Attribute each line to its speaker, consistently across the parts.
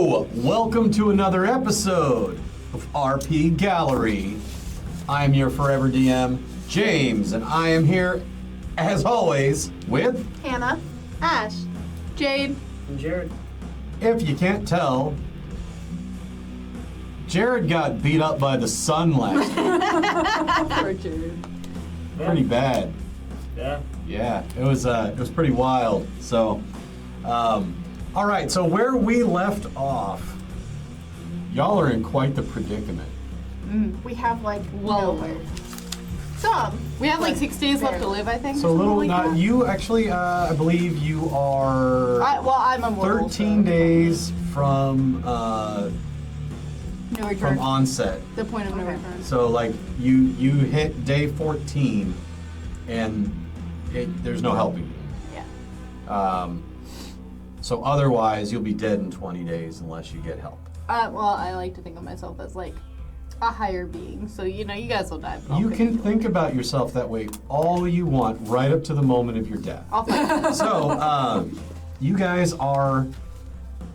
Speaker 1: Hello! Welcome to another episode of RP Gallery. I'm your forever DM, James, and I am here, as always, with
Speaker 2: Hannah, Ash,
Speaker 3: Jade,
Speaker 4: and Jared.
Speaker 1: If you can't tell, Jared got beat up by the sun last week.
Speaker 3: Poor Jared.
Speaker 1: Pretty bad.
Speaker 4: Yeah.
Speaker 1: Yeah, it was pretty wild. So, all right. So where we left off, y'all are in quite the predicament.
Speaker 2: we have like
Speaker 3: Well,
Speaker 2: nowhere. Some.
Speaker 3: we have like 6 days left to
Speaker 2: barely.
Speaker 3: live, I think.
Speaker 1: So
Speaker 3: or
Speaker 1: a little.
Speaker 3: something like that.
Speaker 1: You actually, I believe you are
Speaker 3: I'm immortal.
Speaker 1: 13
Speaker 3: so
Speaker 1: days from
Speaker 3: No return.
Speaker 1: from onset.
Speaker 3: The point of no
Speaker 2: Okay.
Speaker 3: return.
Speaker 1: So like you hit day 14, and there's no helping you.
Speaker 2: Yeah.
Speaker 1: So otherwise, you'll be dead in 20 days unless you get help.
Speaker 3: Well, I like to think of myself as like a higher being. So, you guys will die. But I'll
Speaker 1: You
Speaker 3: pick
Speaker 1: can think about yourself that way all you want, right up to the moment of your death.
Speaker 3: I'll fight.
Speaker 1: So, you guys are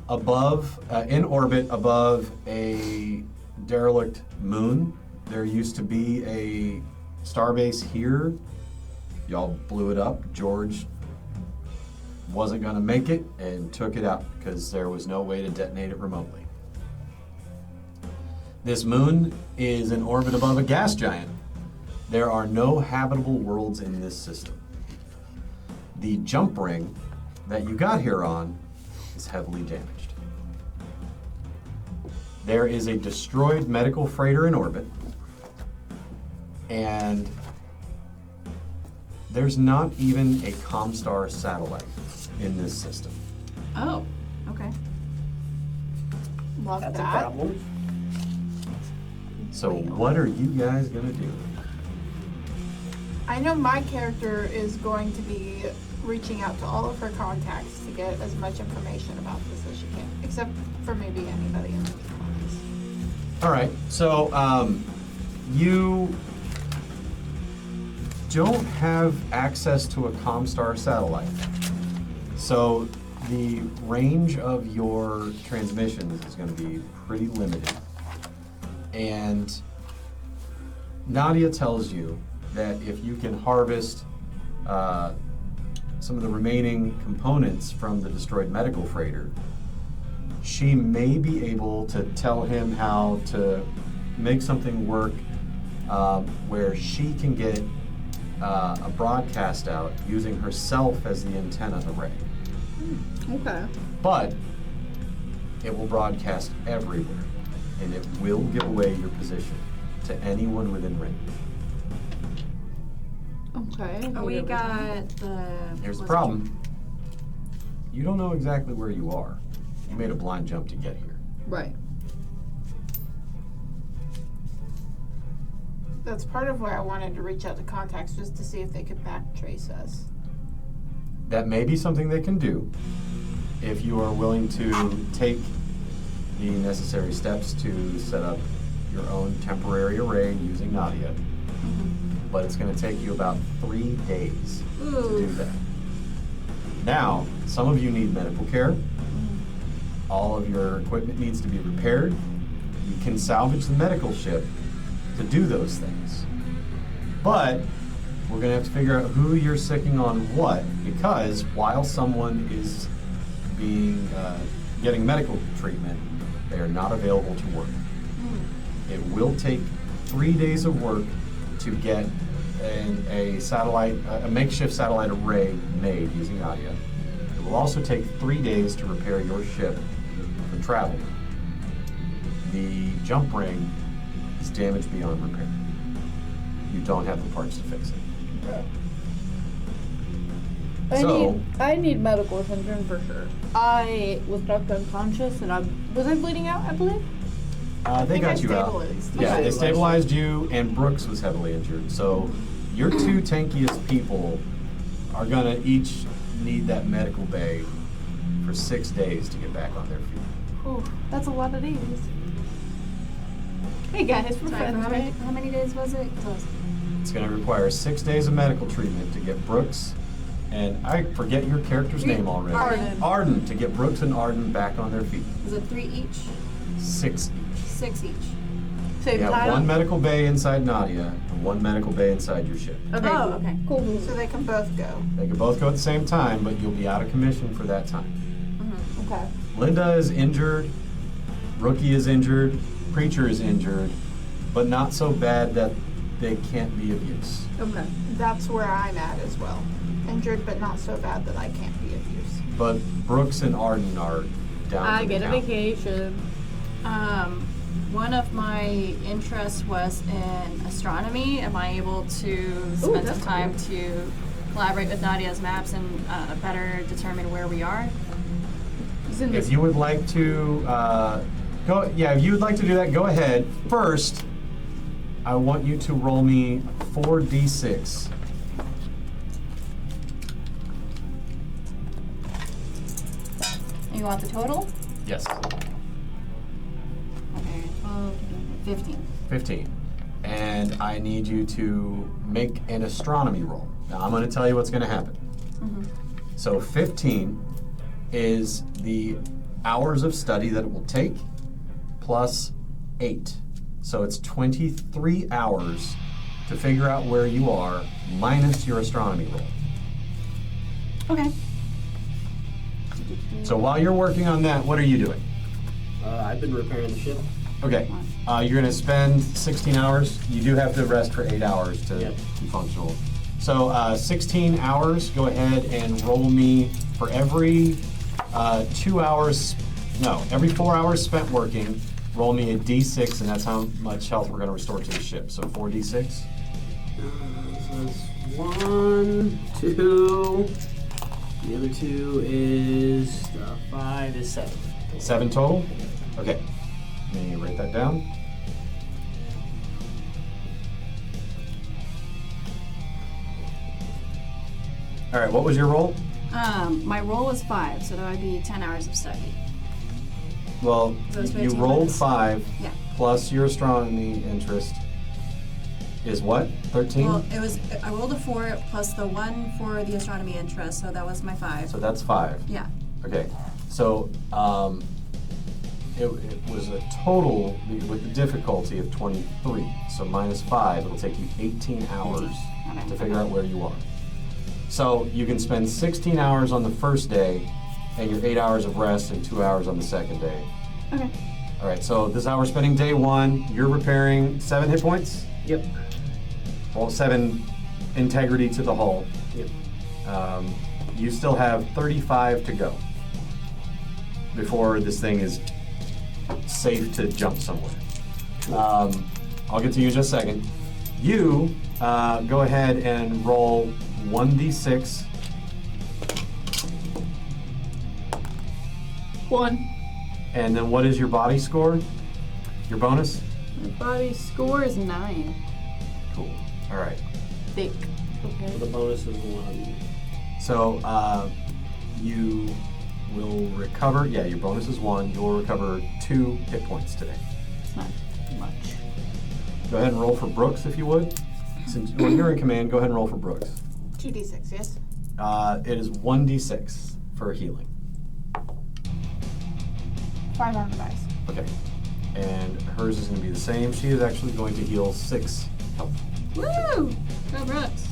Speaker 1: above, in orbit above a derelict moon. There used to be a starbase here. Y'all blew it up. George wasn't going to make it and took it out because there was no way to detonate it remotely. This moon is in orbit above a gas giant. There are no habitable worlds in this system. The jump ring that you got here on is heavily damaged. There is a destroyed medical freighter in orbit, and there's not even a Comstar satellite in this system.
Speaker 3: Oh, okay.
Speaker 2: Love
Speaker 4: That's a
Speaker 2: that.
Speaker 4: problem.
Speaker 1: So what are you guys gonna do?
Speaker 2: I know my character is going to be reaching out to all of her contacts to get as much information about this as she can, except for maybe anybody in the comments.
Speaker 1: All right, so you don't have access to a Comstar satellite. So the range of your transmissions is going to be pretty limited. And Nadia tells you that if you can harvest some of the remaining components from the destroyed medical freighter, she may be able to tell him how to make something work where she can get a broadcast out using herself as the antenna array.
Speaker 3: Okay.
Speaker 1: But it will broadcast everywhere, and it will give away your position to anyone within range.
Speaker 3: Okay.
Speaker 5: We got the.
Speaker 1: Here's the problem. You don't know exactly where you are. You made a blind jump to get here.
Speaker 3: Right.
Speaker 2: That's part of why I wanted to reach out to contacts, just to see if they could backtrace us.
Speaker 1: That may be something they can do if you are willing to take the necessary steps to set up your own temporary array using Nadia. But it's going to take you about 3 days to do that. Now, some of you need medical care. All of your equipment needs to be repaired. You can salvage the medical ship to do those things. But we're going to have to figure out who you're sicking on what, because while someone is getting medical treatment, they are not available to work. It will take 3 days of work to get a makeshift satellite array made using Nadia. It will also take 3 days to repair your ship for travel. The jump ring is damaged beyond repair. You don't have the parts to fix it.
Speaker 3: I need medical attention for sure. I was knocked unconscious and was I bleeding out, I believe?
Speaker 1: They got you out. Yeah, they stabilized you, and Brooks was heavily injured. So your two tankiest people are gonna each need that medical bay for 6 days to get back on their feet.
Speaker 3: Oh, that's a lot of days. Hey guys, we're
Speaker 5: Sorry,
Speaker 3: friends, right?
Speaker 5: how many days was it?
Speaker 1: It's gonna require 6 days of medical treatment to get Brooks And I forget your character's name already.
Speaker 3: Arden.
Speaker 1: Arden, to get Brooks and Arden back on their feet.
Speaker 4: Is it 3 each?
Speaker 1: 6 each.
Speaker 4: 6 each.
Speaker 3: Same
Speaker 1: You have
Speaker 3: time?
Speaker 1: one medical bay inside Nadia and one medical bay inside your ship.
Speaker 3: Okay.
Speaker 4: Oh, okay.
Speaker 3: Cool.
Speaker 2: So they can both go.
Speaker 1: They can both go at the same time, but you'll be out of commission for that time.
Speaker 3: Okay.
Speaker 1: Linda is injured, Rookie is injured, Preacher is injured, but not so bad that they can't be of use.
Speaker 3: Okay.
Speaker 2: That's where I'm at as well. Injured, but not so bad that I can't be of use.
Speaker 1: But Brooks and Arden are down
Speaker 3: I
Speaker 1: for the
Speaker 3: get a
Speaker 1: count.
Speaker 3: vacation.
Speaker 4: One of my interests was in astronomy. Am I able to spend
Speaker 3: that's
Speaker 4: some time to collaborate with Nadia's maps and better determine where we are?
Speaker 1: If you would like to if you would like to do that, go ahead. First, I want you to roll me 4d6.
Speaker 4: You want the total?
Speaker 1: Yes.
Speaker 4: Okay, 12, 15.
Speaker 1: 15. And I need you to make an astronomy roll. Now I'm going to tell you what's going to happen. So 15 is the hours of study that it will take plus 8. So it's 23 hours to figure out where you are minus your astronomy roll.
Speaker 4: Okay.
Speaker 1: So while you're working on that, what are you doing?
Speaker 5: I've been repairing the ship.
Speaker 1: Okay, you're going to spend 16 hours. You do have to rest for 8 hours to
Speaker 5: Yep.
Speaker 1: be functional. So 16 hours, go ahead and roll me for every 2 hours, no, every 4 hours spent working, roll me a d6, and that's how much health we're going to restore to the ship. So 4d6.
Speaker 5: So that's 1, 2. The other 2 is 5 is 7.
Speaker 1: 7 total? Okay. Let me write that down. All right, what was your roll?
Speaker 4: My roll was 5, so that would be 10 hours of study.
Speaker 1: Well,
Speaker 4: Those
Speaker 1: you
Speaker 4: 15
Speaker 1: rolled
Speaker 4: minutes.
Speaker 1: 5
Speaker 4: Yeah.
Speaker 1: plus your astronomy interest is what? 13?
Speaker 4: Well, I rolled a 4 plus the 1 for the astronomy interest, so that was my 5.
Speaker 1: So that's 5.
Speaker 4: Yeah.
Speaker 1: Okay. So it was a total with the difficulty of 23. So minus 5, it'll take you 18 hours
Speaker 4: Okay.
Speaker 1: to figure out where you are. So you can spend 16 hours on the first day and your 8 hours of rest and 2 hours on the second day.
Speaker 4: Okay.
Speaker 1: All right, so this is how we're spending day 1. You're repairing 7 hit points?
Speaker 5: Yep.
Speaker 1: Well, 7 integrity to the hull.
Speaker 5: Yep.
Speaker 1: You still have 35 to go before this thing is safe to jump somewhere. I'll get to you in just a second. You go ahead and roll 1d6.
Speaker 3: 1.
Speaker 1: And then what is your body score? Your bonus?
Speaker 3: My body score is 9.
Speaker 1: Cool. All right.
Speaker 3: Thick. Okay.
Speaker 5: The bonus is 1.
Speaker 1: So you will recover. Yeah, your bonus is 1. You'll recover 2 hit points today.
Speaker 3: It's not much.
Speaker 1: Go ahead and roll for Brooks if you would. Since you're in command, go ahead and roll for Brooks.
Speaker 2: 2d6, yes?
Speaker 1: It is 1d6 for healing.
Speaker 2: 5 on the dice.
Speaker 1: Okay. And hers is going to be the same. She is actually going to heal 6 health.
Speaker 4: Woo! Go Brooks.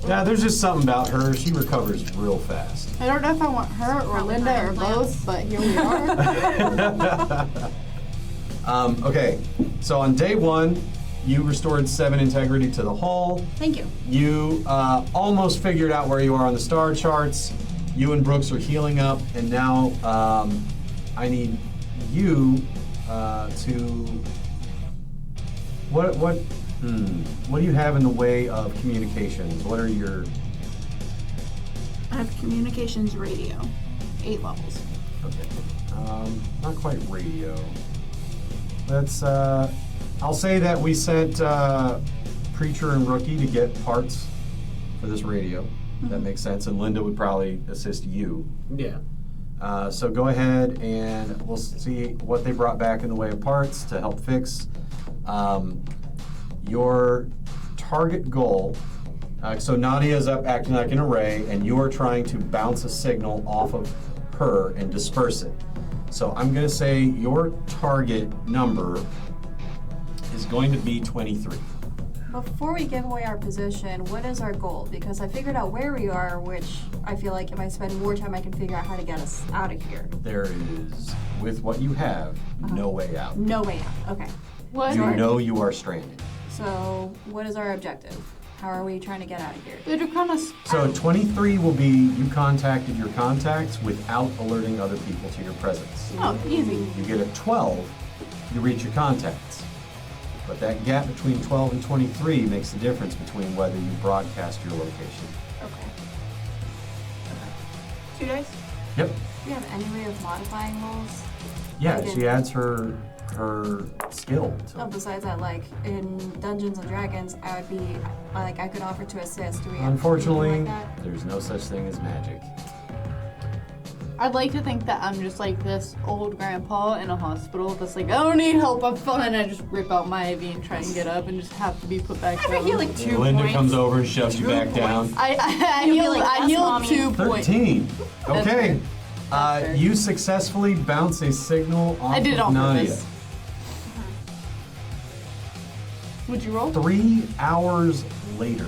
Speaker 1: Yeah, there's just something about her. She recovers real fast.
Speaker 3: I don't know if I want her or
Speaker 4: Probably
Speaker 3: Linda
Speaker 4: not
Speaker 3: or
Speaker 4: in plans.
Speaker 3: both, but here we are.
Speaker 1: Okay, so on day 1, you restored 7 integrity to the hull.
Speaker 4: Thank you.
Speaker 1: You almost figured out where you are on the star charts. You and Brooks are healing up, and now I need you to what do you have in the way of communications? What are your
Speaker 2: I have communications radio. 8 levels.
Speaker 1: okay? Not quite radio. Let's. I'll say that we sent Preacher and Rookie to get parts for this radio. That makes sense, and Linda would probably assist you.
Speaker 5: Yeah.
Speaker 1: So go ahead and we'll see what they brought back in the way of parts to help fix. Your target goal So Nadia is up acting like an array, and you are trying to bounce a signal off of her and disperse it. So I'm going to say your target number is going to be 23.
Speaker 4: Before we give away our position, what is our goal? Because I figured out where we are, which I feel like if I spend more time, I can figure out how to get us out of here.
Speaker 1: There is, with what you have, no way out.
Speaker 4: No way out. Okay.
Speaker 3: What?
Speaker 1: You know you are stranded.
Speaker 4: So, what is our objective? How are we trying to get out of here?
Speaker 3: The Draconis.
Speaker 1: So 23 will be you contacted your contacts without alerting other people to your presence.
Speaker 3: Oh, easy.
Speaker 1: You get a 12, you reach your contacts. But that gap between 12 and 23 makes the difference between whether you broadcast your location.
Speaker 2: Okay. 2 days?
Speaker 1: Yep.
Speaker 4: Do you have any way of modifying rolls?
Speaker 1: Yeah,
Speaker 4: Okay.
Speaker 1: she adds her skill to
Speaker 4: Oh,
Speaker 1: it.
Speaker 4: besides that, like in Dungeons and Dragons, I would be like I could offer to assist. Do we have
Speaker 1: Unfortunately,
Speaker 4: anything like that?
Speaker 1: there's no such thing as magic.
Speaker 3: I'd like to think that I'm just like this old grandpa in a hospital that's like, I don't need help, I'm fine. I just rip out my IV and try and get up and just have to be put back
Speaker 4: I
Speaker 3: down.
Speaker 4: heal like 2
Speaker 1: Linda
Speaker 4: points.
Speaker 1: comes over and shoves you
Speaker 4: 2
Speaker 1: back down.
Speaker 3: I
Speaker 4: You'll be
Speaker 3: heal,
Speaker 4: like,
Speaker 3: I
Speaker 4: "Yes,
Speaker 3: heal
Speaker 4: mommy."
Speaker 3: 2 points.
Speaker 1: 13.
Speaker 3: That's
Speaker 1: Okay.
Speaker 3: fair. That's fair.
Speaker 1: You successfully bounce a signal off
Speaker 3: I did it
Speaker 1: of
Speaker 3: on
Speaker 1: Nadia.
Speaker 3: purpose. Would you roll?
Speaker 1: 3 hours later,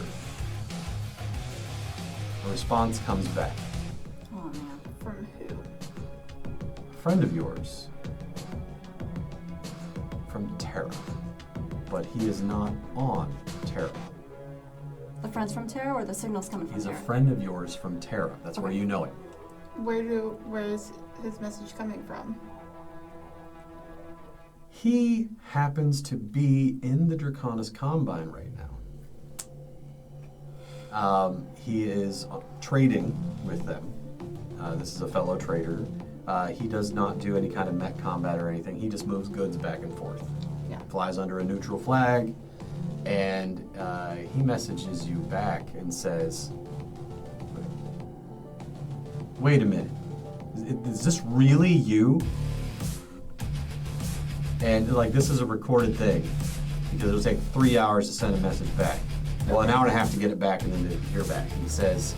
Speaker 1: a response comes back.
Speaker 4: Oh man.
Speaker 2: From who?
Speaker 1: A friend of yours from Terra, but he is not on Terra.
Speaker 4: The friends from Terra or the signals coming from
Speaker 1: He's a
Speaker 4: Terra?
Speaker 1: friend of yours from Terra. That's where you know it.
Speaker 2: Where is his message coming from?
Speaker 1: He happens to be in the Draconis Combine right now. He is trading with them. This is a fellow trader. He does not do any kind of mech combat or anything. He just moves goods back and forth.
Speaker 2: Yeah.
Speaker 1: Flies under a neutral flag, and he messages you back and says, "Wait a minute. Is this really you?" And like, this is a recorded thing because it'll take 3 hours to send a message back. Well, an hour and a half to get it back and then to hear back. And he says,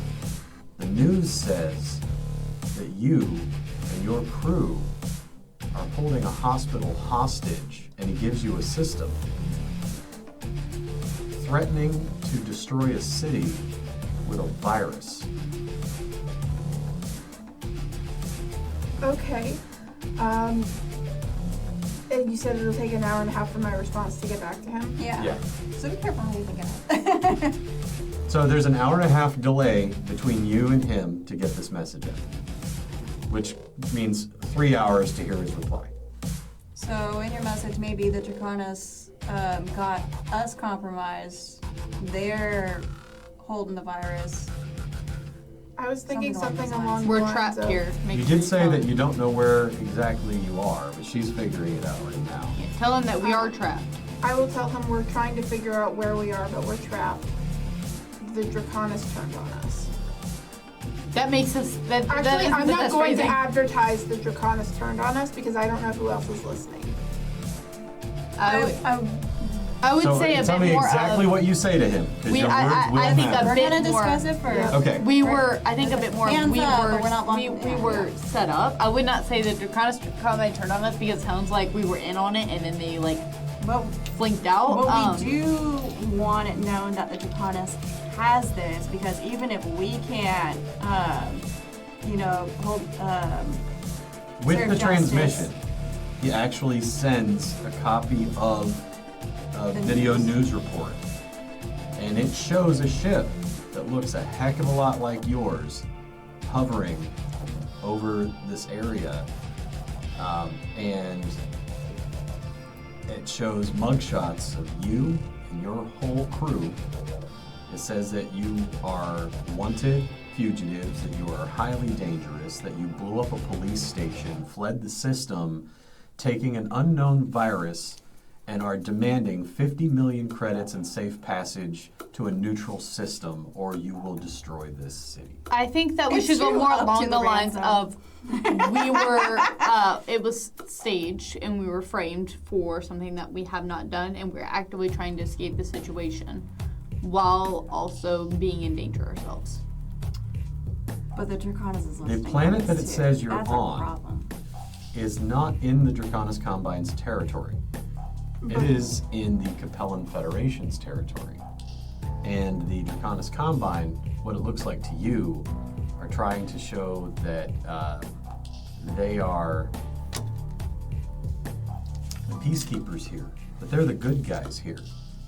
Speaker 1: "The news says that you and your crew are holding a hospital hostage," and he gives you a system threatening to destroy a city with a virus.
Speaker 2: Okay. And you said it'll take an hour and a half for my response to get back to him?
Speaker 4: Yeah. So be careful how you think of it.
Speaker 1: So there's an hour and a half delay between you and him to get this message in, which means 3 hours to hear his reply.
Speaker 4: So in your message, maybe the Draconis got us compromised. They're holding the virus.
Speaker 2: I was thinking
Speaker 4: Something
Speaker 2: something
Speaker 4: along
Speaker 2: along
Speaker 3: We're
Speaker 2: the lines
Speaker 3: trapped
Speaker 2: of,
Speaker 3: here. Make
Speaker 1: You
Speaker 3: sure
Speaker 1: did say
Speaker 3: tell
Speaker 1: that
Speaker 3: him.
Speaker 1: you don't know where exactly you are, but she's figuring it out right now.
Speaker 3: Yeah, tell him that we are trapped.
Speaker 2: I will tell him we're trying to figure out where we are, but we're trapped. The Draconis turned on us.
Speaker 3: That makes us.
Speaker 2: Actually, I'm not
Speaker 3: that's
Speaker 2: going to
Speaker 3: phrasing.
Speaker 2: advertise the Draconis turned on us because I don't know who else is listening.
Speaker 3: I would
Speaker 1: So
Speaker 3: say a
Speaker 1: tell
Speaker 3: bit
Speaker 1: me
Speaker 3: more
Speaker 1: exactly
Speaker 3: of.
Speaker 1: what you say to him, because your words will
Speaker 3: I think
Speaker 1: matter.
Speaker 3: a
Speaker 4: We're
Speaker 3: bit
Speaker 4: gonna
Speaker 3: more.
Speaker 4: discuss it first.
Speaker 2: Yeah.
Speaker 1: Okay.
Speaker 3: We were, I think, a bit more.
Speaker 4: Hands
Speaker 3: we
Speaker 4: up,
Speaker 3: were,
Speaker 4: but we're not
Speaker 3: we
Speaker 4: walking
Speaker 3: were
Speaker 4: backwards.
Speaker 3: set up. I would not say the Draconis Combine turned on us because it sounds like we were in on it and then they like
Speaker 4: But
Speaker 3: flinked out.
Speaker 4: But we do want it known that the Draconis has this, because even if we can't, hold,
Speaker 1: With
Speaker 4: serve
Speaker 1: the
Speaker 4: justice.
Speaker 1: transmission, he actually sends a copy of a
Speaker 4: The
Speaker 1: video
Speaker 4: news.
Speaker 1: news report. And it shows a ship that looks a heck of a lot like yours hovering over this area. And it shows mugshots of you and your whole crew. It says that you are wanted fugitives, that you are highly dangerous, that you blew up a police station, fled the system, taking an unknown virus, and are demanding 50 million credits and safe passage to a neutral system, or you will destroy this city.
Speaker 3: I think that we
Speaker 4: It's
Speaker 3: should go
Speaker 4: true,
Speaker 3: more
Speaker 4: up to
Speaker 3: along
Speaker 4: the
Speaker 3: the lines
Speaker 4: ransom.
Speaker 3: of we were, it was staged and we were framed for something that we have not done and we're actively trying to escape the situation. while also being in danger ourselves.
Speaker 4: But the Draconis is
Speaker 1: The
Speaker 4: listening.
Speaker 1: planet that it
Speaker 4: too.
Speaker 1: says you're
Speaker 4: That's
Speaker 1: on
Speaker 4: a problem.
Speaker 1: is not in the Draconis Combine's territory. It is in the Capellan Federation's territory. And the Draconis Combine, what it looks like to you, are trying to show that they are the peacekeepers here, that they're the good guys here,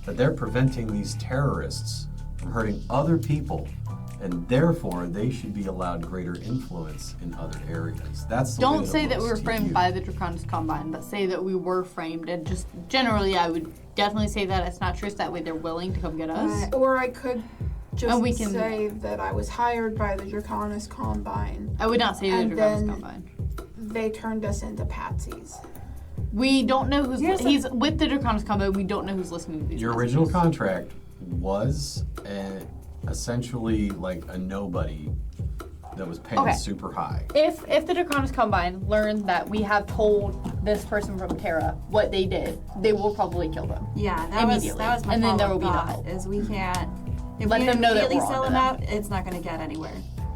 Speaker 1: that they're preventing these terrorists from hurting other people, and therefore they should be allowed greater influence in other areas. That's the way
Speaker 3: Don't say that we
Speaker 1: looks
Speaker 3: were
Speaker 1: to
Speaker 3: framed
Speaker 1: you.
Speaker 3: by the Draconis Combine, but say that we were framed, and just generally I would definitely say that it's not true, so that way they're willing to come get us.
Speaker 2: Or I could just
Speaker 3: And we can-
Speaker 2: say that I was hired by the Draconis Combine.
Speaker 3: I would not say the
Speaker 2: And
Speaker 3: Draconis
Speaker 2: then-
Speaker 3: Combine.
Speaker 2: They turned us into patsies.
Speaker 3: We don't know who's
Speaker 4: Here's
Speaker 3: he's with the Draconis Combine. We don't know who's listening to these.
Speaker 1: Your original
Speaker 3: messages.
Speaker 1: contract was essentially like a nobody that was paying
Speaker 3: Okay.
Speaker 1: super high.
Speaker 3: If the Draconis Combine learned that we have told this person from Terra what they did, they will probably kill them.
Speaker 4: Yeah, that was
Speaker 3: Immediately.
Speaker 4: my
Speaker 3: And then there will be no
Speaker 4: thought,
Speaker 3: help.
Speaker 4: is we can't if
Speaker 3: Let
Speaker 4: we
Speaker 3: them know that
Speaker 4: immediately
Speaker 3: we're
Speaker 4: sell
Speaker 3: onto
Speaker 4: them
Speaker 3: them.
Speaker 4: out, it's not gonna get anywhere.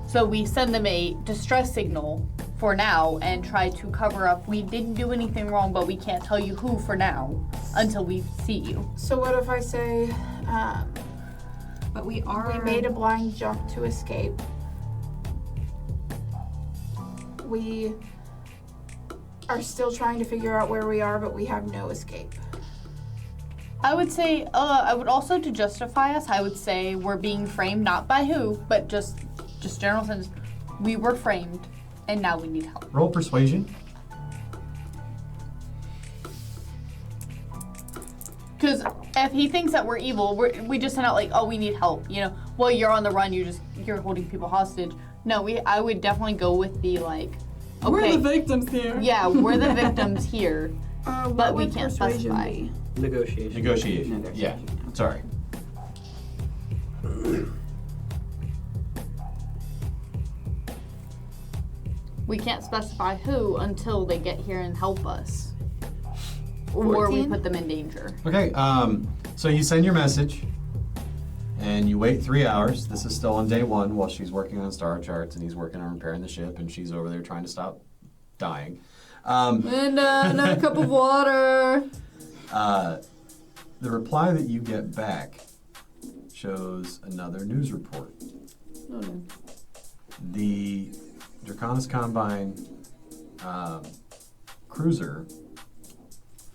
Speaker 3: So we send them a distress signal for now and try to cover up. We didn't do anything wrong, but we can't tell you who for now until we see you.
Speaker 2: So what if I say,
Speaker 4: But we are
Speaker 2: we made a blind jump to escape. We are still trying to figure out where we are, but we have no escape.
Speaker 3: I would say, I would also, to justify us, I would say we're being framed, not by who, but just general sense. We were framed, and now we need help.
Speaker 1: Roll persuasion.
Speaker 3: Because if he thinks that we're evil, we just send out like, oh, we need help. You know, well, you're on the run. You're holding people hostage. No, I would definitely go with the like, okay,
Speaker 4: We're the victims here.
Speaker 3: yeah, we're the victims here.
Speaker 2: What
Speaker 3: But we
Speaker 2: would
Speaker 3: can't
Speaker 2: persuasion
Speaker 3: specify.
Speaker 2: be?
Speaker 5: Negotiation.
Speaker 1: Negotiation. Yeah. Sorry.
Speaker 3: We can't specify who until they get here and help us. Or we
Speaker 2: 14?
Speaker 3: put them in danger.
Speaker 1: Okay. So you send your message, and you wait 3 hours. This is still on day one while she's working on star charts, and he's working on repairing the ship, and she's over there trying to stop dying.
Speaker 3: And another cup of water.
Speaker 1: The reply that you get back shows another news report.
Speaker 3: Oh, no.
Speaker 1: The Draconis Combine cruiser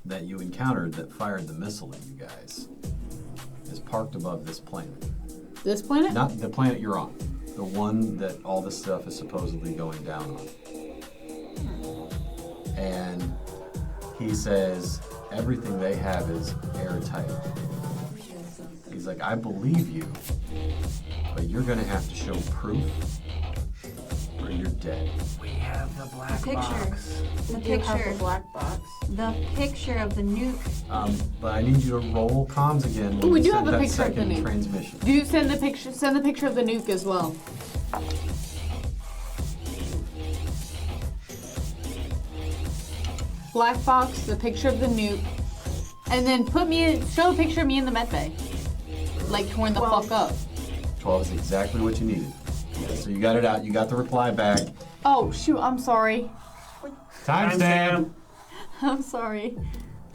Speaker 1: that you encountered that fired the missile at you guys is parked above this planet.
Speaker 3: This planet?
Speaker 1: Not the planet you're on. The one that all this stuff is supposedly going down on. And he says everything they have is airtight. He's like, I believe you, but you're gonna have to show proof or you're dead.
Speaker 5: We have the black
Speaker 4: Picture.
Speaker 5: box.
Speaker 4: The
Speaker 2: You have
Speaker 4: picture.
Speaker 2: the black box.
Speaker 4: The picture of the nuke.
Speaker 1: But I need you to roll comms again when
Speaker 3: We
Speaker 1: you
Speaker 3: do
Speaker 1: send
Speaker 3: have a
Speaker 1: that
Speaker 3: picture of the
Speaker 1: second
Speaker 3: nuke.
Speaker 1: transmission.
Speaker 3: Do you send the picture? Send the picture of the nuke as well. Black box, the picture of the nuke, and then show a picture of me in the med bay, like torn the fuck up.
Speaker 1: 12 is exactly what you needed. So you got it out. You got the reply back.
Speaker 3: Oh shoot, I'm sorry.
Speaker 1: Timestamp.
Speaker 3: I'm sorry.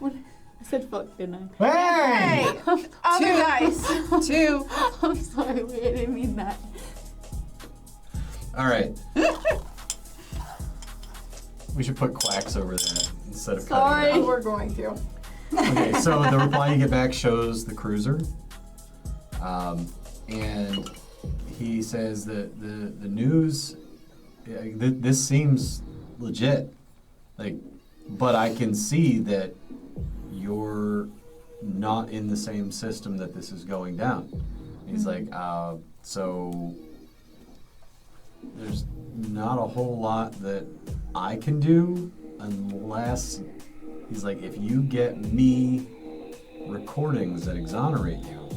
Speaker 3: What? I said fuck, didn't I?
Speaker 1: Hey!
Speaker 2: Other dice.
Speaker 4: 2.
Speaker 3: I'm sorry, wait, I didn't mean that.
Speaker 1: All right. We should put quacks over that instead of
Speaker 3: Sorry.
Speaker 1: cutting it out.
Speaker 2: We're going to.
Speaker 1: Okay, so the reply you get back shows the cruiser, and he says that the news, this seems legit, like, but I can see that you're not in the same system that this is going down. He's like, so there's not a whole lot that I can do unless, he's like, if you get me recordings that exonerate you,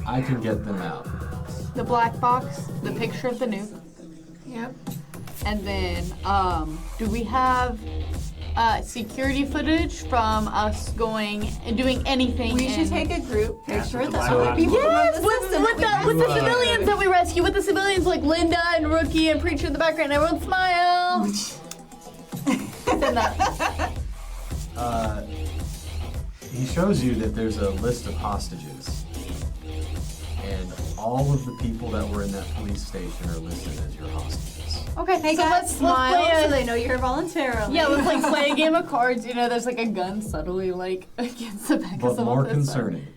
Speaker 1: I can get them out.
Speaker 3: The black box, the picture of the nuke,
Speaker 2: Yep.
Speaker 3: and then do we have security footage from us going and doing anything.
Speaker 4: We should
Speaker 3: in-
Speaker 4: take a group picture
Speaker 5: with the
Speaker 4: that
Speaker 5: black
Speaker 4: other
Speaker 5: box.
Speaker 4: people
Speaker 3: Yes,
Speaker 4: from the system
Speaker 3: with the
Speaker 1: You,
Speaker 3: civilians that we rescue, with the civilians like Linda and Rookie and Preacher in the background. Everyone smile. Send that.
Speaker 1: He shows you that there's a list of hostages. And all of the people that were in that police station are listed as your hostages.
Speaker 3: Okay,
Speaker 4: Hey
Speaker 3: so
Speaker 4: guys,
Speaker 3: let's
Speaker 4: smile
Speaker 3: play
Speaker 4: so
Speaker 3: a,
Speaker 4: they know you're here voluntarily.
Speaker 3: yeah, let's like play a game of cards. You know, there's like a gun subtly like against the back of
Speaker 1: But
Speaker 3: someone's
Speaker 1: more
Speaker 3: head.
Speaker 1: concerning.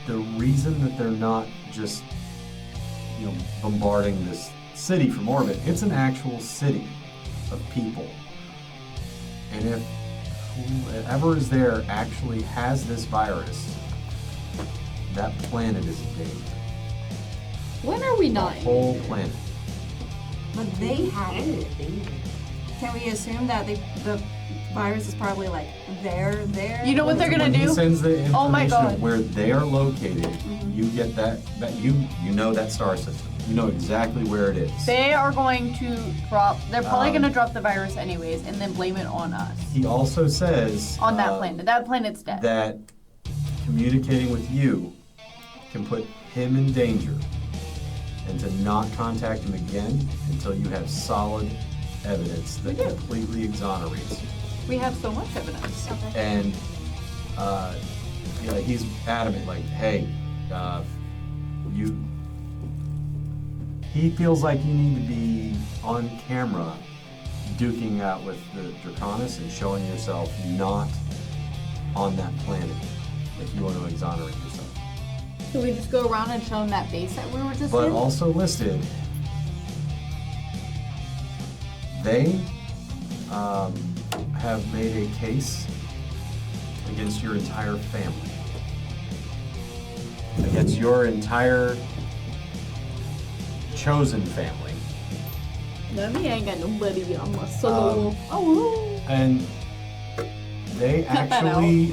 Speaker 1: The reason that they're not just, bombarding this city from orbit, it's an actual city of people. And if whoever is there actually has this virus, that planet is in danger.
Speaker 3: When are we
Speaker 1: The
Speaker 3: not?
Speaker 1: whole planet.
Speaker 4: But they had it. Can we assume that the virus is probably like there?
Speaker 3: You know what they're gonna
Speaker 1: When he
Speaker 3: do?
Speaker 1: sends the information
Speaker 3: Oh my God.
Speaker 1: of where they are located, you get that you know that star system. You know exactly where it is.
Speaker 3: They are going to drop. They're probably
Speaker 1: Um,
Speaker 3: going to drop the virus anyways, and then blame it on us.
Speaker 1: He also says
Speaker 3: On that planet. That planet's dead.
Speaker 1: that communicating with you can put him in danger, and to not contact him again until you have solid evidence that completely exonerates you.
Speaker 3: We have so much evidence.
Speaker 1: And he's adamant, like, hey, he feels like you need to be on camera duking out with the Draconis and showing yourself not on that planet if you want to exonerate yourself.
Speaker 3: Can we just go around and show them that base that we were just
Speaker 1: But
Speaker 3: in?
Speaker 1: also listed, they have made a case against your entire family. Against your entire chosen family.
Speaker 3: No, me ain't got nobody on my solo. Oh.
Speaker 1: And they
Speaker 3: Cut that
Speaker 1: actually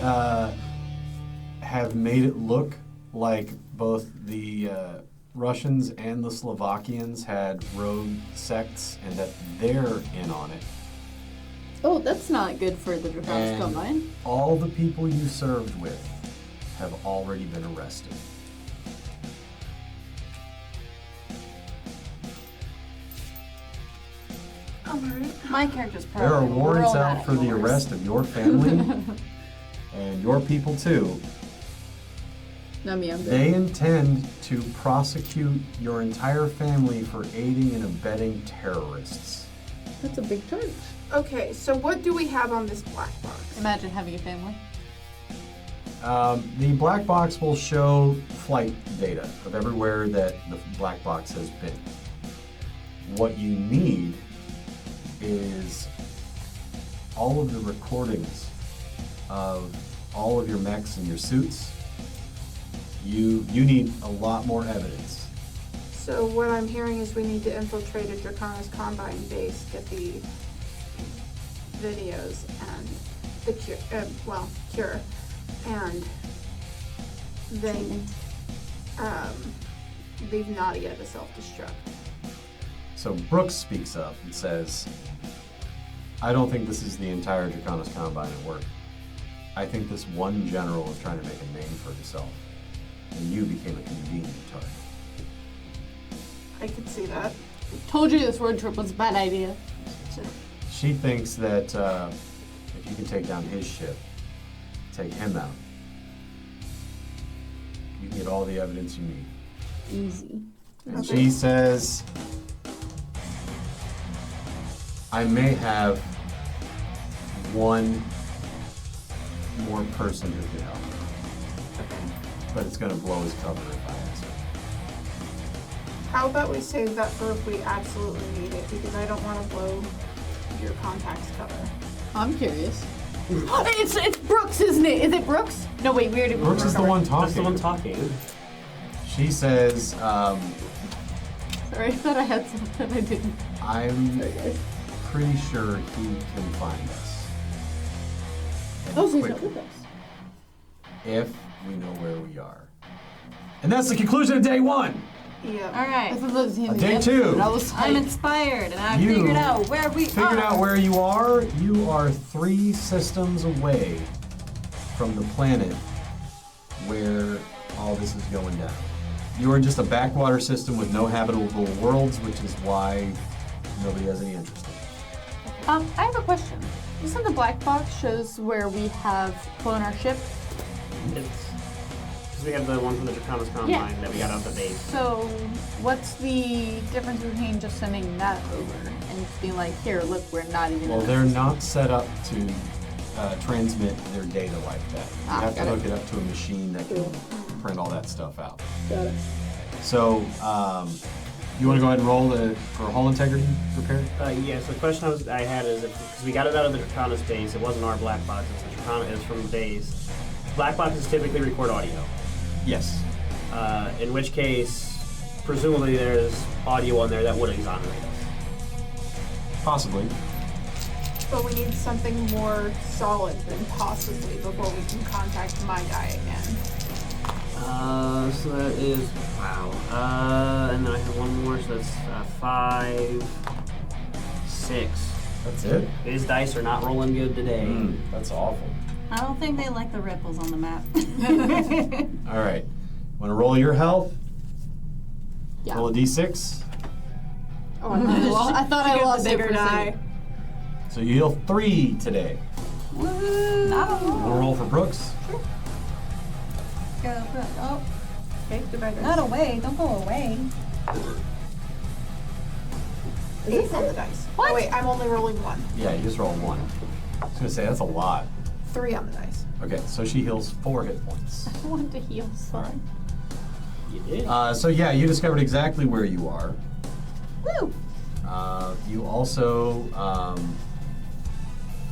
Speaker 1: have made it look like both the Russians and the Slovakians had rogue sects and that they're in on it.
Speaker 3: Oh, that's not good for the Draconis
Speaker 1: And
Speaker 3: Combine.
Speaker 1: all the people you served with have already been arrested.
Speaker 4: My character's probably
Speaker 1: There are warrants
Speaker 4: real
Speaker 1: out
Speaker 4: mad
Speaker 1: for
Speaker 4: at
Speaker 1: the
Speaker 4: yours.
Speaker 1: arrest of your family and your people too.
Speaker 3: No, me, I'm good.
Speaker 1: They intend to prosecute your entire family for aiding and abetting terrorists.
Speaker 3: That's a big charge.
Speaker 2: Okay, so what do we have on this black box?
Speaker 3: Imagine having a family.
Speaker 1: The black box will show flight data of everywhere that the black box has been. What you need is all of the recordings of all of your mechs and your suits. You need a lot more evidence.
Speaker 2: So what I'm hearing is we need to infiltrate a Draconis Combine base, get the videos and the cure, and then leave Nadia to self-destruct.
Speaker 1: So Brooks speaks up and says, I don't think this is the entire Draconis Combine at work. I think this one general is trying to make a name for himself, and you became a convenient target.
Speaker 2: I could see that.
Speaker 3: Told you this road trip was a bad idea.
Speaker 1: She thinks that if you can take down his ship, take him out, you can get all the evidence you need.
Speaker 3: Easy.
Speaker 1: And
Speaker 2: Okay.
Speaker 1: she says, I may have one more person who can help, but it's going to blow his cover if I ask her.
Speaker 2: How about we save that for if we absolutely need it, because I don't want to blow your contact's cover.
Speaker 3: I'm curious. It's Brooks, isn't it? Is it Brooks? No, wait, we already.
Speaker 1: Brooks is the one
Speaker 5: That's the one
Speaker 1: talking.
Speaker 5: talking.
Speaker 1: She says,
Speaker 3: Sorry, I thought I had something I didn't.
Speaker 1: I'm
Speaker 3: Sorry, guys.
Speaker 1: pretty sure he can find us. And
Speaker 3: Oh, so he's not
Speaker 1: quickly,
Speaker 3: with us.
Speaker 1: if we know where we are. And that's the conclusion of day one.
Speaker 2: Yeah.
Speaker 4: All right.
Speaker 3: I thought that was the end of
Speaker 1: Day
Speaker 3: the
Speaker 1: two.
Speaker 3: episode. I was
Speaker 4: I'm
Speaker 3: like,
Speaker 4: inspired, and I
Speaker 1: You
Speaker 4: figured out where we
Speaker 1: Figured
Speaker 4: are.
Speaker 1: out where you are. You are 3 systems away from the planet where all this is going down. You are just a backwater system with no habitable worlds, which is why nobody has any interest in it.
Speaker 3: I have a question. You said the black box shows where we have flown our ship.
Speaker 5: It's because we have the one from the Draconis Combine
Speaker 3: Yeah.
Speaker 5: that we got out the base.
Speaker 3: So, what's the difference between just sending that over and just being like, here, look, we're not even.
Speaker 1: Well,
Speaker 3: in
Speaker 1: they're
Speaker 3: this.
Speaker 1: not set up to transmit their data like that. You
Speaker 3: Ah,
Speaker 1: have to
Speaker 3: got it.
Speaker 1: hook it up to a machine that can print all that stuff out.
Speaker 3: Got it.
Speaker 1: So, you want to go ahead and roll for hull integrity repair?
Speaker 5: Yeah, so the question I had is, because we got it out of the Draconis base, it wasn't our black box, it's the Draconis, it's from the base. Black boxes typically record audio,
Speaker 1: Yes.
Speaker 5: in which case, presumably there's audio on there that would exonerate us.
Speaker 1: Possibly.
Speaker 2: But we need something more solid than possibly before we can contact my guy again.
Speaker 5: So that is, wow. And then I have one more, so that's 5, 6.
Speaker 1: That's it?
Speaker 5: These dice are not rolling good today.
Speaker 1: That's awful.
Speaker 4: I don't think they like the ripples on the map.
Speaker 1: All right. Want to roll your health?
Speaker 3: Yeah.
Speaker 1: Roll a d6.
Speaker 3: Oh, I thought I lost
Speaker 2: bigger
Speaker 3: it for
Speaker 2: die.
Speaker 1: So you heal 3 today.
Speaker 4: Woohoo! Not a
Speaker 1: Want to roll for Brooks?
Speaker 4: Go, Brooke. Oh,
Speaker 2: Okay, goodbye guys.
Speaker 4: not away. Don't go away.
Speaker 2: 8 on the dice.
Speaker 4: What?
Speaker 2: Oh wait, I'm only rolling 1.
Speaker 1: Yeah, you just rolled 1. I was going to say, that's a lot.
Speaker 2: 3 on the dice.
Speaker 1: Okay, so she heals 4 hit points.
Speaker 3: I want to heal
Speaker 1: All right.
Speaker 3: some.
Speaker 5: You did.
Speaker 1: So yeah, you discovered exactly where you are.
Speaker 4: Woo!
Speaker 1: You also,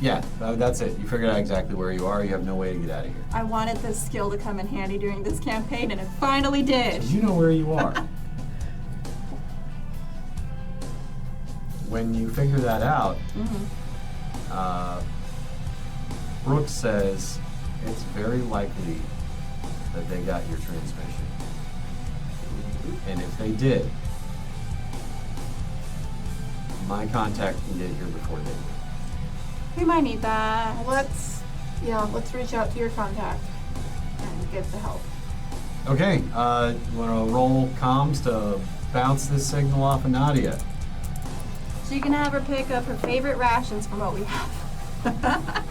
Speaker 1: that's it. You figured out exactly where you are. You have no way to get out of here.
Speaker 4: I wanted this skill to come in handy during this campaign, and it finally did.
Speaker 1: So you know where you are. When you figure that out, Brooks says it's very likely that they got your transmission. And if they did, my contact can get here before they do.
Speaker 4: We might need that.
Speaker 2: Let's reach out to your contact and get the help.
Speaker 1: Okay, you want to roll comms to bounce this signal off of Nadia?
Speaker 4: So you can have her pick up her favorite rations from what we have.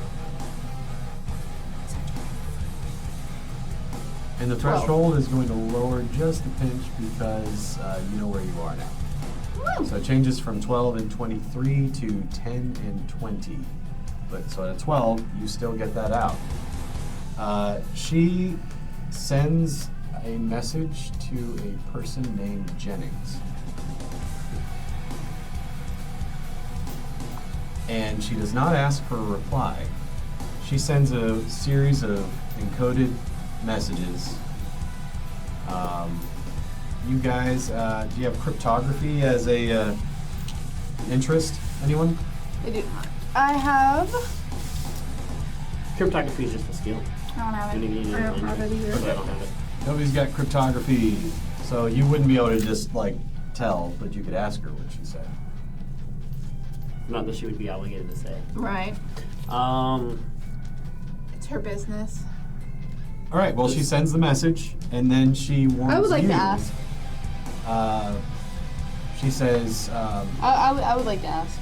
Speaker 1: And the threshold is going to lower just a pinch because you know where you are now. So it changes from 12 and 23 to 10 and 20. But so at 12, you still get that out. She sends a message to a person named Jennings. And she does not ask for a reply. She sends a series of encoded messages. You guys, do you have cryptography as a interest? Anyone?
Speaker 3: I do not. I have.
Speaker 5: Cryptography is just a skill.
Speaker 2: I don't have
Speaker 5: Do you
Speaker 2: it.
Speaker 5: need
Speaker 2: I don't have it either.
Speaker 5: Okay, I don't have it.
Speaker 1: Nobody's got cryptography, so you wouldn't be able to just like tell, but you could ask her what she said.
Speaker 5: Not that she would be obligated to say.
Speaker 2: Right. It's her business.
Speaker 1: All right. Well, she sends the message, and then she warns
Speaker 3: I would like
Speaker 1: you.
Speaker 3: to ask.
Speaker 1: She says,
Speaker 3: I would like to ask.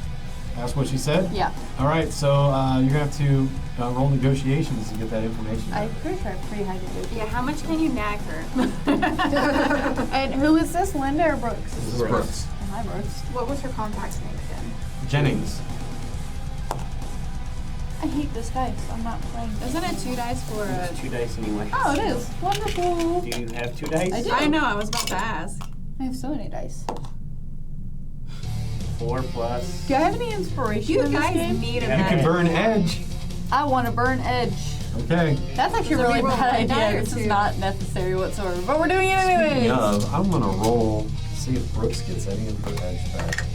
Speaker 1: ask what she said?
Speaker 3: Yeah.
Speaker 1: All right, so you're going to have to roll negotiations to get that information.
Speaker 3: I'm pretty sure I'm pretty high negotiation.
Speaker 4: Yeah, how much can you nag her?
Speaker 3: And who is this, Linda or Brooks?
Speaker 1: This is Brooks.
Speaker 3: Am I Brooks?
Speaker 2: What was her contact's name again?
Speaker 1: Jennings.
Speaker 3: I hate this dice. I'm not playing.
Speaker 4: Isn't it 2 dice for a...
Speaker 5: It's 2 dice anyway.
Speaker 3: Oh, it is. Wonderful.
Speaker 5: Do you have 2 dice?
Speaker 3: I do.
Speaker 4: I know, I was about to ask.
Speaker 3: I have so many dice.
Speaker 5: 4 plus.
Speaker 3: Do I have any inspiration
Speaker 4: You
Speaker 3: in this
Speaker 4: guys
Speaker 3: game?
Speaker 4: need a
Speaker 5: You
Speaker 1: You can
Speaker 4: nag.
Speaker 1: burn edge.
Speaker 3: I want to burn edge.
Speaker 1: Okay.
Speaker 3: That's actually a
Speaker 4: So
Speaker 3: really
Speaker 4: we roll
Speaker 3: bad
Speaker 4: one die
Speaker 3: idea.
Speaker 4: or
Speaker 3: This is
Speaker 4: 2?
Speaker 3: not necessary whatsoever, but we're doing it anyways.
Speaker 1: Speaking of, I'm going to roll, see if Brooks gets any of her edge back.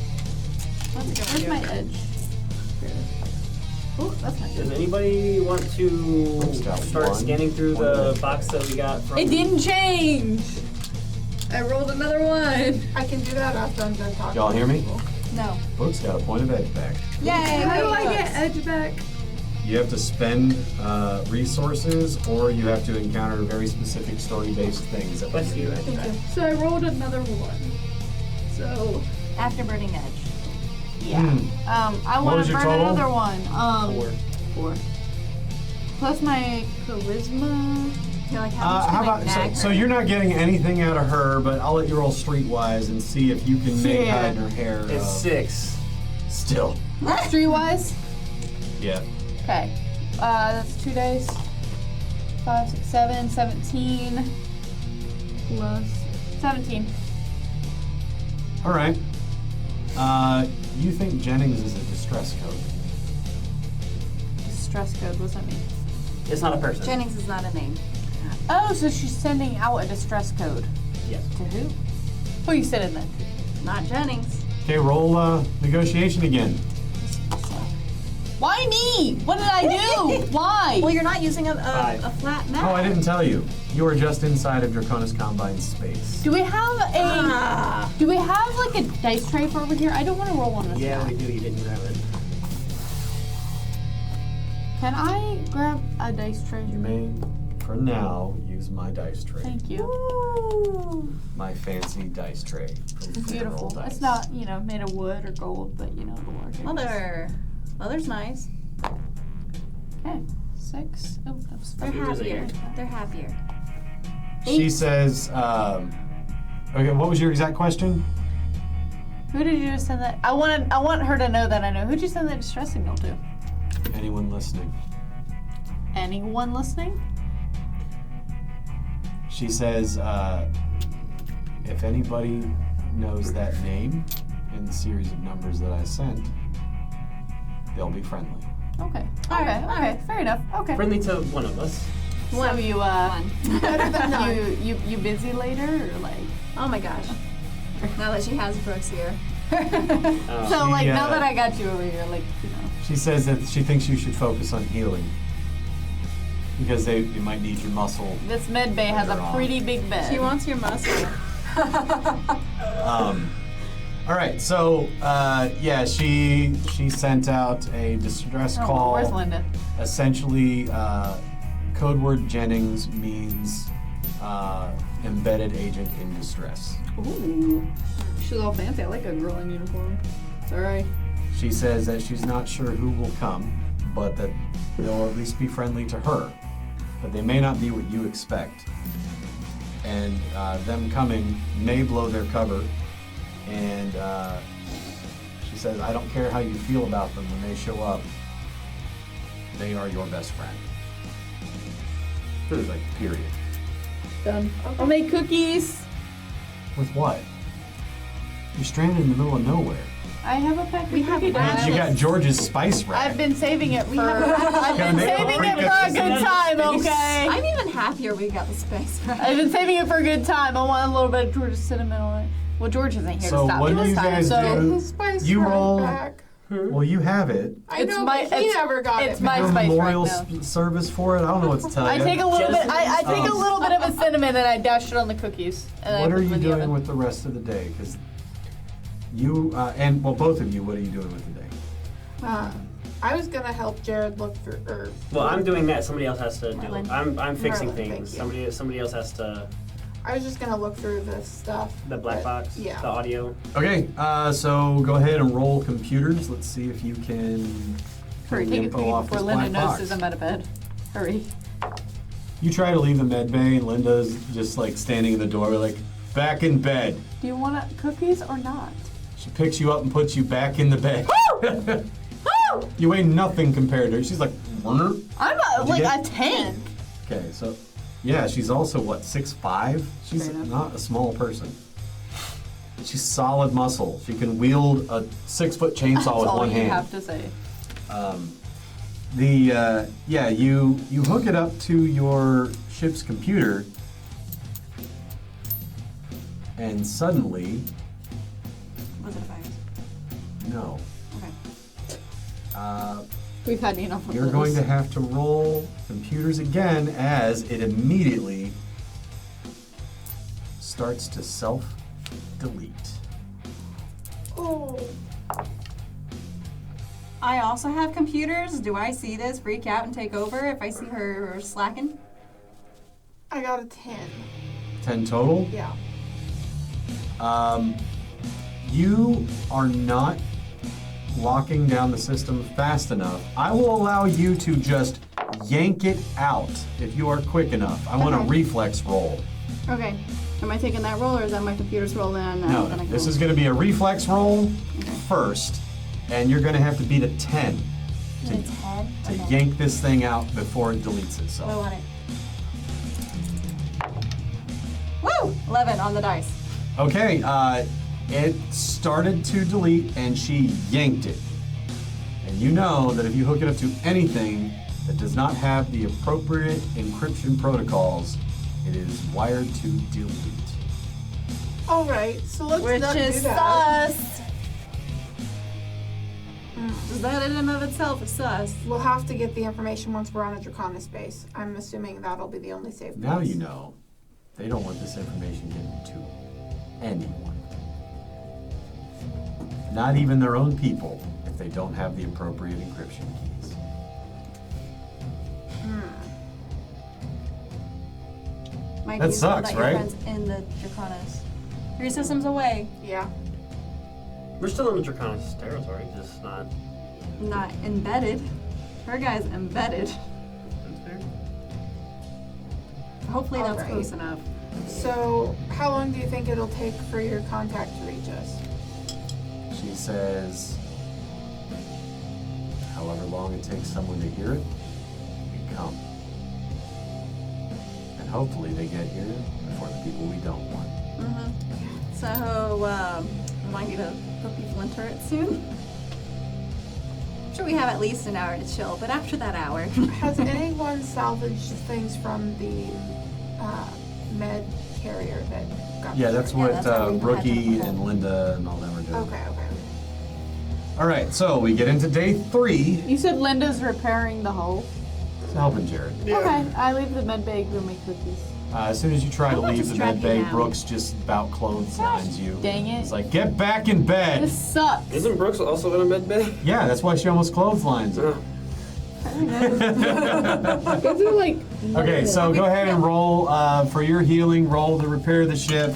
Speaker 4: That's a good
Speaker 3: Where's
Speaker 4: idea.
Speaker 3: my edge? Oh, that's not
Speaker 5: Does
Speaker 3: good.
Speaker 5: anybody want to
Speaker 1: got
Speaker 5: start
Speaker 1: one.
Speaker 5: scanning through
Speaker 1: One
Speaker 5: the
Speaker 1: edge.
Speaker 5: box that we got from...
Speaker 3: It didn't change. I rolled another one.
Speaker 2: I can do that after I'm done talking.
Speaker 1: Y'all hear
Speaker 2: to
Speaker 1: me?
Speaker 2: people.
Speaker 4: No.
Speaker 1: Book's got a point of edge back.
Speaker 4: Yay!
Speaker 3: How do I
Speaker 4: books.
Speaker 3: get edge back?
Speaker 1: You have to spend resources, or you have to encounter very specific story-based things that will
Speaker 5: Bless
Speaker 1: give you
Speaker 5: you.
Speaker 1: edge back.
Speaker 3: So I rolled another one. So
Speaker 4: Afterburning Edge.
Speaker 3: yeah. I
Speaker 1: What
Speaker 3: want
Speaker 1: was
Speaker 3: to
Speaker 1: your
Speaker 3: burn
Speaker 1: total?
Speaker 3: another one.
Speaker 5: 4.
Speaker 3: 4. Plus my charisma.
Speaker 4: You're like, how much
Speaker 1: How
Speaker 4: can I
Speaker 1: about
Speaker 4: nag
Speaker 1: so
Speaker 4: her?
Speaker 1: you're not getting anything out of her, but I'll let you roll streetwise and see if you can make
Speaker 3: Yeah.
Speaker 1: hide her hair.
Speaker 5: It's 6.
Speaker 1: Still.
Speaker 3: Streetwise.
Speaker 1: Yeah.
Speaker 3: Okay. That's 2 days. 5, 6, 7, 17. Plus 17.
Speaker 1: All right. You think Jennings is a distress code?
Speaker 3: Stress code. What's that mean?
Speaker 5: It's not a person.
Speaker 4: Jennings is not a name.
Speaker 3: Oh, so she's sending out a distress code.
Speaker 5: Yes.
Speaker 3: To who? Who are you sending that to?
Speaker 4: Not Jennings.
Speaker 1: Okay, roll negotiation again.
Speaker 3: Why me? What did I do? Why?
Speaker 4: Well, you're not using a
Speaker 5: 5.
Speaker 4: flat map.
Speaker 1: Oh, I didn't tell you. You are just inside of Draconis Combine space.
Speaker 3: Do we have a?
Speaker 4: Ah.
Speaker 3: Do we have like a dice tray for over here? I don't want to roll on this.
Speaker 5: Yeah,
Speaker 3: guy.
Speaker 5: we do. You didn't grab it.
Speaker 3: Can I grab a dice tray?
Speaker 1: You may, for now, use my dice tray.
Speaker 3: Thank you.
Speaker 4: Ooh.
Speaker 1: My fancy dice tray. From
Speaker 3: It's beautiful.
Speaker 1: Federal
Speaker 3: It's
Speaker 1: Dice.
Speaker 3: not, made of wood or gold, but it'll work. I guess.
Speaker 4: Leather. Leather's nice.
Speaker 3: Okay. 6. Oh, that was
Speaker 4: They're
Speaker 5: Who was it
Speaker 4: happier.
Speaker 5: here?
Speaker 4: They're happier.
Speaker 1: She says, okay, what was your exact question?
Speaker 3: Who did you just send that? I want her to know that I know. Who'd you send that distress signal to?
Speaker 1: Anyone listening?
Speaker 3: Anyone listening?
Speaker 1: She says, if anybody knows that name in the series of numbers that I sent, they'll be friendly.
Speaker 3: Okay.
Speaker 4: Alright,
Speaker 3: Okay.
Speaker 4: alright.
Speaker 3: Fair enough. Okay.
Speaker 5: Friendly to one of us.
Speaker 3: So you
Speaker 4: One.
Speaker 2: Better than none.
Speaker 3: you busy later or like?
Speaker 4: Oh my gosh. Now that she has Brooks here.
Speaker 3: So like now
Speaker 1: uh,
Speaker 3: that I got you over here, like
Speaker 1: She says that she thinks you should focus on healing. Because you might need your muscle.
Speaker 3: this med bay has a pretty big bed.
Speaker 4: She wants your muscle.
Speaker 1: All right, so yeah, she sent out a distress
Speaker 3: Oh,
Speaker 1: call.
Speaker 3: where's Linda?
Speaker 1: Essentially, code word Jennings means embedded agent in distress.
Speaker 3: Ooh, she's all fancy. I like a girl in uniform. Sorry.
Speaker 1: She says that she's not sure who will come, but that they'll at least be friendly to her. But they may not be what you expect. And them coming may blow their cover. And she says, I don't care how you feel about them when they show up. They are your best friend. Like, period.
Speaker 3: Done. I'll make cookies.
Speaker 1: With what? You're stranded in the middle of nowhere.
Speaker 3: I have a pack of
Speaker 4: We have
Speaker 3: cookie
Speaker 4: rabbits.
Speaker 3: dough.
Speaker 1: You got George's spice rack.
Speaker 3: I've been saving it for.
Speaker 4: have-
Speaker 3: I've
Speaker 1: Gotta
Speaker 3: been
Speaker 1: make it
Speaker 3: saving
Speaker 1: pretty
Speaker 3: it
Speaker 1: good
Speaker 3: for a
Speaker 1: for
Speaker 3: good
Speaker 1: some
Speaker 3: time.
Speaker 5: space.
Speaker 3: Okay.
Speaker 4: I'm even happier we got the space.
Speaker 3: I've been saving it for a good time. I want a little bit of George's cinnamon on it. Well, George isn't here
Speaker 1: So
Speaker 3: to stop
Speaker 1: what
Speaker 3: me
Speaker 1: do
Speaker 3: this
Speaker 1: you
Speaker 3: time,
Speaker 1: guys
Speaker 3: so
Speaker 1: do?
Speaker 2: His spice
Speaker 1: You
Speaker 2: rack
Speaker 1: roll-
Speaker 2: back.
Speaker 1: Well, you have it.
Speaker 2: I
Speaker 3: It's
Speaker 2: know,
Speaker 3: my-
Speaker 2: but he
Speaker 3: it's-
Speaker 2: never got
Speaker 3: it's
Speaker 2: it.
Speaker 3: my
Speaker 1: No
Speaker 3: spice
Speaker 1: memorial
Speaker 3: rack now.
Speaker 1: service for it? I don't know what to tell you.
Speaker 3: I take a little bit. I take a
Speaker 1: Um,
Speaker 3: little bit of a cinnamon and I dash it on the cookies. And I
Speaker 1: What
Speaker 3: put
Speaker 1: are
Speaker 3: them
Speaker 1: you
Speaker 3: in the
Speaker 1: doing
Speaker 3: oven.
Speaker 1: with the rest of the day? Because you, well, both of you, what are you doing with the day?
Speaker 2: I was gonna help Jared look through, or
Speaker 5: Well, I'm doing that. Somebody else has to do it.
Speaker 4: Merlin.
Speaker 5: I'm fixing
Speaker 2: Merlin, thank
Speaker 5: things.
Speaker 2: you.
Speaker 5: Somebody else has to.
Speaker 2: I was just gonna look through this stuff.
Speaker 5: The black
Speaker 2: but-
Speaker 5: box.
Speaker 2: Yeah.
Speaker 5: The audio.
Speaker 1: Okay, so go ahead and roll computers. Let's see if you can
Speaker 3: Hurry,
Speaker 1: pull the
Speaker 3: take a
Speaker 1: info
Speaker 3: cookie
Speaker 1: off
Speaker 3: before
Speaker 1: this
Speaker 3: Linda
Speaker 1: black box.
Speaker 3: notices I'm out of bed. Hurry.
Speaker 1: You try to leave the med bay, and Linda's just like standing in the doorway, like, back in bed.
Speaker 3: Do you want cookies or not?
Speaker 1: She picks you up and puts you back in the bed. You weigh nothing compared to her. She's like, "Runner."
Speaker 3: I'm
Speaker 1: What'd you
Speaker 3: like
Speaker 1: get?
Speaker 3: a tank.
Speaker 1: Okay, so yeah, she's also what, 6'5"? She's
Speaker 3: Fair enough.
Speaker 1: not a small person. She's solid muscle. She can wield a 6-foot chainsaw
Speaker 3: That's
Speaker 1: with
Speaker 3: all
Speaker 1: one
Speaker 3: you
Speaker 1: hand.
Speaker 3: have to say.
Speaker 1: Yeah, you hook it up to your ship's computer, and suddenly,
Speaker 4: Was it a virus?
Speaker 1: no.
Speaker 4: Okay.
Speaker 3: We've had enough of
Speaker 1: You're
Speaker 3: those.
Speaker 1: going to have to roll computers again as it immediately starts to self-delete.
Speaker 2: Oh.
Speaker 4: I also have computers. Do I see this, freak out, and take over if I see her slacking?
Speaker 2: I got a 10.
Speaker 1: 10 total.
Speaker 2: Yeah.
Speaker 1: You are not locking down the system fast enough. I will allow you to just yank it out if you are quick enough. I want a
Speaker 3: Okay.
Speaker 1: reflex roll.
Speaker 3: Okay. Am I taking that roll or is that my computer's roll then?
Speaker 1: No, this is going to be a reflex roll first, and you're going to have to beat a 10 to,
Speaker 4: It's head.
Speaker 1: to yank this thing out before it deletes
Speaker 4: I
Speaker 1: itself.
Speaker 4: want it. Woo! 11 on the dice.
Speaker 1: Okay, it started to delete and she yanked it. And you know that if you hook it up to anything that does not have the appropriate encryption protocols, it is wired to delete.
Speaker 2: All right, so let's
Speaker 4: Which
Speaker 2: not
Speaker 4: is
Speaker 2: do that.
Speaker 4: sus. That in and of itself is sus.
Speaker 2: We'll have to get the information once we're on a Draconis base. I'm assuming that'll be the only safe
Speaker 1: Now
Speaker 2: place.
Speaker 1: you know they don't want this information getting to anyone. Not even their own people if they don't have the appropriate encryption keys.
Speaker 4: Mike,
Speaker 1: That
Speaker 4: you saw
Speaker 1: sucks,
Speaker 4: that your
Speaker 1: right?
Speaker 4: friend's in the Draconis. 3 systems away,
Speaker 2: Yeah.
Speaker 5: We're still in the Draconis territory, just not.
Speaker 4: not embedded. Her guy's embedded.
Speaker 5: That's fair.
Speaker 4: Hopefully that's
Speaker 2: Alright.
Speaker 4: close enough.
Speaker 2: So, how long do you think it'll take for your contact to reach us?
Speaker 1: She says, however long it takes someone to hear it, we come. And hopefully they get here before the people we don't want.
Speaker 4: So, I want you to put people in turrets soon. I'm sure we have at least an hour to chill, but after that hour.
Speaker 2: Has anyone salvaged things from the med carrier that got
Speaker 1: Yeah, that's
Speaker 2: destroyed?
Speaker 1: what
Speaker 4: that's what we had to
Speaker 1: Rookie
Speaker 4: look at.
Speaker 1: and Linda and all them are doing.
Speaker 2: Okay, okay.
Speaker 1: All right, so we get into day 3.
Speaker 3: You said Linda's repairing the hull.
Speaker 1: It's helping Jared.
Speaker 3: Okay, I leave the med bay, go make cookies.
Speaker 1: As soon as you try to
Speaker 4: How about
Speaker 1: leave
Speaker 4: just
Speaker 1: the med
Speaker 4: drag you
Speaker 1: bay,
Speaker 4: down?
Speaker 1: Brooks just about clotheslines you.
Speaker 3: Dang it.
Speaker 1: It's like, get back in bed.
Speaker 3: This sucks.
Speaker 5: Isn't Brooks also in a med bay?
Speaker 1: Yeah, that's why she almost clotheslines you.
Speaker 3: Those are like.
Speaker 1: Okay, so go ahead and roll for your healing. Roll to repair the ship.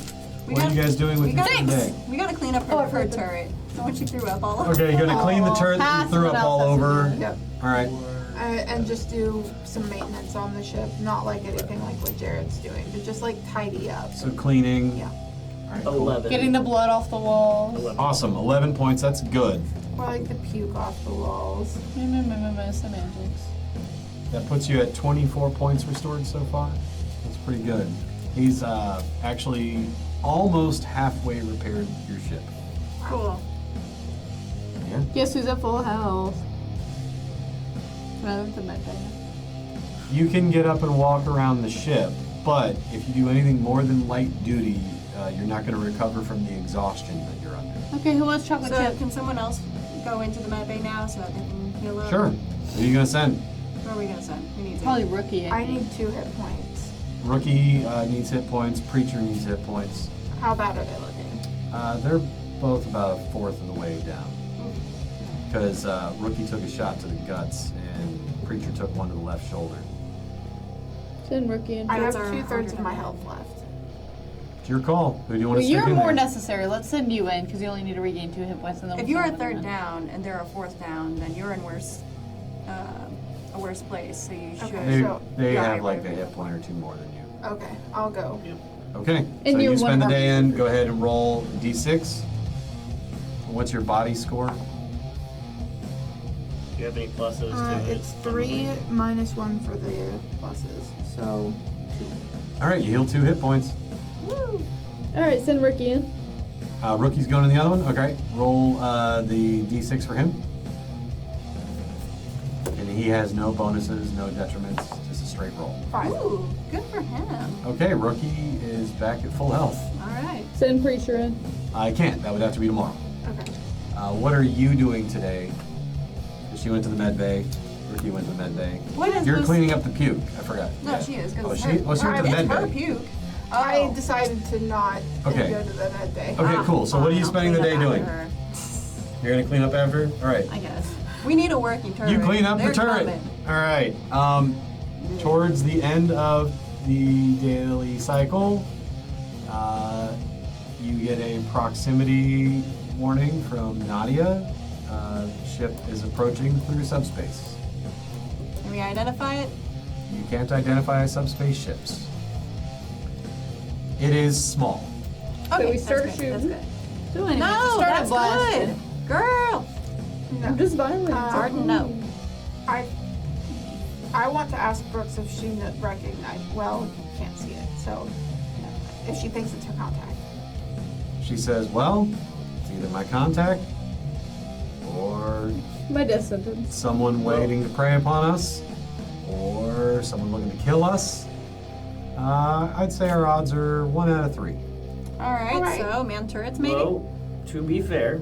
Speaker 1: What are you guys doing with
Speaker 4: we
Speaker 1: your
Speaker 4: got,
Speaker 1: day?
Speaker 4: we gotta clean up
Speaker 3: Oh,
Speaker 4: her
Speaker 3: I've heard that.
Speaker 4: turret. The one she threw up all over.
Speaker 1: Okay, you're gonna clean the
Speaker 3: Aw,
Speaker 1: turret that you
Speaker 3: pass
Speaker 1: threw
Speaker 3: what
Speaker 1: up
Speaker 3: else
Speaker 1: all
Speaker 3: has to
Speaker 1: over.
Speaker 3: do.
Speaker 2: Yep.
Speaker 1: All right.
Speaker 2: And just do some maintenance on the ship, not like anything like what Jared's doing, but just like tidy up.
Speaker 1: So cleaning.
Speaker 2: Yeah.
Speaker 1: All right, cool.
Speaker 5: 11.
Speaker 3: Getting the blood off the walls.
Speaker 5: 11.
Speaker 1: Awesome. 11 points. That's good.
Speaker 2: Or like the puke off the walls.
Speaker 3: Semantics.
Speaker 1: That puts you at 24 points restored so far. That's pretty good. He's actually almost halfway repaired your ship.
Speaker 4: Cool.
Speaker 1: Yeah.
Speaker 3: Guess who's at full health? Rather than med bay.
Speaker 1: You can get up and walk around the ship, but if you do anything more than light duty, you're not going to recover from the exhaustion that you're under.
Speaker 3: Okay, who wants chocolate
Speaker 4: So
Speaker 3: chip?
Speaker 4: can someone else go into the med bay now so that they can heal up?
Speaker 1: Sure. Who are you going to send?
Speaker 4: Where are we gonna send? Who needs
Speaker 3: Probably
Speaker 4: it?
Speaker 3: rookie.
Speaker 2: I need 2 hit points.
Speaker 1: Rookie needs hit points. Preacher needs hit points.
Speaker 2: How bad are they looking?
Speaker 1: They're both about a fourth of the way down. Because Rookie took a shot to the guts, and Preacher took one to the left shoulder.
Speaker 3: Send rookie in.
Speaker 2: I have
Speaker 4: Those are
Speaker 2: 2/3 of my
Speaker 4: 100.
Speaker 2: health left.
Speaker 1: It's your call. Who do you want
Speaker 3: Well,
Speaker 1: to stick
Speaker 3: you're
Speaker 1: in
Speaker 3: more
Speaker 1: there?
Speaker 3: necessary. Let's send you in because you only need to regain 2 hit points. And then
Speaker 4: If
Speaker 3: we'll
Speaker 4: you're a
Speaker 3: send one
Speaker 4: third
Speaker 3: in.
Speaker 4: down and they're a fourth down, then you're in a worse place. So you should.
Speaker 2: Okay.
Speaker 1: They,
Speaker 2: So,
Speaker 1: they
Speaker 2: yeah,
Speaker 1: have
Speaker 2: I
Speaker 1: like a
Speaker 2: agree.
Speaker 1: hit point or two more than you.
Speaker 2: Okay, I'll go.
Speaker 1: Okay,
Speaker 3: And
Speaker 1: so
Speaker 3: you're
Speaker 1: you spend the
Speaker 3: one
Speaker 1: day
Speaker 3: more.
Speaker 1: in, go ahead and roll d6. What's your body score?
Speaker 5: Do you have any pluses to it?
Speaker 2: It's 3 minus 1 for the pluses, so 2.
Speaker 1: All right, you heal 2 hit points.
Speaker 3: Alright, send rookie in.
Speaker 1: Rookie's going in the other one. Okay, roll the d6 for him. And he has no bonuses, no detriments, just a straight roll.
Speaker 2: 5.
Speaker 4: Ooh, good for him.
Speaker 1: Okay, Rookie is back at full health.
Speaker 4: All right.
Speaker 3: Send preacher in.
Speaker 1: I can't, that would have to be tomorrow.
Speaker 2: Okay.
Speaker 1: What are you doing today? She went to the med bay. Rookie went to the med bay.
Speaker 4: What is
Speaker 1: You're
Speaker 4: this?
Speaker 1: cleaning up the puke. I forgot.
Speaker 4: No,
Speaker 1: Yeah.
Speaker 4: she is. 'Cause
Speaker 1: Oh,
Speaker 4: it's
Speaker 1: she?
Speaker 4: her,
Speaker 1: Well, she went to the
Speaker 4: it's
Speaker 1: med
Speaker 4: her
Speaker 1: bay.
Speaker 4: puke.
Speaker 2: I decided to not
Speaker 1: Okay.
Speaker 2: go to that day.
Speaker 1: Okay, cool. So what are you
Speaker 4: I'll
Speaker 1: spending the
Speaker 4: clean
Speaker 1: day
Speaker 4: up
Speaker 1: doing?
Speaker 4: after her.
Speaker 1: You're gonna clean up after? All right.
Speaker 4: I guess. We need a working turret.
Speaker 1: You clean up
Speaker 4: They're
Speaker 1: the turret.
Speaker 4: coming.
Speaker 1: All right. Towards the end of the daily cycle, you get a proximity warning from Nadia. Ship is approaching through subspace.
Speaker 4: Can we identify it?
Speaker 1: You can't identify subspace ships. It is small.
Speaker 4: Okay,
Speaker 2: we start
Speaker 4: that's good. That's
Speaker 2: shooting?
Speaker 4: good.
Speaker 3: Doing
Speaker 4: No,
Speaker 3: Start
Speaker 4: that's
Speaker 3: blasting.
Speaker 4: good. Girl.
Speaker 2: No.
Speaker 3: I'm just violent.
Speaker 4: Hard to know.
Speaker 2: I want to ask Brooks if she recognized. Well, you can't see it, so if she thinks it's her contact.
Speaker 1: She says, well, it's either my contact or
Speaker 3: My death sentence.
Speaker 1: someone waiting to prey upon us or someone looking to kill us. I'd say our odds are 1 out of 3.
Speaker 4: All right,
Speaker 2: All right.
Speaker 4: so man turrets maybe.
Speaker 5: Well, to be fair,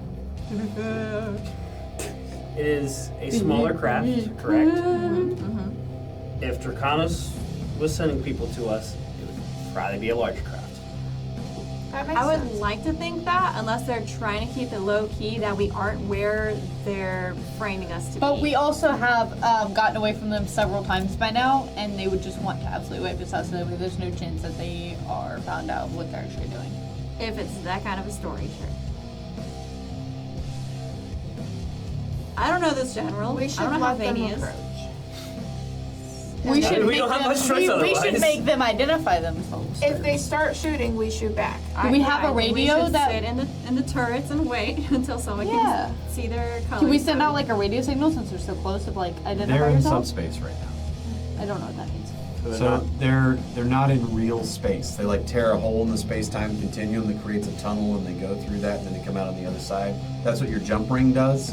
Speaker 5: it is a smaller craft, correct?
Speaker 4: Mm-hmm.
Speaker 5: If Draconis was sending people to us, it would probably be a larger craft.
Speaker 2: That makes
Speaker 4: I would
Speaker 2: sense.
Speaker 4: like to think that, unless they're trying to keep it low key, that we aren't where they're framing us to
Speaker 3: But
Speaker 4: be.
Speaker 3: we also have gotten away from them several times by now, and they would just want to absolutely wipe us out. So there's no chance that they are found out what they're actually doing.
Speaker 4: If it's that kind of a story, sure. I don't know this general.
Speaker 2: We should
Speaker 4: I don't know how
Speaker 2: let them
Speaker 4: vain he is.
Speaker 2: approach.
Speaker 3: We should
Speaker 5: we
Speaker 3: make
Speaker 5: don't have
Speaker 3: them,
Speaker 5: much choice
Speaker 3: we
Speaker 5: otherwise.
Speaker 3: should make them identify themselves.
Speaker 2: If they start shooting, we shoot back.
Speaker 3: Do we have a
Speaker 4: think
Speaker 3: radio
Speaker 4: we should
Speaker 3: that-
Speaker 4: sit in the turrets and wait until someone
Speaker 3: Yeah.
Speaker 4: can see their colors?
Speaker 3: Can we send out like a radio signal since they're so close of like identify
Speaker 1: They're in
Speaker 3: yourself?
Speaker 1: subspace right now.
Speaker 3: I don't know what that means.
Speaker 1: So they're not in real space. They like tear a hole in the space-time continuum that creates a tunnel, and they go through that, and then they come out on the other side. That's what your jump ring does.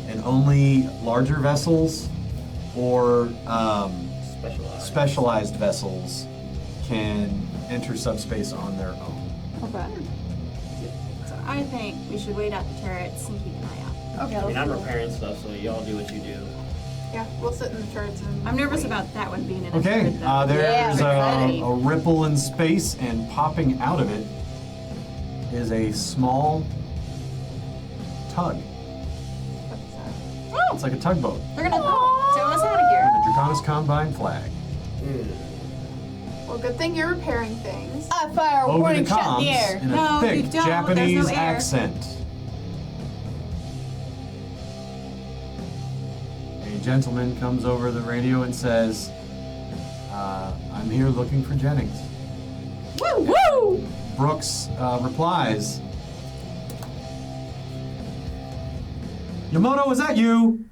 Speaker 1: And only larger vessels or specialized vessels can enter subspace on their own.
Speaker 3: Okay.
Speaker 4: So I think we should wait out the turrets and keep an eye out.
Speaker 3: Okay.
Speaker 5: I mean,
Speaker 3: let's
Speaker 5: I'm
Speaker 3: do it.
Speaker 5: repairing stuff, so y'all do what you do.
Speaker 2: Yeah, we'll sit in the turrets and.
Speaker 4: I'm nervous
Speaker 2: wait.
Speaker 4: about that one being in a
Speaker 1: Okay,
Speaker 4: turret, though.
Speaker 1: there's
Speaker 3: Yeah, exciting.
Speaker 1: a ripple in space, and popping out of it is a small tug.
Speaker 2: What's that?
Speaker 4: Oh,
Speaker 1: It's like a tugboat
Speaker 4: they're gonna tow us out of here.
Speaker 1: with a Draconis Combine flag.
Speaker 2: Well, good thing you're repairing things.
Speaker 3: I fire a
Speaker 1: Over
Speaker 3: warning
Speaker 1: the
Speaker 3: shot in the
Speaker 1: comms
Speaker 3: air.
Speaker 1: in
Speaker 4: No,
Speaker 1: a thick
Speaker 4: you don't. There's
Speaker 1: Japanese
Speaker 4: no air.
Speaker 1: accent. A gentleman comes over the radio and says, I'm here looking for Jennings.
Speaker 3: Woo woo!
Speaker 1: Brooks replies, Yamato, is that you?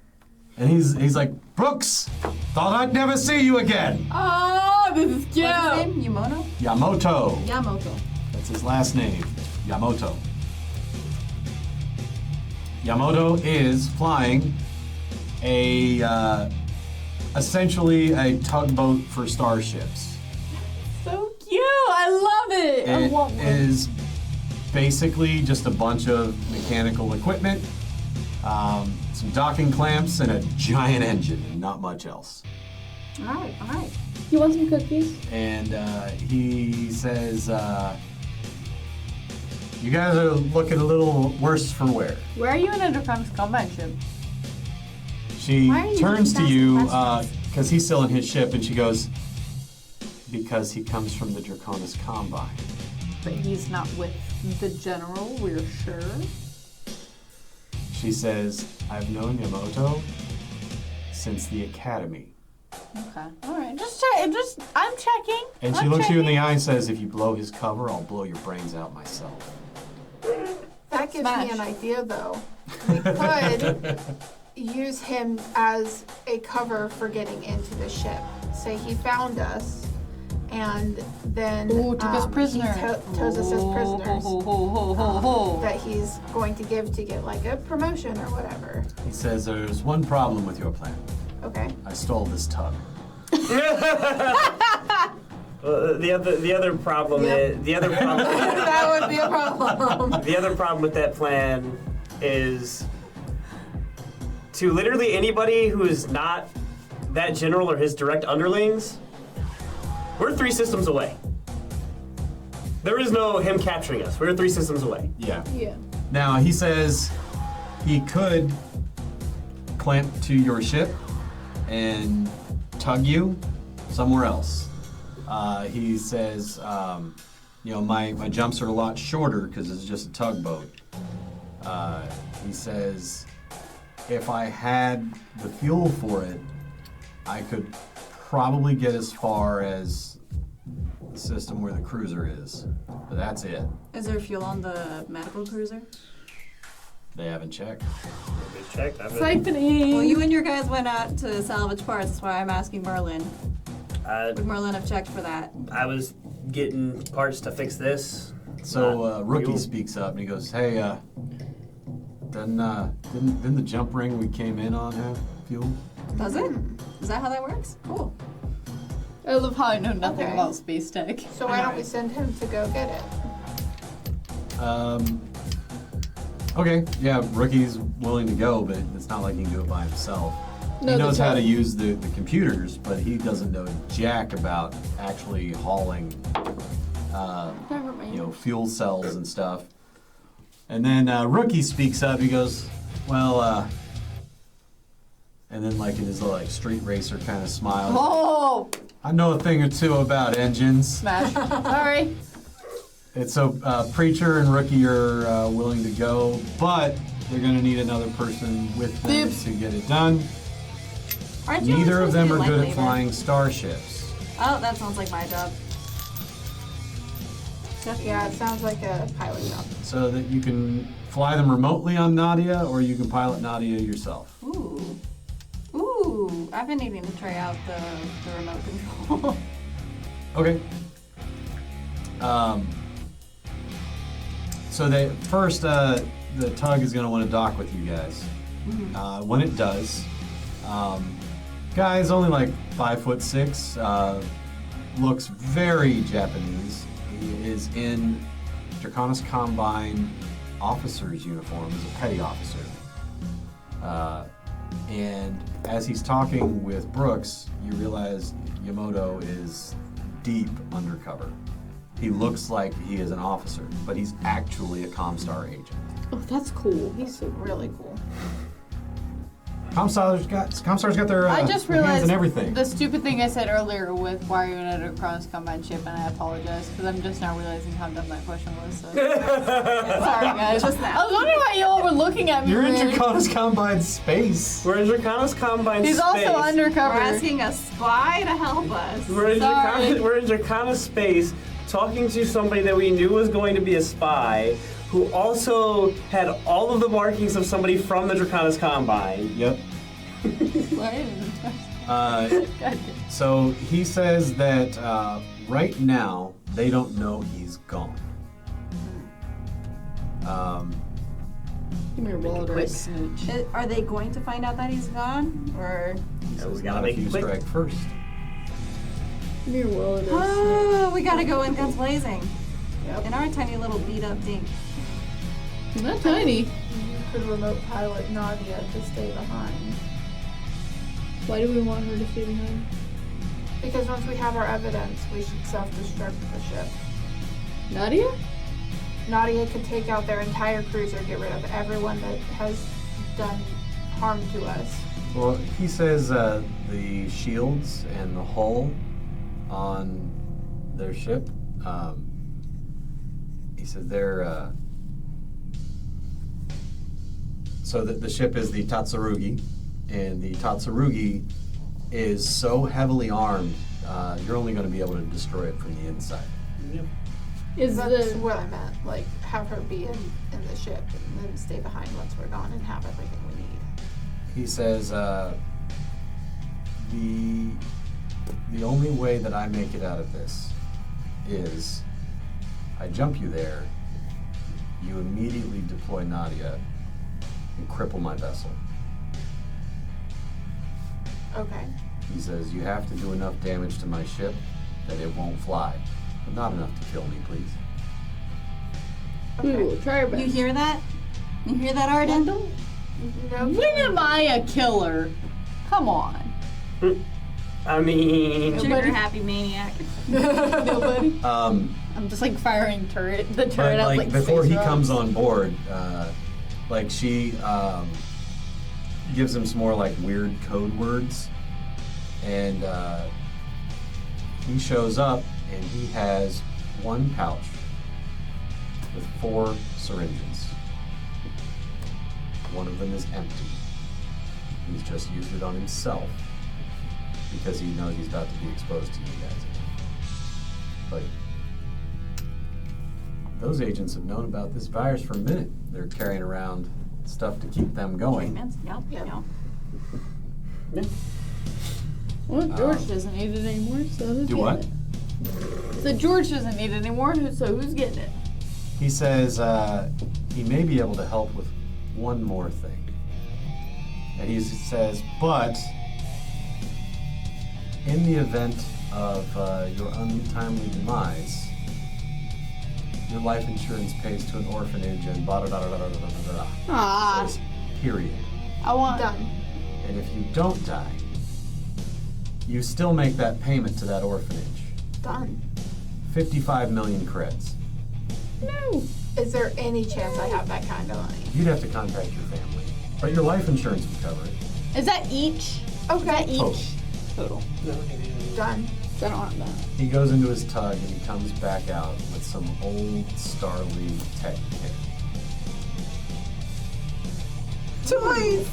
Speaker 1: And he's like, Brooks, thought I'd never see you again.
Speaker 3: Oh, this is cute.
Speaker 4: What's his name? Yumono?
Speaker 1: Yamato.
Speaker 4: Yamoto.
Speaker 1: That's his last name, Yamato. Yamato is flying essentially a tugboat for starships.
Speaker 3: So cute. I love it. I
Speaker 1: It
Speaker 3: want one.
Speaker 1: is basically just a bunch of mechanical equipment, some docking clamps, and a giant engine, and not much else.
Speaker 4: All right, all right.
Speaker 3: You want some cookies?
Speaker 1: And he says, you guys are looking a little worse for wear.
Speaker 3: Where are you in a Draconis Combine ship?
Speaker 1: She
Speaker 4: Why are you
Speaker 1: turns to
Speaker 4: asking
Speaker 1: you,
Speaker 4: questions?
Speaker 1: because he's still in his ship, and she goes, because he comes from the Draconis Combine.
Speaker 3: But he's not with the general, we're sure.
Speaker 1: She says, I've known Yamato since the academy.
Speaker 3: Okay. Alright. I'm checking.
Speaker 1: And she looks you in the eye and says, if you blow his cover, I'll blow your brains out myself.
Speaker 2: That gives
Speaker 3: Smash.
Speaker 2: me an idea, though. We could use him as a cover for getting into the ship. Say he found us, and then
Speaker 3: Ooh, took us prisoner.
Speaker 2: he tows us as prisoners.
Speaker 3: Ho, ho, ho, ho, ho.
Speaker 2: That he's going to give to get like a promotion or whatever.
Speaker 1: He says, there's one problem with your plan.
Speaker 2: Okay.
Speaker 1: I stole this tug.
Speaker 5: The other problem is the other problem.
Speaker 2: That would be a problem.
Speaker 5: The other problem with that plan is to literally anybody who is not that general or his direct underlings, we're 3 systems away. There is no him capturing us. We're 3 systems away.
Speaker 1: Yeah.
Speaker 3: Yeah.
Speaker 1: Now, he says he could clamp to your ship and tug you somewhere else. He says, my jumps are a lot shorter because it's just a tugboat. He says, if I had the fuel for it, I could probably get as far as the system where the cruiser is. But that's it.
Speaker 4: Is there fuel on the medical cruiser?
Speaker 1: They haven't checked.
Speaker 5: Nobody's checked.
Speaker 3: Siphoning.
Speaker 4: Well, you and your guys went out to salvage parts. That's why I'm asking Merlin. Would Merlin have checked for that?
Speaker 5: I was getting parts to fix this.
Speaker 1: So Rookie
Speaker 5: fuel.
Speaker 1: speaks up and he goes, "Hey, didn't the jump ring we came in on have fuel?"
Speaker 4: Does it? Is that how that works? Cool.
Speaker 3: I love how I know nothing
Speaker 2: Okay.
Speaker 3: about space tech.
Speaker 2: So why don't we send him to go get it?
Speaker 1: Okay, yeah, Rookie's willing to go, but it's not like he can do it by himself.
Speaker 3: No,
Speaker 1: he knows
Speaker 3: the
Speaker 1: how to
Speaker 3: tug.
Speaker 1: use the computers, but he doesn't know jack about actually hauling,
Speaker 3: Never mind.
Speaker 1: fuel cells and stuff. And then Rookie speaks up. He goes, "Well," and then like in his little street racer kind of smile.
Speaker 3: Oh!
Speaker 1: "I know a thing or two about engines."
Speaker 3: Smash. Sorry.
Speaker 1: And so Preacher and Rookie are willing to go, but they're going to need another person with them
Speaker 3: Dibs.
Speaker 1: to get it done.
Speaker 4: Aren't you
Speaker 1: Neither of them are
Speaker 4: supposed to
Speaker 1: good
Speaker 4: be
Speaker 1: at
Speaker 4: light labor?
Speaker 1: flying starships.
Speaker 4: Oh, that sounds like my job.
Speaker 2: Yeah, it sounds like a pilot job.
Speaker 1: So that you can fly them remotely on Nadia, or you can pilot Nadia yourself.
Speaker 4: Ooh. Ooh. I've been needing to try out the remote control.
Speaker 1: Okay. So they first, the tug is going to want to dock with you guys. When it does, guy's only like 5'6", looks very Japanese. He is in Draconis Combine officer's uniform as a petty officer. And as he's talking with Brooks, you realize Yamoto is deep undercover. He looks like he is an officer, but he's actually a Comstar agent.
Speaker 3: Oh, that's cool.
Speaker 2: He's really cool.
Speaker 1: Comstar's got their,
Speaker 3: I just
Speaker 1: their hands
Speaker 3: realized
Speaker 1: in everything.
Speaker 3: the stupid thing I said earlier with why are you in a Draconis Combine ship, and I apologize because I'm just now realizing how dumb that question was. So. Sorry, guys.
Speaker 4: Just now.
Speaker 3: I was wondering why y'all were looking at me.
Speaker 1: You're in
Speaker 3: weird.
Speaker 1: Draconis Combine space.
Speaker 5: We're in Draconis Combine
Speaker 3: He's
Speaker 5: space.
Speaker 3: also undercover.
Speaker 4: We're asking a spy to help us.
Speaker 5: We're in
Speaker 3: Sorry.
Speaker 5: Draconis space, talking to somebody that we knew was going to be a spy, who also had all of the markings of somebody from the Draconis Combine.
Speaker 1: Yep.
Speaker 3: Right? God.
Speaker 1: So he says that right now they don't know he's gone.
Speaker 3: Give me your wallet or a snitch.
Speaker 4: Are they going to find out that he's gone? Or.
Speaker 1: He
Speaker 5: we
Speaker 1: says
Speaker 5: gotta
Speaker 1: not
Speaker 5: make
Speaker 1: if
Speaker 5: it
Speaker 1: you
Speaker 5: quick.
Speaker 1: strike first.
Speaker 3: Give me your wallet or a
Speaker 4: Oh, we gotta go in guns blazing.
Speaker 2: Yep.
Speaker 4: In our tiny little beat up dink.
Speaker 3: snitch. Not tiny.
Speaker 2: You could remote pilot Nadia to stay behind.
Speaker 3: Why do we want her to stay behind?
Speaker 2: Because once we have our evidence, we should self-destruct the ship.
Speaker 3: Nadia?
Speaker 2: Nadia could take out their entire cruiser, get rid of everyone that has done harm to us.
Speaker 1: Well, he says the shields and the hull on their ship, he said they're, so the ship is the Tatsurugi, and the Tatsurugi is so heavily armed, you're only going to be able to destroy it from the inside.
Speaker 5: Yep.
Speaker 3: Is
Speaker 2: That's
Speaker 3: the
Speaker 2: what I meant. Like, have her be in the ship and then stay behind once we're gone and have everything we need.
Speaker 1: He says the only way that I make it out of this is I jump you there, you immediately deploy Nadia, and cripple my vessel.
Speaker 2: Okay.
Speaker 1: He says you have to do enough damage to my ship that it won't fly, but not enough to kill me, please.
Speaker 3: we will try our best.
Speaker 4: You hear that? You hear that, Arden?
Speaker 2: No.
Speaker 3: When am I a killer? Come on.
Speaker 5: I mean,
Speaker 4: Trigger happy maniac.
Speaker 3: Nobody. I'm just like firing the turret
Speaker 1: But
Speaker 3: at
Speaker 1: like
Speaker 3: like
Speaker 1: before
Speaker 3: space
Speaker 1: he
Speaker 3: rocks.
Speaker 1: comes on board, like she gives him some more like weird code words, and he shows up and he has one pouch with 4 syringes. One of them is empty. He's just used it on himself because he knows he's about to be exposed to you guys. But those agents have known about this virus for a minute. They're carrying around stuff to keep them going.
Speaker 4: Treatments. Yep.
Speaker 2: Yep.
Speaker 4: Yep.
Speaker 3: Well, George doesn't need it anymore, so who's
Speaker 1: Do
Speaker 3: getting
Speaker 1: what?
Speaker 3: it? So George doesn't need it anymore, so who's getting it?
Speaker 1: He says he may be able to help with one more thing. And he says, but in the event of your untimely demise, your life insurance pays to an orphanage and blah, blah, blah, blah, blah, blah, blah, blah.
Speaker 3: Ah,
Speaker 1: Says, period.
Speaker 3: I want.
Speaker 2: Done.
Speaker 1: And if you don't die, you still make that payment to that orphanage.
Speaker 2: Done.
Speaker 1: 55 million creds.
Speaker 3: No.
Speaker 2: Is there any chance I have that kind of money?
Speaker 1: You'd have to contact your family. But your life insurance would cover it.
Speaker 3: Is that each?
Speaker 2: Okay.
Speaker 3: Each. Total.
Speaker 2: Done.
Speaker 3: So I don't have that.
Speaker 1: He goes into his tug and he comes back out with some old Starly tech kit.
Speaker 2: Toys!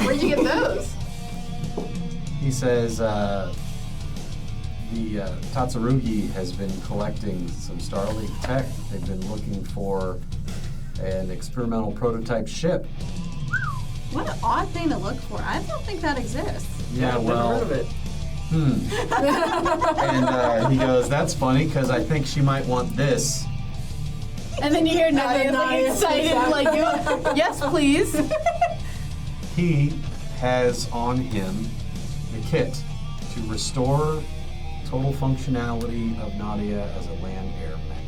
Speaker 2: Where'd you get those?
Speaker 1: He says the Tatsurugi has been collecting some Starly tech. They've been looking for an experimental prototype ship.
Speaker 4: What an odd thing to look for. I don't think that exists.
Speaker 1: Yeah,
Speaker 5: I've never
Speaker 1: well,
Speaker 5: heard of it.
Speaker 1: And he goes, that's funny because I think she might want this.
Speaker 3: And then you hear Nadia like
Speaker 2: Nadia
Speaker 3: excited,
Speaker 2: freaks out.
Speaker 3: like, yes, please.
Speaker 1: He has on him the kit to restore total functionality of Nadia as a land air mech.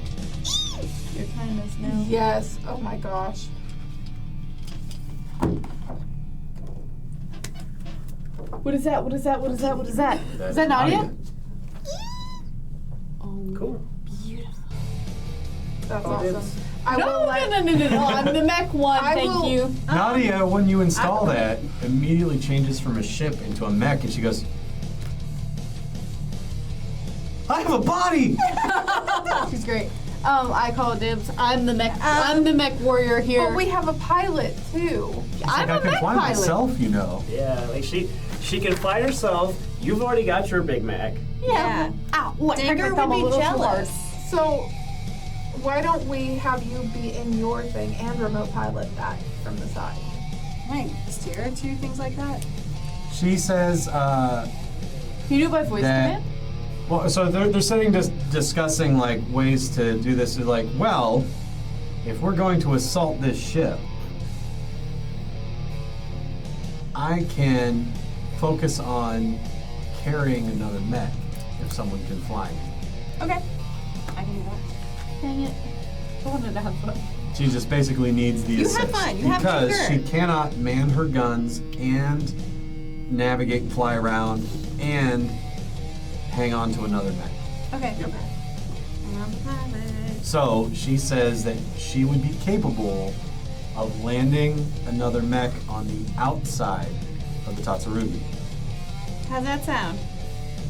Speaker 3: Your time is now.
Speaker 2: Yes. Oh my gosh.
Speaker 3: What is that? What is that? What is that? What is that? Is that Nadia? Oh,
Speaker 5: Cool.
Speaker 2: That's
Speaker 5: Oh,
Speaker 2: awesome.
Speaker 5: it's-
Speaker 2: I will
Speaker 3: No,
Speaker 2: let.
Speaker 3: no. I'm the mech one.
Speaker 2: I
Speaker 3: Thank
Speaker 2: will-
Speaker 3: you.
Speaker 1: Nadia, when you install that, immediately changes from a ship into a mech, and she goes, I have a body!
Speaker 3: She's great. I call dibs. I'm the mech. I'm the mech warrior here.
Speaker 2: But we have a pilot too.
Speaker 3: I'm
Speaker 1: Like, I
Speaker 3: a
Speaker 1: can
Speaker 3: mech
Speaker 1: fly
Speaker 3: pilot.
Speaker 1: myself, you know.
Speaker 5: Yeah, like she can fly herself. You've already got your Big Mac.
Speaker 3: Yeah. Ow! What?
Speaker 4: Digger
Speaker 3: I'm a
Speaker 4: would be
Speaker 3: little too
Speaker 4: jealous.
Speaker 3: hard.
Speaker 2: So, why don't we have you be in your thing and remote pilot that from the side?
Speaker 4: Right. Steer to things like that.
Speaker 1: She says,
Speaker 3: Can you do it by voice
Speaker 1: That-
Speaker 3: command?
Speaker 1: well, so they're sitting discussing like ways to do this. They're like, well, if we're going to assault this ship, I can focus on carrying another mech if someone can fly me.
Speaker 4: Okay. I can do that.
Speaker 3: Dang it. I wanted to have fun.
Speaker 1: She just basically needs the
Speaker 4: You have
Speaker 1: assist
Speaker 4: fun. You have
Speaker 1: because
Speaker 4: Tinker.
Speaker 1: she cannot man her guns and navigate and fly around and hang on to another mech.
Speaker 4: Okay.
Speaker 5: Yep.
Speaker 4: I'm the pilot.
Speaker 1: So she says that she would be capable of landing another mech on the outside of the Tatsurugi.
Speaker 4: How's that sound?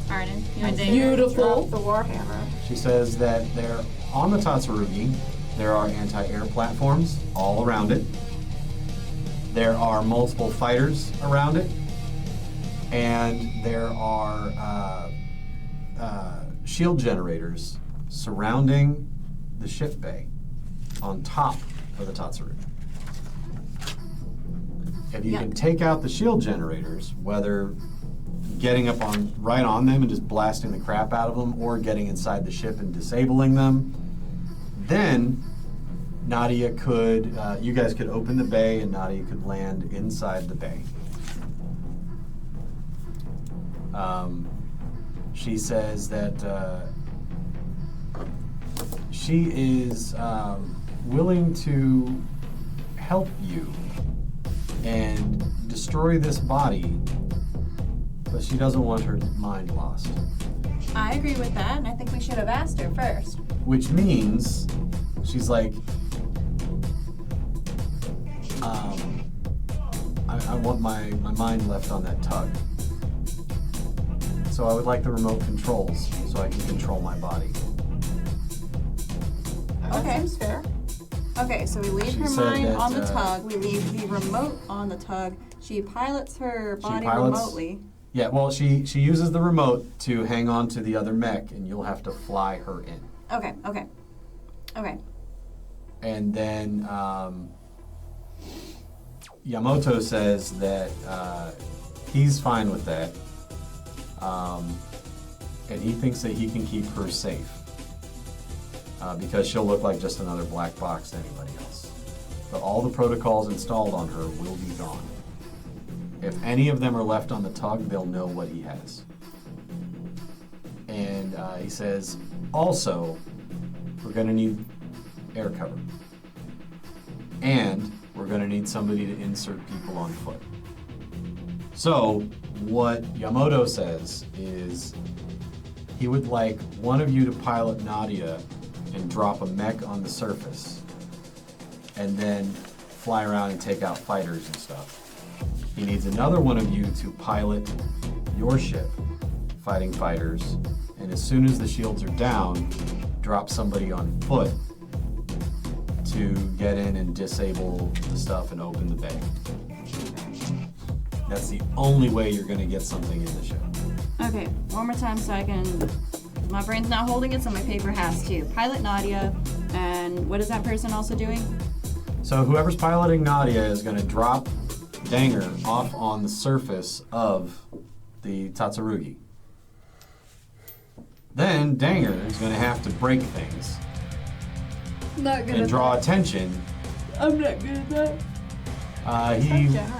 Speaker 4: Arden, you and Dave.
Speaker 3: Beautiful.
Speaker 2: Drop the Warhammer.
Speaker 1: She says that there, on the Tatsurugi, there are anti-air platforms all around it. There are multiple fighters around it. And there are shield generators surrounding the ship bay on top of the Tatsurugi. If you can take out the shield generators, whether getting up on right on them and just blasting the crap out of them, or getting inside the ship and disabling them, then Nadia could, you guys could open the bay and Nadia could land inside the bay. She says that she is willing to help you and destroy this body, but she doesn't want her mind lost.
Speaker 4: I agree with that, and I think we should have asked her first.
Speaker 1: Which means she's like, I want my mind left on that tug. So I would like the remote controls so I can control my body.
Speaker 2: That
Speaker 4: Okay.
Speaker 2: seems fair.
Speaker 4: Okay, so we leave
Speaker 1: She
Speaker 4: her
Speaker 1: said
Speaker 4: mind
Speaker 1: that,
Speaker 4: on the tug. We leave the remote on the tug. She pilots her body
Speaker 1: pilots-
Speaker 4: remotely.
Speaker 1: Yeah, well, she uses the remote to hang on to the other mech, and you'll have to fly her in.
Speaker 4: Okay.
Speaker 1: And then Yamato says that he's fine with that, and he thinks that he can keep her safe because she'll look like just another black box to anybody else. But all the protocols installed on her will be gone. If any of them are left on the tug, they'll know what he has. And he says, also, we're going to need air cover. And we're going to need somebody to insert people on foot. So, what Yamato says is he would like one of you to pilot Nadia and drop a mech on the surface, and then fly around and take out fighters and stuff. He needs another one of you to pilot your ship, fighting fighters, and as soon as the shields are down, drop somebody on foot to get in and disable the stuff and open the bay. That's the only way you're going to get something in the ship.
Speaker 4: Okay, one more time so I can. My brain's not holding it, so my paper has to. Pilot Nadia, and what is that person also doing?
Speaker 1: So whoever's piloting Nadia is going to drop Danger off on the surface of the Tatsurugi. Then Danger is going to have to break things
Speaker 3: Not good
Speaker 1: and
Speaker 3: at
Speaker 1: draw
Speaker 3: that.
Speaker 1: attention.
Speaker 3: I'm not good at that.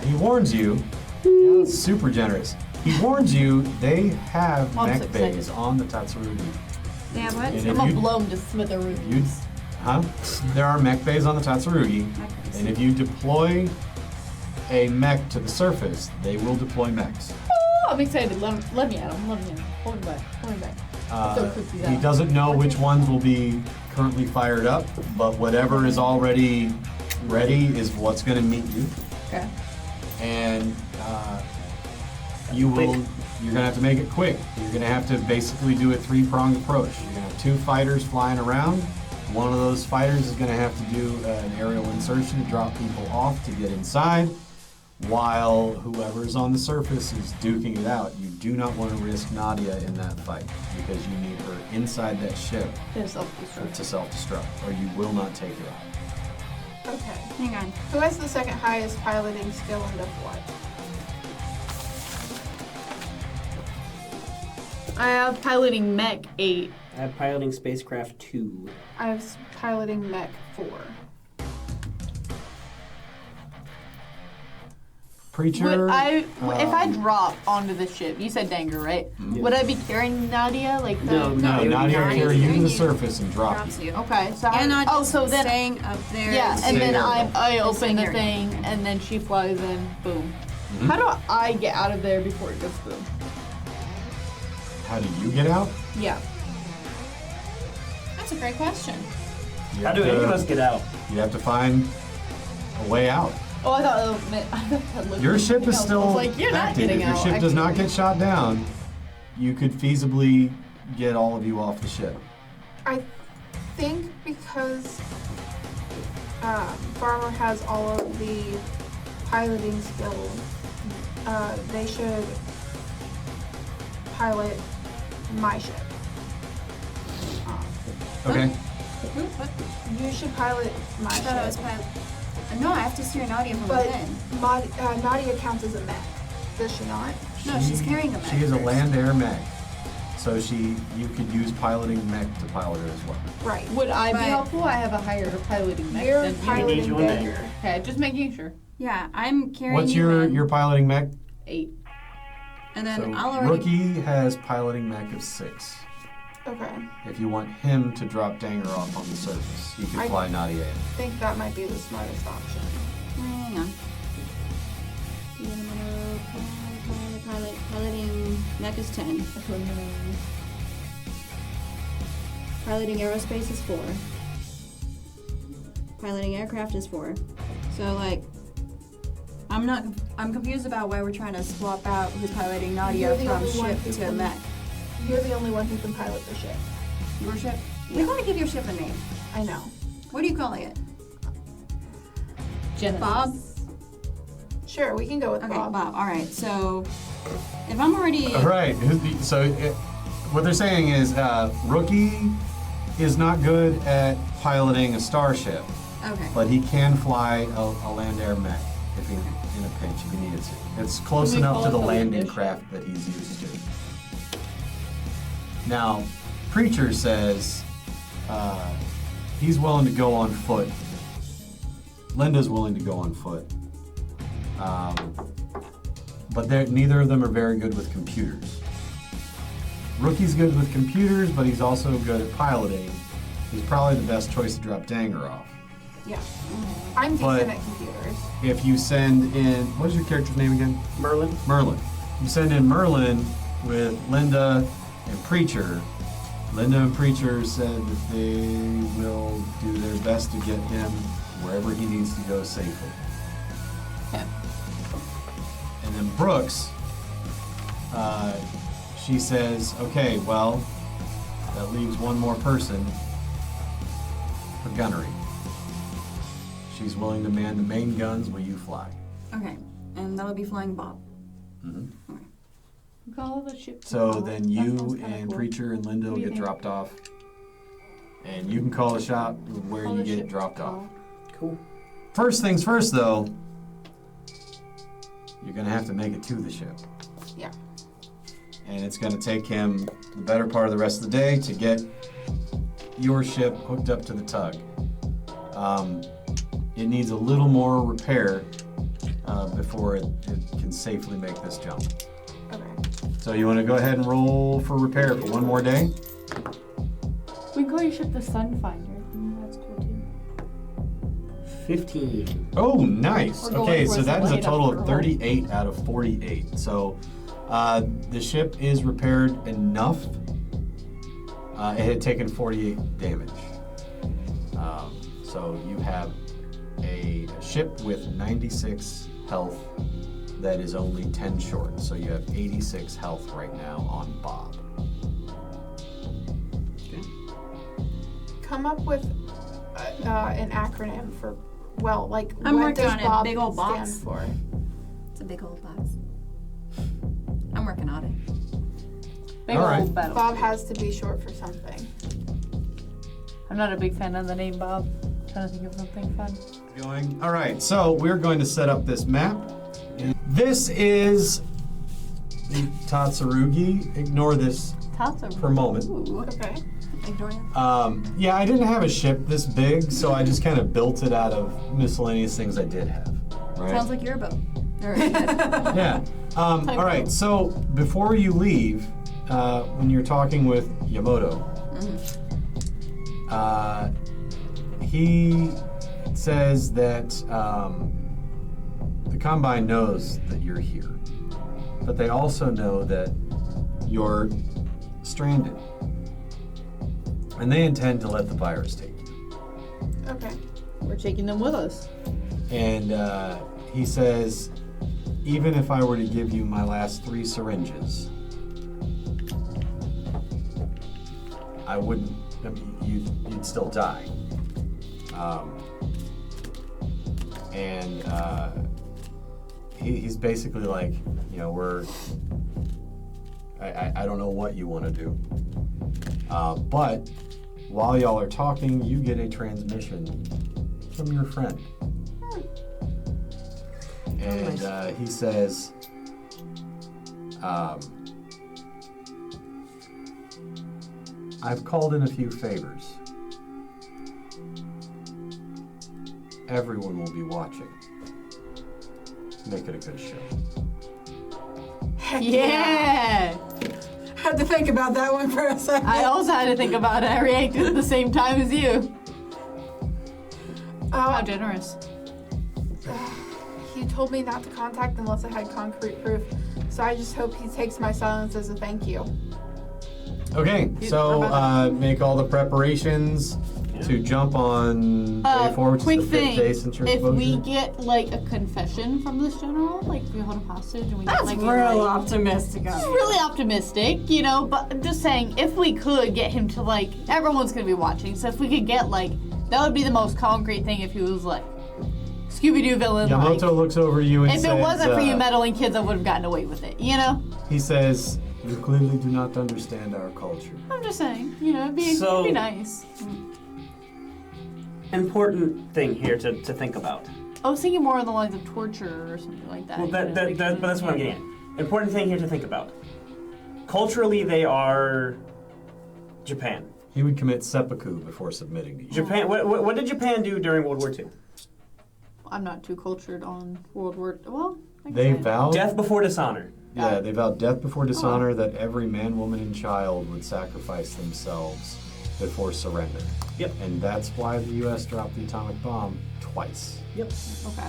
Speaker 1: He warns you. Yeah, super generous. He warns you they have
Speaker 3: I'm
Speaker 1: mech
Speaker 3: so
Speaker 1: bays
Speaker 3: excited.
Speaker 1: on the Tatsurugi.
Speaker 4: They have what?
Speaker 1: And
Speaker 3: I'm
Speaker 1: if
Speaker 3: gonna
Speaker 1: you-
Speaker 3: blow him to
Speaker 1: you,
Speaker 3: smithereens.
Speaker 1: huh? There are mech bays on the Tatsurugi, and if you deploy a mech to the surface, they will deploy mechs.
Speaker 3: Oh, I'm excited. Let me at him. Let me at him. Hold him back. Hold him back. Throw cookies
Speaker 1: He
Speaker 3: out.
Speaker 1: doesn't know which ones will be currently fired up, but whatever is already ready is what's going to meet you.
Speaker 3: Okay.
Speaker 1: And you're going to have to make it quick. You're going to have to basically do a three-pronged approach. You're going to have two fighters flying around. One of those fighters is going to have to do an aerial insertion to drop people off to get inside, while whoever's on the surface is duking it out. You do not want to risk Nadia in that fight because you need her inside that ship
Speaker 3: To self-destruct.
Speaker 1: to self-destruct, or you will not take her out.
Speaker 2: Okay.
Speaker 4: Hang on.
Speaker 2: Who has the second highest piloting skill and of what?
Speaker 3: I have piloting mech 8.
Speaker 5: I have piloting spacecraft 2.
Speaker 2: I have piloting mech 4.
Speaker 1: Preacher.
Speaker 3: Would if I drop onto the ship, you said Danger, right?
Speaker 5: Yeah.
Speaker 3: Would I be carrying Nadia? Like the,
Speaker 5: No,
Speaker 1: No,
Speaker 5: you would
Speaker 1: Nadia
Speaker 5: be
Speaker 1: will
Speaker 5: carrying
Speaker 1: carry you to
Speaker 4: you.
Speaker 1: the surface and drop
Speaker 4: Drops
Speaker 1: you.
Speaker 4: you.
Speaker 3: Okay, so
Speaker 4: And not just
Speaker 3: so then
Speaker 4: staying up there.
Speaker 3: yeah, and then
Speaker 1: Stay
Speaker 3: I
Speaker 4: there.
Speaker 3: open
Speaker 4: Stay
Speaker 3: the
Speaker 4: there.
Speaker 3: thing, and then she flies in. Boom.
Speaker 1: Mhm.
Speaker 3: How do I get out of there before it goes boom?
Speaker 1: How do you get out?
Speaker 3: Yeah.
Speaker 4: That's a great question.
Speaker 1: You
Speaker 5: How
Speaker 1: have
Speaker 5: do any of
Speaker 1: to-
Speaker 5: us get out?
Speaker 1: You have to find a way out.
Speaker 3: Oh, I thought that looked
Speaker 1: Your
Speaker 3: like
Speaker 1: ship
Speaker 3: something
Speaker 1: is
Speaker 3: else. I
Speaker 1: still
Speaker 3: was like, you're not
Speaker 1: active.
Speaker 3: getting
Speaker 1: If your
Speaker 3: out.
Speaker 1: ship does not
Speaker 3: actually.
Speaker 1: get shot down, you could feasibly get all of you off the ship.
Speaker 2: I think because Farmer has all of the piloting skills, they should pilot my ship.
Speaker 1: Okay.
Speaker 4: What?
Speaker 2: You should pilot my
Speaker 4: I thought I was
Speaker 2: ship.
Speaker 4: pilot. No, I have to steer Nadia from
Speaker 2: But
Speaker 4: within.
Speaker 2: Nadia counts as a mech, does she not?
Speaker 4: No, she's carrying a mech
Speaker 1: She is a
Speaker 4: first.
Speaker 1: land-air mech, so you could use piloting mech to pilot her as well.
Speaker 2: Right.
Speaker 3: Would I be
Speaker 4: But-
Speaker 3: helpful? I have a higher piloting mech
Speaker 2: You're
Speaker 3: than you.
Speaker 5: need
Speaker 2: piloting
Speaker 5: you on that.
Speaker 2: Danger.
Speaker 3: Okay, just making sure.
Speaker 4: Yeah, I'm carrying
Speaker 1: What's
Speaker 4: you in,
Speaker 1: your piloting mech?
Speaker 3: 8.
Speaker 4: and then
Speaker 1: So
Speaker 4: I'll already.
Speaker 1: Rookie has piloting mech of 6.
Speaker 2: Okay.
Speaker 1: If you want him to drop Danger off on the surface, he could
Speaker 2: I-
Speaker 1: fly Nadia in.
Speaker 2: I think that might be the smartest option.
Speaker 4: Hang on. Piloting mech is 10. Piloting aerospace is 4. Piloting aircraft is 4. So like, I'm confused about why we're trying to swap out who's piloting Nadia
Speaker 2: You're the
Speaker 4: from
Speaker 2: only one
Speaker 4: ship
Speaker 2: who
Speaker 4: to
Speaker 2: can-
Speaker 4: mech.
Speaker 2: You're the only one who can pilot the ship.
Speaker 4: Your ship? We gotta give your ship a name.
Speaker 2: I know.
Speaker 4: What are you calling it?
Speaker 3: Genesis.
Speaker 4: Bob?
Speaker 2: Sure, we can go with
Speaker 4: Okay,
Speaker 2: Bob.
Speaker 4: Bob. Alright, so if I'm already
Speaker 1: All right. What they're saying is, Rookie is not good at piloting a starship,
Speaker 4: okay.
Speaker 1: but he can fly a land air mech if he in a pinch if he needed to. It's close
Speaker 3: Can we
Speaker 1: enough
Speaker 3: call
Speaker 1: to
Speaker 3: it
Speaker 1: the
Speaker 3: the
Speaker 1: landing
Speaker 3: landing
Speaker 1: craft that he's used to. Now, Preacher says he's willing to go on foot. Linda's willing to go on foot. But neither of them are very good with computers. Rookie's good with computers, but he's also good at piloting. He's probably the best choice to drop Danger off.
Speaker 2: Yeah. I'm
Speaker 1: But-
Speaker 2: decent at computers.
Speaker 1: If you send in, what is your character's name again?
Speaker 5: Merlin?
Speaker 1: Merlin. You send in Merlin with Linda and Preacher. Linda and Preacher said that they will do their best to get him wherever he needs to go safely.
Speaker 3: Okay.
Speaker 1: And then Brooks, she says, okay, well, that leaves one more person for gunnery. She's willing to man the main guns while you fly.
Speaker 4: Okay. And that'll be flying Bob.
Speaker 3: Call the ship.
Speaker 1: So
Speaker 3: Bob.
Speaker 1: then
Speaker 3: That
Speaker 1: you
Speaker 3: sounds kinda
Speaker 1: and
Speaker 3: cool.
Speaker 1: Preacher and Linda
Speaker 3: What
Speaker 1: will
Speaker 3: do you
Speaker 1: get
Speaker 3: think?
Speaker 1: dropped off. And you can call the shop where
Speaker 3: Call
Speaker 1: you
Speaker 3: the
Speaker 1: get
Speaker 3: ship
Speaker 1: dropped
Speaker 3: call.
Speaker 1: off.
Speaker 5: Cool.
Speaker 1: First things first, though, you're going to have to make it to the ship.
Speaker 2: Yeah.
Speaker 1: And it's going to take him the better part of the rest of the day to get your ship hooked up to the tug. It needs a little more repair before it can safely make this jump.
Speaker 2: Okay.
Speaker 1: So you want to go ahead and roll for repair for one more day?
Speaker 3: We can call your ship the Sunfinder. That's cool too.
Speaker 5: 15.
Speaker 1: Oh, nice.
Speaker 3: We're going
Speaker 1: Okay,
Speaker 3: for
Speaker 1: so that is a
Speaker 3: light
Speaker 1: total
Speaker 3: up
Speaker 1: of
Speaker 3: for a
Speaker 1: 38 out of 48. So the ship is repaired enough. It had taken 48 damage. So you have a ship with 96 health that is only 10 short. So you have 86 health right now on Bob.
Speaker 2: Come up with an acronym for, well, like,
Speaker 4: I'm
Speaker 2: what
Speaker 4: working
Speaker 2: does
Speaker 4: on it.
Speaker 2: Bob
Speaker 4: Big old
Speaker 2: stand
Speaker 4: box.
Speaker 2: for?
Speaker 4: It's a big old box. I'm working on it.
Speaker 3: Big
Speaker 1: All
Speaker 3: old
Speaker 1: right.
Speaker 3: battle.
Speaker 2: Bob has to be short for something.
Speaker 3: I'm not a big fan of the name Bob. Trying to think of something fun.
Speaker 1: Going. All right, so we're going to set up this map. This is the Tatsurugi. Ignore this
Speaker 3: Tatsurugi.
Speaker 1: for a moment.
Speaker 3: Ooh.
Speaker 2: Okay.
Speaker 4: Ignore it.
Speaker 1: Yeah, I didn't have a ship this big, so I just kind of built it out of miscellaneous things I did have. Right?
Speaker 4: Sounds like your boat. Or
Speaker 1: Yeah. All right, so before you leave, when you're talking with Yamoto, he says that the Combine knows that you're here, but they also know that you're stranded. And they intend to let the virus take you.
Speaker 2: Okay.
Speaker 3: We're taking them with us.
Speaker 1: And he says, even if I were to give you my last 3 syringes, I wouldn't, I mean, you'd still die. He's basically like, you know, I don't know what you want to do. But while y'all are talking, you get a transmission from your friend. And he says, I've called in a few favors. Everyone will be watching. Make it a good show.
Speaker 2: Heck
Speaker 3: Yeah!
Speaker 2: Had to think about that one for a second.
Speaker 3: I also had to think about it. I reacted at the same time as you. How generous.
Speaker 2: He told me not to contact unless I had concrete proof, so I just hope he takes my silence as a thank you.
Speaker 1: Okay, so make all the preparations to jump on day 4, which
Speaker 3: quick
Speaker 1: is the 5th
Speaker 3: thing,
Speaker 1: day since your
Speaker 3: if
Speaker 1: exposure.
Speaker 3: we get like a confession from this general, like we hold him hostage and we get
Speaker 4: That's
Speaker 3: like
Speaker 4: real optimistic of you.
Speaker 3: really optimistic, you know, but I'm just saying if we could get him to like, everyone's gonna be watching, so if we could get like, that would be the most concrete thing if he was like Scooby-Doo villain.
Speaker 1: Yamamoto
Speaker 3: like,
Speaker 1: looks over you and
Speaker 3: if
Speaker 1: says,
Speaker 3: it wasn't for you meddling kids, I would have gotten away with it, you know?
Speaker 1: he says, you clearly do not understand our culture.
Speaker 3: I'm just saying, you know, it'd be nice.
Speaker 5: Important thing here to think about.
Speaker 3: I was thinking more on the lines of torture or something like that.
Speaker 5: Well,
Speaker 3: you know, like-
Speaker 5: but that's what I'm getting at. Important thing here to think about. Culturally, they are Japan.
Speaker 1: He would commit seppuku before submitting to you.
Speaker 5: Japan. What did Japan do during World War II?
Speaker 3: I'm not too cultured on World War. Well, I guess
Speaker 1: They
Speaker 3: I am.
Speaker 1: vowed,
Speaker 5: Death before dishonor.
Speaker 1: yeah, they vowed death before dishonor, that every man, woman, and child would sacrifice themselves before surrender.
Speaker 5: Yep.
Speaker 1: And that's why the U.S. dropped the atomic bomb twice,
Speaker 5: Yep.
Speaker 3: Okay.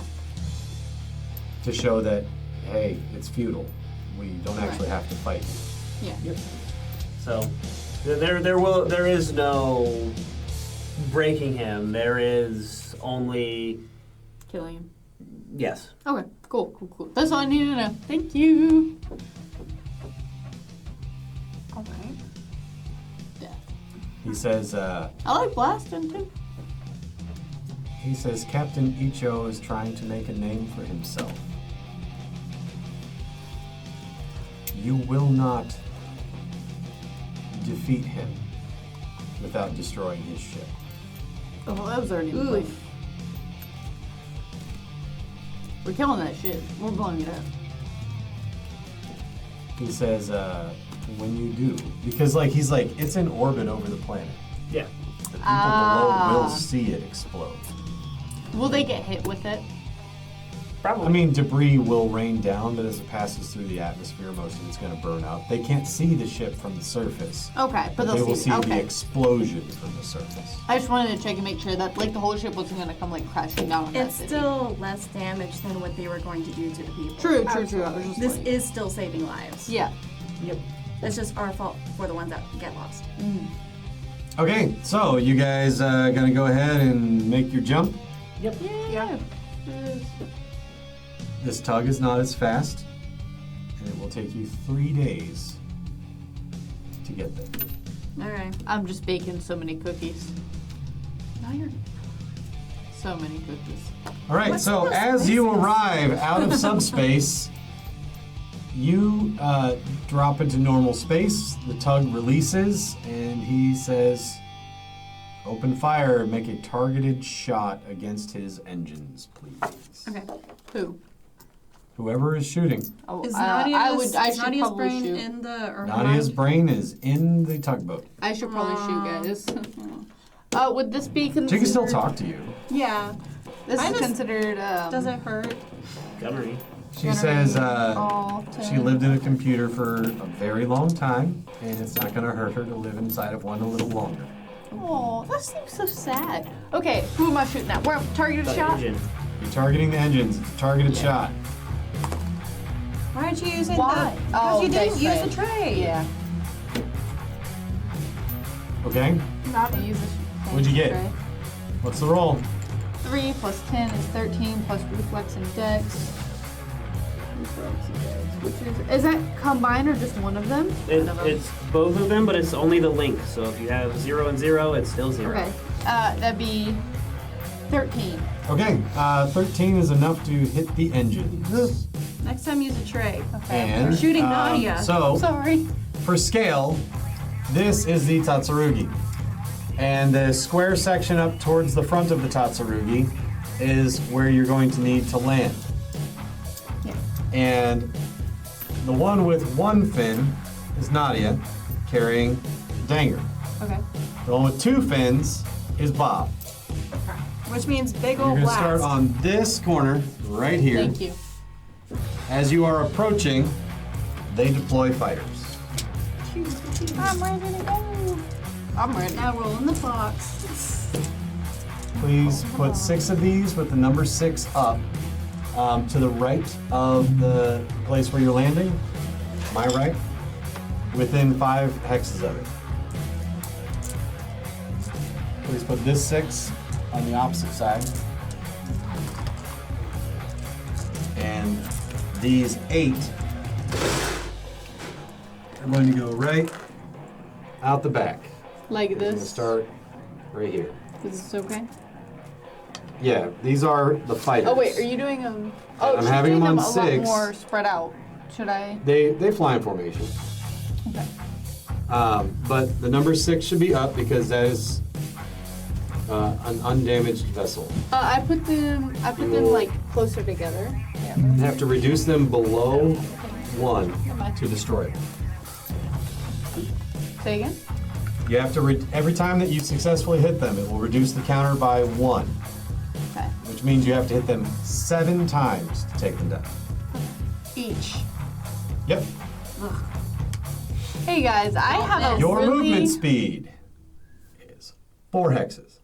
Speaker 1: to show that, hey, it's futile. We don't
Speaker 3: Right.
Speaker 1: actually have to fight.
Speaker 3: Yeah.
Speaker 5: Yep. So there is no breaking him. There is only
Speaker 3: Killing him.
Speaker 5: yes.
Speaker 3: Okay. Cool. That's all I needed to know. Thank you. All right. Death.
Speaker 1: He says,
Speaker 3: I like blasting too.
Speaker 1: Captain Icho is trying to make a name for himself. You will not defeat him without destroying his ship.
Speaker 3: Oh, that was already in place. We're killing that shit. We're blowing it up.
Speaker 1: He says, when you do, because he's like, it's in orbit over the planet.
Speaker 5: Yeah.
Speaker 1: The people below will see it explode.
Speaker 3: Will they get hit with it?
Speaker 5: Probably.
Speaker 1: I mean, debris will rain down, but as it passes through the atmosphere, most of it's going to burn up. They can't see the ship from the surface,
Speaker 3: Okay, but
Speaker 1: they will
Speaker 3: they'll
Speaker 1: see
Speaker 3: see.
Speaker 1: the
Speaker 3: Okay.
Speaker 1: explosion from the surface.
Speaker 3: I just wanted to check and make sure that like the whole ship wasn't gonna come like crashing down on that
Speaker 4: It's
Speaker 3: city.
Speaker 4: still less damage than what they were going to do to the people.
Speaker 3: True. I was just
Speaker 4: This
Speaker 3: like,
Speaker 4: is still saving lives.
Speaker 3: yeah.
Speaker 5: Yep.
Speaker 4: It's just our fault for the ones that get lost.
Speaker 1: Okay, so you guys going to go ahead and make your jump.
Speaker 5: Yep.
Speaker 3: Yeah.
Speaker 1: This tug is not as fast, and it will take you 3 days to get there.
Speaker 4: Alright.
Speaker 3: I'm just baking so many cookies. Now you're so many cookies.
Speaker 1: All right,
Speaker 4: What's
Speaker 1: so
Speaker 4: those
Speaker 1: as you
Speaker 4: places?
Speaker 1: arrive out of subspace, you drop into normal space. The tug releases, and he says, open fire, make a targeted shot against his engines, please.
Speaker 4: Okay.
Speaker 3: Who?
Speaker 1: Whoever is shooting.
Speaker 3: Oh,
Speaker 4: Is
Speaker 3: I should
Speaker 4: Nadia's
Speaker 3: probably
Speaker 4: brain
Speaker 3: shoot.
Speaker 4: in the or
Speaker 1: Nadia's
Speaker 4: mind?
Speaker 1: brain is in the tugboat.
Speaker 3: I should probably shoot, guys. Would this be considered?
Speaker 1: She can still talk to you.
Speaker 4: Yeah.
Speaker 3: This
Speaker 4: I
Speaker 3: is
Speaker 4: just-
Speaker 3: considered.
Speaker 4: Does it hurt?
Speaker 5: Gunnery.
Speaker 1: She says
Speaker 3: all
Speaker 1: she lived in a computer for a very long time, and it's not going to hurt her to live inside of one a little longer.
Speaker 3: Oh, that seems so sad. Okay, who am I shooting at? Where targeted
Speaker 5: The
Speaker 3: shot?
Speaker 5: engine.
Speaker 1: You're targeting the engines. It's a targeted shot.
Speaker 4: Why aren't you using
Speaker 3: Why?
Speaker 4: the? Because you
Speaker 3: okay,
Speaker 4: didn't use the tray.
Speaker 3: Yeah.
Speaker 1: Okay?
Speaker 3: Not use this.
Speaker 1: What'd you get?
Speaker 3: tray.
Speaker 1: What's the roll?
Speaker 3: 3 plus 10 is 13 plus reflex and dex. Reflex and dex, which is that combined or just one of them? One of them.
Speaker 5: It's both of them, but it's only the link. So if you have 0 and 0, it's still 0.
Speaker 3: Okay. That'd be 13.
Speaker 1: Okay, 13 is enough to hit the engines.
Speaker 4: Next time use a tray.
Speaker 3: Okay.
Speaker 1: And
Speaker 4: We're shooting Nadia.
Speaker 1: So,
Speaker 3: Sorry.
Speaker 1: for scale, this is the Tatsurugi. And the square section up towards the front of the Tatsurugi is where you're going to need to land.
Speaker 3: Yeah.
Speaker 1: And the one with one fin is Nadia, carrying Danger.
Speaker 3: Okay.
Speaker 1: The one with 2 fins is Bob.
Speaker 4: Which means big
Speaker 1: You're
Speaker 4: old
Speaker 1: going to
Speaker 4: blast.
Speaker 1: start on this corner right here.
Speaker 3: Thank you.
Speaker 1: As you are approaching, they deploy fighters.
Speaker 3: I'm ready to go. I'm ready.
Speaker 4: Now roll in the box.
Speaker 1: Please put 6 of these with the number 6 up to the right of the place where you're landing. My right. within 5 hexes of it. Please put this 6 on the opposite side. And these 8 are going to go right out the back.
Speaker 3: Like
Speaker 1: We're going to
Speaker 3: this.
Speaker 1: start right here.
Speaker 3: Is this okay?
Speaker 1: Yeah, these are the fighters.
Speaker 3: Oh wait, are you doing them? Oh,
Speaker 1: I'm
Speaker 3: she's
Speaker 1: having
Speaker 3: doing
Speaker 1: them
Speaker 3: them
Speaker 1: on
Speaker 3: a lot
Speaker 1: 6.
Speaker 3: more spread out. Should I?
Speaker 1: They fly in formation.
Speaker 3: Okay.
Speaker 1: But the number 6 should be up because that is an undamaged vessel.
Speaker 3: I put them like closer together. Yeah.
Speaker 1: You have to reduce them below 1 to destroy it.
Speaker 3: Say again.
Speaker 1: You have to, every time that you successfully hit them, it will reduce the counter by 1,
Speaker 3: Okay.
Speaker 1: which means you have to hit them 7 times to take them down.
Speaker 3: Each.
Speaker 1: Yep.
Speaker 3: Hey guys, I have a
Speaker 1: Your
Speaker 3: really
Speaker 1: movement speed is 4 hexes.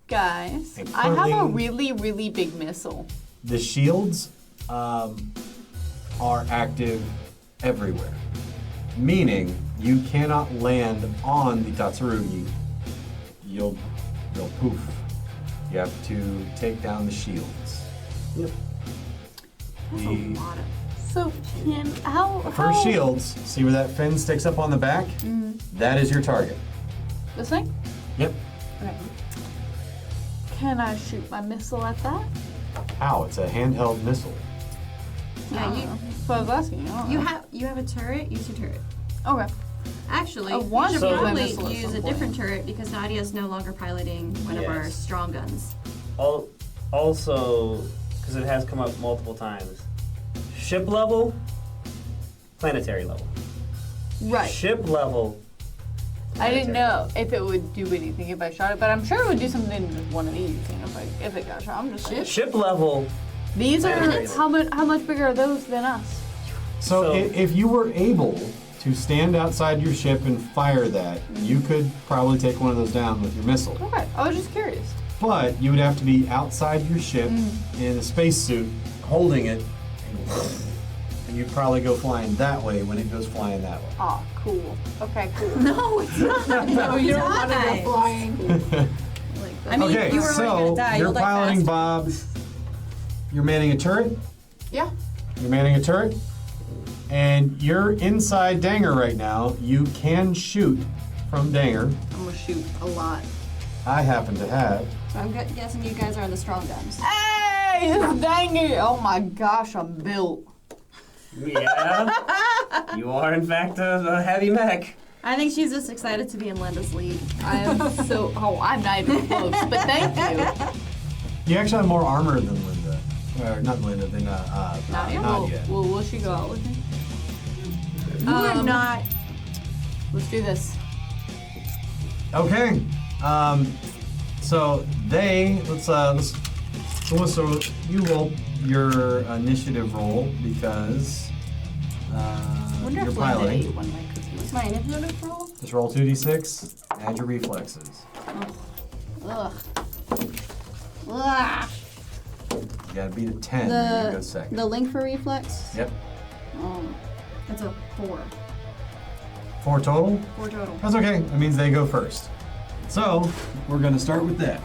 Speaker 3: guys.
Speaker 1: And
Speaker 3: I have a
Speaker 1: currently-
Speaker 3: really big missile.
Speaker 1: The shields are active everywhere, meaning you cannot land on the Tatsurugi. You'll poof. You have to take down the shields. Yep. The
Speaker 3: So how
Speaker 1: first shields, see where that fin sticks up on the back? That is your target.
Speaker 3: This thing?
Speaker 1: Yep.
Speaker 3: Okay. Can I shoot my missile at that?
Speaker 1: Ow, it's a handheld missile.
Speaker 4: Yeah,
Speaker 3: So I was asking. I don't
Speaker 4: you
Speaker 3: know.
Speaker 4: have a turret. Use your turret.
Speaker 3: Okay.
Speaker 4: Actually,
Speaker 3: I
Speaker 4: you
Speaker 3: want
Speaker 4: should
Speaker 5: to use my
Speaker 4: probably
Speaker 3: missile at
Speaker 4: use
Speaker 3: some
Speaker 4: a
Speaker 3: point.
Speaker 4: different turret because Nadia's no longer piloting one of our
Speaker 5: Yes.
Speaker 4: strong guns.
Speaker 5: Also, because it has come up multiple times, ship level, planetary level.
Speaker 3: Right.
Speaker 5: Ship level.
Speaker 3: I didn't
Speaker 5: planetary
Speaker 3: know if it would do anything if I shot it, but I'm sure it would do something with one of these. You know, if it got shot, I'm just saying.
Speaker 5: Ship level.
Speaker 3: These are
Speaker 5: Planetary.
Speaker 3: how much bigger are those than us?
Speaker 1: So,
Speaker 5: So-
Speaker 1: if you were able to stand outside your ship and fire that, you could probably take one of those down with your missile.
Speaker 3: Okay, I was just curious.
Speaker 1: But you would have to be outside your ship in a spacesuit, holding it, and you'd probably go flying that way when it goes flying that way.
Speaker 3: Oh, cool. Okay, cool.
Speaker 4: No, it's not.
Speaker 2: No, you don't want to go
Speaker 4: Die.
Speaker 2: flying.
Speaker 3: like that.
Speaker 4: I mean,
Speaker 1: Okay,
Speaker 4: you were already
Speaker 1: so
Speaker 4: gonna die.
Speaker 1: you're
Speaker 4: You'll die
Speaker 1: piloting
Speaker 4: fast.
Speaker 1: Bob. You're manning a turret.
Speaker 2: Yeah.
Speaker 1: You're manning a turret, and you're inside Danger right now. You can shoot from Danger.
Speaker 3: I'm gonna shoot a lot.
Speaker 1: I happen to have.
Speaker 4: So I'm guessing you guys are on the strong guns.
Speaker 3: Hey, it's dang it! Oh my gosh, I'm built.
Speaker 5: Yeah. You are, in fact, a heavy mech.
Speaker 4: I think she's just excited to be in Linda's league.
Speaker 3: I am so. Oh, I'm not even close. But thank you.
Speaker 1: You actually have more armor than Linda. Or not Linda, than Nadia.
Speaker 3: Will she go out with me?
Speaker 4: You are not.
Speaker 3: Let's do this.
Speaker 1: Okay. So so you roll your initiative roll because
Speaker 3: Wonder
Speaker 1: you're
Speaker 3: if Linda
Speaker 1: piloting.
Speaker 3: ate one of my cookies.
Speaker 4: What's my initiative roll?
Speaker 1: Just roll 2d6, add your reflexes.
Speaker 3: Ugh.
Speaker 4: Ugh.
Speaker 1: You gotta beat a 10, then you go second.
Speaker 4: The link for reflex.
Speaker 1: Yep.
Speaker 4: That's a 4.
Speaker 1: 4 total?
Speaker 4: 4 total.
Speaker 1: That's okay. That means they go first. So we're gonna start with that.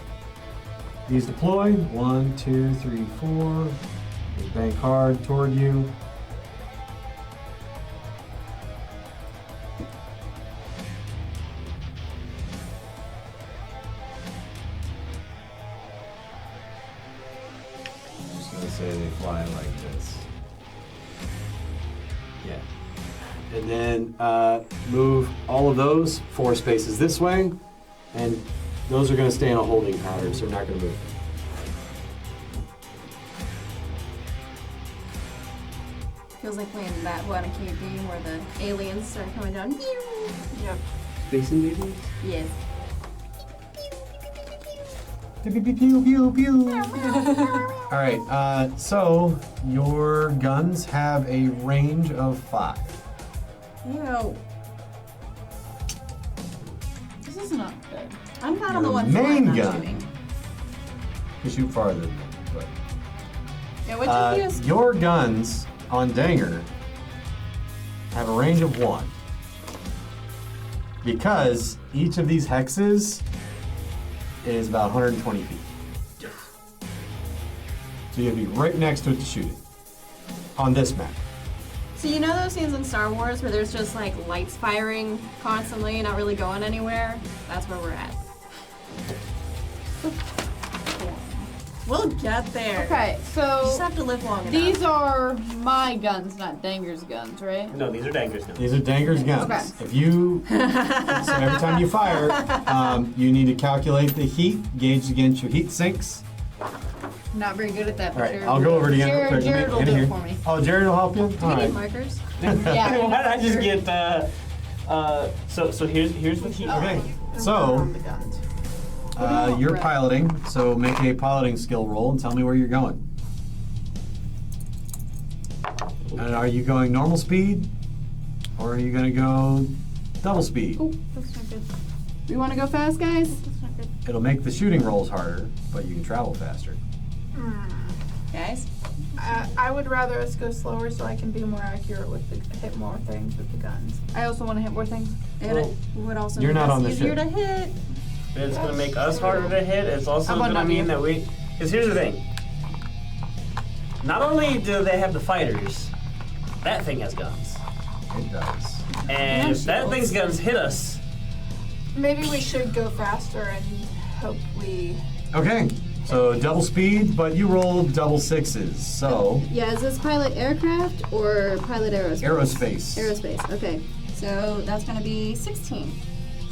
Speaker 1: These deploy. 1, 2, 3, 4. They bank hard toward you. I'm just gonna say they fly like this. Yeah. And then move all of those 4 spaces this way, and those are going to stay in a holding pattern, so they're not going to move.
Speaker 4: Feels like playing that one arcade game where the aliens start coming down.
Speaker 2: Yep.
Speaker 5: Space invaders?
Speaker 4: Yes.
Speaker 1: Pew, pew, pew, pew, pew. All right, so your guns have a range of 5.
Speaker 4: Ew.
Speaker 3: This is not good.
Speaker 4: I'm not
Speaker 1: Your
Speaker 4: on the one
Speaker 1: main
Speaker 4: flying, not
Speaker 1: gun.
Speaker 4: shooting.
Speaker 1: You shoot farther than that, but
Speaker 4: Yeah, what'd you use?
Speaker 1: your guns on Danger have a range of 1. because each of these hexes is about 120 feet. So you'll be right next to it to shoot it on this map.
Speaker 4: So you know those scenes in Star Wars where there's just like lights firing constantly, not really going anywhere? That's where we're at. We'll get there.
Speaker 3: Okay,
Speaker 4: You
Speaker 3: so
Speaker 4: just have to live long enough.
Speaker 3: these are my guns, not Danger's guns, right?
Speaker 5: No, these are dangers now.
Speaker 1: These are Danger's guns.
Speaker 3: Okay.
Speaker 1: If you, so every time you fire, you need to calculate the heat gauged against your heat sinks.
Speaker 3: Not very good at that.
Speaker 1: All right, I'll go over it again real quick.
Speaker 3: Jared will
Speaker 1: Hand
Speaker 3: do
Speaker 1: here.
Speaker 3: it for me.
Speaker 1: Oh, Jared will help you?
Speaker 4: Do
Speaker 1: All
Speaker 4: you need
Speaker 1: right.
Speaker 4: markers?
Speaker 3: Yeah.
Speaker 5: Why did I just get so here's the heat.
Speaker 1: Okay,
Speaker 2: And
Speaker 1: so
Speaker 2: on the guns.
Speaker 1: you're
Speaker 3: Right.
Speaker 1: piloting, so make a piloting skill roll and tell me where you're going. And are you going normal speed, or are you going to go double speed?
Speaker 3: Oh, that's not good. We want to go fast, guys?
Speaker 4: That's not good.
Speaker 1: It'll make the shooting rolls harder, but you can travel faster.
Speaker 4: Guys?
Speaker 2: I would rather us go slower so I can be more accurate with hit more things with the guns.
Speaker 3: I also want to hit more things.
Speaker 4: And it would also
Speaker 1: You're
Speaker 4: make
Speaker 1: not
Speaker 4: us
Speaker 1: on the
Speaker 4: easier
Speaker 1: ship.
Speaker 4: to hit.
Speaker 5: It's gonna make us harder to hit. It's also
Speaker 3: I'm on
Speaker 5: gonna mean
Speaker 3: Nadia.
Speaker 5: that we. Because here's the thing. Not only do they have the fighters, that thing has guns.
Speaker 1: It does.
Speaker 5: And if that thing's guns hit us,
Speaker 2: Maybe we should go faster and hope we.
Speaker 1: Okay, so double speed, but you rolled double sixes, so
Speaker 4: Yeah, is this pilot aircraft or pilot aerospace?
Speaker 1: aerospace.
Speaker 4: Aerospace, okay. So that's gonna be 16.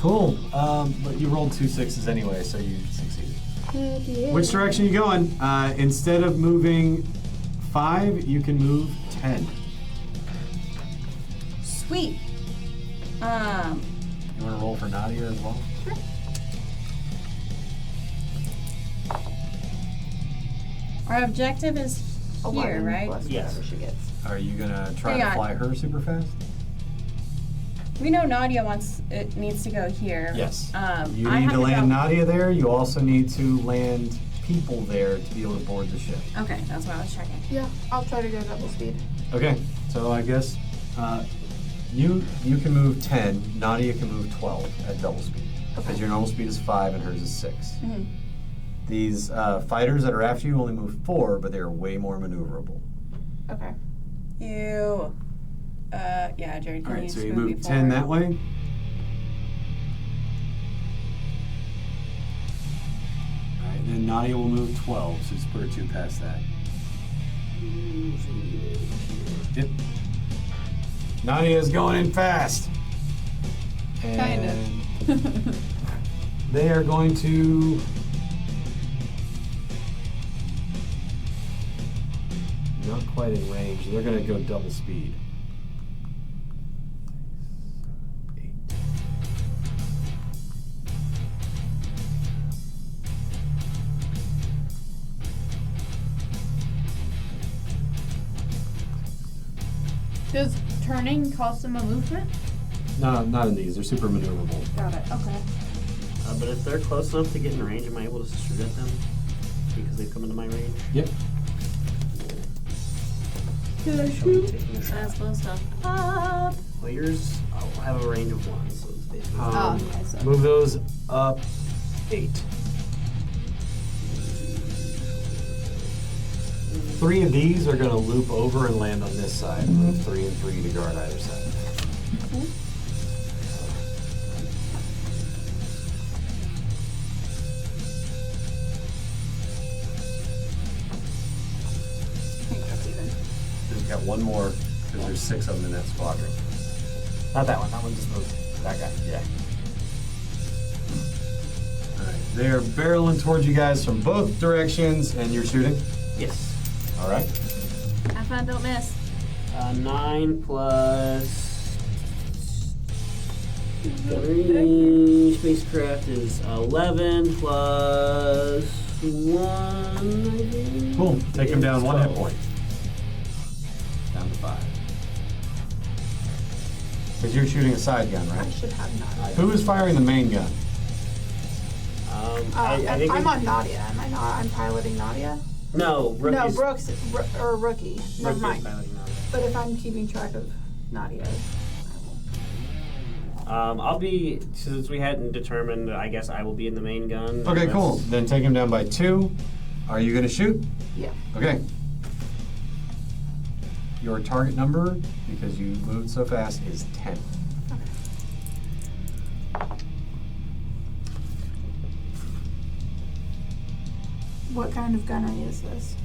Speaker 1: Cool, but you rolled 2 6s anyway, so you succeeded.
Speaker 4: Heck yeah.
Speaker 1: Which direction are you going? Instead of moving 5, you can move 10.
Speaker 4: Sweet.
Speaker 1: You want to roll for Nadia as well?
Speaker 4: Our objective is here,
Speaker 2: 11
Speaker 4: right?
Speaker 2: Plus
Speaker 5: Yes.
Speaker 2: whatever she gets.
Speaker 1: Are you gonna try
Speaker 4: Hang
Speaker 1: to
Speaker 4: on.
Speaker 1: fly her super fast?
Speaker 4: We know Nadia needs to go here.
Speaker 1: Yes.
Speaker 4: I
Speaker 1: You need
Speaker 4: have
Speaker 1: to land
Speaker 4: drop-
Speaker 1: Nadia there. You also need to land people there to be able to board the ship.
Speaker 4: Okay, that's what I was checking.
Speaker 2: Yeah, I'll try to go double speed.
Speaker 1: Okay, so I guess you can move 10. Nadia can move 12 at double speed. Because your normal speed is 5 and hers is 6.
Speaker 4: Mhm.
Speaker 1: These fighters that are after you only move 4, but they are way more maneuverable.
Speaker 2: Okay.
Speaker 4: Yeah, Jared, can
Speaker 1: All right,
Speaker 4: you
Speaker 1: so
Speaker 4: just
Speaker 1: you
Speaker 4: move me
Speaker 1: move 10
Speaker 4: forward?
Speaker 1: that way. All right, then Nadia will move 12, so just put her 2 past that. Yep. Nadia's going in fast.
Speaker 3: Kind
Speaker 1: And
Speaker 3: of.
Speaker 1: they are going to. Not quite in range. They're going to go double speed. 8.
Speaker 3: Does turning cost them a movement?
Speaker 1: No, not in these. They're super maneuverable.
Speaker 3: Got it. Okay.
Speaker 5: but if they're close enough to get in range, am I able to shoot at them because they've come into my range?
Speaker 1: Yep.
Speaker 3: Did I
Speaker 5: Shall we
Speaker 3: shoot?
Speaker 5: take a shot?
Speaker 4: That's close stuff. Up.
Speaker 5: Well, yours I'll have a range of 1, so it's basically.
Speaker 3: Oh,
Speaker 1: Um,
Speaker 3: okay, so.
Speaker 1: Move those up 8. 3 of these are going to loop over and land on this side. Move 3 and 3 to guard either side.
Speaker 2: I think that's even.
Speaker 1: We've got one more because there's 6 of them in that squadron. Not that one. That one just moved. That guy. Yeah. All right. They are barreling towards you guys from both directions, and you're shooting.
Speaker 5: Yes.
Speaker 1: All right.
Speaker 4: Have fun, don't miss.
Speaker 5: 9 plus 3 spacecraft is 11 plus 1. I think,
Speaker 1: Cool. Take him down
Speaker 5: is
Speaker 1: 1 hit
Speaker 5: 12.
Speaker 1: point. Down to 5. Because you're shooting a side gun,
Speaker 2: I
Speaker 1: right?
Speaker 2: should have Nadia.
Speaker 1: Who is firing the main gun?
Speaker 5: I think
Speaker 2: I'm on Nadia, am I not? I'm piloting Nadia?
Speaker 5: No,
Speaker 2: No,
Speaker 5: Rookie's-
Speaker 2: Brooks, or Rookie. Never
Speaker 5: Rookie's
Speaker 2: mind.
Speaker 5: piloting now.
Speaker 2: But if I'm keeping track of Nadia, I will.
Speaker 5: I'll be, since we hadn't determined, I guess I will be in the main gun.
Speaker 1: Okay,
Speaker 5: Unless-
Speaker 1: cool. Then take him down by 2. Are you gonna shoot?
Speaker 2: Yeah.
Speaker 1: Okay. Your target number, because you moved so fast, is 10.
Speaker 2: What kind of gunnery is this?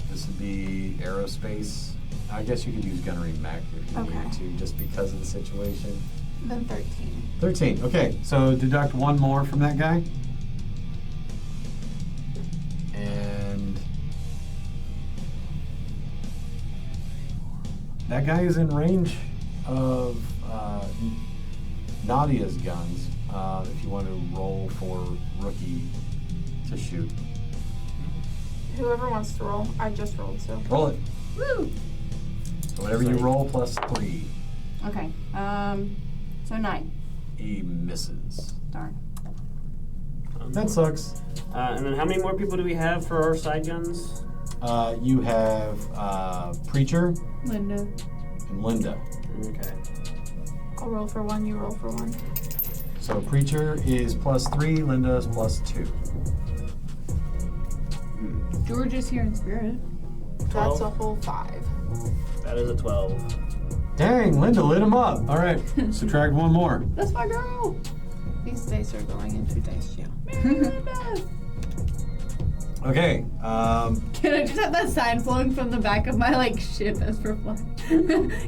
Speaker 1: This would be aerospace. I guess you could use gunnery mech if you
Speaker 2: Okay.
Speaker 1: needed to, just because of the situation.
Speaker 2: Then 13.
Speaker 1: 13. Okay, so deduct 1 more from that guy. And that guy is in range of Nadia's guns. If you want to roll for rookie to shoot,
Speaker 2: Whoever wants to roll. I just rolled, so.
Speaker 1: roll it.
Speaker 3: Woo!
Speaker 1: So whatever you roll plus 3,
Speaker 3: Okay. So 9.
Speaker 1: he misses.
Speaker 3: Darn.
Speaker 1: That sucks.
Speaker 5: And then how many more people do we have for our side guns?
Speaker 1: You have Preacher
Speaker 3: Linda.
Speaker 1: and Linda.
Speaker 5: Okay.
Speaker 2: I'll roll for 1, you roll for 1.
Speaker 1: So Preacher is plus 3, Linda is plus 2.
Speaker 3: George is here in spirit.
Speaker 2: That's
Speaker 5: 12.
Speaker 2: a whole 5.
Speaker 5: That is a 12.
Speaker 1: Dang, Linda lit him up. All right, subtract 1 more.
Speaker 3: That's my girl.
Speaker 2: These dice are going into dice jail.
Speaker 1: Okay.
Speaker 3: Can I just have that sign floating from the back of my ship as for flying?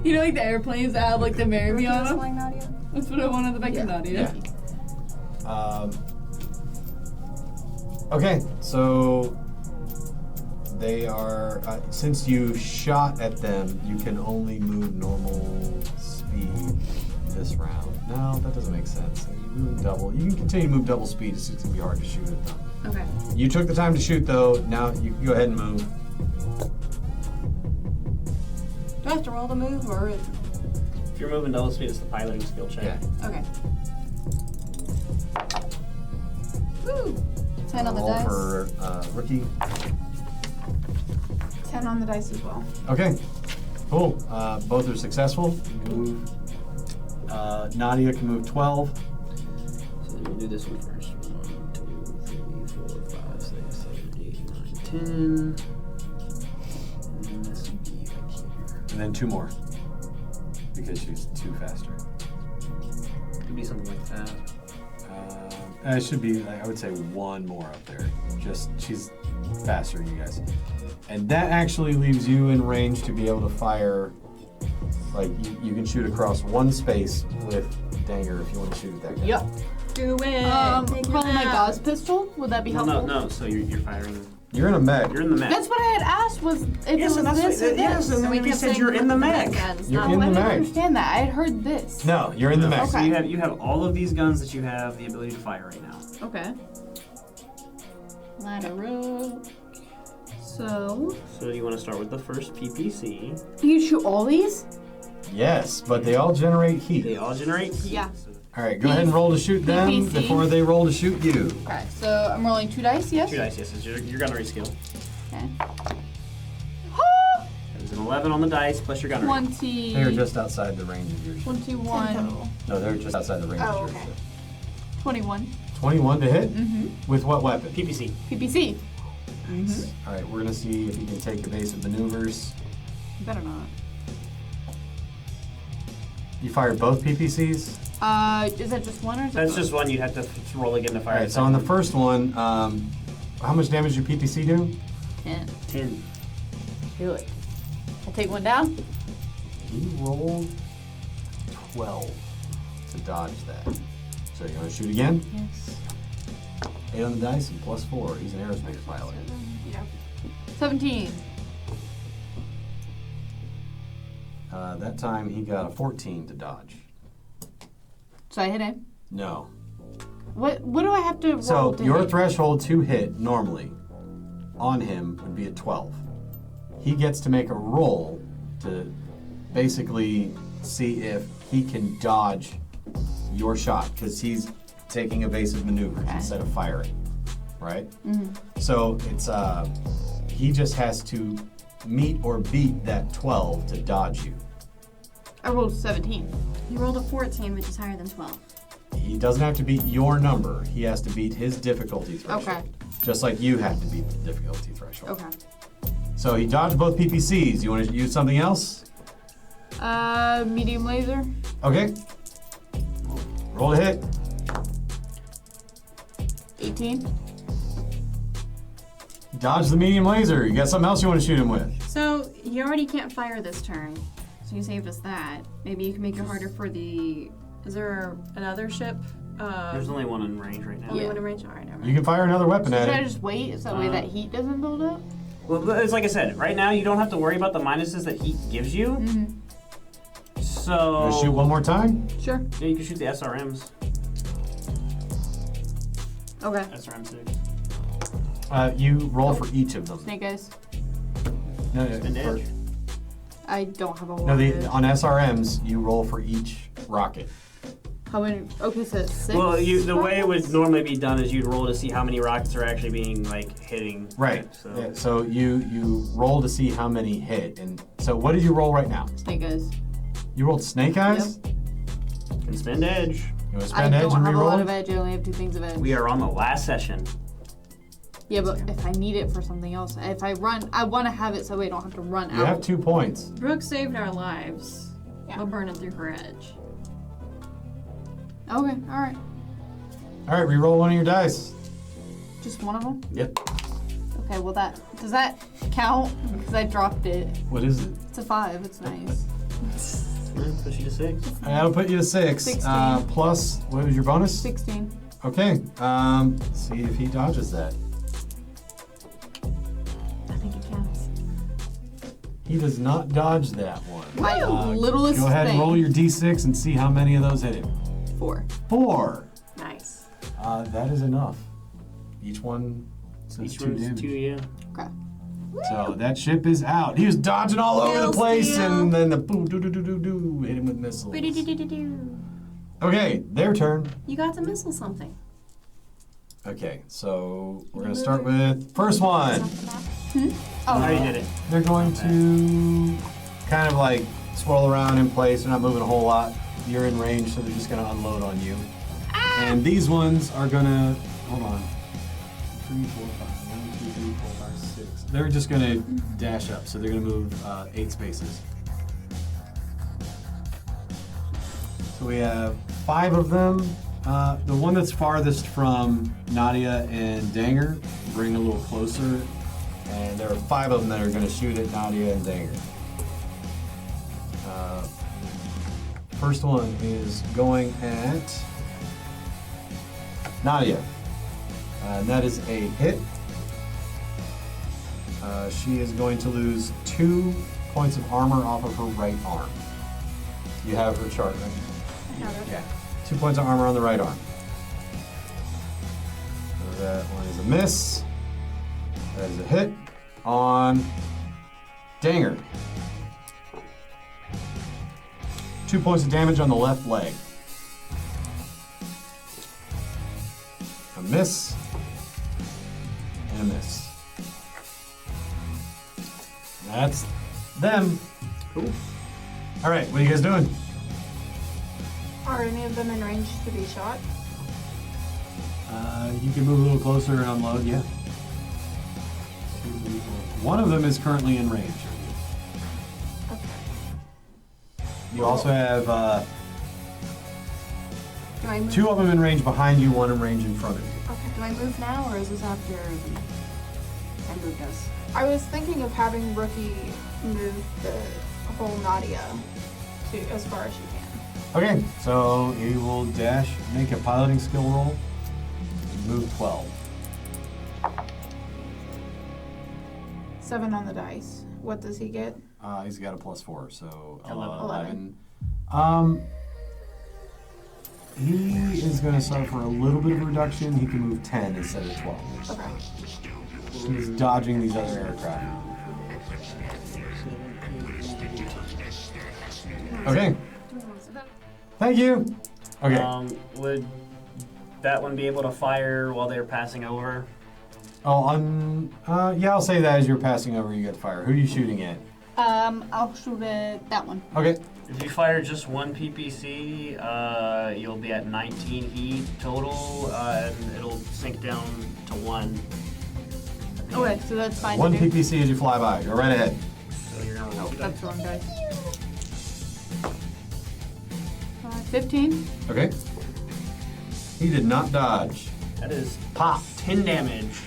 Speaker 3: You know, the airplanes that have the marry me on them.
Speaker 4: Flying Nadia?
Speaker 3: That's what I want on the back of Nadia.
Speaker 1: Okay, so they are. Since you shot at them, you can only move normal speed this round. No, that doesn't make sense. You move double. You can continue to move double speed. It's just gonna be hard to shoot at them.
Speaker 3: Okay.
Speaker 1: You took the time to shoot, though. Now you can go ahead and move.
Speaker 4: Do I have to roll the move or?
Speaker 5: If you're moving double speed, it's the piloting skill check.
Speaker 1: Yeah.
Speaker 4: Okay. Woo! 10 on the
Speaker 1: Roll
Speaker 4: dice.
Speaker 1: for rookie.
Speaker 2: 10 on the dice as well.
Speaker 1: Okay, cool. Both are successful. Move. Nadia can move 12.
Speaker 5: So let me do this one first. 1, 2, 3, 4, 5, 6, 7, 8, 9, 10. And this would be like here.
Speaker 1: And then 2 more. Because she's 2 faster.
Speaker 5: Could be something like that.
Speaker 1: It should be, I would say, 1 more up there. Just, she's faster than you guys. And that actually leaves you in range to be able to fire, you can shoot across 1 space with Danger if you want to shoot at that guy.
Speaker 3: Yep.
Speaker 4: Do it! Take
Speaker 3: Probably
Speaker 4: him
Speaker 3: my
Speaker 4: out.
Speaker 3: Gauss pistol. Would that be
Speaker 5: No,
Speaker 3: helpful?
Speaker 5: no, no. So you're firing.
Speaker 1: You're in a mech.
Speaker 5: You're in the mech.
Speaker 3: That's what I had asked. Was if
Speaker 5: Yes,
Speaker 3: it was
Speaker 5: and that's
Speaker 3: this
Speaker 5: what-
Speaker 3: or
Speaker 5: yes,
Speaker 3: this?
Speaker 5: and then we
Speaker 4: kept
Speaker 5: said
Speaker 4: saying
Speaker 5: you're in the mech.
Speaker 4: guns,
Speaker 1: You're
Speaker 4: not
Speaker 1: in
Speaker 3: I
Speaker 1: the
Speaker 3: didn't
Speaker 1: mech.
Speaker 3: understand that. I had heard this.
Speaker 1: No, you're in the mech.
Speaker 5: So
Speaker 3: Okay.
Speaker 5: you have all of these guns that you have the ability to fire right now.
Speaker 3: Okay. Ladder rope. So
Speaker 5: So you want to start with the first PPC.
Speaker 3: you shoot all these?
Speaker 1: Yes, but they all generate heat.
Speaker 5: They all generate heat.
Speaker 3: Yeah.
Speaker 5: So
Speaker 1: All right, go ahead and roll to shoot them
Speaker 3: PPC.
Speaker 1: before they roll to shoot you.
Speaker 3: Okay. So I'm rolling 2 dice. Yes.
Speaker 5: 2 dice, yes. It's your gunnery skill.
Speaker 3: Okay.
Speaker 5: There's an 11 on the dice plus your gunnery.
Speaker 3: 20.
Speaker 1: They are just outside the range of your ship.
Speaker 3: 21.
Speaker 2: 10 total.
Speaker 1: No, they're just outside the range
Speaker 2: Oh,
Speaker 1: of your
Speaker 2: okay.
Speaker 1: ship.
Speaker 3: 21.
Speaker 1: 21 to hit?
Speaker 3: Mm-hmm.
Speaker 1: With what weapon?
Speaker 5: PPC.
Speaker 3: PPC.
Speaker 1: All right, we're going to see if you can take evasive maneuvers.
Speaker 3: Better not.
Speaker 1: You fired both PPCs?
Speaker 3: Is that just one or is
Speaker 5: That's
Speaker 3: it
Speaker 5: just one you'd have to roll again to fire.
Speaker 1: All right, so on the first one, how much damage did your PPC do?
Speaker 3: 10?
Speaker 5: 10.
Speaker 3: Do it. I'll take one down.
Speaker 1: He rolled 12 to dodge that. So you want to shoot again?
Speaker 3: Yes.
Speaker 1: 8 on the dice and plus 4. He's an aerospace pilot.
Speaker 2: Yeah.
Speaker 3: 17.
Speaker 1: That time he got a 14 to dodge.
Speaker 3: So I hit him.
Speaker 1: No.
Speaker 3: What do I have to roll
Speaker 1: So
Speaker 3: to
Speaker 1: your
Speaker 3: hit?
Speaker 1: threshold to hit normally on him would be a 12. He gets to make a roll to basically see if he can dodge your shot because he's taking evasive maneuvers
Speaker 3: Okay.
Speaker 1: instead of firing, right?
Speaker 3: Mm-hmm.
Speaker 1: So it's he just has to meet or beat that 12 to dodge you.
Speaker 3: I rolled 17.
Speaker 4: You rolled a 14, which is higher than 12.
Speaker 1: He doesn't have to beat your number. He has to beat his difficulty threshold.
Speaker 3: Okay.
Speaker 1: Just like you have to beat the difficulty threshold.
Speaker 3: Okay.
Speaker 1: So he dodged both PPCs. You want to use something else?
Speaker 3: Medium laser.
Speaker 1: Okay. Roll a hit.
Speaker 3: 18.
Speaker 1: Dodge the medium laser. You got something else you want to shoot him with?
Speaker 4: So you already can't fire this turn, so you saved us that. Maybe you can make it harder for the. Is there another ship?
Speaker 5: There's only one in range right now.
Speaker 4: Only
Speaker 3: Yeah.
Speaker 4: one in range. All right, never mind.
Speaker 1: You can fire another weapon
Speaker 3: Should
Speaker 1: at
Speaker 3: I
Speaker 1: it.
Speaker 3: just wait so that way that heat doesn't build up?
Speaker 5: Well, it's like I said, right now you don't have to worry about the minuses that heat gives you.
Speaker 3: Mm-hmm.
Speaker 5: So.
Speaker 1: Wanna shoot one more time?
Speaker 3: Sure.
Speaker 5: Yeah, you can shoot the SRMs.
Speaker 3: Okay.
Speaker 5: SRM 6.
Speaker 1: You roll for each of them.
Speaker 3: Snake eyes.
Speaker 1: No,
Speaker 5: Spin
Speaker 1: for-
Speaker 5: edge.
Speaker 3: I don't have a
Speaker 1: no,
Speaker 3: word.
Speaker 1: on SRMs, you roll for each rocket.
Speaker 3: How many? Okay, so it's 6.
Speaker 5: Well, the way it would
Speaker 3: rockets?
Speaker 5: normally be done is you'd roll to see how many rockets are actually being hitting.
Speaker 1: Right.
Speaker 5: So.
Speaker 1: Yeah, so you roll to see how many hit. And so what did you roll right now?
Speaker 3: Snake eyes.
Speaker 1: You rolled snake eyes?
Speaker 5: And spin edge.
Speaker 1: You want to
Speaker 3: I
Speaker 1: spend edge
Speaker 3: don't
Speaker 1: and
Speaker 3: have a lot
Speaker 1: reroll?
Speaker 3: of edge. I only have 2 things of edge.
Speaker 5: We are on the last session.
Speaker 3: Yeah, but if I need it for something else, if I run, I want to have it so I don't have to run
Speaker 1: You
Speaker 3: out.
Speaker 1: have 2 points.
Speaker 4: Brooke saved our lives.
Speaker 2: Yeah.
Speaker 4: We'll burn it through her edge.
Speaker 3: Okay, all right.
Speaker 1: All right, reroll one of your dice.
Speaker 3: Just one of them.
Speaker 1: Yep.
Speaker 3: Okay, well does that count? Because I dropped it.
Speaker 1: What is it?
Speaker 3: It's a 5. It's nice.
Speaker 5: Push you to 6.
Speaker 1: That'll put you to 6.
Speaker 3: 16.
Speaker 1: Plus, what was your bonus?
Speaker 3: 16.
Speaker 1: Okay. See if he dodges that.
Speaker 4: I think it counts.
Speaker 1: He does not dodge that one.
Speaker 3: My littlest
Speaker 1: Go ahead
Speaker 3: thing.
Speaker 1: and roll your d6 and see how many of those hit him.
Speaker 3: 4.
Speaker 1: 4.
Speaker 4: Nice.
Speaker 1: That is enough. Each one says
Speaker 5: Each
Speaker 1: 2
Speaker 5: one's
Speaker 1: damage.
Speaker 5: 2, yeah.
Speaker 3: Okay.
Speaker 1: So that ship is out. He was dodging all over the
Speaker 4: Kill
Speaker 1: place,
Speaker 4: steal.
Speaker 1: and then the boom, do do do do do, hit him with missiles.
Speaker 4: Boo-doo-doo-doo-doo.
Speaker 1: Okay, their turn.
Speaker 4: You got to missile something.
Speaker 1: Okay, so we're gonna start with first one.
Speaker 5: Oh, no, you did it.
Speaker 1: They're going to kind of like swirl around in place. They're not moving a whole lot. You're in range, so they're just gonna unload on you. And these ones are gonna hold on. 3, 4, 5. 1, 2, 3, 4, 5, 6. They're just gonna dash up, so they're gonna move 8 spaces. So we have 5 of them. The one that's farthest from Nadia and Danger, bring a little closer. And there are 5 of them that are going to shoot at Nadia and Danger. First one is going at Nadia. And that is a hit. She is going to lose 2 points of armor off of her right arm. You have her chart, right? Yeah. 2 points of armor on the right arm. So that one is a miss. That is a hit on Danger. 2 points of damage on the left leg. A miss. And a miss. That's them.
Speaker 5: Cool.
Speaker 1: All right, what are you guys doing?
Speaker 2: Are any of them in range to be shot?
Speaker 1: You can move a little closer and unload, yeah. One of them is currently in range.
Speaker 2: Okay.
Speaker 1: You also have
Speaker 4: Do I move?
Speaker 1: 2 of them in range behind you, 1 in range in front of you.
Speaker 4: Okay. Do I move now, or is this after I moved us?
Speaker 2: I was thinking of having Rookie move the whole Nadia to as far as she can.
Speaker 1: Okay, so he will dash, make a piloting skill roll, and move 12.
Speaker 2: 7 on the dice. What does he get?
Speaker 1: He's got a +4, so
Speaker 5: 11.
Speaker 1: 11. He is going to suffer a little bit of a reduction. He can move 10 instead of 12.
Speaker 2: Okay.
Speaker 1: He's dodging these other aircraft. Okay. Thank you. Okay.
Speaker 5: Would that one be able to fire while they're passing over?
Speaker 1: Yeah, I'll say that as you're passing over, you get fire. Who are you shooting at?
Speaker 3: I'll shoot at that one.
Speaker 1: Okay.
Speaker 5: If you fire just one PPC, you'll be at 19 heat total, and it'll sink down to 1.
Speaker 3: Okay, so that's fine.
Speaker 1: One
Speaker 3: to do.
Speaker 1: PPC as you fly by. You're right ahead.
Speaker 5: So you're gonna roll
Speaker 3: Oh,
Speaker 5: two
Speaker 3: that's
Speaker 5: dice.
Speaker 3: the wrong dice. 15.
Speaker 1: Okay. He did not dodge.
Speaker 5: That is
Speaker 1: Pop.
Speaker 5: 10 damage.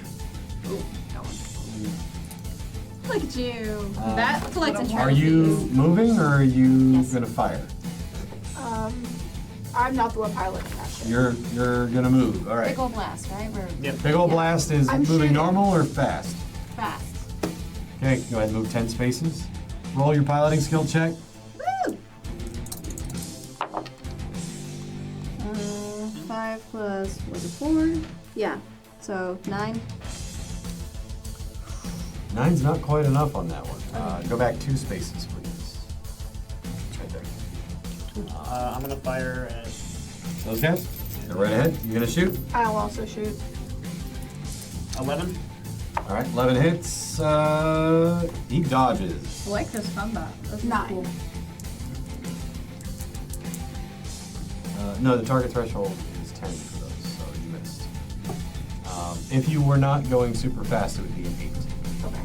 Speaker 3: Oh, that one.
Speaker 4: Look at you.
Speaker 3: That's
Speaker 4: collecting
Speaker 3: what I'm
Speaker 1: Are you moving or are you
Speaker 4: Yes.
Speaker 1: gonna fire?
Speaker 2: I'm not the one piloting that ship.
Speaker 1: You're gonna move. All right.
Speaker 4: Big ol' blast, right? We're
Speaker 5: Yep.
Speaker 1: Big ol' blast is
Speaker 2: I'm
Speaker 1: moving
Speaker 2: shooting.
Speaker 1: normal or fast?
Speaker 4: fast.
Speaker 1: Okay, go ahead and move 10 spaces. Roll your piloting skill check.
Speaker 4: Woo!
Speaker 3: 5 plus was a 4.
Speaker 4: Yeah. So 9.
Speaker 1: 9's not quite enough on that one. Go back 2 spaces, please. Right there.
Speaker 5: I'm gonna fire at.
Speaker 1: Those guys? They're right ahead. You gonna shoot?
Speaker 2: I'll also shoot.
Speaker 5: 11.
Speaker 1: All right, 11 hits. He dodges.
Speaker 3: I like this combat. That's
Speaker 2: 9.
Speaker 3: cool.
Speaker 1: No, the target threshold is 10 for those, so you missed. If you were not going super fast, it would be an 8.
Speaker 2: Okay.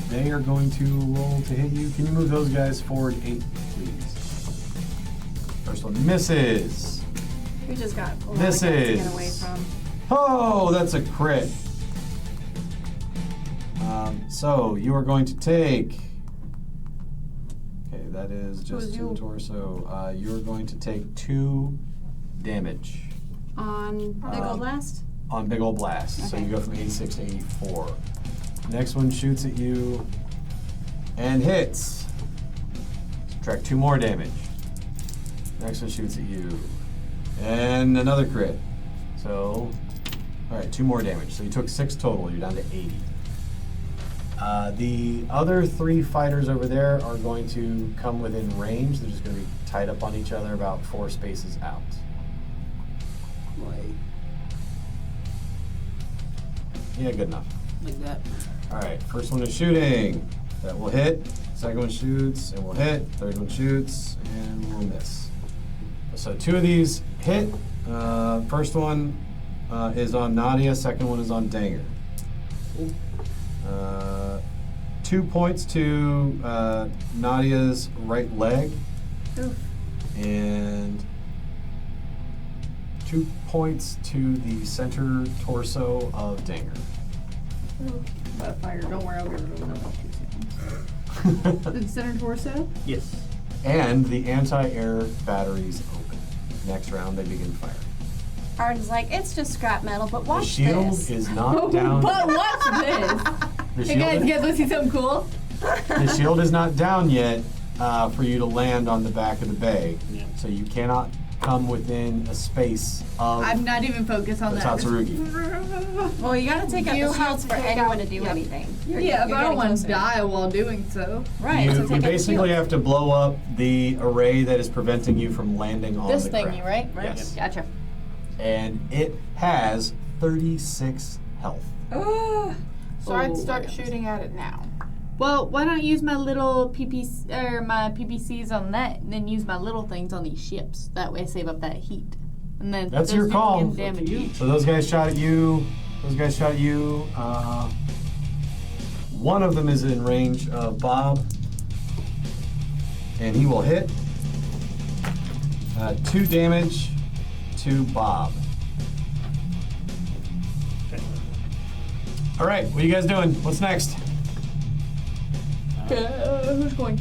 Speaker 1: They are going to roll to hit you. Can you move those guys forward 8, please? First one misses.
Speaker 4: We just got a lot
Speaker 1: This
Speaker 4: of guys to
Speaker 1: is-
Speaker 4: get away from.
Speaker 1: Oh, that's a crit. So you are going to take. Okay, that is just
Speaker 3: Who's
Speaker 1: to
Speaker 3: you?
Speaker 1: the torso. You are going to take 2 damage
Speaker 4: On big ol' blast?
Speaker 1: on Big Ol' Blast. So
Speaker 4: Okay.
Speaker 1: you go from 86 to 84. Next one shoots at you and hits. Subtract 2 more damage. Next one shoots at you and another crit. So, all right, 2 more damage. So you took 6 total. You're down to 80. The other 3 fighters over there are going to come within range. They're just going to be tied up on each other about 4 spaces out. Yeah, good enough.
Speaker 3: Like that.
Speaker 1: All right, first one is shooting. That will hit. Second one shoots and will hit. Third one shoots and will miss. So 2 of these hit. First one is on Nadia. Second one is on Danger. 2 points to Nadia's right leg.
Speaker 4: Oof.
Speaker 1: And 2 points to the center torso of Danger.
Speaker 3: But fire, don't worry, I'll get rid of another 2 seconds. The center torso?
Speaker 5: Yes.
Speaker 1: And the anti-air batteries open. Next round, they begin firing.
Speaker 4: Arden's like, it's just scrap metal, but
Speaker 1: The
Speaker 4: watch
Speaker 1: shield
Speaker 4: this.
Speaker 1: is not down.
Speaker 3: But watch this!
Speaker 1: The
Speaker 3: Hey guys, you
Speaker 1: shield,
Speaker 3: guys want to see something cool?
Speaker 1: the shield is not down yet for you to land on the back of the bay.
Speaker 5: Yeah.
Speaker 1: So you cannot come within a space of
Speaker 3: I'm not even focused on
Speaker 1: the
Speaker 3: that.
Speaker 1: Tatsurugi.
Speaker 4: Well, you gotta take out
Speaker 2: You
Speaker 4: the
Speaker 2: have
Speaker 4: shields
Speaker 2: to
Speaker 4: for
Speaker 2: take
Speaker 4: anyone
Speaker 2: out-
Speaker 4: to do
Speaker 2: yep.
Speaker 4: anything.
Speaker 3: Yeah, but I don't want to
Speaker 4: closer.
Speaker 3: die while doing so.
Speaker 4: Right,
Speaker 1: You,
Speaker 4: so
Speaker 1: you
Speaker 4: take out the
Speaker 1: basically
Speaker 4: shields.
Speaker 1: have to blow up the array that is preventing you from landing on
Speaker 3: This
Speaker 1: the
Speaker 3: thingy,
Speaker 1: craft.
Speaker 3: right?
Speaker 1: Yes.
Speaker 3: Gotcha.
Speaker 1: And it has 36 health.
Speaker 4: Ooh.
Speaker 2: So I'd
Speaker 3: Oh,
Speaker 2: start
Speaker 3: yeah.
Speaker 2: shooting at it now.
Speaker 3: Well, why not use my little PPC or my PPCs on that, and then use my little things on these ships? That way, I save up that heat. And then
Speaker 1: That's
Speaker 3: those
Speaker 1: your
Speaker 3: things
Speaker 1: call.
Speaker 3: can damage you.
Speaker 1: So those guys shot at you. Those guys shot at you. One of them is in range of Bob, and he will hit. 2 damage to Bob. All right, what are you guys doing? What's next?
Speaker 3: Who's going?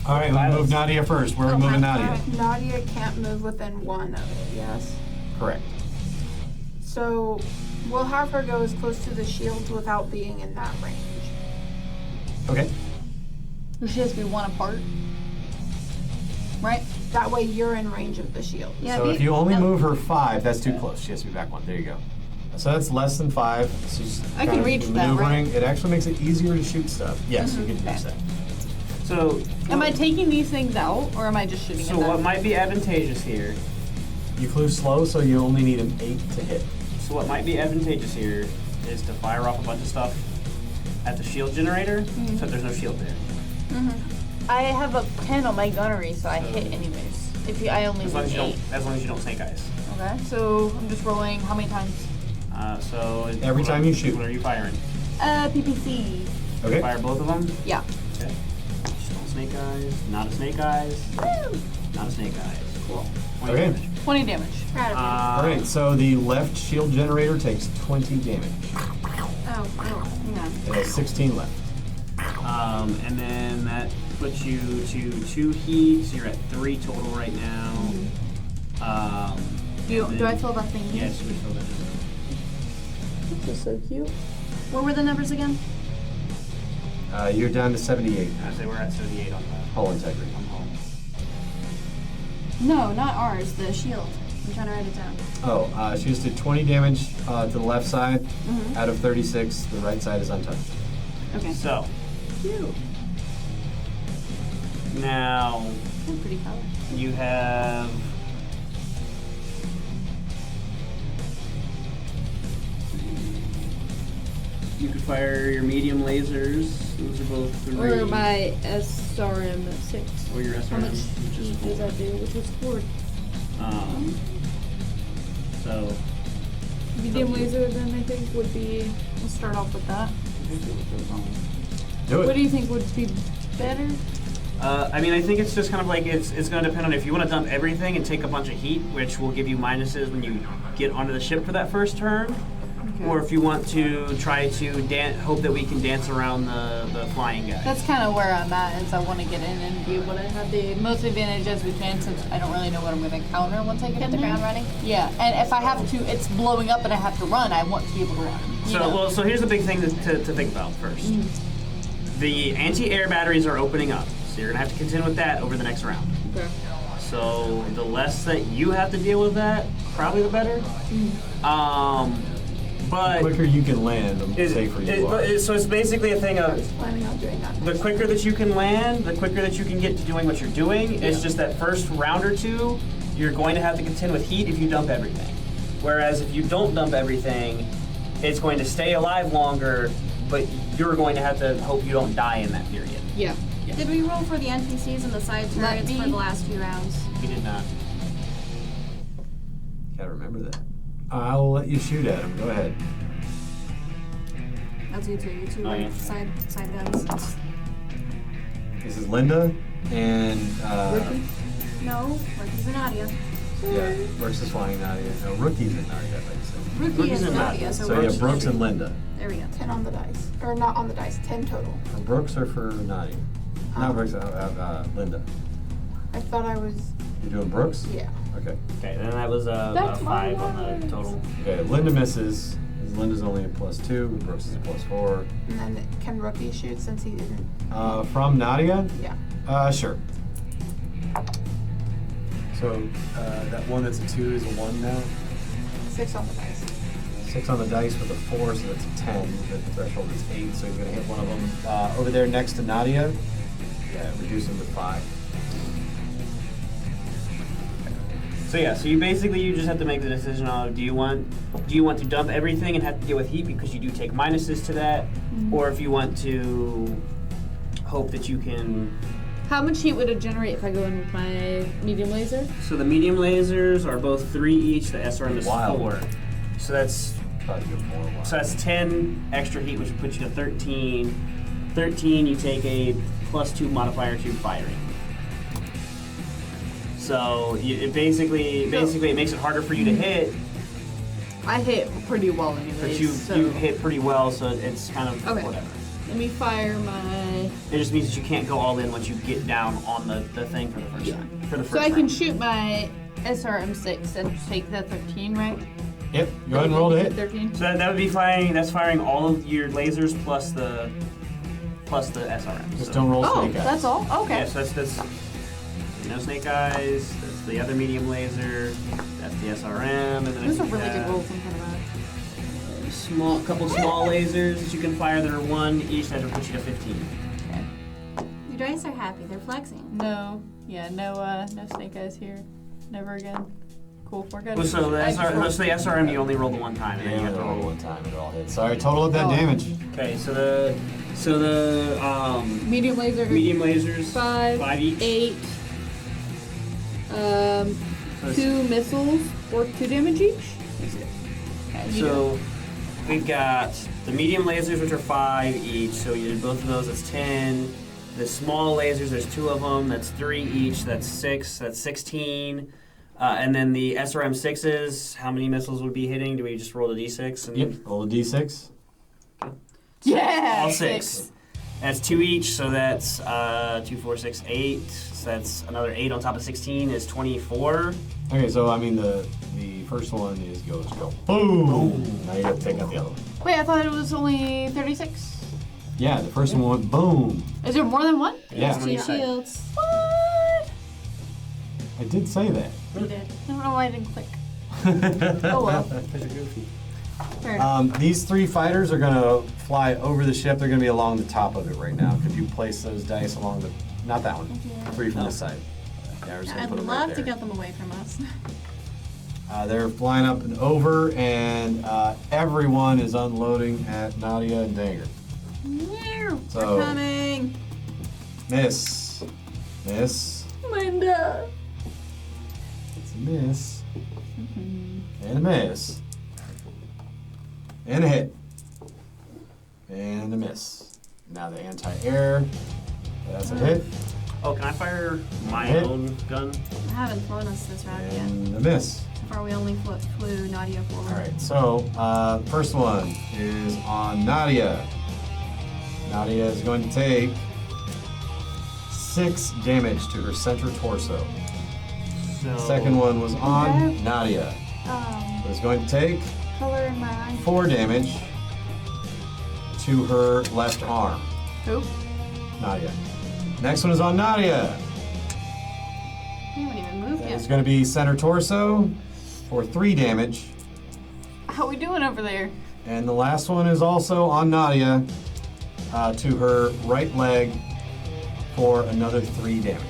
Speaker 1: All right, we'll move Nadia first. Where are we moving Nadia?
Speaker 2: Nadia can't move within 1 of it, yes?
Speaker 1: Correct.
Speaker 2: So we'll have her go as close to the shields without being in that range.
Speaker 1: Okay.
Speaker 3: She has to be 1 apart. Right?
Speaker 2: That way you're in range of the shield.
Speaker 4: Yeah,
Speaker 1: So if you only move her 5, that's too close. She has to be back 1. There you go. So that's less than 5. So she's
Speaker 3: I
Speaker 1: kind
Speaker 3: can
Speaker 1: of
Speaker 3: reach that,
Speaker 1: maneuvering. It actually makes it easier to shoot stuff. Yes, you can use that.
Speaker 5: So.
Speaker 3: Am I taking these things out, or am I just shooting
Speaker 5: So
Speaker 3: at them?
Speaker 5: what might be advantageous here?
Speaker 1: You flew slow, so you only need an 8 to hit.
Speaker 5: So what might be advantageous here is to fire off a bunch of stuff at the shield generator, so there's no shield there.
Speaker 3: I have a 10 on my gunnery, so I hit anyways. I only
Speaker 5: As long as you
Speaker 3: roll 8.
Speaker 5: don't, as long as you don't snake eyes.
Speaker 3: Okay, so I'm just rolling how many times?
Speaker 1: Every time you shoot.
Speaker 5: What are you firing?
Speaker 3: PPC.
Speaker 1: Okay.
Speaker 5: Fire both of them.
Speaker 3: Yeah.
Speaker 5: Okay. Just don't snake eyes. Not a snake eyes. Not a snake eyes. Cool. 20
Speaker 1: Okay.
Speaker 5: damage.
Speaker 3: 20 damage.
Speaker 4: Proud of you.
Speaker 1: All right. So the left shield generator takes 20 damage.
Speaker 4: Oh, hang on.
Speaker 1: It has 16 left.
Speaker 5: And then that puts you to 2 heat, so you're at 3 total right now.
Speaker 3: Do
Speaker 5: and
Speaker 3: I
Speaker 5: then-
Speaker 3: fill that thing in?
Speaker 5: Yes, you would fill that in.
Speaker 3: This is so cute.
Speaker 4: What were the numbers again?
Speaker 1: You're down to 78
Speaker 5: I'd say we're at 78 on the
Speaker 1: hull integrity.
Speaker 5: on home.
Speaker 4: No, not ours. The shield. I'm trying to write it down.
Speaker 1: Oh, she just did 20 damage to the left side out of 36. The right side is untouched.
Speaker 4: Okay.
Speaker 5: So, now
Speaker 3: Pretty color.
Speaker 5: you have you could fire your medium lasers. Those are both 3.
Speaker 3: Or my SRM 6.
Speaker 5: Or your
Speaker 3: How
Speaker 5: SRM,
Speaker 3: much
Speaker 5: which is
Speaker 3: does
Speaker 5: 4.
Speaker 3: that do? Which is 4.
Speaker 5: So
Speaker 3: Medium laser then I think would be, we'll start off with that.
Speaker 1: Do
Speaker 3: What
Speaker 1: it.
Speaker 3: do you think would be better?
Speaker 5: I mean, I think it's just kind of like it's going to depend on if you want to dump everything and take a bunch of heat, which will give you minuses when you get onto the ship for that first turn, or if you want to try to hope that we can dance around the flying guy.
Speaker 3: That's kind of where I'm at, is I want to get in and be able to have the most advantage as we can, since I don't really know what I'm going to encounter once I get
Speaker 4: the
Speaker 3: in there.
Speaker 4: ground running.
Speaker 3: Yeah, and if I have to, it's blowing up and I have to run, I want to be able to run. you know?
Speaker 5: So here's the big thing to think about first. The anti-air batteries are opening up, so you're going to have to contend with that over the next round.
Speaker 3: Okay.
Speaker 5: So the less that you have to deal with that, probably the better. But
Speaker 1: The quicker you can land, the safer you are.
Speaker 5: so it's basically a thing of
Speaker 2: Planning on doing that.
Speaker 5: the quicker that you can land, the quicker that you can get to doing what you're doing. It's just that first round or two, you're going to have to contend with heat if you dump everything. Whereas if you don't dump everything, it's going to stay alive longer, but you're going to have to hope you don't die in that period.
Speaker 3: Yeah.
Speaker 4: Did we roll for the NPCs and the side
Speaker 3: Let
Speaker 4: turrets
Speaker 3: me-
Speaker 4: for the last few rounds?
Speaker 5: We did not.
Speaker 1: Gotta remember that. I'll let you shoot at him. Go ahead.
Speaker 4: That's you two. You two
Speaker 5: Oh,
Speaker 4: with
Speaker 5: yeah.
Speaker 4: side guns.
Speaker 1: This is Linda and
Speaker 4: No, Rookies and Nadia.
Speaker 1: yeah, Brooks is flying Nadia. No, Rookies and Nadia, like I said.
Speaker 4: Rookie
Speaker 5: Rookies
Speaker 4: is
Speaker 5: and
Speaker 4: Nadia,
Speaker 5: Nadia.
Speaker 4: so
Speaker 1: So yeah,
Speaker 4: Rookies
Speaker 1: Brooks and Linda.
Speaker 4: There we go.
Speaker 2: 10 on the dice. Or not on the dice, 10 total.
Speaker 1: For Brooks or for Nadia? Not Brooks, Linda.
Speaker 2: I thought I was,
Speaker 1: You're doing Brooks?
Speaker 2: yeah.
Speaker 1: Okay.
Speaker 5: Okay, then that was a
Speaker 3: That's
Speaker 5: 5 on the
Speaker 3: my
Speaker 5: total.
Speaker 1: Okay, Linda misses. Linda's only a +2, Brooks is a +4.
Speaker 2: And then can Rookie shoot since he didn't?
Speaker 1: From Nadia?
Speaker 2: Yeah.
Speaker 1: Sure. So that one that's a 2 is a 1 now.
Speaker 2: 6 on the dice.
Speaker 1: 6 on the dice with a 4, so that's a 10. The threshold is 8, so you're gonna hit one of them. Over there next to Nadia, yeah, reduce him to 5.
Speaker 5: So yeah, so you just have to make the decision of do you want to dump everything and have to deal with heat because you do take minuses to that, or if you want to hope that you can.
Speaker 3: How much heat would it generate if I go in with my medium laser?
Speaker 5: So the medium lasers are both 3 each. The SRM is
Speaker 1: Wild.
Speaker 5: 4. So that's
Speaker 1: Probably do more. Wild.
Speaker 5: 10 extra heat, which would put you to 13. 13, you take a +2 modifier to firing. So it basically it makes it harder for you to hit,
Speaker 3: I hit pretty well anyways.
Speaker 5: but you hit pretty well, so it's kind of
Speaker 3: Okay.
Speaker 5: whatever.
Speaker 3: Let me fire my.
Speaker 5: It just means that you can't go all in once you get down on the thing for the first time. For the first
Speaker 3: So I can
Speaker 5: round.
Speaker 3: shoot my SRM6 and just take that 13, right?
Speaker 1: Yep, go ahead and roll to hit.
Speaker 3: 13.
Speaker 5: So that would be firing. That's firing all of your lasers plus the SRM.
Speaker 1: Just
Speaker 5: So-
Speaker 1: don't roll
Speaker 3: Oh,
Speaker 1: snake eyes.
Speaker 3: that's all? Okay.
Speaker 5: Yeah, so that's no snake eyes. That's the other medium laser. That's the SRM, and then
Speaker 3: Those
Speaker 5: I
Speaker 3: are
Speaker 5: think
Speaker 3: really good
Speaker 5: that
Speaker 3: rolls I'm kind of
Speaker 5: couple small lasers that you can fire that are 1 each. That will put you to 15.
Speaker 4: Your dice are happy. They're flexing.
Speaker 3: No. Yeah, no snake eyes here. Never again. Cool. We're good.
Speaker 5: Well, so the SRM you only roll the one time, and then you have to roll.
Speaker 1: one time. It all hits. Sorry, total of that
Speaker 3: Oh.
Speaker 1: damage.
Speaker 5: Okay, so the
Speaker 3: medium laser.
Speaker 5: medium lasers
Speaker 3: 5
Speaker 5: each.
Speaker 3: 8.
Speaker 5: Let's
Speaker 3: 2 missiles for 2 damage each. Okay, you
Speaker 5: So we've got the medium lasers, which are 5 each. So you did both of those. That's 10. The small lasers, there's 2 of them. That's 3 each. That's 6. That's 16. And then the SRM 6s, how many missiles would be hitting? Do we just roll the d6? And
Speaker 1: Yep. Roll a d6.
Speaker 3: Yeah.
Speaker 5: all 6. That's 2 each. So that's 2, 4, 6, 8. So that's another 8 on top of 16 is 24.
Speaker 1: Okay, so I mean the first one is go boom. Now you got to take out the other one.
Speaker 3: Wait, I thought it was only 36.
Speaker 1: Yeah, the first one went boom.
Speaker 3: Is there more than one?
Speaker 1: Yeah,
Speaker 5: How many
Speaker 4: Two
Speaker 5: sides?
Speaker 4: shields.
Speaker 3: What?
Speaker 1: I did say that.
Speaker 4: You did.
Speaker 3: I don't know why I didn't click. Oh well. Fair enough.
Speaker 1: These 3 fighters are gonna fly over the ship. They're gonna be along the top of it right now. Could you place those dice along the? Not that one. 3 from this side. Yeah, we're just gonna
Speaker 4: I'd
Speaker 1: put them
Speaker 4: love
Speaker 1: right
Speaker 4: to
Speaker 1: there.
Speaker 4: get them away from us.
Speaker 1: They're flying up and over, and everyone is unloading at Nadia and Danger. So-
Speaker 4: We're coming.
Speaker 1: Miss.
Speaker 3: Linda.
Speaker 1: It's a miss. And a miss. And a hit. And a miss. Now the anti-air. That's a hit.
Speaker 5: Oh, can I fire my
Speaker 1: Hit.
Speaker 5: own gun?
Speaker 4: I haven't flown us this round yet.
Speaker 1: And a miss.
Speaker 4: So far, we only flew Nadia forward.
Speaker 1: Alright, so first one is on Nadia. Nadia is going to take 6 damage to her center torso.
Speaker 5: So
Speaker 1: Second one was on Nadia. Is going to take
Speaker 2: Color in my eye.
Speaker 1: 4 damage to her left arm.
Speaker 3: Who?
Speaker 1: Nadia. Next one is on Nadia.
Speaker 4: We haven't even moved
Speaker 1: It's
Speaker 4: yet.
Speaker 1: going to be center torso for 3 damage.
Speaker 3: How we doing over there?
Speaker 1: And the last one is also on Nadia to her right leg for another 3 damage.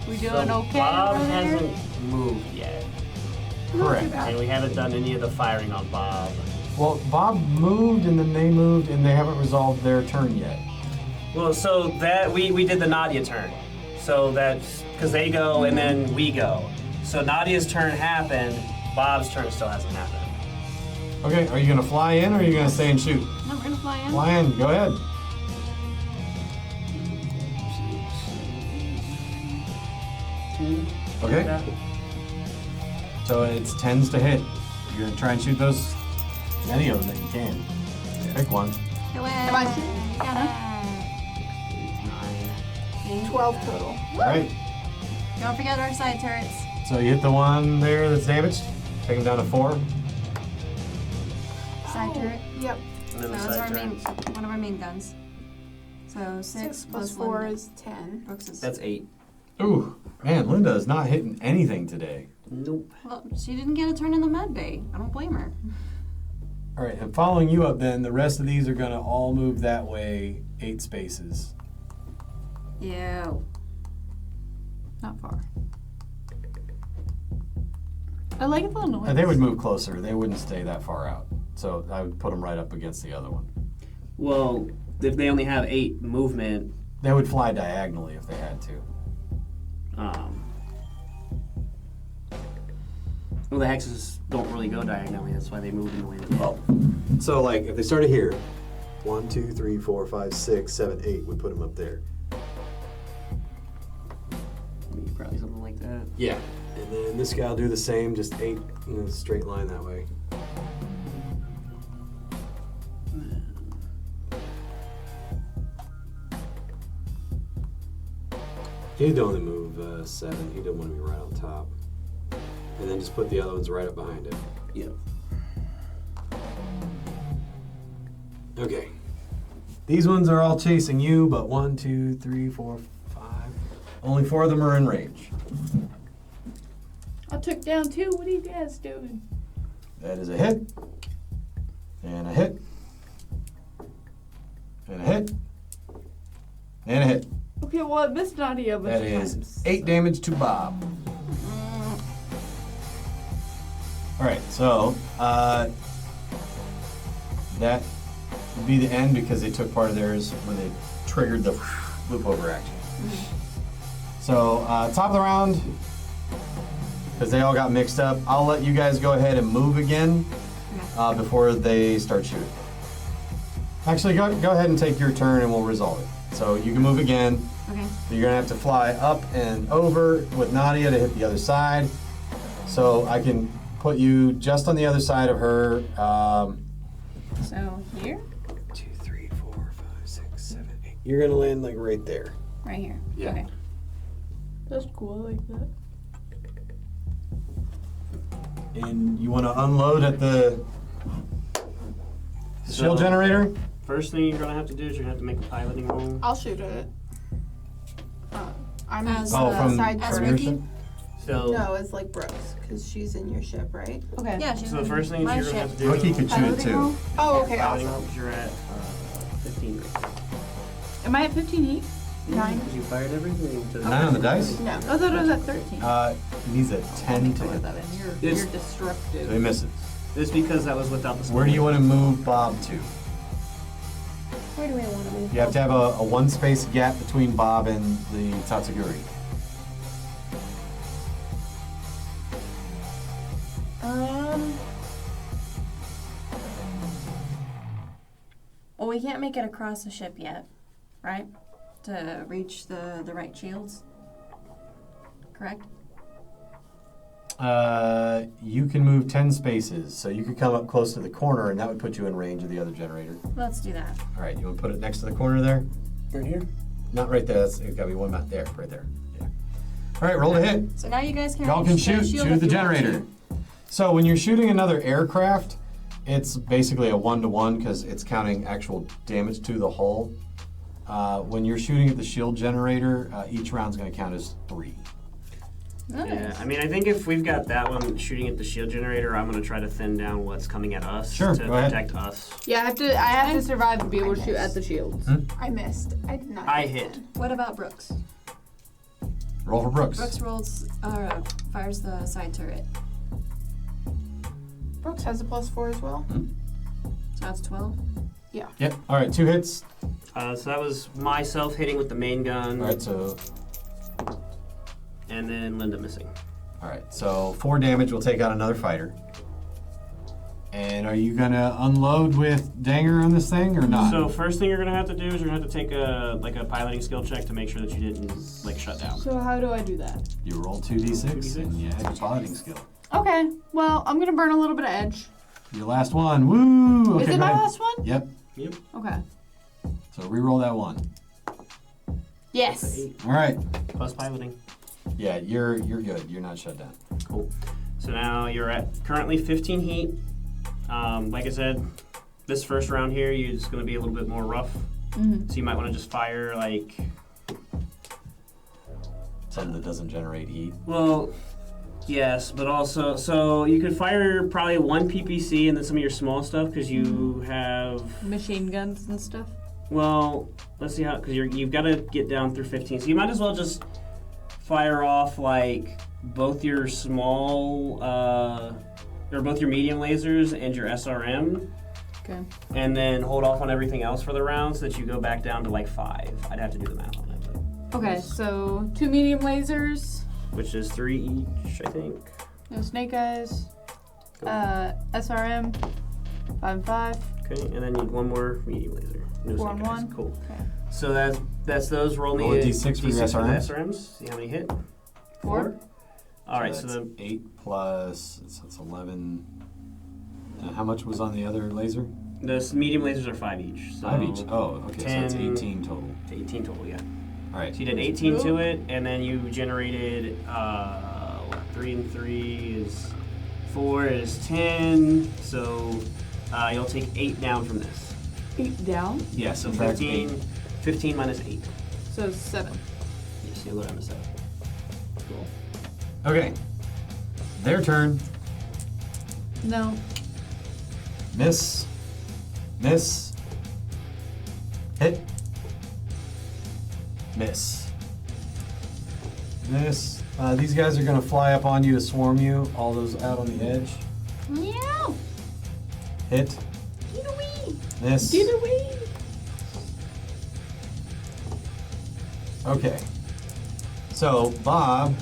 Speaker 3: We
Speaker 5: So
Speaker 3: doing okay
Speaker 5: Bob
Speaker 3: over there?
Speaker 5: hasn't moved yet,
Speaker 1: Correct.
Speaker 5: and we haven't done any of the firing on Bob.
Speaker 1: Well, Bob moved and then they moved and they haven't resolved their turn yet.
Speaker 5: Well, so that we did the Nadia turn. So that's because they go and then we go. So Nadia's turn happened. Bob's turn still hasn't happened.
Speaker 1: Okay, are you going to fly in or are you going to stay and shoot?
Speaker 4: No, we're gonna fly in.
Speaker 1: Fly in, go ahead. Okay. So it's 10s to hit. You're going to try and shoot those, any of them that you can. Pick one.
Speaker 4: Go in.
Speaker 3: Come on.
Speaker 4: You got
Speaker 2: 12 total.
Speaker 1: All right.
Speaker 4: Don't forget our side turrets.
Speaker 1: So you hit the one there that's damaged. Take him down to 4.
Speaker 4: Side turret.
Speaker 2: Yep.
Speaker 5: And
Speaker 4: So
Speaker 5: then the
Speaker 4: that's
Speaker 5: side
Speaker 4: our main,
Speaker 5: turns.
Speaker 4: one of our main guns. So
Speaker 2: 6 plus
Speaker 4: 1.
Speaker 2: 4 is 10.
Speaker 4: Brooks is.
Speaker 5: That's 8.
Speaker 1: Ooh, man, Linda is not hitting anything today.
Speaker 5: Nope.
Speaker 4: Well, she didn't get a turn in the med bay. I don't blame her.
Speaker 1: All right, and following you up then, the rest of these are going to all move that way 8 spaces.
Speaker 4: Ew.
Speaker 3: Not far. I like the noise.
Speaker 1: They would move closer. They wouldn't stay that far out. So I would put them right up against the other one.
Speaker 5: Well, if they only have 8 movement,
Speaker 1: They would fly diagonally if they had to.
Speaker 5: well, the hexes don't really go diagonally. That's why they move in the way they do.
Speaker 1: So like if they started here, 1, 2, 3, 4, 5, 6, 7, 8, we put them up there.
Speaker 5: Maybe probably something like that.
Speaker 1: Yeah. And then this guy will do the same, just 8 in a straight line that way. He'd only move 7. He didn't want to be right on top. And then just put the other ones right up behind it.
Speaker 5: Yep.
Speaker 1: Okay. These ones are all chasing you, but 1, 2, 3, 4, 5. Only 4 of them are in range.
Speaker 3: I took down 2. What are you guys doing?
Speaker 1: That is a hit. And a hit. And a hit. And a hit.
Speaker 3: Okay, well, I missed Nadia a bunch
Speaker 1: That
Speaker 3: of
Speaker 1: is
Speaker 3: times.
Speaker 1: 8 damage to Bob. All right, so that would be the end because they took part of theirs when they triggered the loop over action. So top of the round, because they all got mixed up, I'll let you guys go ahead and move again before they start shooting. Actually, go ahead and take your turn and we'll resolve it. So you can move again.
Speaker 4: Okay.
Speaker 1: You're gonna have to fly up and over with Nadia to hit the other side. So I can put you just on the other side of her.
Speaker 4: So here?
Speaker 1: 2, 3, 4, 5, 6, 7, 8. You're gonna land like right there.
Speaker 4: Right here.
Speaker 1: Yeah.
Speaker 4: Okay.
Speaker 3: That's cool, I like that.
Speaker 1: And you want to unload at the shield
Speaker 5: So-
Speaker 1: generator?
Speaker 5: First thing you're gonna have to do is you're gonna have to make a piloting roll.
Speaker 2: I'll shoot at it. I'm
Speaker 4: As,
Speaker 1: Oh, from
Speaker 2: side
Speaker 4: as
Speaker 1: from
Speaker 2: turn.
Speaker 1: your ship?
Speaker 5: So,
Speaker 2: No, it's like Brooks, because she's in your ship, right?
Speaker 3: Okay.
Speaker 4: Yeah, she's
Speaker 5: so the
Speaker 4: in
Speaker 5: first thing
Speaker 4: my
Speaker 5: you're gonna
Speaker 4: ship.
Speaker 5: have to do.
Speaker 1: Rookie could shoot it
Speaker 3: Piloting roll?
Speaker 1: too.
Speaker 2: Oh, okay,
Speaker 5: Piloting
Speaker 2: awesome.
Speaker 5: roll, you're at 15 right now.
Speaker 3: Am I at 15 heat? 9?
Speaker 5: Because you fired everything to the
Speaker 1: 9 on the dice?
Speaker 2: No.
Speaker 3: I thought it was at 13.
Speaker 1: He needs a 10 to
Speaker 3: Put
Speaker 1: hit.
Speaker 3: that in. You're
Speaker 5: It's-
Speaker 1: So he
Speaker 3: destructive.
Speaker 1: misses.
Speaker 5: It's because that was without the
Speaker 1: Where do you want to move Bob to?
Speaker 4: Where do we want to move?
Speaker 1: You have to have a one space gap between Bob and the Tatsuguri.
Speaker 4: Well, we can't make it across the ship yet, right? To reach the right shields. Correct?
Speaker 1: You can move 10 spaces, so you could come up close to the corner, and that would put you in range of the other generator.
Speaker 4: Let's do that.
Speaker 1: All right, you want to put it next to the corner there?
Speaker 5: Right here?
Speaker 1: Not right there. It's got to be one out there, right there. Yeah. All right, roll to hit.
Speaker 4: So now you guys can
Speaker 1: Y'all
Speaker 4: reach
Speaker 1: can
Speaker 4: the
Speaker 1: shoot.
Speaker 4: shield
Speaker 1: Shoot at
Speaker 4: if
Speaker 1: the
Speaker 4: you want
Speaker 1: generator. So when you're shooting another aircraft, it's basically a 1-to-1 because it's counting actual damage to the hull. When you're shooting at the shield generator, each round's going to count as 3.
Speaker 4: Nice.
Speaker 5: Yeah, I mean, I think if we've got that one shooting at the shield generator, I'm gonna try to thin down what's coming at us
Speaker 1: Sure,
Speaker 5: to
Speaker 1: go ahead.
Speaker 5: protect us.
Speaker 3: Yeah, I have to survive to be able to shoot at the shields.
Speaker 2: I missed. I did not.
Speaker 5: I
Speaker 2: get
Speaker 5: hit.
Speaker 2: 10.
Speaker 4: What about Brooks?
Speaker 1: Roll for Brooks.
Speaker 4: Brooks fires the side turret.
Speaker 2: Brooks has a +4 as well.
Speaker 4: So that's 12.
Speaker 1: Yep. All right, 2 hits.
Speaker 5: So that was myself hitting with the main gun,
Speaker 1: All right, so
Speaker 5: and then Linda missing.
Speaker 1: 4 damage will take out another fighter. And are you gonna unload with Danger on this thing or not?
Speaker 5: So first thing you're gonna have to do is you're gonna have to take a piloting skill check to make sure that you didn't shut down.
Speaker 3: So how do I do that?
Speaker 1: You roll 2d6
Speaker 5: 2d6.
Speaker 1: and you add your piloting skill.
Speaker 3: Okay, well, I'm gonna burn a little bit of edge.
Speaker 1: Your last one. Woo! Okay,
Speaker 3: Is it
Speaker 1: go
Speaker 3: my
Speaker 1: ahead.
Speaker 3: last one?
Speaker 1: Yep.
Speaker 5: Yep.
Speaker 3: Okay.
Speaker 1: So re-roll that one.
Speaker 3: Yes.
Speaker 5: 8
Speaker 1: All right.
Speaker 5: plus piloting.
Speaker 1: Yeah, you're good. You're not shut down.
Speaker 5: Cool. So now you're at currently 15 heat. Like I said, this first round here is going to be a little bit more rough.
Speaker 3: Mm-hmm.
Speaker 5: So you might want to just fire like,
Speaker 1: Something that doesn't generate heat.
Speaker 5: well, yes, but also, so you could fire probably 1 PPC and then some of your small stuff because you have,
Speaker 3: Machine guns and stuff.
Speaker 5: well, let's see how, because you've got to get down through 15. So you might as well just fire off like both your small, or both your medium lasers and your SRM.
Speaker 3: Okay.
Speaker 5: And then hold off on everything else for the round so that you go back down to like 5. I'd have to do the math on that, but
Speaker 3: Okay, so 2 medium lasers,
Speaker 5: which is 3 each, I think.
Speaker 3: no snake eyes,
Speaker 5: Cool.
Speaker 3: SRM, 5 and 5.
Speaker 5: Okay, and then you need 1 more medium laser. No
Speaker 3: 4 and
Speaker 5: snake eyes.
Speaker 3: 1.
Speaker 5: Cool.
Speaker 3: Okay.
Speaker 5: So that's those. Roll me
Speaker 1: Roll a d6 for your
Speaker 5: the
Speaker 1: SRMs.
Speaker 5: SRMs. See how many hit.
Speaker 3: 4.
Speaker 5: All right, so
Speaker 1: that's
Speaker 5: the
Speaker 1: 8 plus, so it's 11. How much was on the other laser?
Speaker 5: medium lasers are 5 each. So
Speaker 1: 5 each. Oh, okay, so it's
Speaker 5: 10
Speaker 1: 18 total.
Speaker 5: 18 total, yeah.
Speaker 1: All right.
Speaker 5: So you did 18 to it, and then you generated 3 and 3 is 4 is 10. So you'll take 8 down from this.
Speaker 3: 8 down,
Speaker 1: Yeah,
Speaker 5: So
Speaker 1: subtract
Speaker 5: 15 minus 8.
Speaker 3: so 7.
Speaker 5: Yes, you'll go down to 7. Cool.
Speaker 1: 8. Okay. Their turn.
Speaker 3: No.
Speaker 1: Miss. Miss. Hit. Miss. Miss. These guys are going to fly up on you to swarm you, all those out on the edge.
Speaker 4: Meow.
Speaker 1: Hit.
Speaker 4: Get away.
Speaker 1: Miss.
Speaker 3: Get away!
Speaker 1: Okay. So Bob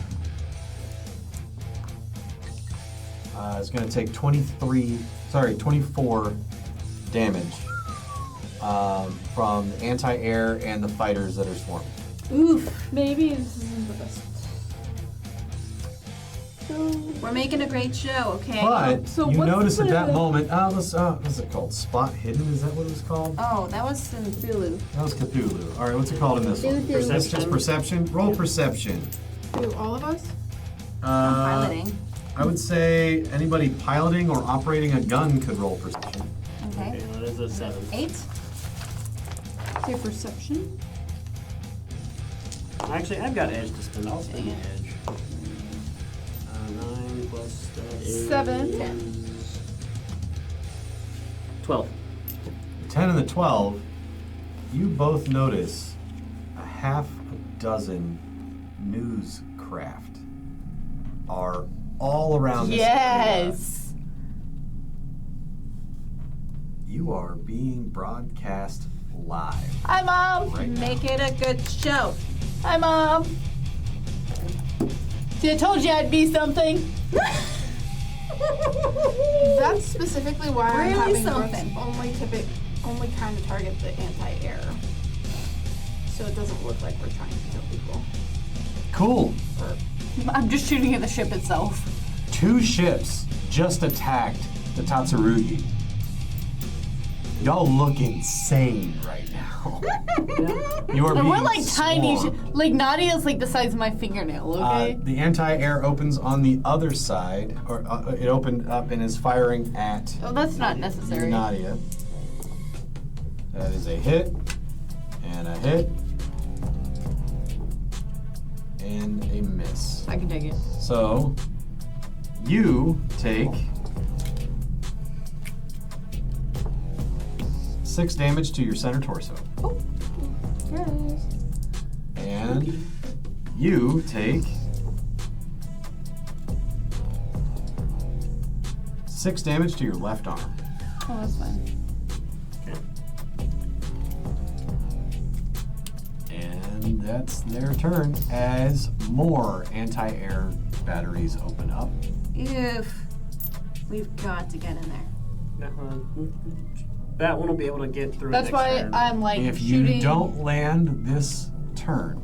Speaker 1: is going to take 24 damage from the anti-air and the fighters that are swarming.
Speaker 3: Oof, maybe this isn't the best.
Speaker 4: We're making a great show, okay?
Speaker 1: But
Speaker 3: so
Speaker 1: you
Speaker 3: what's
Speaker 1: notice at that
Speaker 3: the-
Speaker 1: moment, what's it called? Spot hidden? Is that what it was called?
Speaker 4: Oh, that was in
Speaker 3: Cthulhu.
Speaker 1: That was Cthulhu. All right, what's it called in this one?
Speaker 3: Perception.
Speaker 1: This just perception. Roll perception.
Speaker 2: Do all of us?
Speaker 4: piloting.
Speaker 1: I would say anybody piloting or operating a gun could roll perception.
Speaker 4: Okay.
Speaker 5: that is a 7.
Speaker 4: 8.
Speaker 3: Say perception.
Speaker 5: Actually, I've got edge to spend. I'll spend the edge. 9 plus that is
Speaker 3: 7.
Speaker 5: 12.
Speaker 1: 10 and the 12, you both notice a half a dozen newscraft are all around this area.
Speaker 3: Yes!
Speaker 1: You are being broadcast live.
Speaker 3: Hi, Mom!
Speaker 1: Right now.
Speaker 4: Make it a good show.
Speaker 3: Hi, Mom! See, I told you I'd be something.
Speaker 2: That's specifically why I'm
Speaker 4: Really
Speaker 2: having
Speaker 4: something.
Speaker 2: Brooks only kind of target the anti-air. So it doesn't look like we're trying to kill people.
Speaker 1: Cool.
Speaker 3: I'm just shooting at the ship itself.
Speaker 1: 2 ships just attacked the Tatsurugi. Y'all look insane right now. You are
Speaker 3: And
Speaker 1: being
Speaker 3: we're like tiny.
Speaker 1: swarmed.
Speaker 3: Like Nadia's like the size of my fingernail. Okay.
Speaker 1: The anti-air opens on the other side, or it opened up and is firing at
Speaker 3: Oh, that's not necessary.
Speaker 1: Nadia. That is a hit, and a hit, and a miss.
Speaker 3: I can take it.
Speaker 1: So, you take 6 damage to your center torso.
Speaker 3: Yes.
Speaker 1: And you take 6 damage to your left arm.
Speaker 3: Oh, that's fine.
Speaker 5: Okay.
Speaker 1: And that's their turn as more anti-air batteries open up.
Speaker 4: Oof. We've got to get in there.
Speaker 5: That one will be able to get through.
Speaker 3: That's
Speaker 5: next
Speaker 3: why
Speaker 5: turn.
Speaker 3: I'm like
Speaker 1: If
Speaker 3: shooting.
Speaker 1: you don't land this turn,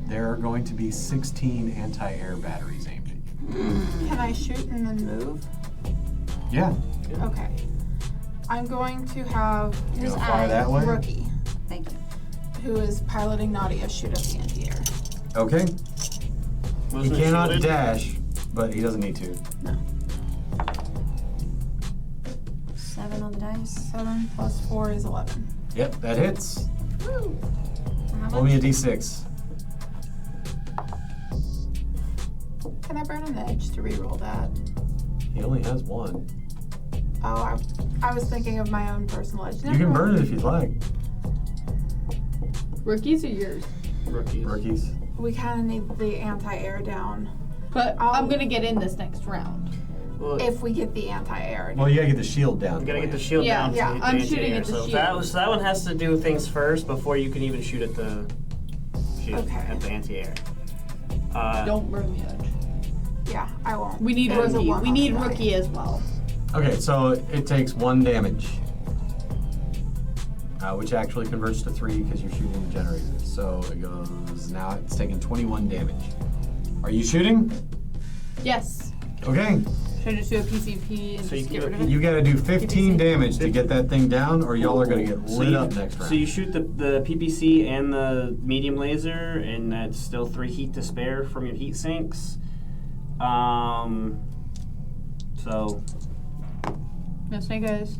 Speaker 1: there are going to be 16 anti-air batteries aimed at you.
Speaker 2: Can I shoot and then move?
Speaker 1: Yeah.
Speaker 2: Okay. I'm going to have
Speaker 1: You gonna fire that way?
Speaker 2: Rookie,
Speaker 4: Thank you.
Speaker 2: who is piloting Nadia, shoot at the anti-air.
Speaker 1: Okay.
Speaker 5: Wasn't
Speaker 1: He
Speaker 5: it
Speaker 1: cannot
Speaker 5: shielded?
Speaker 1: dash, but he doesn't need to.
Speaker 4: 7 on the dice.
Speaker 2: 7 plus 4 is 11.
Speaker 1: Yep, that hits.
Speaker 4: Woo. How
Speaker 1: Roll
Speaker 4: much?
Speaker 1: me a d6.
Speaker 2: Can I burn an edge to reroll that?
Speaker 1: He only has 1.
Speaker 2: Oh, I was thinking of my own personal edge.
Speaker 1: You can burn it if you'd like.
Speaker 3: Rookies are yours.
Speaker 5: Rookies.
Speaker 1: Rookies.
Speaker 2: We kind of need the anti-air down.
Speaker 3: But
Speaker 2: I'll-
Speaker 3: I'm gonna get in this next round.
Speaker 5: Well,
Speaker 2: If we get the anti-air down.
Speaker 1: Well, you gotta get the shield down.
Speaker 5: you gotta get the
Speaker 1: Bland.
Speaker 5: shield
Speaker 3: Yeah,
Speaker 5: down.
Speaker 2: yeah,
Speaker 5: to hit
Speaker 3: I'm
Speaker 5: the
Speaker 3: shooting
Speaker 5: anti-air.
Speaker 3: at the
Speaker 5: so
Speaker 3: shield.
Speaker 5: that one has to do things first before you can even shoot at the shield
Speaker 2: Okay.
Speaker 5: at the anti-air.
Speaker 3: Don't burn the edge.
Speaker 2: Yeah, I won't.
Speaker 3: We need
Speaker 2: It was a
Speaker 3: rookie.
Speaker 2: one
Speaker 3: We
Speaker 2: on
Speaker 3: need
Speaker 2: the die.
Speaker 3: rookie as well.
Speaker 1: Okay, so it takes 1 damage. Which actually converts to 3 because you're shooting the generator. So it goes, now it's taking 21 damage. Are you shooting?
Speaker 3: Yes.
Speaker 1: Okay.
Speaker 3: Should I just do a PCP and
Speaker 5: So you
Speaker 3: just
Speaker 5: can
Speaker 3: get
Speaker 5: do
Speaker 3: rid
Speaker 5: a
Speaker 3: of it?
Speaker 1: You gotta do 15 damage to get that thing down, or y'all are gonna get lit up next round.
Speaker 5: So you shoot the PPC and the medium laser, and that's still 3 heat to spare from your heat sinks. So
Speaker 3: No snake eyes.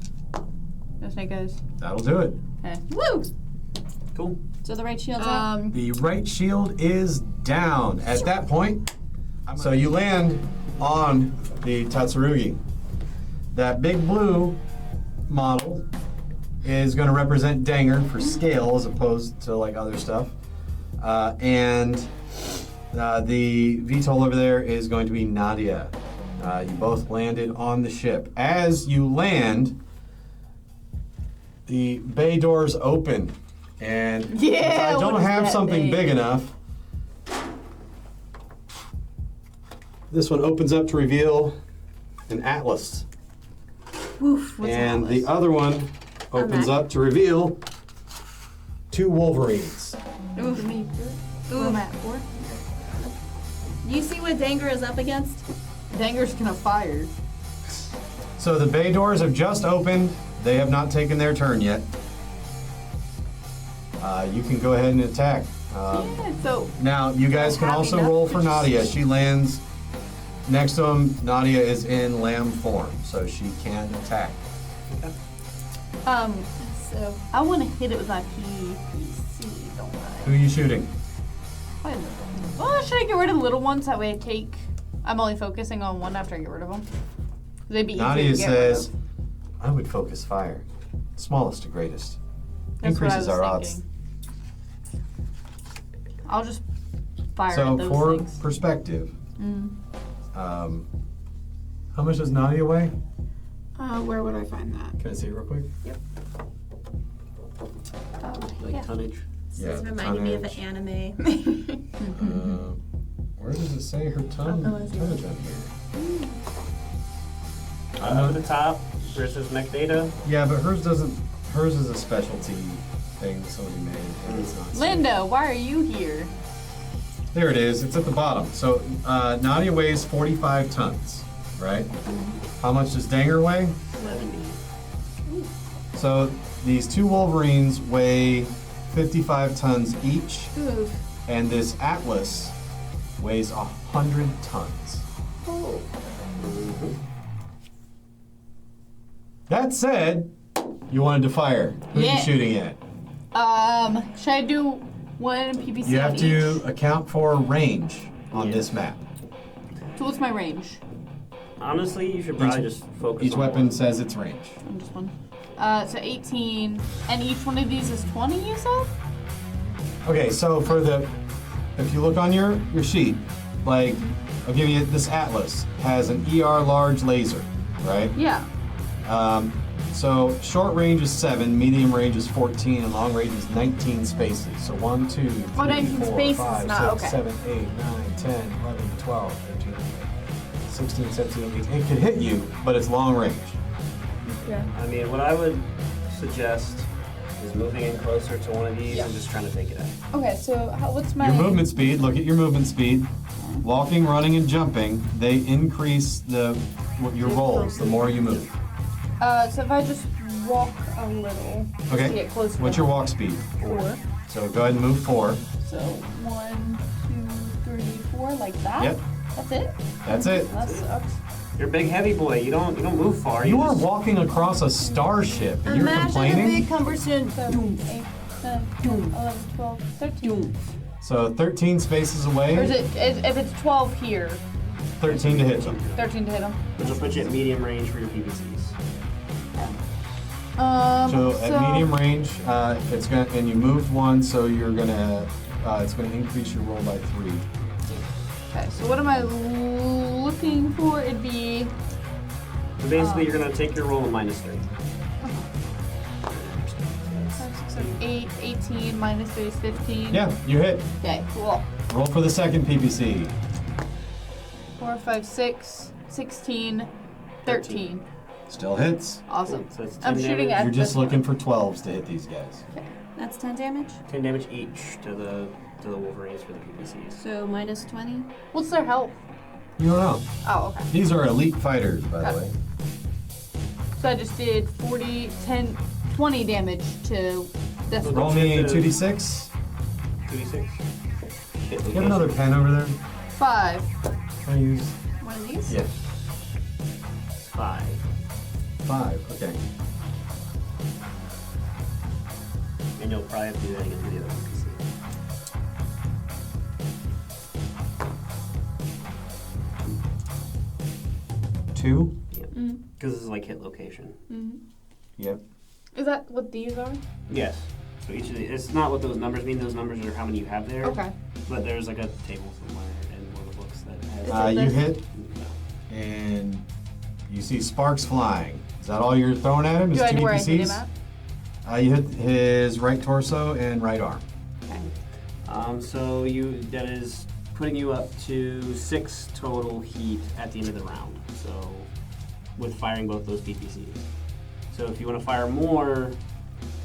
Speaker 3: No snake eyes.
Speaker 1: That'll do it.
Speaker 3: Okay.
Speaker 4: Woo!
Speaker 5: cool.
Speaker 4: So the right shield's up.
Speaker 1: The right shield is down. At that point, so you land on the Tatsurugi. That big blue model is going to represent Danger for scale as opposed to like other stuff. And the VTOL over there is going to be Nadia. You both landed on the ship. As you land, the bay doors open, and since I
Speaker 3: what
Speaker 1: don't
Speaker 3: is
Speaker 1: have
Speaker 3: that
Speaker 1: something
Speaker 3: bay?
Speaker 1: big enough, this one opens up to reveal an atlas.
Speaker 4: Oof.
Speaker 1: And the other one opens up to reveal 2 wolverines.
Speaker 4: Oof.
Speaker 3: Where am I at? 4?
Speaker 4: You see what Danger is up against?
Speaker 3: Danger's gonna fire.
Speaker 1: So the bay doors have just opened. They have not taken their turn yet. You can go ahead and attack.
Speaker 3: Yeah, so
Speaker 1: Now, you guys can
Speaker 4: happy
Speaker 1: also
Speaker 4: enough
Speaker 1: roll
Speaker 4: to
Speaker 1: for Nadia. She lands next to him. Nadia is in lamb form, so she can attack.
Speaker 4: So
Speaker 3: I want to hit it with my PPC, don't I?
Speaker 1: Who are you shooting?
Speaker 3: Well, should I get rid of the little ones? That way I'm only focusing on one after I get rid of them. They'd be easier
Speaker 1: Nadia
Speaker 3: to get
Speaker 1: says,
Speaker 3: rid of.
Speaker 1: I would focus fire. Smallest to greatest.
Speaker 3: That's what I
Speaker 1: Increases
Speaker 3: was
Speaker 1: our odds.
Speaker 3: thinking. I'll just fire
Speaker 1: So
Speaker 3: at those
Speaker 1: for
Speaker 3: things.
Speaker 1: perspective, how much does Nadia weigh?
Speaker 2: Where would I find that?
Speaker 1: Can I see it real quick?
Speaker 5: Like tonnage.
Speaker 1: Yeah,
Speaker 4: this is reminding me of
Speaker 1: tonnage.
Speaker 4: an anime.
Speaker 1: Where does it say her tonnage on here?
Speaker 5: Up at the top, versus mech data.
Speaker 1: Yeah, but hers doesn't. Hers is a specialty thing somebody made, and it's not.
Speaker 3: Linda, why are you here?
Speaker 1: There it is. It's at the bottom. So Nadia weighs 45 tons, right? How much does Danger weigh?
Speaker 5: 70.
Speaker 1: So these 2 Wolverines weigh 55 tons each,
Speaker 4: Oof.
Speaker 1: and this Atlas weighs 100 tons. That said, you wanted to fire. Who are
Speaker 3: Yeah.
Speaker 1: you shooting at?
Speaker 3: Should I do one PPC
Speaker 1: You have
Speaker 3: on
Speaker 1: to
Speaker 3: each?
Speaker 1: account for range on this map.
Speaker 3: So what's my range?
Speaker 5: Honestly, you should probably just focus
Speaker 1: Each
Speaker 5: on
Speaker 1: weapon
Speaker 5: one.
Speaker 1: says its range.
Speaker 3: I'm just one. So 18, and each one of these is 20, you said?
Speaker 1: Okay, so if you look on your sheet, like, I'll give you this Atlas has an ER large laser, right?
Speaker 3: Yeah.
Speaker 1: So short range is 7, medium range is 14, and long range is 19 spaces. So 1, 2, 3,
Speaker 3: 19
Speaker 1: 4,
Speaker 3: spaces,
Speaker 1: 5,
Speaker 3: not
Speaker 1: 6,
Speaker 3: okay.
Speaker 1: 7, 8, 9, 10, 11, 12, 13, 16, 17, 18. It could hit you, but it's long range.
Speaker 5: I mean, what I would suggest is moving in closer to one of these and just trying to take it out.
Speaker 3: Okay, so what's my...
Speaker 1: Your movement speed, look at your movement speed. Walking, running, and jumping, they increase your rolls the more you move.
Speaker 3: So if I just walk a little to
Speaker 1: Okay,
Speaker 3: get closer to
Speaker 1: what's your
Speaker 3: the-
Speaker 1: walk speed?
Speaker 3: 4.
Speaker 1: So go ahead and move 4.
Speaker 3: So 1, 2, 3, 4, like that?
Speaker 1: Yep,
Speaker 3: That's it?
Speaker 1: that's it.
Speaker 3: That sucks.
Speaker 5: You're a big heavy boy. You don't move far.
Speaker 1: You are
Speaker 5: just-
Speaker 1: walking across a starship and you're
Speaker 3: Imagine a
Speaker 1: complaining?
Speaker 3: big cumbersome. 7, 8, 9, 10, 11, 12, 13.
Speaker 1: So 13 spaces away,
Speaker 3: Or is it, if it's 12 here,
Speaker 1: 13 to hit them.
Speaker 3: 13 to hit them?
Speaker 5: Which will put you at medium range for your PVCs.
Speaker 1: So at medium range, it's gonna, and you moved 1, so you're gonna, it's gonna increase your roll by 3.
Speaker 3: Okay, so what am I looking for? It'd be...
Speaker 5: So basically, you're gonna take your roll and minus 3.
Speaker 3: 5, 6, 7, 8, 18, minus 3 is 15.
Speaker 1: Yeah, you hit.
Speaker 3: Okay, cool.
Speaker 1: Roll for the second PPC.
Speaker 3: 4, 5, 6, 16, 13.
Speaker 1: Still hits.
Speaker 3: Awesome.
Speaker 5: So it's 10
Speaker 3: I'm shooting
Speaker 5: damage.
Speaker 3: at
Speaker 1: You're just
Speaker 3: this one.
Speaker 1: looking for 12s to hit these guys.
Speaker 4: That's 10 damage.
Speaker 5: 10 damage each to the Wolverines for the PVCs.
Speaker 4: So minus 20.
Speaker 3: What's their health?
Speaker 1: You don't know.
Speaker 3: Oh, okay.
Speaker 1: These are elite fighters, by the way.
Speaker 3: So I just did 40, 10, 20 damage to this
Speaker 5: Well,
Speaker 3: one.
Speaker 1: Roll me 2d6.
Speaker 5: 2d6.
Speaker 1: You have another pen over there?
Speaker 3: 5.
Speaker 1: Can I use?
Speaker 4: One of these?
Speaker 1: Yeah.
Speaker 5: 5.
Speaker 1: 5, okay.
Speaker 5: And you'll probably have to do that again for the other PVC.
Speaker 1: 2?
Speaker 5: Yep. Because this is like hit location.
Speaker 1: Yep.
Speaker 3: Is that what these are?
Speaker 5: Yes. So each of the, it's not what those numbers mean. Those numbers are how many you have there.
Speaker 3: Okay.
Speaker 5: But there's like a table somewhere in one of the books that has.
Speaker 1: You hit. and you see sparks flying. Is that all you're throwing at him? Is
Speaker 3: Do I
Speaker 1: two
Speaker 3: know where I hit him
Speaker 1: DPCs?
Speaker 3: at?
Speaker 1: You hit his right torso and right arm.
Speaker 5: So that is putting you up to 6 total heat at the end of the round. So with firing both those PPCs. So if you want to fire more,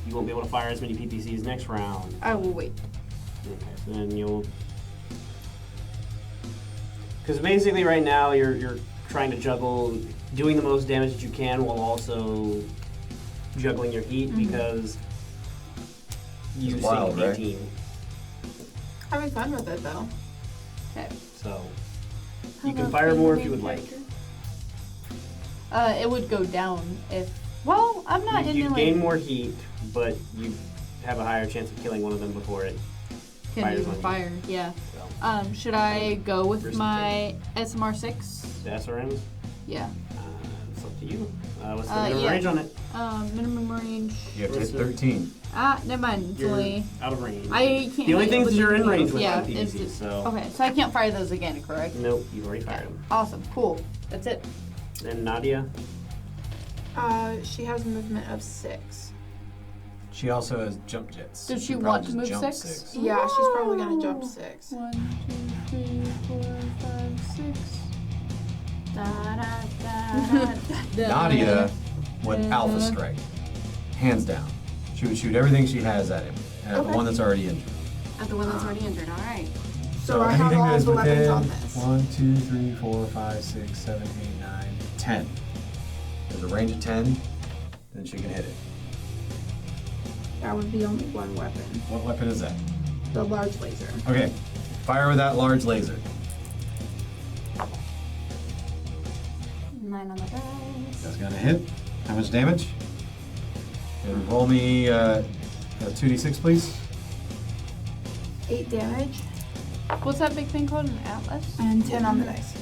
Speaker 5: you won't be able to fire as many PPCs next round.
Speaker 3: I will wait.
Speaker 5: Okay, so then you'll. Because basically, right now you're trying to juggle doing the most damage that you can while also juggling your heat because you
Speaker 1: It's wild,
Speaker 5: sink
Speaker 1: right?
Speaker 5: 18.
Speaker 2: Having fun with it though.
Speaker 3: Okay.
Speaker 5: So you can fire more if you would like.
Speaker 3: It would go down if. Well, I'm not
Speaker 5: You
Speaker 3: into
Speaker 5: gain
Speaker 3: like.
Speaker 5: more heat, but you have a higher chance of killing one of them before it
Speaker 3: Can
Speaker 5: fires
Speaker 3: do
Speaker 5: on you.
Speaker 3: fire. Yeah.
Speaker 5: So,
Speaker 3: Should I go with
Speaker 5: First
Speaker 3: my SMR6?
Speaker 5: the SRMs,
Speaker 3: Yeah.
Speaker 5: it's up to you. What's the minimum
Speaker 3: yeah.
Speaker 5: range on it?
Speaker 3: Minimum range.
Speaker 1: You have to hit
Speaker 5: What's the-
Speaker 1: 13.
Speaker 3: Never mind. It's
Speaker 5: You're
Speaker 3: only.
Speaker 5: out of range.
Speaker 3: I can't.
Speaker 5: The only
Speaker 3: hit
Speaker 5: things
Speaker 3: with
Speaker 5: is you're in
Speaker 3: the-
Speaker 5: range with
Speaker 3: yeah,
Speaker 5: the
Speaker 3: it's
Speaker 5: PVCs,
Speaker 3: just-
Speaker 5: so.
Speaker 3: Okay, so I can't fire those again, correct?
Speaker 5: Nope, you've already fired them.
Speaker 3: Awesome. Cool. That's it.
Speaker 5: And Nadia?
Speaker 2: She has a movement of 6.
Speaker 1: She also has jump jets.
Speaker 3: Does she
Speaker 1: She'd
Speaker 3: want
Speaker 1: probably
Speaker 3: to
Speaker 1: just
Speaker 3: move
Speaker 1: jump
Speaker 3: 6?
Speaker 2: Yeah, she's probably gonna jump 6.
Speaker 3: 1, 2, 3, 4, 5, 6.
Speaker 4: Da, da, da, da.
Speaker 1: Nadia went Alpha Strike. Hands down. She would shoot everything she has at him. And
Speaker 2: Okay.
Speaker 1: the one that's already injured.
Speaker 4: At the one that's already injured. All right.
Speaker 2: So I have
Speaker 1: anything
Speaker 2: all
Speaker 1: that is
Speaker 2: the weapons
Speaker 1: within
Speaker 2: on this.
Speaker 1: 1, 2, 3, 4, 5, 6, 7, 8, 9, 10. There's a range of 10, then she can hit it.
Speaker 2: That would be only one weapon.
Speaker 1: What weapon is that?
Speaker 2: The large laser.
Speaker 1: Okay, fire with that large laser.
Speaker 4: 9 on the dice.
Speaker 1: That's gonna hit. How much damage? And roll me a 2d6, please.
Speaker 2: 8 damage
Speaker 3: What's that big thing called? An atlas?
Speaker 2: and 10 on the dice.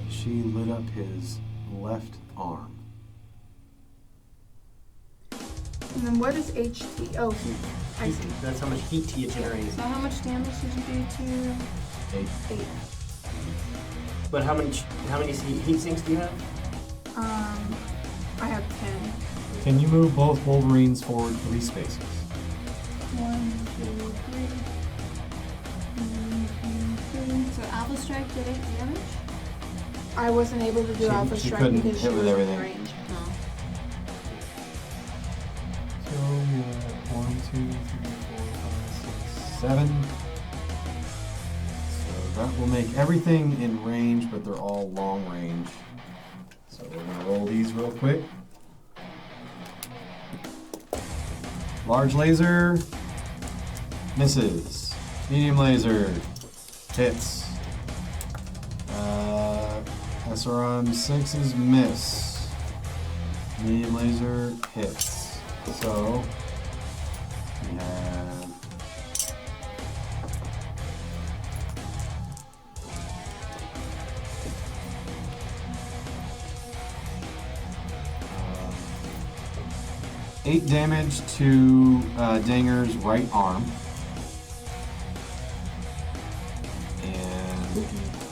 Speaker 1: She lit up his left arm.
Speaker 2: And then what is HT? Oh, heat. I see.
Speaker 5: That's how much heat he generates.
Speaker 4: So how much damage did you do to?
Speaker 1: 8.
Speaker 2: 8.
Speaker 5: But how many heat sinks do you have?
Speaker 2: I have 10.
Speaker 1: Can you move both Wolverines forward 3 spaces?
Speaker 3: 1, 2, 3.
Speaker 4: So Alpha Strike did 8 damage?
Speaker 2: I wasn't able to do Alpha
Speaker 1: she
Speaker 2: Strike
Speaker 1: couldn't
Speaker 2: because she
Speaker 1: hit with
Speaker 2: was in
Speaker 1: everything.
Speaker 2: range.
Speaker 4: No.
Speaker 1: So, 1, 2, 3, 4, 5, 6, 7. So that will make everything in range, but they're all long range. So we're gonna roll these real quick. Large laser, misses. Medium laser, hits. SRM6s miss. Medium laser hits. So we have um, 8 damage to Danger's right arm. And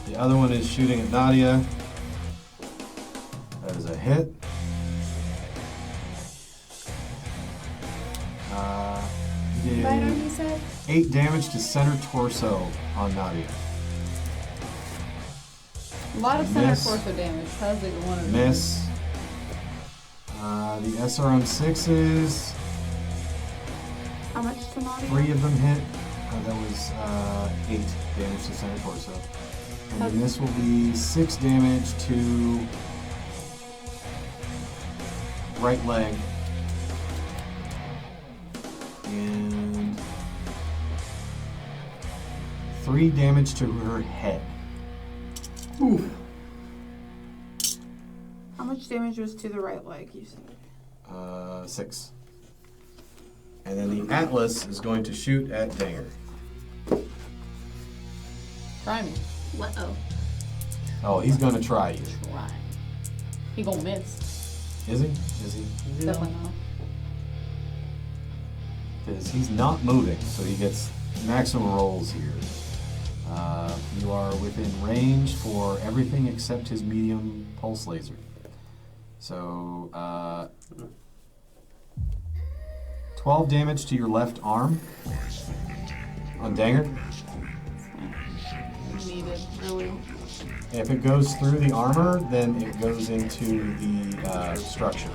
Speaker 1: the other one is shooting at Nadia. That is a hit. Did
Speaker 4: Right arm, you said?
Speaker 1: 8 damage to center torso on Nadia.
Speaker 3: A lot of center
Speaker 1: Miss.
Speaker 3: torso damage. How's it one of them?
Speaker 1: Miss. The SRM6s,
Speaker 2: How much to Nadia?
Speaker 1: 3 of them hit. That was 8 damage to center torso. And then this will be 6 damage to right leg. And 3 damage to her head.
Speaker 2: How much damage was to the right leg, you said?
Speaker 1: 6. And then the Atlas is going to shoot at Danger.
Speaker 3: Try me.
Speaker 4: Uh-oh.
Speaker 1: Oh, he's going to try you.
Speaker 3: Try. He gonna miss.
Speaker 1: Is he? Is he?
Speaker 3: Definitely not.
Speaker 1: because he's not moving, so he gets maximum rolls here. You are within range for everything except his medium pulse laser. So, 12 damage to your left arm on Danger.
Speaker 3: Needed, really.
Speaker 1: If it goes through the armor, then it goes into the structure.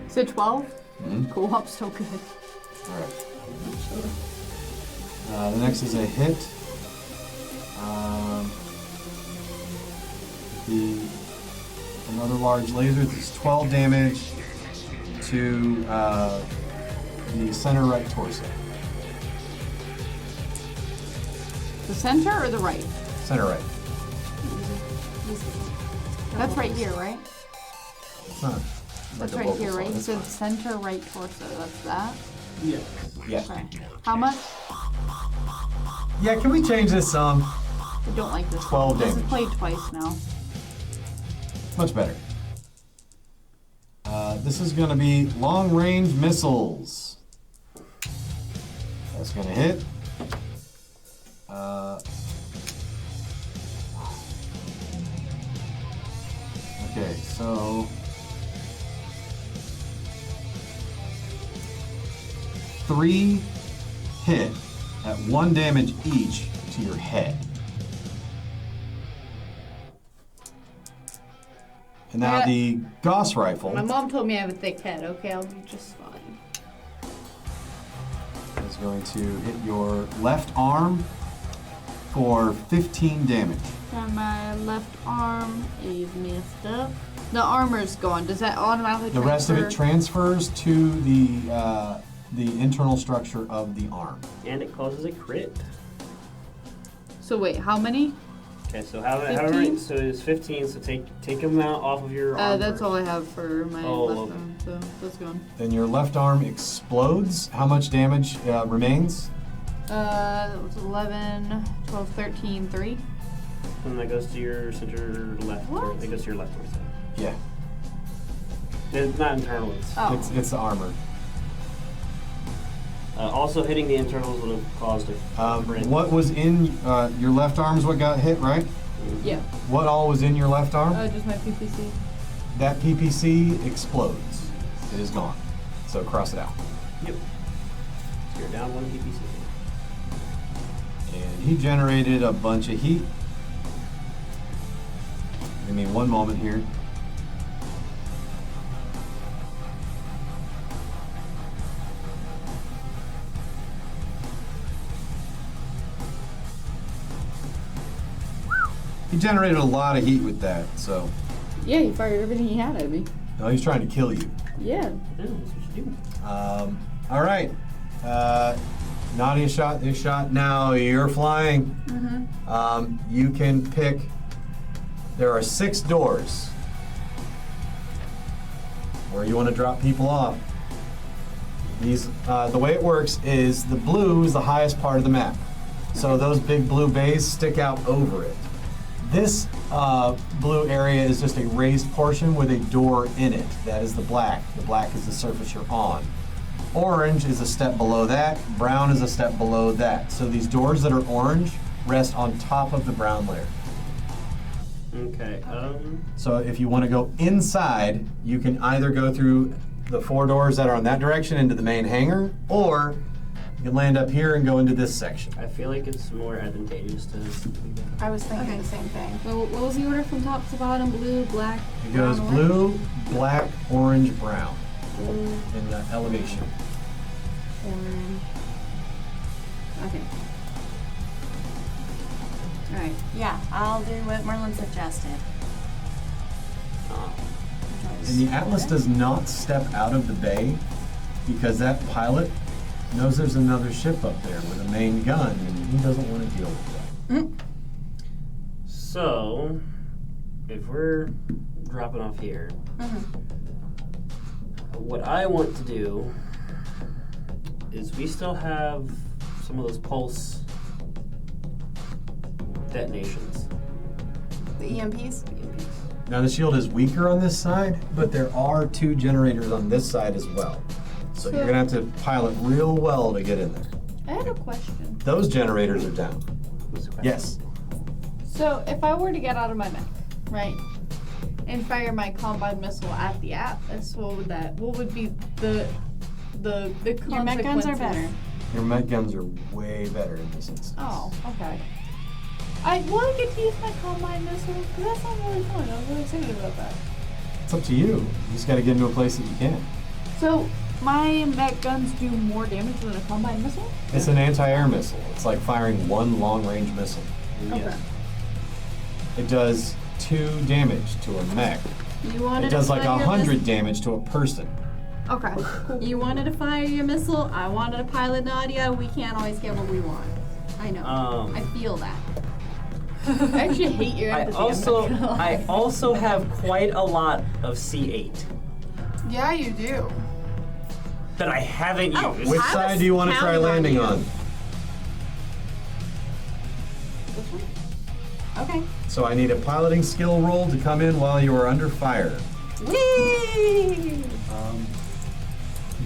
Speaker 3: So 12?
Speaker 1: Mhm.
Speaker 3: Cool, I'm still good.
Speaker 1: Alright. The next is a hit. Another large laser. This is 12 damage to the center right torso.
Speaker 3: The center or the right?
Speaker 1: Center right.
Speaker 3: That's right here, right?
Speaker 1: It's not
Speaker 3: That's
Speaker 1: like a
Speaker 3: right
Speaker 1: vocal
Speaker 3: here, right?
Speaker 1: song,
Speaker 3: You
Speaker 1: it's
Speaker 3: said
Speaker 1: fine.
Speaker 3: center right torso. That's that?
Speaker 5: Yeah.
Speaker 1: Yeah.
Speaker 3: Okay. How much?
Speaker 1: Yeah, can we change this song?
Speaker 3: I don't like this.
Speaker 1: 12
Speaker 3: This is
Speaker 1: damage.
Speaker 3: played twice now.
Speaker 1: Much better. This is going to be long-range missiles. That's going to hit. Okay, so 3 hit at 1 damage each to your head. And now
Speaker 3: Yeah.
Speaker 1: the Gauss rifle
Speaker 3: My mom told me I have a thick head. Okay, I'll be just fine.
Speaker 1: is going to hit your left arm for 15 damage.
Speaker 3: And my left arm is messed up. The armor's gone. Does that automatically
Speaker 1: The rest of it transfers to the internal structure of the arm.
Speaker 5: And it causes a crit.
Speaker 3: So wait, how many?
Speaker 5: Okay, so however,
Speaker 3: 15?
Speaker 5: so it's 15. So take them out off of your arm.
Speaker 3: That's
Speaker 5: first.
Speaker 3: all I have for my
Speaker 5: Oh,
Speaker 3: left
Speaker 5: okay.
Speaker 3: arm. So that's gone.
Speaker 1: Then your left arm explodes. How much damage remains?
Speaker 3: That was 11, 12, 13, 3.
Speaker 5: And that goes to your center left. Or
Speaker 3: What?
Speaker 5: it goes to your left torso.
Speaker 1: Yeah,
Speaker 5: It's not internal. It's
Speaker 3: Oh.
Speaker 1: it's the armor.
Speaker 5: also hitting the internals would have caused a crit.
Speaker 1: What was in your left arm is what got hit, right?
Speaker 3: Yeah.
Speaker 1: What all was in your left arm?
Speaker 3: Just my PPC.
Speaker 1: That PPC explodes. It is gone. So cross it out.
Speaker 5: Yep. So you're down 1 PPC.
Speaker 1: And he generated a bunch of heat. Give me one moment here. He generated a lot of heat with that, so
Speaker 3: Yeah, he fired everything he had at me.
Speaker 1: no, he's trying to kill you.
Speaker 3: Yeah.
Speaker 5: Yeah, that's what you do.
Speaker 1: All right. Nadia shot this shot. Now you're flying. You can pick. There are 6 doors where you want to drop people off. These, the way it works is the blue is the highest part of the map, so those big blue bays stick out over it. This blue area is just a raised portion with a door in it. That is the black. The black is the surface you're on. Orange is a step below that. Brown is a step below that. So these doors that are orange rest on top of the brown layer.
Speaker 5: Okay.
Speaker 1: So if you want to go inside, you can either go through the 4 doors that are on that direction into the main hangar, or you can land up here and go into this section.
Speaker 5: I feel like it's more advantageous to be back.
Speaker 2: I was thinking
Speaker 4: Okay.
Speaker 2: the same thing.
Speaker 4: So what was the order from top to bottom? Blue, black,
Speaker 1: It goes
Speaker 4: brown, orange?
Speaker 1: blue, black, orange, brown
Speaker 4: Blue,
Speaker 1: in the elevation.
Speaker 4: orange. Okay. Alright, yeah, I'll do what Merlin suggested.
Speaker 1: And the Atlas does not step out of the bay because that pilot knows there's another ship up there with a main gun and he doesn't want to deal with that.
Speaker 5: So, if we're dropping off here, what I want to do is we still have some of those pulse detonations.
Speaker 2: The EMPs?
Speaker 1: Now the shield is weaker on this side, but there are 2 generators on this side as well. So you're gonna have to pilot real well to get in there.
Speaker 3: I had a question.
Speaker 1: Those generators are down. Yes.
Speaker 3: So if I were to get out of my mech, right, and fire my combine missile at the Atlas, what would be the consequences?
Speaker 4: Your mech guns are better.
Speaker 1: Your med guns are way better in this instance.
Speaker 3: Oh, okay. I want to get to use my combine missile because that sounds really fun. I was really excited about that.
Speaker 1: It's up to you. You just gotta get into a place that you can.
Speaker 3: So my mech guns do more damage than a combine missile?
Speaker 1: It's an anti-air missile. It's like firing one long-range missile.
Speaker 3: Okay.
Speaker 1: It does 2 damage to a mech.
Speaker 4: You wanted
Speaker 1: It does
Speaker 4: to
Speaker 1: like
Speaker 4: fire your
Speaker 1: 100 damage to a person.
Speaker 3: Okay.
Speaker 4: You wanted to fire your missile. I wanted to pilot Nadia. We can't always get what we want. I know. I feel that.
Speaker 3: I actually hate your
Speaker 5: I
Speaker 3: empathy. I'm not gonna lie.
Speaker 5: I also have quite a lot of C8
Speaker 2: Yeah, you do.
Speaker 5: that I haven't
Speaker 4: Oh,
Speaker 5: used.
Speaker 1: Which
Speaker 4: I
Speaker 1: side
Speaker 4: was
Speaker 1: do you want to try
Speaker 4: counting on
Speaker 1: landing
Speaker 4: you.
Speaker 1: on?
Speaker 4: Okay.
Speaker 1: So I need a piloting skill roll to come in while you are under fire.
Speaker 4: Whee!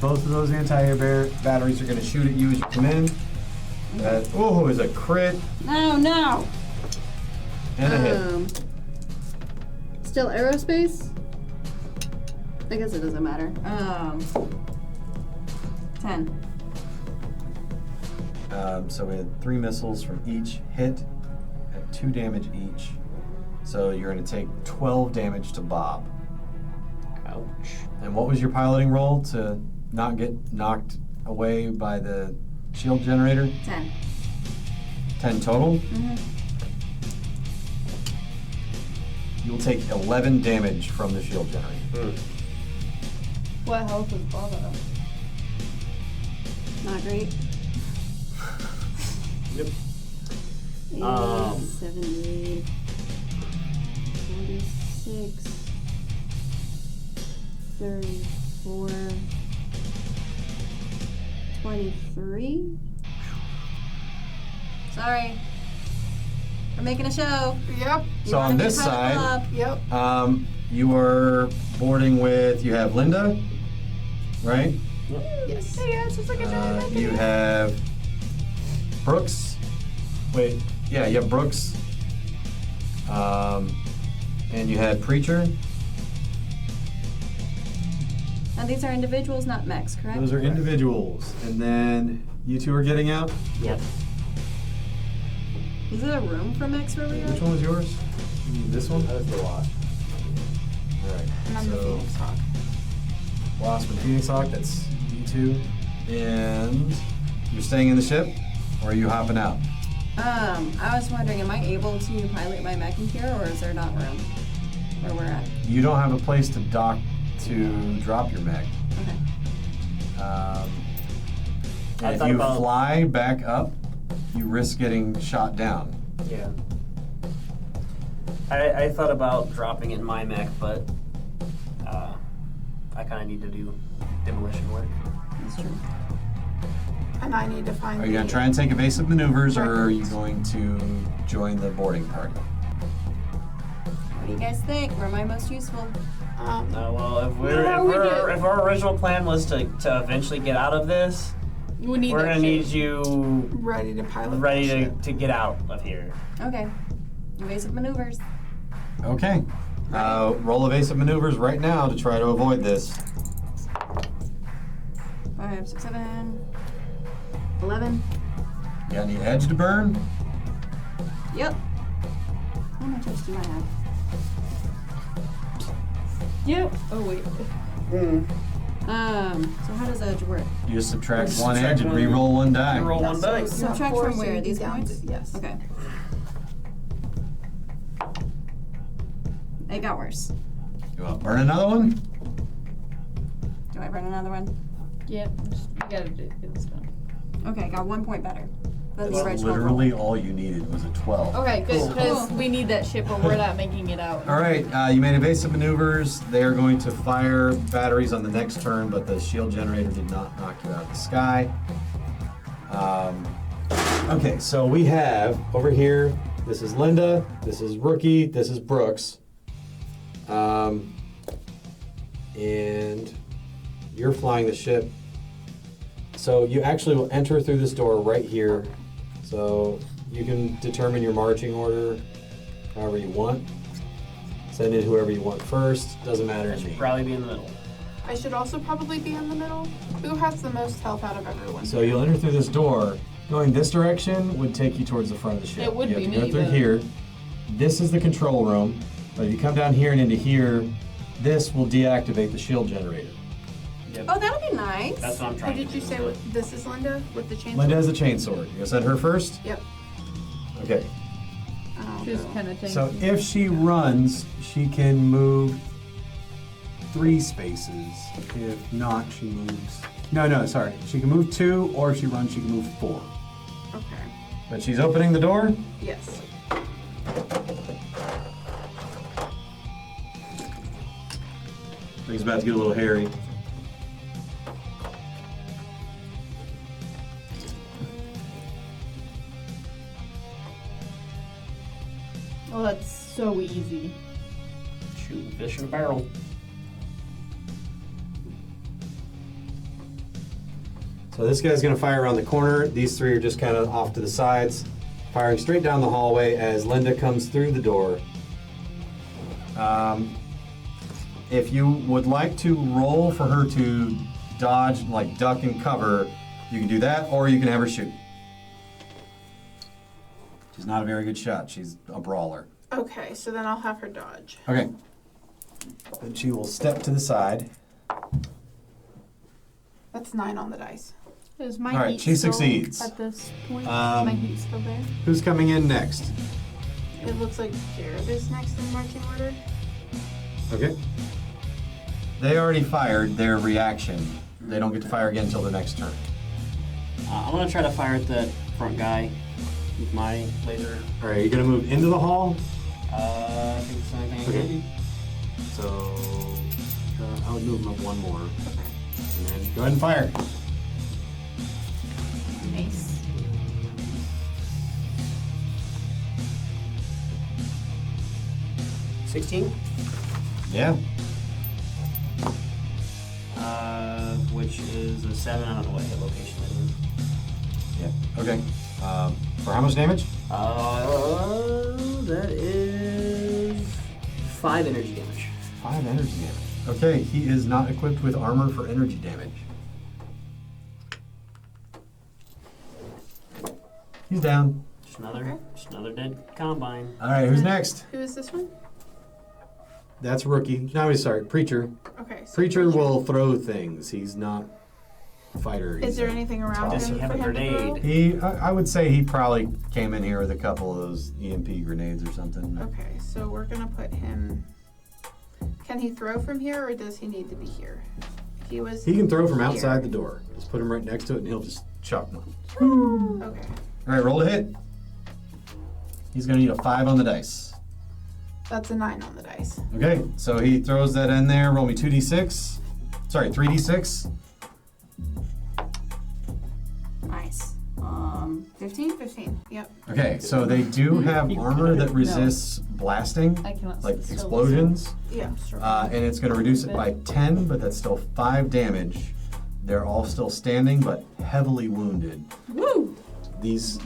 Speaker 1: Both of those anti-air batteries are going to shoot at you as you come in. That is a crit
Speaker 4: No.
Speaker 1: and a hit.
Speaker 4: Still aerospace? I guess it doesn't matter. 10.
Speaker 1: So we had 3 missiles from each hit at 2 damage each. So you're going to take 12 damage to Bob.
Speaker 5: Ouch.
Speaker 1: And what was your piloting roll to not get knocked away by the shield generator?
Speaker 4: 10.
Speaker 1: 10 total?
Speaker 4: Mm-hmm.
Speaker 1: You'll take 11 damage from the shield generator.
Speaker 3: What health is Bob at?
Speaker 4: Not great.
Speaker 5: Yep.
Speaker 4: 70, 46, 34, 23. Sorry. We're making a show.
Speaker 2: Yep.
Speaker 1: So on this side,
Speaker 2: Yep.
Speaker 1: you are boarding with, you have Linda, right?
Speaker 2: Yes.
Speaker 3: Hey guys, it's like a giant
Speaker 1: You have Brooks. Wait, yeah, you have Brooks. And you had Preacher.
Speaker 4: And these are individuals, not mechs, correct?
Speaker 1: Those are individuals. And then you two are getting out.
Speaker 5: Yep.
Speaker 4: Is there a room for mechs where we are?
Speaker 1: Which one was yours? This one?
Speaker 5: That was the Wasp.
Speaker 1: All right.
Speaker 2: And I'm the
Speaker 1: So
Speaker 2: Phoenix Hawk.
Speaker 1: Wasp and Phoenix Hawk, that's you two. And you're staying in the ship, or are you hopping out?
Speaker 4: I was wondering, am I able to pilot my mech in here, or is there not room where we're at?
Speaker 1: You don't have a place to dock to drop your mech.
Speaker 4: Okay.
Speaker 5: I
Speaker 1: And if
Speaker 5: thought
Speaker 1: you
Speaker 5: about-
Speaker 1: fly back up, you risk getting shot down.
Speaker 5: Yeah. I thought about dropping it in my mech, but I kind of need to do demolition work.
Speaker 4: That's true.
Speaker 2: And I need to find.
Speaker 1: Are you going to try and take evasive maneuvers, or are you going to join the boarding party?
Speaker 4: What do you guys think? Where am I most useful?
Speaker 5: Well,
Speaker 3: No,
Speaker 5: if our original plan was to eventually get out of this,
Speaker 3: We need
Speaker 5: we're
Speaker 3: that
Speaker 5: gonna need
Speaker 3: shit.
Speaker 5: you
Speaker 2: ready to pilot.
Speaker 5: ready
Speaker 2: that
Speaker 5: to,
Speaker 2: ship.
Speaker 5: to get out of here.
Speaker 4: Okay. Evasive maneuvers.
Speaker 1: Okay. Roll evasive maneuvers right now to try to avoid this.
Speaker 4: 5, 6, 7, 11.
Speaker 1: You got any edge to burn?
Speaker 4: Yep. How much edge do I have?
Speaker 3: Yep. Oh wait.
Speaker 4: So how does edge work?
Speaker 1: You just subtract
Speaker 5: Just
Speaker 1: one
Speaker 5: subtract
Speaker 1: edge and
Speaker 5: one-
Speaker 1: re-roll one die.
Speaker 5: Roll one
Speaker 2: So
Speaker 5: dice.
Speaker 2: you have
Speaker 4: Subtract
Speaker 2: four,
Speaker 4: from
Speaker 2: so
Speaker 4: where?
Speaker 2: you'd be
Speaker 4: These
Speaker 2: down
Speaker 4: points?
Speaker 2: to- Yes.
Speaker 4: Okay. It got worse.
Speaker 1: You want to burn another one?
Speaker 4: Do I burn another one?
Speaker 3: Yep. We gotta get this done.
Speaker 4: Okay, got 1 point better than the
Speaker 1: That's
Speaker 4: original.
Speaker 1: literally all you needed was a 12.
Speaker 3: Okay, good. Because
Speaker 4: Cool.
Speaker 3: we need that ship, but we're not making it out.
Speaker 1: All right, you made evasive maneuvers. They are going to fire batteries on the next turn, but the shield generator did not knock you out of the sky. Okay, so we have over here, this is Linda, this is Rookie, this is Brooks. And you're flying the ship So you actually will enter through this door right here. So you can determine your marching order however you want. Send in whoever you want first. Doesn't matter
Speaker 5: I
Speaker 1: to
Speaker 5: should
Speaker 1: me.
Speaker 5: probably be in the middle.
Speaker 2: I should also probably be in the middle. Who has the most health out of everyone?
Speaker 1: So you'll enter through this door. Going this direction would take you towards the front of the ship.
Speaker 3: It would
Speaker 1: you
Speaker 3: be
Speaker 1: have to go
Speaker 3: me,
Speaker 1: through
Speaker 3: but-
Speaker 1: here. This is the control room. But if you come down here and into here, this will deactivate the shield generator.
Speaker 5: Yep.
Speaker 4: Oh, that'll be nice.
Speaker 5: That's what I'm
Speaker 2: Who
Speaker 5: trying
Speaker 2: did
Speaker 5: to
Speaker 2: you
Speaker 5: do.
Speaker 2: say this is Linda with the chainsaw?
Speaker 1: Linda has a chainsword. You gonna send her first?
Speaker 2: Yep.
Speaker 1: Okay.
Speaker 2: I'll
Speaker 3: She's
Speaker 2: go.
Speaker 3: kind of tanky.
Speaker 1: So if she runs, she can move 3 spaces. If not, she moves. No, sorry. She can move 2, or if she runs, she can move 4.
Speaker 2: Okay.
Speaker 1: But she's opening the door.
Speaker 2: Yes.
Speaker 1: Things about to get a little hairy.
Speaker 3: Oh, that's so easy.
Speaker 5: Shooting fish in a barrel.
Speaker 1: So this guy's gonna fire around the corner. These 3 are just kind of off to the sides, firing straight down the hallway as Linda comes through the door. If you would like to roll for her to dodge, like duck and cover, you can do that, or you can have her shoot. She's not a very good shot. She's a brawler.
Speaker 2: Okay, so then I'll have her dodge.
Speaker 1: Okay. Then she will step to the side.
Speaker 2: That's 9 on the dice.
Speaker 3: Is my
Speaker 1: All right,
Speaker 3: heat
Speaker 1: she
Speaker 3: still
Speaker 1: succeeds.
Speaker 3: At this point,
Speaker 1: Um,
Speaker 3: is my heat still there?
Speaker 1: Who's coming in next?
Speaker 2: It looks like Jared is next in marching order.
Speaker 1: Okay. They already fired their reaction. They don't get to fire again until the next turn.
Speaker 5: I'm gonna try to fire at that front guy with my laser.
Speaker 1: All right, you're gonna move into the hall.
Speaker 5: I think it's the only thing I
Speaker 1: Okay.
Speaker 5: can do.
Speaker 1: So I would move him up 1 more, and then go ahead and fire.
Speaker 3: Nice.
Speaker 5: $16.
Speaker 1: Yeah.
Speaker 5: Which is a 7. I don't know what hit location that is.
Speaker 1: Yeah. Okay. For how much damage?
Speaker 5: That is 5 energy damage.
Speaker 1: 5 energy damage. Okay, he is not equipped with armor for energy damage. He's down.
Speaker 5: Just another dead combine.
Speaker 1: All right, who's next?
Speaker 2: Who is this one?
Speaker 1: That's rookie. No, sorry, preacher.
Speaker 2: Okay. So
Speaker 1: Preacher will throw things. He's not a fighter.
Speaker 2: Is
Speaker 1: He's
Speaker 2: there
Speaker 1: a
Speaker 2: anything around
Speaker 5: Does
Speaker 2: him
Speaker 5: he have
Speaker 2: for
Speaker 5: a
Speaker 2: him to throw?
Speaker 5: grenade?
Speaker 1: He, I would say he probably came in here with a couple of those EMP grenades or something.
Speaker 2: Okay, so we're gonna put him. Can he throw from here, or does he need to be here? If he was.
Speaker 1: He can throw from outside the
Speaker 2: here.
Speaker 1: door. Just put him right next to it, and he'll just chuck one.
Speaker 2: Okay.
Speaker 1: All right, roll to hit. He's gonna need a 5 on the dice.
Speaker 2: That's a 9 on the dice.
Speaker 1: Okay, so he throws that in there. Roll me 2d6. Sorry, 3d6.
Speaker 4: Nice. 15?
Speaker 2: 15. Yep.
Speaker 1: Okay, so they do have armor that resists blasting,
Speaker 3: I cannot
Speaker 1: like
Speaker 3: sit still.
Speaker 1: explosions,
Speaker 2: Yeah.
Speaker 1: and it's gonna reduce it by 10, but that's still 5 damage. They're all still standing, but heavily wounded.
Speaker 3: Woo!
Speaker 1: These,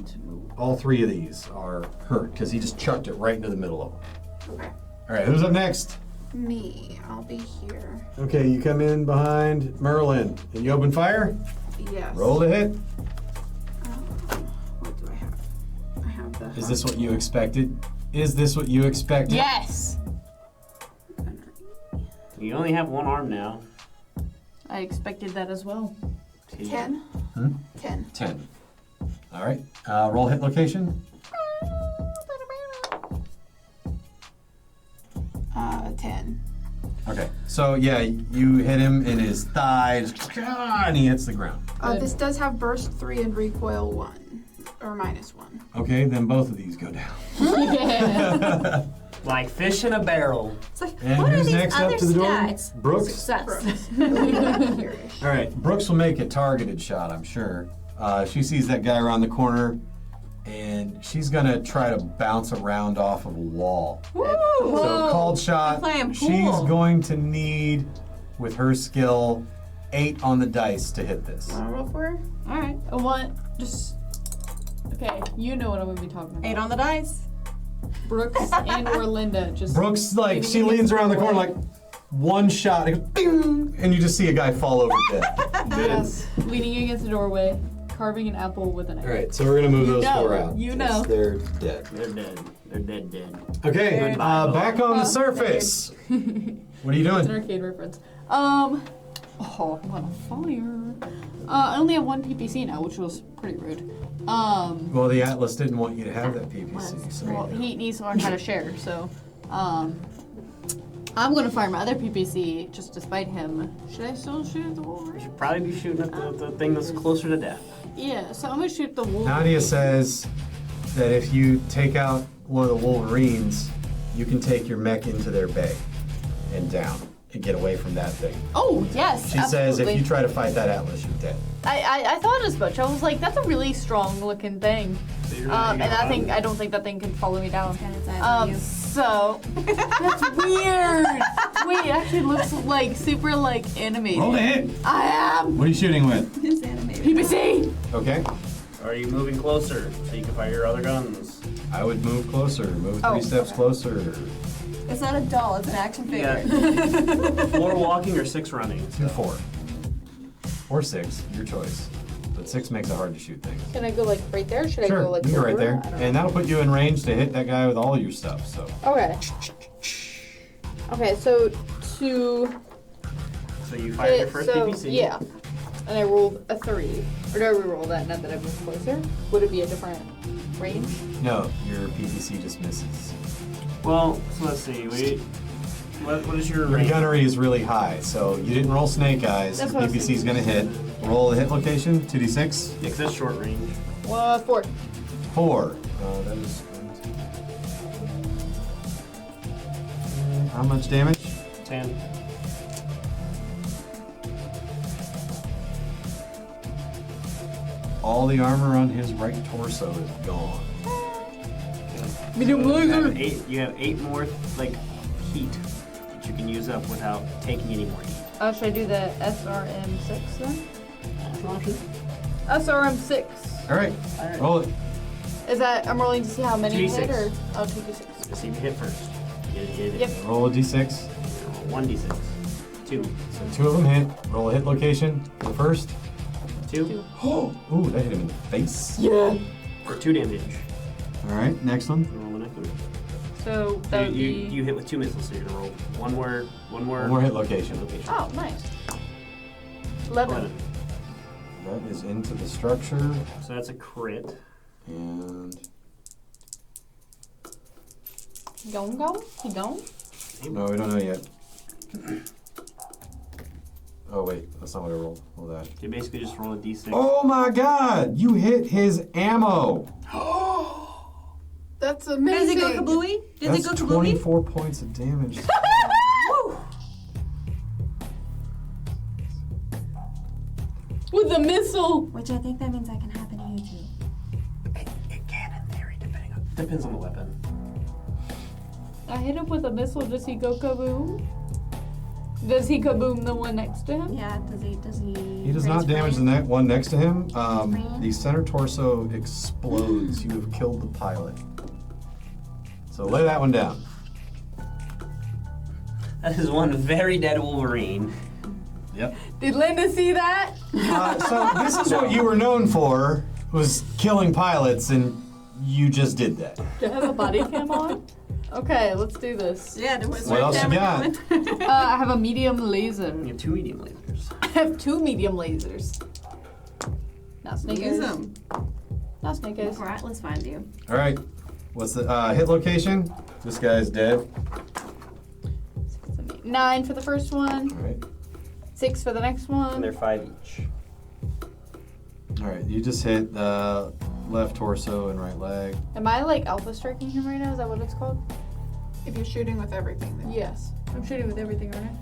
Speaker 1: all 3 of these are hurt because he just chucked it right into the middle of them.
Speaker 2: Okay.
Speaker 1: All right, who's up next?
Speaker 2: Me. I'll be here.
Speaker 1: Okay, you come in behind Merlin and you open fire.
Speaker 2: Yes.
Speaker 1: Roll to hit.
Speaker 2: What do I have? I have the.
Speaker 1: Is this what you expected? Is this what you expected?
Speaker 3: Yes!
Speaker 5: You only have 1 arm now.
Speaker 3: I expected that as well.
Speaker 2: 10?
Speaker 1: Hmm?
Speaker 2: 10.
Speaker 1: 10. All right. Roll hit location.
Speaker 2: 10.
Speaker 1: Okay. So yeah, you hit him in his thigh, just, and he hits the ground.
Speaker 3: Good.
Speaker 2: This does have burst 3 and recoil 1. Or -1.
Speaker 1: Okay, then both of these go down.
Speaker 5: Like fish in a barrel.
Speaker 4: It's like,
Speaker 1: And
Speaker 4: what are
Speaker 1: who's
Speaker 4: these
Speaker 1: next
Speaker 4: other
Speaker 1: up to the door?
Speaker 4: stats?
Speaker 1: Brooks.
Speaker 4: Success.
Speaker 2: Here-ish.
Speaker 1: All right. Brooks will make a targeted shot, I'm sure. She sees that guy around the corner, and she's gonna try to bounce around off of a wall.
Speaker 4: Woo!
Speaker 1: So called shot.
Speaker 4: playing
Speaker 1: She's
Speaker 4: pool.
Speaker 1: going to need, with her skill, 8 on the dice to hit this.
Speaker 2: Wanna roll for her?
Speaker 4: All right.
Speaker 3: I want just. Okay, you know what I'm gonna be talking about.
Speaker 4: 8 on the dice.
Speaker 3: Brooks and or Linda just.
Speaker 1: Brooks, like, she
Speaker 3: leaning
Speaker 1: leans
Speaker 3: against
Speaker 1: around the corner,
Speaker 3: doorway.
Speaker 1: like, one shot, and, it goes, bing, and you just see a guy fall over dead.
Speaker 2: Yes.
Speaker 3: Leaning against the doorway, carving an apple with a knife.
Speaker 1: All right, so we're gonna move those
Speaker 3: know,
Speaker 1: 4 out.
Speaker 3: you
Speaker 1: since
Speaker 3: know.
Speaker 1: They're dead.
Speaker 5: They're dead. They're dead.
Speaker 1: Okay, back on the surface. What are you
Speaker 3: It's an
Speaker 1: doing?
Speaker 3: arcade reference. Oh, I'm on fire. I only have 1 PPC now, which was pretty rude.
Speaker 1: Well, the Atlas didn't want you to have that PPC, so.
Speaker 3: Well, he needs to learn how to share, so, I'm gonna fire my other PPC just to spite him. Should I still shoot the
Speaker 5: You
Speaker 3: Wolverine?
Speaker 5: should probably be shooting at the thing that's closer to death.
Speaker 3: Yeah, so I'm gonna shoot the Wolverine.
Speaker 1: Nadia says that if you take out one of the Wolverines, you can take your mech into their bay and down and get away from that thing.
Speaker 3: Oh, yes,
Speaker 1: She says if
Speaker 3: absolutely.
Speaker 1: you try to fight that Atlas, you're dead.
Speaker 3: I thought as much. I was like, that's a really strong looking thing. And I don't think that thing can follow me down.
Speaker 4: Got its eye on you.
Speaker 3: So that's weird. Wait, it actually looks like super like animated.
Speaker 6: Roll to hit.
Speaker 3: I am
Speaker 6: What are you shooting with?
Speaker 4: It's animated.
Speaker 3: PPC.
Speaker 1: Okay?
Speaker 5: Are you moving closer so you can fire your other guns?
Speaker 1: I would move closer, move 3
Speaker 3: Oh,
Speaker 1: steps
Speaker 3: okay.
Speaker 1: closer.
Speaker 4: It's not a doll, it's an action figure.
Speaker 5: Yeah. 4 walking or 6 running.
Speaker 1: Do 4. Or 6, your choice. But 6 makes it hard to shoot things.
Speaker 3: Can I go like right there? Should I
Speaker 1: Sure,
Speaker 3: go like
Speaker 1: you can go right
Speaker 3: over?
Speaker 1: there.
Speaker 3: I don't
Speaker 1: And that'll put you in range to hit that guy with all your stuff, so.
Speaker 3: know. Okay. Okay, so to
Speaker 5: So you fire your
Speaker 3: hit,
Speaker 5: first
Speaker 3: so
Speaker 5: PPC.
Speaker 3: yeah, and I rolled a 3. Or do I re-roll that now that I moved closer? Would it be a different range?
Speaker 1: No, your PPC just misses.
Speaker 5: Well, so let's see. What is your
Speaker 1: Your
Speaker 5: range?
Speaker 1: gunnery is really high, so you didn't roll snake eyes.
Speaker 3: That's
Speaker 1: Your
Speaker 3: what I was
Speaker 1: PPC is gonna hit. Roll the hit location, 2d6.
Speaker 5: Yeah, 'cause that's short range.
Speaker 3: 4.
Speaker 1: 4. That is. How much damage?
Speaker 5: 10.
Speaker 1: All the armor on his right torso is gone.
Speaker 3: Medium laser.
Speaker 5: You have 8 more like heat that you can use up without taking any more heat.
Speaker 3: Should I do the SRM6 then? SRM6.
Speaker 1: All right,
Speaker 5: Alright.
Speaker 1: roll it.
Speaker 3: Is that, I'm rolling to see how many you hit,
Speaker 5: 2d6.
Speaker 3: or? Oh, 2d6.
Speaker 5: Just see if you hit first. You hit it.
Speaker 3: Yep.
Speaker 1: Roll a d6.
Speaker 5: 1d6. 2.
Speaker 1: So 2 of them hit. Roll a hit location. The first.
Speaker 5: 2.
Speaker 1: Ooh, that hit him in the face.
Speaker 3: Yeah.
Speaker 5: For 2 damage.
Speaker 1: All right, next one.
Speaker 5: Roll the next one.
Speaker 3: So
Speaker 5: So
Speaker 3: that would be...
Speaker 5: you hit with 2 missiles, so you're gonna roll one more
Speaker 1: One more hit location.
Speaker 3: Oh, nice. 11.
Speaker 5: 11.
Speaker 1: That is into the structure,
Speaker 5: So that's a crit.
Speaker 1: and
Speaker 3: He gone? He gone?
Speaker 1: no, we don't know yet. Oh wait, that's not what I rolled. Roll that.
Speaker 5: You basically just roll a d6.
Speaker 1: Oh my God! You hit his ammo.
Speaker 2: That's
Speaker 4: Does
Speaker 2: amazing.
Speaker 4: it go kablooey? Does
Speaker 1: That's
Speaker 4: it go kablooey?
Speaker 1: 24 points of damage.
Speaker 3: With a missile!
Speaker 4: Which I think that means that can happen to you too.
Speaker 5: It can in theory, depends on the weapon.
Speaker 3: I hit him with a missile. Does he go kaboom? Does he kaboom the one next to him?
Speaker 4: Yeah, does he
Speaker 1: He does not damage the one next to him. The center torso explodes. You have killed the pilot. So lay that one down.
Speaker 5: That is one very dead Wolverine.
Speaker 1: Yep.
Speaker 3: Did Linda see that?
Speaker 1: So this is what you were known for, was killing pilots, and you just did that.
Speaker 3: Do I have a body cam on? Okay, let's do this.
Speaker 4: Yeah, there was
Speaker 1: What else you got?
Speaker 3: I have a medium laser.
Speaker 5: You have 2 medium lasers.
Speaker 3: I have 2 medium lasers. Not snake
Speaker 4: Use
Speaker 3: eyes.
Speaker 4: them.
Speaker 3: Not snake eyes.
Speaker 4: Before Atlas finds you.
Speaker 1: All right. What's the hit location? This guy's dead.
Speaker 3: 9 for the first one.
Speaker 1: All right.
Speaker 3: 6 for the next
Speaker 5: And
Speaker 3: one.
Speaker 5: they're 5 each.
Speaker 1: All right. You just hit left torso and right leg.
Speaker 3: Am I like alpha striking him right now? Is that what it's called?
Speaker 2: If you're shooting with everything, then
Speaker 3: Yes. I'm shooting with everything right now.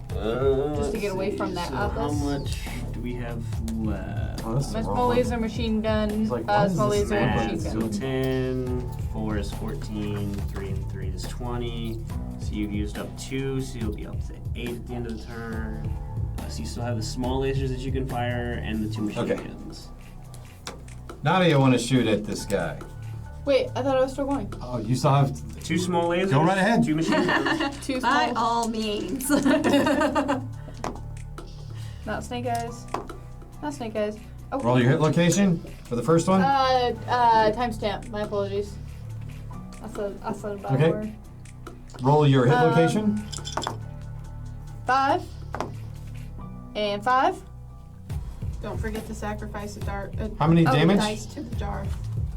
Speaker 3: Just to
Speaker 5: Let's
Speaker 3: get away
Speaker 5: see.
Speaker 3: from that
Speaker 5: So how
Speaker 3: Atlas.
Speaker 5: much do we have left?
Speaker 1: Oh, this is
Speaker 3: My
Speaker 1: the
Speaker 3: small
Speaker 1: wrong one.
Speaker 3: laser machine gun.
Speaker 1: It's like, why is
Speaker 3: Small
Speaker 1: this
Speaker 3: laser
Speaker 1: bad?
Speaker 3: machine
Speaker 5: So
Speaker 3: gun.
Speaker 5: 10, 4 is 14, 3 and 3 is 20. So you've used up 2, so you'll be up to 8 at the end of the turn. yes, you still have the small lasers that you can fire and the 2 machine
Speaker 1: Okay.
Speaker 5: guns.
Speaker 1: Nadia, want to shoot at this guy?
Speaker 3: Wait, I thought I was still going.
Speaker 1: Oh, you still have.
Speaker 5: 2 small lasers.
Speaker 1: Go right ahead.
Speaker 5: 2 machine guns.
Speaker 3: Two
Speaker 4: By
Speaker 3: small.
Speaker 4: all means.
Speaker 3: Not snake eyes. Not snake eyes. Oh.
Speaker 1: Roll your hit location for the first one.
Speaker 3: Timestamp. My apologies. I said a bad
Speaker 1: Okay.
Speaker 3: word.
Speaker 1: Roll your hit location.
Speaker 3: 5. And 5.
Speaker 2: Don't forget to sacrifice a dart.
Speaker 1: How many damage?
Speaker 2: Dice to the jar.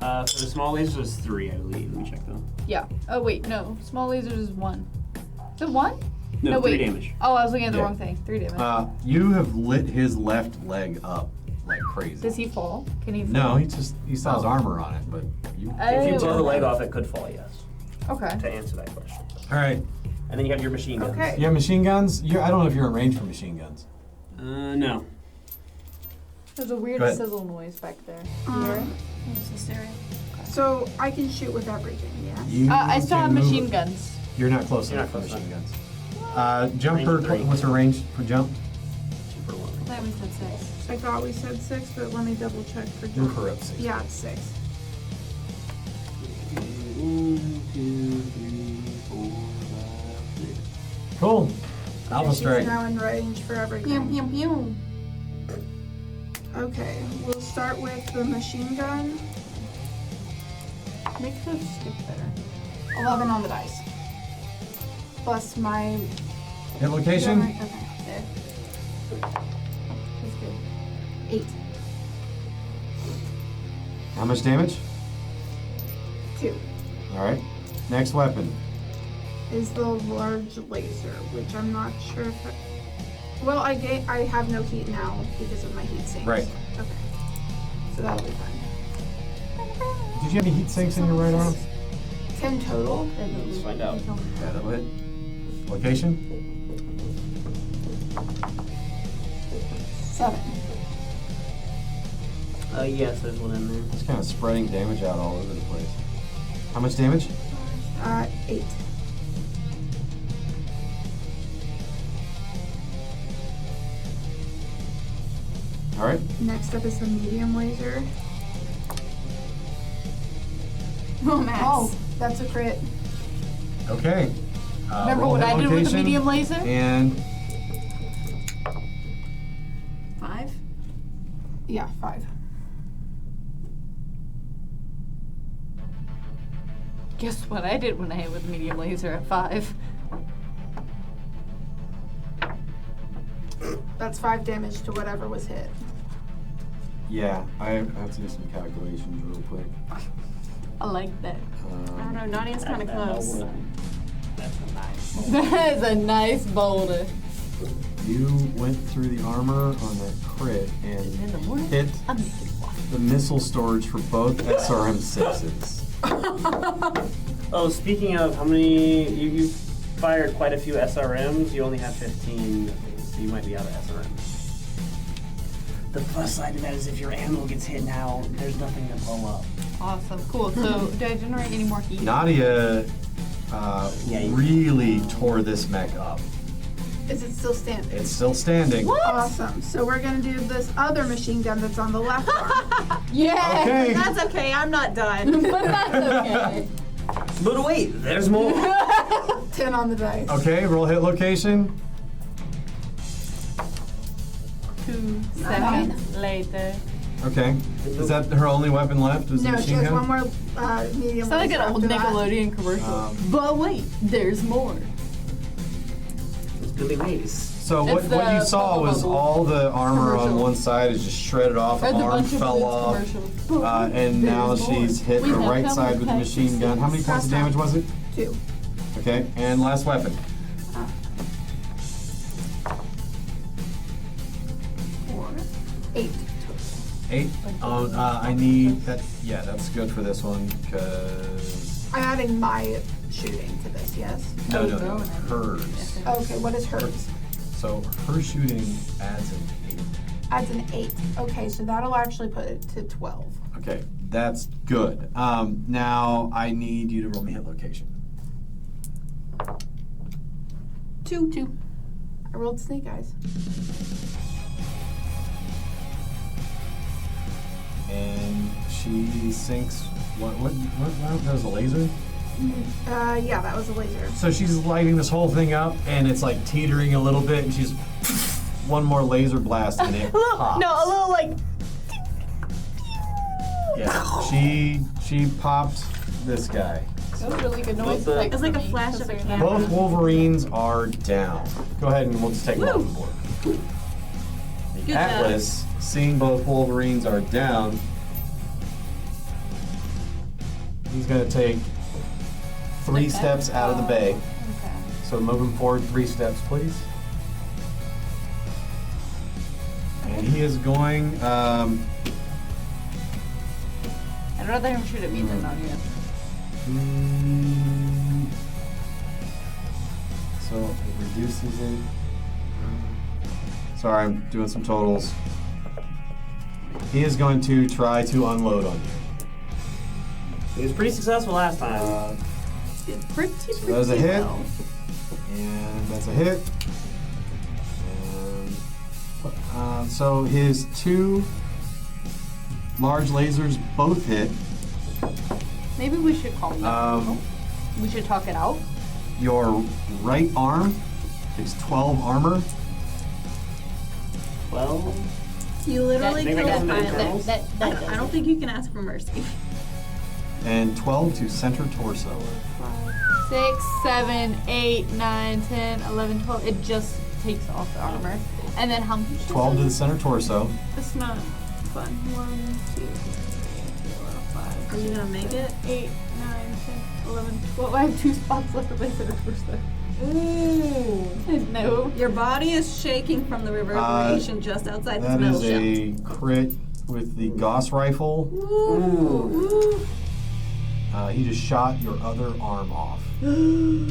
Speaker 5: For the small lasers, it's 3, I believe. Let me check though.
Speaker 3: Yeah. Oh wait, no. Small lasers is 1. Is it 1?
Speaker 5: No, 3
Speaker 3: wait.
Speaker 5: damage.
Speaker 3: Oh, I was looking at the
Speaker 1: Yeah.
Speaker 3: wrong thing. 3 damage.
Speaker 1: You have lit his left leg up like crazy.
Speaker 3: Does he fall? Can he fall?
Speaker 1: No, he still has armor on it, but you.
Speaker 5: If you blow the
Speaker 3: Oh.
Speaker 5: leg off, it could fall, yes.
Speaker 3: Okay.
Speaker 5: To answer that question.
Speaker 1: All right.
Speaker 5: And then you have your machine guns.
Speaker 2: Okay.
Speaker 1: You have machine guns. I don't know if you're in range for machine guns.
Speaker 5: No.
Speaker 3: There's a weird
Speaker 1: Go ahead.
Speaker 3: sizzle noise back there. You hear it?
Speaker 4: It's hysteria.
Speaker 2: So I can shoot with everything, yeah?
Speaker 1: You
Speaker 3: I still have
Speaker 1: can move-
Speaker 3: machine guns.
Speaker 1: You're not close
Speaker 5: You're
Speaker 1: enough
Speaker 5: not
Speaker 1: for
Speaker 5: close
Speaker 1: machine guns. Jumper.
Speaker 5: Range 3.
Speaker 1: What's her range for jump?
Speaker 5: Super low.
Speaker 4: I thought we said 6.
Speaker 2: I thought we said 6, but let me double check for
Speaker 1: Move
Speaker 2: jump.
Speaker 1: her up 6.
Speaker 2: Yeah, it's 6.
Speaker 5: 1, 2, 3, 4, 5, 6.
Speaker 1: Cool. Alpha
Speaker 2: She's
Speaker 1: strike.
Speaker 2: now in range for
Speaker 4: Pew,
Speaker 2: everything.
Speaker 4: pew, pew.
Speaker 2: Okay, we'll start with the machine gun.
Speaker 3: Make those stick better.
Speaker 2: 11 on the dice. Plus my...
Speaker 1: Hit location.
Speaker 2: Okay,
Speaker 3: There. That's good.
Speaker 2: 8.
Speaker 1: How much damage?
Speaker 2: 2
Speaker 1: All right. Next weapon.
Speaker 2: is the large laser, which I'm not sure if... Well, I have no heat now because of my heat sinks.
Speaker 1: Right.
Speaker 2: Okay. So that'll be fine.
Speaker 1: Did you have any heat sinks in your right arm?
Speaker 2: 10 total.
Speaker 5: Let's find out.
Speaker 1: Yeah, that'll hit. Location.
Speaker 2: 7.
Speaker 5: Yes, there's one in there.
Speaker 1: It's kind of spreading damage out all over the place. How much damage?
Speaker 2: 8.
Speaker 1: All right.
Speaker 2: Next up is the medium laser.
Speaker 4: Oh, Max.
Speaker 2: Oh, that's a crit.
Speaker 1: Okay.
Speaker 3: Remember
Speaker 1: roll
Speaker 3: what
Speaker 1: hit
Speaker 3: I did with the
Speaker 1: location
Speaker 3: medium laser?
Speaker 1: And
Speaker 4: 5?
Speaker 2: Yeah, 5.
Speaker 3: Guess what I did when I hit with medium laser at 5?
Speaker 2: That's 5 damage to whatever was hit.
Speaker 1: yeah, I have to do some calculations real quick.
Speaker 3: I like that.
Speaker 4: I don't know, Nadia's kind of close.
Speaker 5: That's a nice.
Speaker 3: That is a nice boulder.
Speaker 1: You went through the armor on that crit and
Speaker 3: In the morning,
Speaker 1: hit
Speaker 3: I'm making waffles.
Speaker 1: the missile storage for both SRM 6s.
Speaker 5: Oh, speaking of how many, you fired quite a few SRMs. You only have 15, so you might be out of SRMs. The plus side of that is if your ammo gets hit now, there's nothing to blow up.
Speaker 3: Awesome, cool. So, do I generate any more heat?
Speaker 1: Nadia
Speaker 5: Yeah, you-
Speaker 1: really tore this mech up.
Speaker 2: Is it still standing?
Speaker 1: It's still standing.
Speaker 2: Awesome. So we're gonna do this other machine gun that's on the left arm.
Speaker 3: Yeah!
Speaker 1: Okay.
Speaker 4: That's okay, I'm not done.
Speaker 3: But that's okay.
Speaker 5: But wait, there's more.
Speaker 2: 10 on the dice.
Speaker 1: Okay, roll hit location.
Speaker 3: 2 seconds later.
Speaker 1: Okay. Is that her only weapon left? Was the
Speaker 2: No, she
Speaker 1: machine
Speaker 2: has
Speaker 1: gun?
Speaker 2: one more medium
Speaker 3: It's like
Speaker 2: laser
Speaker 3: an old
Speaker 2: after that.
Speaker 3: Nickelodeon commercial.
Speaker 1: Um,
Speaker 3: But wait, there's more.
Speaker 5: It's Billy Mays.
Speaker 1: So
Speaker 3: It's
Speaker 1: what you
Speaker 3: the
Speaker 1: saw
Speaker 3: Bubble
Speaker 1: was
Speaker 3: Bubble
Speaker 1: all the armor on
Speaker 3: commercial.
Speaker 1: one side is just shredded off,
Speaker 3: Or the
Speaker 1: arm
Speaker 3: bunch of
Speaker 1: fell
Speaker 3: Blues
Speaker 1: off,
Speaker 3: commercials.
Speaker 1: and now
Speaker 3: There's more.
Speaker 1: she's hit
Speaker 3: We
Speaker 1: the
Speaker 3: have
Speaker 1: right
Speaker 3: double
Speaker 1: side with the
Speaker 3: packs of
Speaker 1: machine gun. How many points of damage was it?
Speaker 2: 2.
Speaker 1: Okay, and last weapon.
Speaker 2: 4. 8.
Speaker 1: 8. I need that. Yeah, that's good for this one because
Speaker 2: I'm adding my shooting to this, yes?
Speaker 1: no,
Speaker 3: No,
Speaker 1: hers.
Speaker 2: Okay, what is hers?
Speaker 1: So her shooting adds an 8.
Speaker 2: Adds an 8. Okay, so that'll actually put it to 12.
Speaker 1: Okay, that's good. Now I need you to roll me hit location.
Speaker 2: 2. I rolled snake eyes.
Speaker 1: And she sinks. What? That was a laser.
Speaker 2: Yeah, that was a laser.
Speaker 1: So she's lighting this whole thing up, and it's like teetering a little bit, and she's one more laser blast, and it pops.
Speaker 3: No, a little like.
Speaker 1: Yeah. She popped this guy.
Speaker 3: That was really good noise.
Speaker 5: Both,
Speaker 3: effect
Speaker 4: It's
Speaker 3: for
Speaker 4: like a
Speaker 3: me,
Speaker 4: flash of a
Speaker 3: considering
Speaker 4: camera.
Speaker 1: Both Wolverines are down. Go ahead and we'll just take them off the board. The
Speaker 4: Good job.
Speaker 1: Atlas, seeing both Wolverines are down, he's going to take 3 steps out of the bay.
Speaker 3: Okay.
Speaker 1: So move him forward 3 steps, please. And he is going.
Speaker 3: I'd rather him shoot at me than on you.
Speaker 1: So it reduces it. Sorry, I'm doing some totals. He is going to try to unload on you.
Speaker 5: He was pretty successful last time.
Speaker 3: Pretty,
Speaker 1: So that was a hit. And that's a hit. And so his 2 large lasers both hit.
Speaker 3: Maybe we should call him. We should talk it out.
Speaker 1: Your right arm takes 12 armor.
Speaker 5: Well,
Speaker 4: You literally
Speaker 5: Maybe
Speaker 4: killed
Speaker 5: that's
Speaker 4: a
Speaker 5: an
Speaker 4: pilot.
Speaker 5: internals.
Speaker 4: I don't think you can ask for mercy.
Speaker 1: And 12 to center torso.
Speaker 3: 6, 7, 8, 9, 10, 11, 12. It just takes off the armor. And then how much?
Speaker 1: 12 to the center torso.
Speaker 3: It's not fun. 1, 2, 3, 4, 5.
Speaker 4: Are you gonna make it?
Speaker 3: 8, 9, 10, 11, 12. I have 2 spots left of my center torso.
Speaker 4: Ooh.
Speaker 3: No.
Speaker 4: Your body is shaking from the reverberation just outside this
Speaker 1: That
Speaker 4: metal
Speaker 1: is
Speaker 4: shell.
Speaker 1: a crit with the Gauss rifle.
Speaker 4: Ooh.
Speaker 1: He just shot your other arm off. You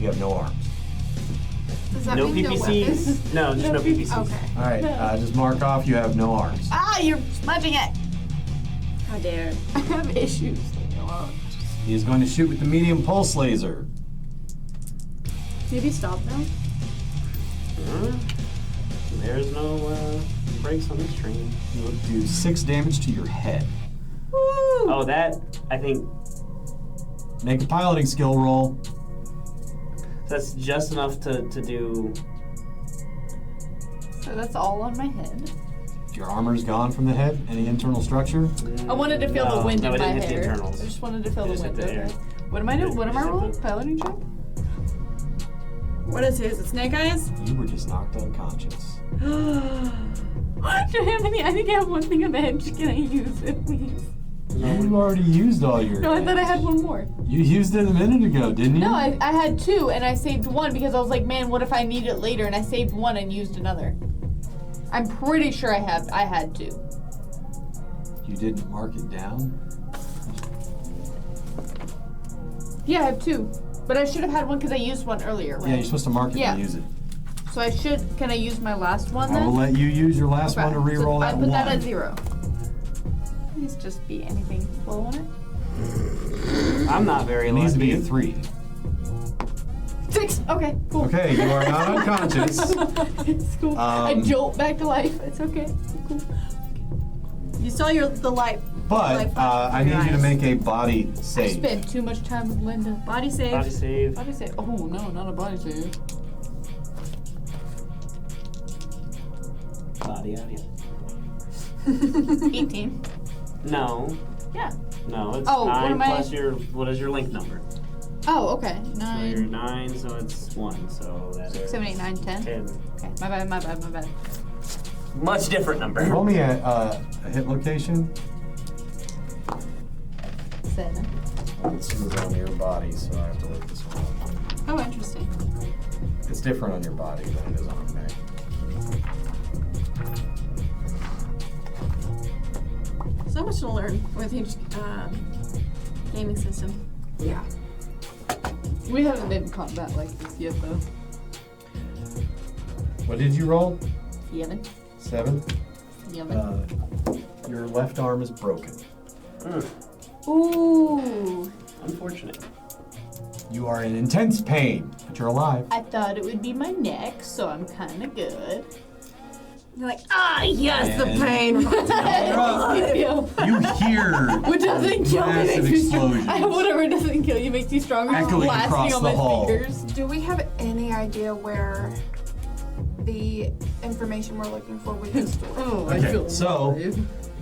Speaker 1: have no arms.
Speaker 2: Does that
Speaker 5: no
Speaker 2: mean no weapons?
Speaker 5: PPCs. No, just no PPCs.
Speaker 2: Okay.
Speaker 1: All right, just mark off you have no arms.
Speaker 3: Ah, you're smudging it.
Speaker 4: How dare.
Speaker 3: I have issues. Leave me alone.
Speaker 1: He is going to shoot with the medium pulse laser.
Speaker 3: Maybe stop now.
Speaker 5: There's no brakes on this train.
Speaker 1: You will do 6 damage to your head.
Speaker 5: Oh, that, I think,
Speaker 1: Make a piloting skill roll.
Speaker 5: that's just enough to do.
Speaker 3: So that's all on my head.
Speaker 1: Your armor's gone from the head. Any internal structure?
Speaker 3: I wanted to feel the wind
Speaker 5: no,
Speaker 3: in
Speaker 5: it
Speaker 3: my
Speaker 5: didn't hit the
Speaker 3: hair.
Speaker 5: internals.
Speaker 3: I just wanted to feel
Speaker 5: It
Speaker 3: the
Speaker 5: just
Speaker 3: wind.
Speaker 5: hit the
Speaker 3: Okay.
Speaker 5: air.
Speaker 3: What am I doing? What am I
Speaker 5: Just hit
Speaker 3: rolling?
Speaker 5: the-
Speaker 3: Piloting check?
Speaker 4: What is his? It's Snake Eyes?
Speaker 1: You were just knocked unconscious.
Speaker 3: Do I have any? I think I have one thing on the head. Can I use it, please?
Speaker 1: You already used all your.
Speaker 3: No, I thought I had one more.
Speaker 1: You used it a minute ago, didn't you?
Speaker 3: No, I had 2, and I saved 1 because I was like, man, what if I need it later? And I saved 1 and used another. I'm pretty sure I had 2.
Speaker 1: You didn't mark it down?
Speaker 3: Yeah, I have 2. But I should have had 1 because I used 1 earlier, right?
Speaker 1: Yeah, you're supposed to mark it
Speaker 3: Yeah.
Speaker 1: and use it.
Speaker 3: So I should. Can I use my last one
Speaker 1: I
Speaker 3: then?
Speaker 1: will let you use your last
Speaker 3: Okay.
Speaker 1: one to re-roll
Speaker 3: So
Speaker 1: that
Speaker 3: I
Speaker 1: one.
Speaker 3: put that at 0. Please just be anything low on it.
Speaker 5: I'm not very
Speaker 1: It needs to be a
Speaker 5: lucky.
Speaker 1: 3.
Speaker 3: 6. Okay, cool.
Speaker 1: Okay, you are not unconscious.
Speaker 3: It's cool. I jolt back to life. It's okay. Cool.
Speaker 4: You saw the light.
Speaker 1: But
Speaker 4: light flash
Speaker 1: I
Speaker 4: before your
Speaker 1: need you to
Speaker 4: eyes.
Speaker 1: make a body
Speaker 3: I
Speaker 1: save.
Speaker 3: spent too much time with Linda.
Speaker 4: Body save.
Speaker 5: Body save.
Speaker 3: Body save. Oh no, not a body save.
Speaker 5: Body out here.
Speaker 3: 18.
Speaker 5: No.
Speaker 3: Yeah.
Speaker 5: No, it's
Speaker 3: Oh, what
Speaker 5: 9
Speaker 3: am I-
Speaker 5: plus your, what is your link number?
Speaker 3: Oh, okay.
Speaker 5: So you're
Speaker 3: 9,
Speaker 5: 9, so it's 1, so that is
Speaker 3: 7, 8, 9, 10.
Speaker 5: 10.
Speaker 3: Okay, my bad.
Speaker 5: Much different number.
Speaker 1: Roll me a hit location.
Speaker 3: 7.
Speaker 1: This is on your body, so I have to look this one up.
Speaker 3: Oh, interesting.
Speaker 1: It's different on your body than it is on a mech.
Speaker 4: So much to learn with each gaming system.
Speaker 2: Yeah.
Speaker 3: We haven't been in combat like this yet, though.
Speaker 1: What did you roll?
Speaker 3: 7.
Speaker 1: 7.
Speaker 3: 7.
Speaker 1: Your left arm is broken.
Speaker 3: Ooh.
Speaker 5: Unfortunate.
Speaker 1: You are in intense pain, but you're alive.
Speaker 3: I thought it would be my neck, so I'm kind of good.
Speaker 4: They're like, yes, the
Speaker 1: And-
Speaker 4: pain.
Speaker 1: You hear
Speaker 3: What doesn't kill me
Speaker 1: massive
Speaker 3: makes me stronger.
Speaker 1: explosions.
Speaker 3: Whatever doesn't kill you makes you stronger. Just
Speaker 1: Echoing
Speaker 3: blasting
Speaker 1: across
Speaker 3: on
Speaker 1: the
Speaker 3: my
Speaker 1: hall.
Speaker 3: fingers.
Speaker 2: Do we have any idea where the information we're looking for would be stored?
Speaker 3: Oh,
Speaker 1: Okay, so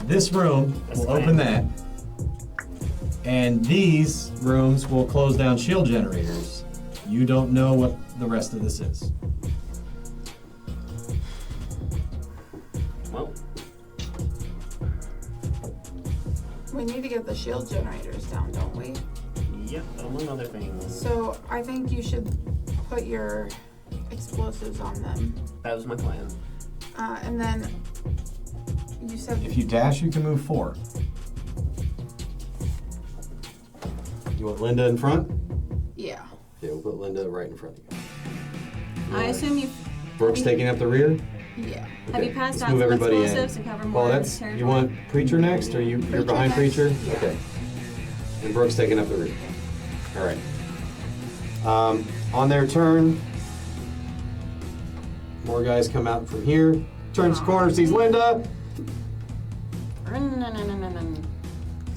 Speaker 1: this room will open that, and these rooms will close down shield generators. You don't know what the rest of this is.
Speaker 5: Well,
Speaker 2: We need to get the shield generators down, don't we?
Speaker 5: yep, among other things.
Speaker 2: So I think you should put your explosives on them.
Speaker 5: That was my plan.
Speaker 2: And then you said
Speaker 1: If you dash, you can move 4. You want Linda in front?
Speaker 2: yeah.
Speaker 1: Okay, we'll put Linda right in front of you.
Speaker 4: I assume you
Speaker 1: Brooke's taking up the rear?
Speaker 2: Yeah.
Speaker 4: have you
Speaker 1: Okay,
Speaker 4: passed
Speaker 1: let's
Speaker 4: out
Speaker 1: move
Speaker 4: some
Speaker 1: everybody in.
Speaker 4: explosives to cover more
Speaker 1: Well, that's,
Speaker 4: territory?
Speaker 1: you want Preacher next, or you're
Speaker 2: Preacher
Speaker 1: behind
Speaker 2: next.
Speaker 1: Preacher?
Speaker 2: Yeah.
Speaker 1: Okay. And Brooke's taking up the rear. All right. On their turn, more guys come out from here. Turns the corner, sees Linda.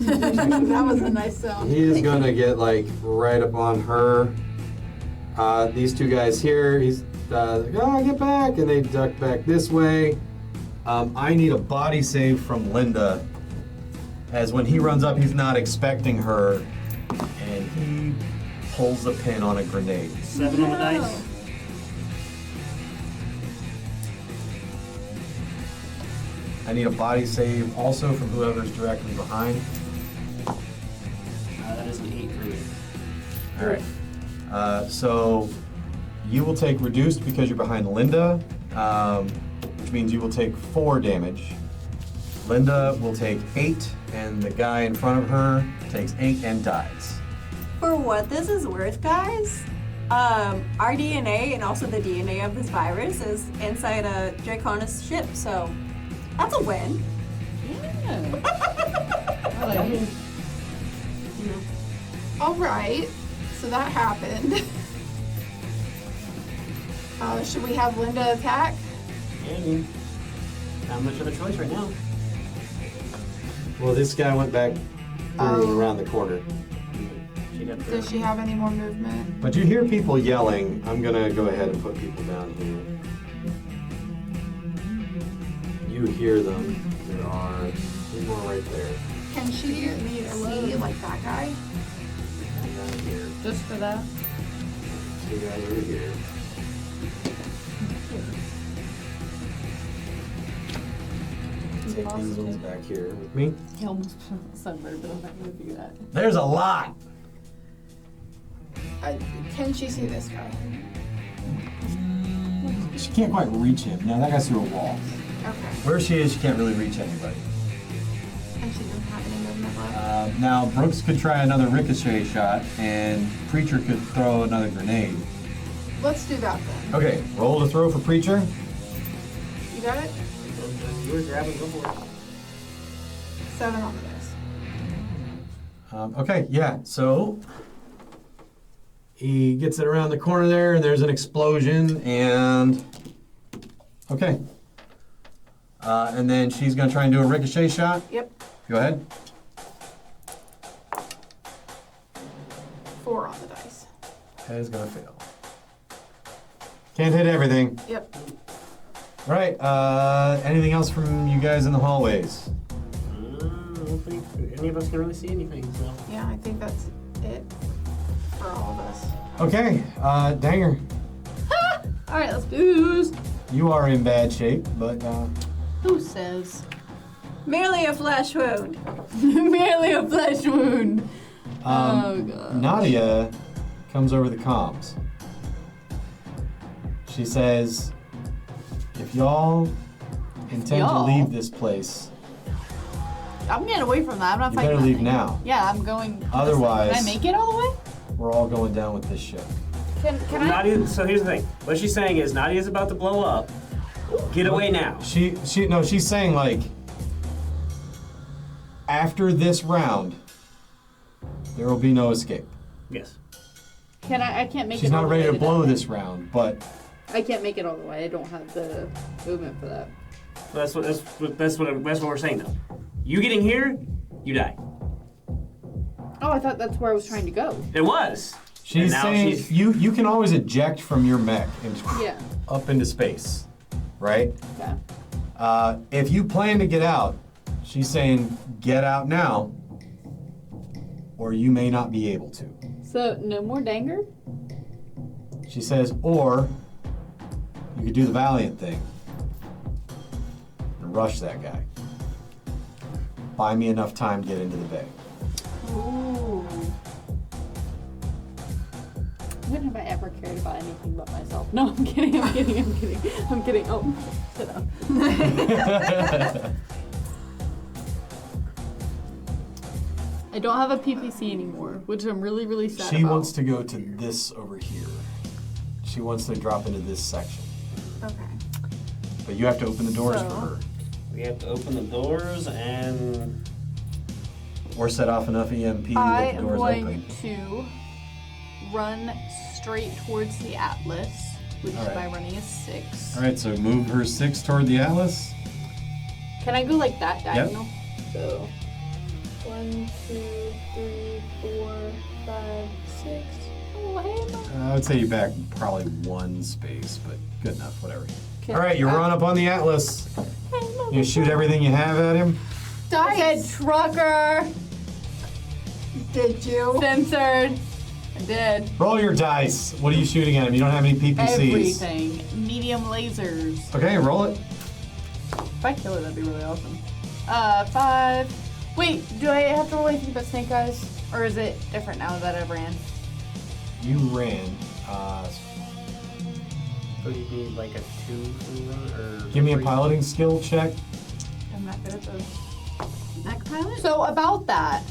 Speaker 2: That was a nice sound.
Speaker 1: He is gonna get like right up on her. These two guys here, he's like, oh, get back, and they duck back this way. I need a body save from Linda, as when he runs up, he's not expecting her, and he pulls the pin on a grenade.
Speaker 5: 7 on the dice.
Speaker 1: I need a body save also from whoever's directly behind.
Speaker 5: That is an 8 for me.
Speaker 1: All right. So you will take reduced because you're behind Linda, which means you will take 4 damage. Linda will take 8, and the guy in front of her takes 8 and dies.
Speaker 4: For what this is worth, guys, our DNA and also the DNA of this virus is inside a Draconis ship, so that's a win.
Speaker 3: Yeah. I like it.
Speaker 2: All right. So that happened. Should we have Linda attack?
Speaker 5: Yeah, I mean, not much of a choice right now.
Speaker 1: Well, this guy went back around the corner.
Speaker 5: She'd have to.
Speaker 2: Does she have any more movement?
Speaker 1: But you hear people yelling. I'm gonna go ahead and put people down here. You hear them. There are 2 more right there.
Speaker 2: Can she see like that guy?
Speaker 1: And down here.
Speaker 3: Just for that.
Speaker 1: 2 guys over here. Take these ones back here with me.
Speaker 3: He almost put on sunbird, but I'm not gonna do that.
Speaker 1: There's a lot.
Speaker 2: Can she see this guy?
Speaker 1: She can't quite reach him. No, that guy's through a wall.
Speaker 2: Okay.
Speaker 1: Where she is, she can't really reach anybody.
Speaker 2: And she doesn't have any movement left.
Speaker 1: Now, Brooks could try another ricochet shot, and Preacher could throw another grenade.
Speaker 2: Let's do that then.
Speaker 1: Okay, roll to throw for Preacher.
Speaker 2: You got it?
Speaker 5: You were grabbing, go for it.
Speaker 2: 7 on the dice.
Speaker 1: Okay, yeah, so he gets it around the corner there, and there's an explosion, and okay. And then she's gonna try and do a ricochet shot.
Speaker 2: Yep.
Speaker 1: Go ahead.
Speaker 2: 4 on the dice.
Speaker 1: That is gonna fail. Can't hit everything.
Speaker 2: Yep.
Speaker 1: All right, anything else from you guys in the hallways?
Speaker 5: I don't think any of us can really see anything, so.
Speaker 2: Yeah, I think that's it for all of us.
Speaker 1: Okay, Danger,
Speaker 3: All right, let's booze.
Speaker 1: you are in bad shape, but
Speaker 3: Who says?
Speaker 4: Merely a flesh wound.
Speaker 3: Merely a flesh wound. Oh, God.
Speaker 1: Nadia comes over the comms. She says, if y'all intend
Speaker 3: Y'all?
Speaker 1: to leave this place,
Speaker 3: I'm getting away from that. I'm not
Speaker 1: you
Speaker 3: fighting
Speaker 1: better
Speaker 3: that
Speaker 1: leave
Speaker 3: thing.
Speaker 1: now.
Speaker 3: Yeah, I'm going.
Speaker 1: Otherwise-
Speaker 3: Can I make it all the way?
Speaker 1: We're all going down with this ship.
Speaker 3: Can I?
Speaker 5: Nadia, so here's the thing. What she's saying is Nadia's about to blow up. Get away now.
Speaker 1: She's saying like, after this round, there will be no escape.
Speaker 5: Yes.
Speaker 3: Can I can't make it.
Speaker 1: She's
Speaker 3: all
Speaker 1: not
Speaker 3: the
Speaker 1: ready
Speaker 3: way
Speaker 1: to blow
Speaker 3: that
Speaker 1: this round, but
Speaker 3: I can't make it all the way. I don't have the movement for that.
Speaker 5: That's what we're saying though. You getting here, you die.
Speaker 3: Oh, I thought that's where I was trying to go.
Speaker 5: It was.
Speaker 1: she's
Speaker 5: And now
Speaker 1: saying
Speaker 5: she's-
Speaker 1: you can always eject from your mech and
Speaker 3: Yeah.
Speaker 1: up into space, right?
Speaker 3: Okay.
Speaker 1: If you plan to get out, she's saying get out now, or you may not be able to.
Speaker 3: So no more danger.
Speaker 1: She says, or you could do the Valiant thing and rush that guy. Buy me enough time to get into the bay.
Speaker 3: Ooh. When have I ever cared about anything but myself? No, I'm kidding. I'm kidding. I'm kidding. I'm kidding. Oh, sit down. I don't have a PPC anymore, which I'm really, really sad
Speaker 1: She
Speaker 3: about.
Speaker 1: wants to go to this over here. She wants to drop into this section.
Speaker 2: Okay.
Speaker 1: But you have to open the doors
Speaker 2: So-
Speaker 1: for her.
Speaker 5: We have to open the doors and
Speaker 1: Or set off enough EMP
Speaker 3: I
Speaker 1: that the
Speaker 3: am
Speaker 1: doors
Speaker 3: going
Speaker 1: open.
Speaker 3: to run straight towards the Atlas, which
Speaker 1: All
Speaker 3: is
Speaker 1: right.
Speaker 3: by running a 6.
Speaker 1: Alright, so move her 6 toward the Atlas.
Speaker 3: Can I go like that diagonal? So 1, 2, 3, 4, 5, 6. Oh, hey, Mom.
Speaker 1: I would say you back probably 1 space, but good enough, whatever.
Speaker 3: Okay.
Speaker 1: Alright, you run up on the Atlas.
Speaker 3: Hey, Mom.
Speaker 1: You shoot everything you have at him.
Speaker 3: I said
Speaker 2: Dice.
Speaker 3: trucker.
Speaker 2: Did you?
Speaker 3: Censored. I did.
Speaker 1: Roll your dice. What are you shooting at him? You don't have any PPCs.
Speaker 3: Everything. Medium lasers.
Speaker 1: Okay, roll it.
Speaker 3: If I kill it, that'd be really awesome. 5. Wait, do I have to roll anything but snake eyes? Or is it different now that I've ran?
Speaker 1: You ran.
Speaker 5: so you need like a 2 for run or
Speaker 1: Give me a
Speaker 5: 3?
Speaker 1: piloting skill check.
Speaker 3: I'm not good at those.
Speaker 4: Mech pilot?
Speaker 3: So about that,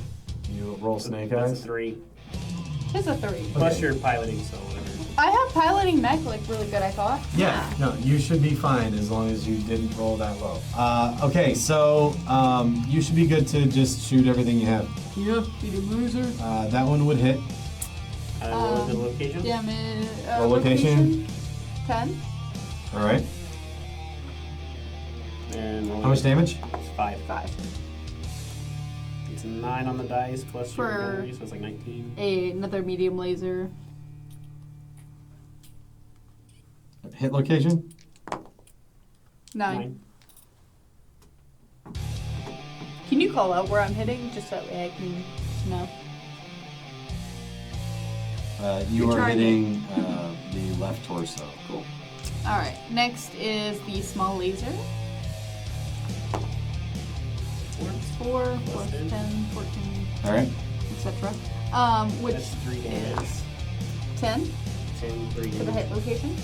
Speaker 1: You roll snake
Speaker 5: That's a
Speaker 1: eyes.
Speaker 5: 3.
Speaker 3: it's a 3.
Speaker 5: Plus
Speaker 1: Okay.
Speaker 5: your piloting, so whatever.
Speaker 3: I have piloting mech like really good, I thought.
Speaker 1: Yeah, no, you should be fine as long as you didn't roll that low. Okay, so you should be good to just shoot everything you have.
Speaker 3: Yeah, medium laser.
Speaker 1: That one would hit.
Speaker 5: What was the location?
Speaker 3: Damage.
Speaker 1: Roll location.
Speaker 3: 10.
Speaker 1: All right.
Speaker 5: And roll
Speaker 1: How much damage?
Speaker 5: It's 5.
Speaker 3: 5.
Speaker 5: It's 9 on the dice plus your
Speaker 3: For-
Speaker 5: ability, so it's like 19.
Speaker 3: Another medium laser.
Speaker 1: Hit location.
Speaker 3: 9. Can you call out where I'm hitting just that way I can know?
Speaker 1: You
Speaker 4: Your
Speaker 1: are
Speaker 4: target.
Speaker 1: hitting the left torso.
Speaker 3: Cool. Alright, next is the small laser. 4, plus 10, 14,
Speaker 1: All right.
Speaker 3: etc. Which
Speaker 5: That's 3 damage.
Speaker 3: is 10
Speaker 5: 10, 3
Speaker 3: for the
Speaker 5: damage.
Speaker 3: hit location.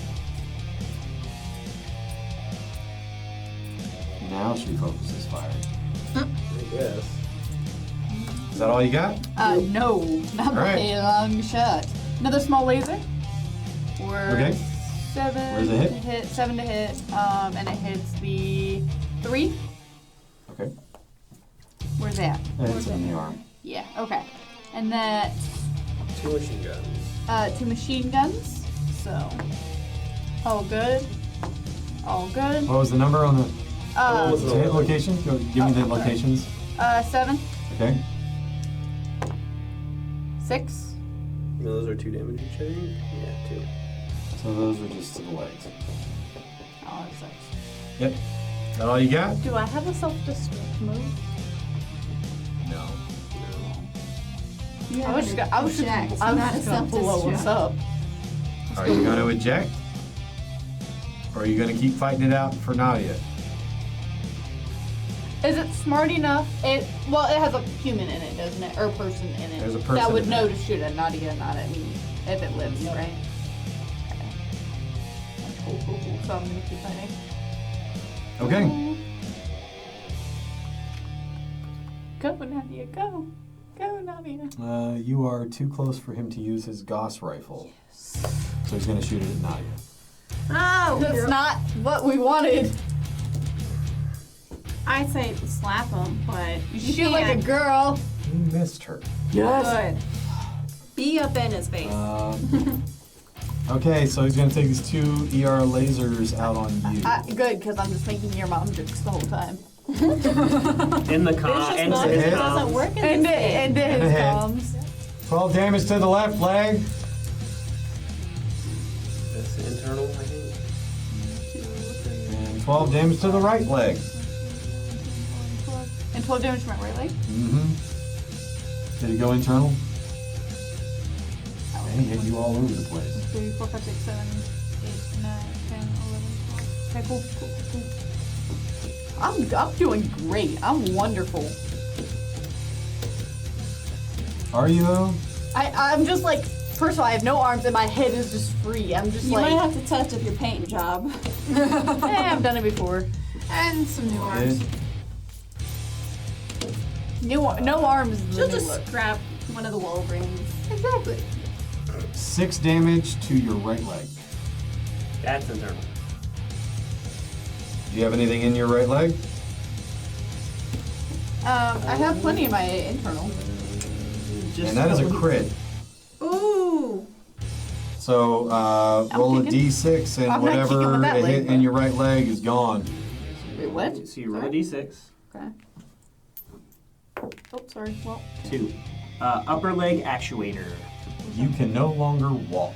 Speaker 1: Now she focuses fire.
Speaker 5: I guess.
Speaker 1: Is that all you got?
Speaker 3: No, not by
Speaker 1: Alright.
Speaker 3: a long shot. Another small laser. For
Speaker 1: Okay.
Speaker 3: 7
Speaker 1: Where's the hit?
Speaker 3: to hit, 7 to hit, and it hits the 3.
Speaker 1: Okay.
Speaker 3: Where's that?
Speaker 1: And
Speaker 3: Where's
Speaker 1: it's in
Speaker 3: that?
Speaker 1: the arm.
Speaker 3: Yeah, okay. And that's
Speaker 5: 2 machine guns.
Speaker 3: 2 machine guns. So, all good. All good.
Speaker 1: What was the number on the
Speaker 5: What was
Speaker 1: the
Speaker 5: it?
Speaker 1: hit location? Go, give me the
Speaker 3: sorry.
Speaker 1: locations.
Speaker 3: 7,
Speaker 1: Okay.
Speaker 3: 6.
Speaker 5: Those are 2 damage each, I think? Yeah, 2.
Speaker 1: So those are just to the legs.
Speaker 3: Oh, that sucks.
Speaker 1: Yep. Is that all you got?
Speaker 3: Do I have a self-destruct move?
Speaker 1: No.
Speaker 4: You
Speaker 3: I was just gonna blow us up.
Speaker 1: Are you going to eject? Or are you going to keep fighting it out for Nadia?
Speaker 3: Is it smart enough? It has a human in it, doesn't it? Or a person in it.
Speaker 1: There's a person
Speaker 3: that would
Speaker 1: in
Speaker 3: know
Speaker 1: it.
Speaker 3: to shoot at Nadia, not at me, if it lives, right? Okay. Cool. So I'm gonna keep fighting.
Speaker 1: Okay.
Speaker 3: Go, Nadia, go. Go, Nadia.
Speaker 1: You are too close for him to use his Gauss rifle. So he's going to shoot it at Nadia.
Speaker 4: Oh!
Speaker 3: That's not what we wanted.
Speaker 4: I'd say slap him, but
Speaker 3: You shoot like a girl.
Speaker 1: You missed her.
Speaker 4: Good. Be up in his face.
Speaker 1: Okay, so he's gonna take these 2 ER lasers out on you.
Speaker 3: Good, because I'm just making your mom jokes the whole time.
Speaker 5: In the
Speaker 4: Vicious
Speaker 5: into
Speaker 4: mode
Speaker 5: his
Speaker 1: hit.
Speaker 4: doesn't
Speaker 5: comms.
Speaker 4: work in
Speaker 3: And
Speaker 4: this game.
Speaker 3: his
Speaker 1: Ahead.
Speaker 3: comms.
Speaker 1: 12 damage to the left leg.
Speaker 5: That's internal, I think.
Speaker 1: And 12 damage to the right leg.
Speaker 3: And 12 damage to my right leg.
Speaker 1: Mm-hmm. Did he go internal? He hit you all over the place.
Speaker 3: 3, 4, 5, 6, 7, 8, 9, 10, 11, 12. Okay, cool. I'm doing great. I'm wonderful.
Speaker 1: Are you though?
Speaker 3: I'm just like, first of all, I have no arms and my head is just free. I'm just
Speaker 4: You
Speaker 3: like,
Speaker 4: might have to test if your paint job.
Speaker 3: I've done it before.
Speaker 2: And some new arms.
Speaker 3: No arms. is the
Speaker 4: She'll
Speaker 3: new
Speaker 4: just
Speaker 3: look.
Speaker 4: scrap one of the wall rings.
Speaker 2: Exactly.
Speaker 1: 6 damage to your right leg.
Speaker 5: That's internal.
Speaker 1: Do you have anything in your right leg?
Speaker 3: I have plenty in my internal.
Speaker 5: Just
Speaker 1: And that is a crit.
Speaker 4: Ooh.
Speaker 1: So roll a
Speaker 3: kicking.
Speaker 1: d6 and
Speaker 3: I'm not kicking
Speaker 1: whatever
Speaker 3: with that
Speaker 1: a
Speaker 3: leg,
Speaker 1: hit
Speaker 3: but-
Speaker 1: in your right leg is gone.
Speaker 3: Wait, what?
Speaker 5: So you roll a
Speaker 3: Sorry?
Speaker 5: d6.
Speaker 3: Okay. Oh, sorry. Well,
Speaker 5: 2. Upper leg actuator.
Speaker 1: You can no longer walk.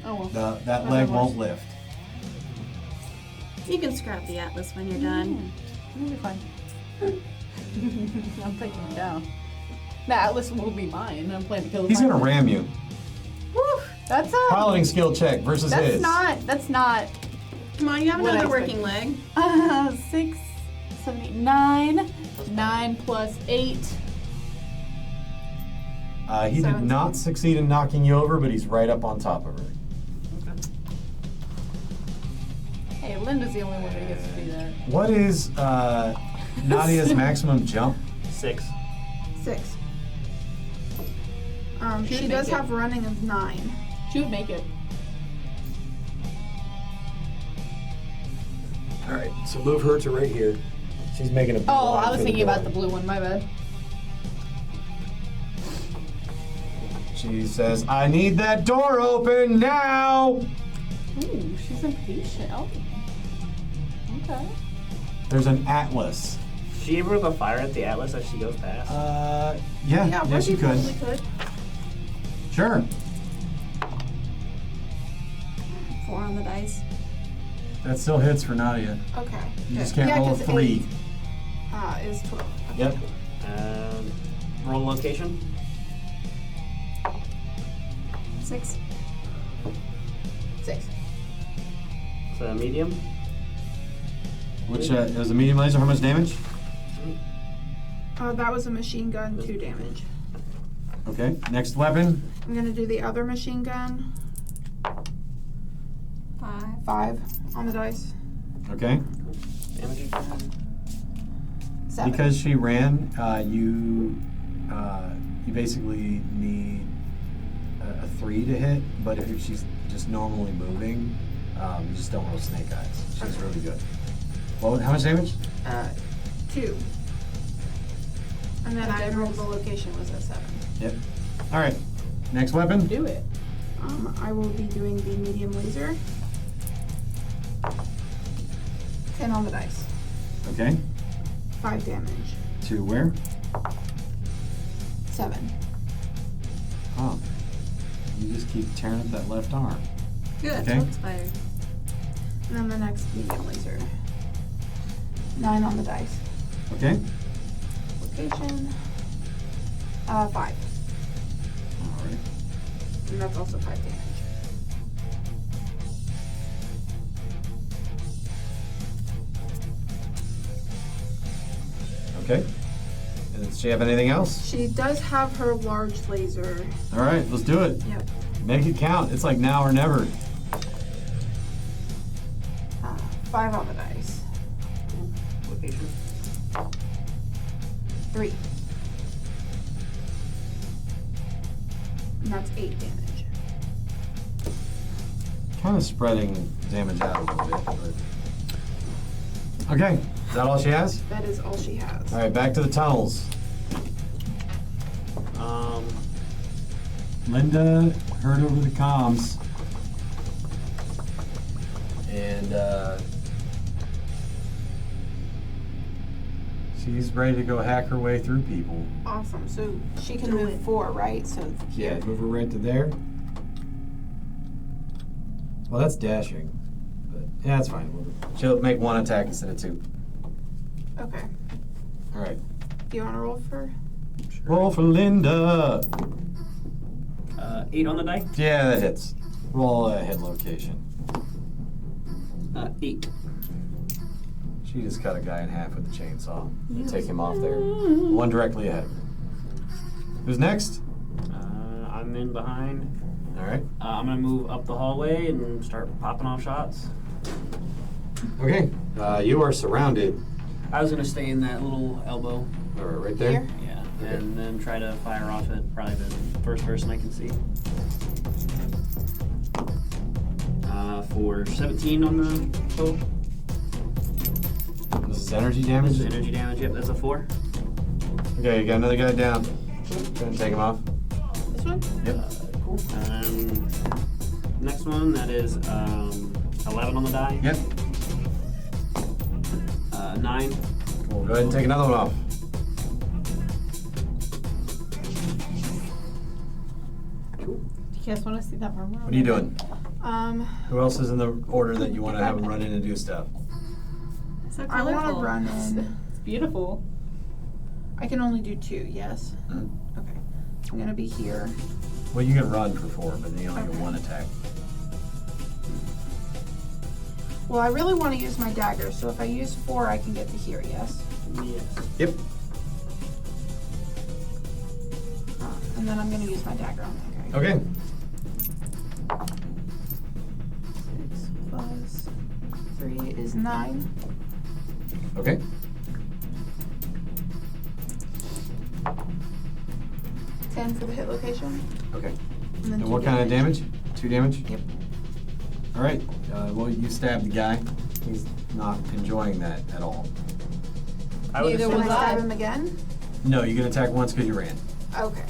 Speaker 3: oh well.
Speaker 1: That leg won't lift.
Speaker 4: You can scrap the atlas when you're done.
Speaker 3: It'll be fine. I'm taking him down. The Atlas will be mine. I'm planning to kill the
Speaker 1: He's gonna
Speaker 3: fireman.
Speaker 1: ram you.
Speaker 3: Woo! That's a.
Speaker 1: Piloting skill check versus his.
Speaker 3: That's not.
Speaker 4: Come on, you have
Speaker 3: What I
Speaker 4: another working leg.
Speaker 3: 6, 7, 8, 9. 9 plus 8.
Speaker 1: He did
Speaker 2: 17.
Speaker 1: not succeed in knocking you over, but he's right up on top of her.
Speaker 3: Hey, Linda's the only one that gets to do that.
Speaker 1: What is Nadia's maximum jump?
Speaker 5: 6.
Speaker 2: 6.
Speaker 3: She
Speaker 2: She
Speaker 3: would
Speaker 2: does
Speaker 3: make it.
Speaker 2: have running of 9.
Speaker 3: She would make it.
Speaker 1: All right, so move her to right here. She's making a.
Speaker 3: Oh, I was thinking about the blue one. My bad.
Speaker 1: She says, "I need that door open now."
Speaker 3: Ooh, she's impatient. Oh. Okay.
Speaker 1: There's an atlas.
Speaker 5: Is she able to fire at the atlas as she goes past?
Speaker 1: Yeah, yes, you could.
Speaker 2: Could.
Speaker 1: Sure.
Speaker 4: 4 on the dice.
Speaker 1: That still hits for Nadia.
Speaker 2: Okay.
Speaker 1: You just
Speaker 2: good.
Speaker 1: can't roll a
Speaker 2: 'cause
Speaker 1: 3.
Speaker 2: 8, is 12.
Speaker 1: Yep.
Speaker 5: Roll location.
Speaker 4: 6.
Speaker 2: 6.
Speaker 5: So medium.
Speaker 1: Which it was a medium laser. How much damage?
Speaker 2: That was a machine gun, 2 damage.
Speaker 1: Okay. Next weapon.
Speaker 2: I'm gonna do the other machine gun,
Speaker 4: 5.
Speaker 2: 5 on the dice.
Speaker 1: Okay.
Speaker 5: Damage.
Speaker 2: 7.
Speaker 1: Because she ran, you basically need a 3 to hit. But if she's just normally moving, you just don't roll snake eyes. She's really good. Well, how much damage?
Speaker 2: 2. And then I rolled the location was a 7.
Speaker 1: Yep. All right. Next weapon.
Speaker 3: Do it.
Speaker 2: I will be doing the medium laser. 10 on the dice.
Speaker 1: Okay.
Speaker 2: 5 damage.
Speaker 1: To where?
Speaker 2: 7.
Speaker 1: Oh. You just keep tearing up that left arm.
Speaker 4: Good.
Speaker 1: Okay.
Speaker 4: That's fired.
Speaker 2: And then the next medium laser. 9 on the dice.
Speaker 1: Okay.
Speaker 2: Location. 5.
Speaker 1: All right.
Speaker 2: And that's also 5 damage.
Speaker 1: Okay. And does she have anything else?
Speaker 2: She does have her large laser.
Speaker 1: All right, let's do it.
Speaker 2: Yep.
Speaker 1: Make it count. It's like now or never.
Speaker 2: 5 on the dice.
Speaker 5: Location.
Speaker 2: 3. And that's 8 damage.
Speaker 1: Kind of spreading damage out a little bit. But... Okay. Is that all she has?
Speaker 2: That is all she has.
Speaker 1: All right, back to the tunnels. Linda heard over the comms. And she's ready to go hack her way through people.
Speaker 2: Awesome. So she can move 4, right? So
Speaker 1: Yeah, move her right to there. Well, that's dashing. But yeah, that's fine. She'll make 1 attack instead of 2.
Speaker 2: Okay.
Speaker 1: All right.
Speaker 2: Do you want to roll for?
Speaker 1: Roll for Linda.
Speaker 5: 8 on the die.
Speaker 1: Yeah, that hits. Roll a hit location.
Speaker 5: 8.
Speaker 1: She just cut a guy in half with a chainsaw. Take him off there. 1 directly ahead. Who's next?
Speaker 5: I'm in behind.
Speaker 1: All right.
Speaker 5: I'm gonna move up the hallway and start popping off shots.
Speaker 1: Okay. You are surrounded.
Speaker 5: I was gonna stay in that little elbow.
Speaker 1: All right, right there.
Speaker 2: Here?
Speaker 5: Yeah,
Speaker 1: Okay.
Speaker 5: and then try to fire off at probably the first person I can see. For 17 on the total.
Speaker 1: This is energy damage.
Speaker 5: This is energy damage. Yep, that's a 4.
Speaker 1: Okay, you got another guy down. Go ahead and take him off.
Speaker 2: This one?
Speaker 1: Yep.
Speaker 5: Cool. Next one, that is 11 on the die.
Speaker 1: Yep.
Speaker 5: 9.
Speaker 1: Cool. Go ahead and take another one off.
Speaker 3: Do you guys want to see that armor?
Speaker 1: What are you doing?
Speaker 2: Who
Speaker 1: Who else is in the order that you want to have him run in and do stuff?
Speaker 4: So
Speaker 2: I want to
Speaker 4: colorful.
Speaker 2: run in.
Speaker 3: It's beautiful.
Speaker 2: I can only do 2. Yes.
Speaker 1: Mhm.
Speaker 2: Okay. I'm gonna be here.
Speaker 1: Well, you can run for 4, but then you only get
Speaker 2: Okay.
Speaker 1: 1 attack.
Speaker 2: Well, I really want to use my dagger. So if I use 4, I can get to here. Yes.
Speaker 5: Yes.
Speaker 1: Yep.
Speaker 2: And then I'm gonna use my dagger on that guy.
Speaker 1: Okay.
Speaker 2: 6 plus 3 is 9.
Speaker 1: Okay.
Speaker 2: Ten for the hit location.
Speaker 1: Okay.
Speaker 2: And then
Speaker 1: And
Speaker 2: 2
Speaker 1: what kind of damage? 2 damage?
Speaker 2: Yep.
Speaker 1: All right. Well, you stabbed the guy. He's not enjoying that at all.
Speaker 5: I would
Speaker 3: Neither
Speaker 2: Can
Speaker 5: assume
Speaker 2: I
Speaker 3: was
Speaker 2: stab
Speaker 3: I.
Speaker 2: him again?
Speaker 1: No, you can attack once because you ran.
Speaker 2: Okay.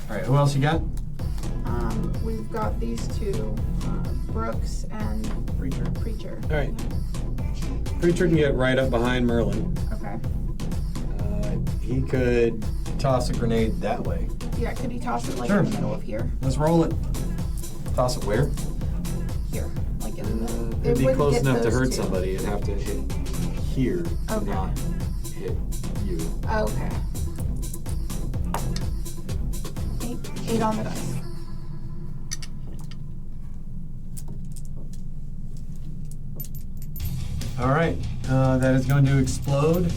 Speaker 1: All right. Who else you got?
Speaker 2: We've got these 2, Brooks and
Speaker 5: Preacher.
Speaker 2: Preacher.
Speaker 1: All right. Preacher can get right up behind Merlin.
Speaker 2: Okay.
Speaker 1: He could toss a grenade that way.
Speaker 2: Yeah, could he toss it like
Speaker 1: Sure.
Speaker 2: in the middle of here?
Speaker 1: Let's roll it. Toss it where?
Speaker 2: Here. Like in the
Speaker 1: It'd be
Speaker 2: wouldn't
Speaker 1: close
Speaker 2: get
Speaker 1: enough to
Speaker 2: those
Speaker 1: hurt
Speaker 2: 2.
Speaker 1: somebody. It'd have to hit here,
Speaker 2: Okay.
Speaker 1: not hit you.
Speaker 2: Okay. 8 on the dice.
Speaker 1: All right. That is going to explode.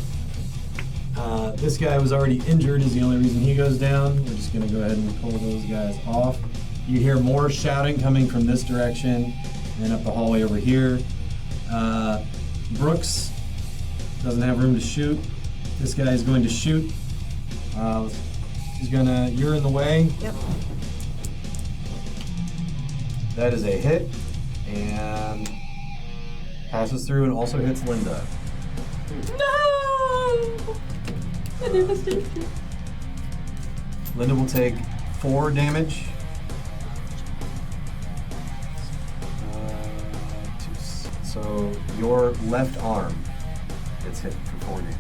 Speaker 1: This guy was already injured is the only reason he goes down. We're just going to go ahead and pull those guys off. You hear more shouting coming from this direction and up the hallway over here. Brooks doesn't have room to shoot. This guy is going to shoot. You're in the way.
Speaker 2: Yep.
Speaker 1: That is a hit and passes through and also hits Linda.
Speaker 3: No! The devastation.
Speaker 1: Linda will take 4 damage. So your left arm gets hit for 4 damage.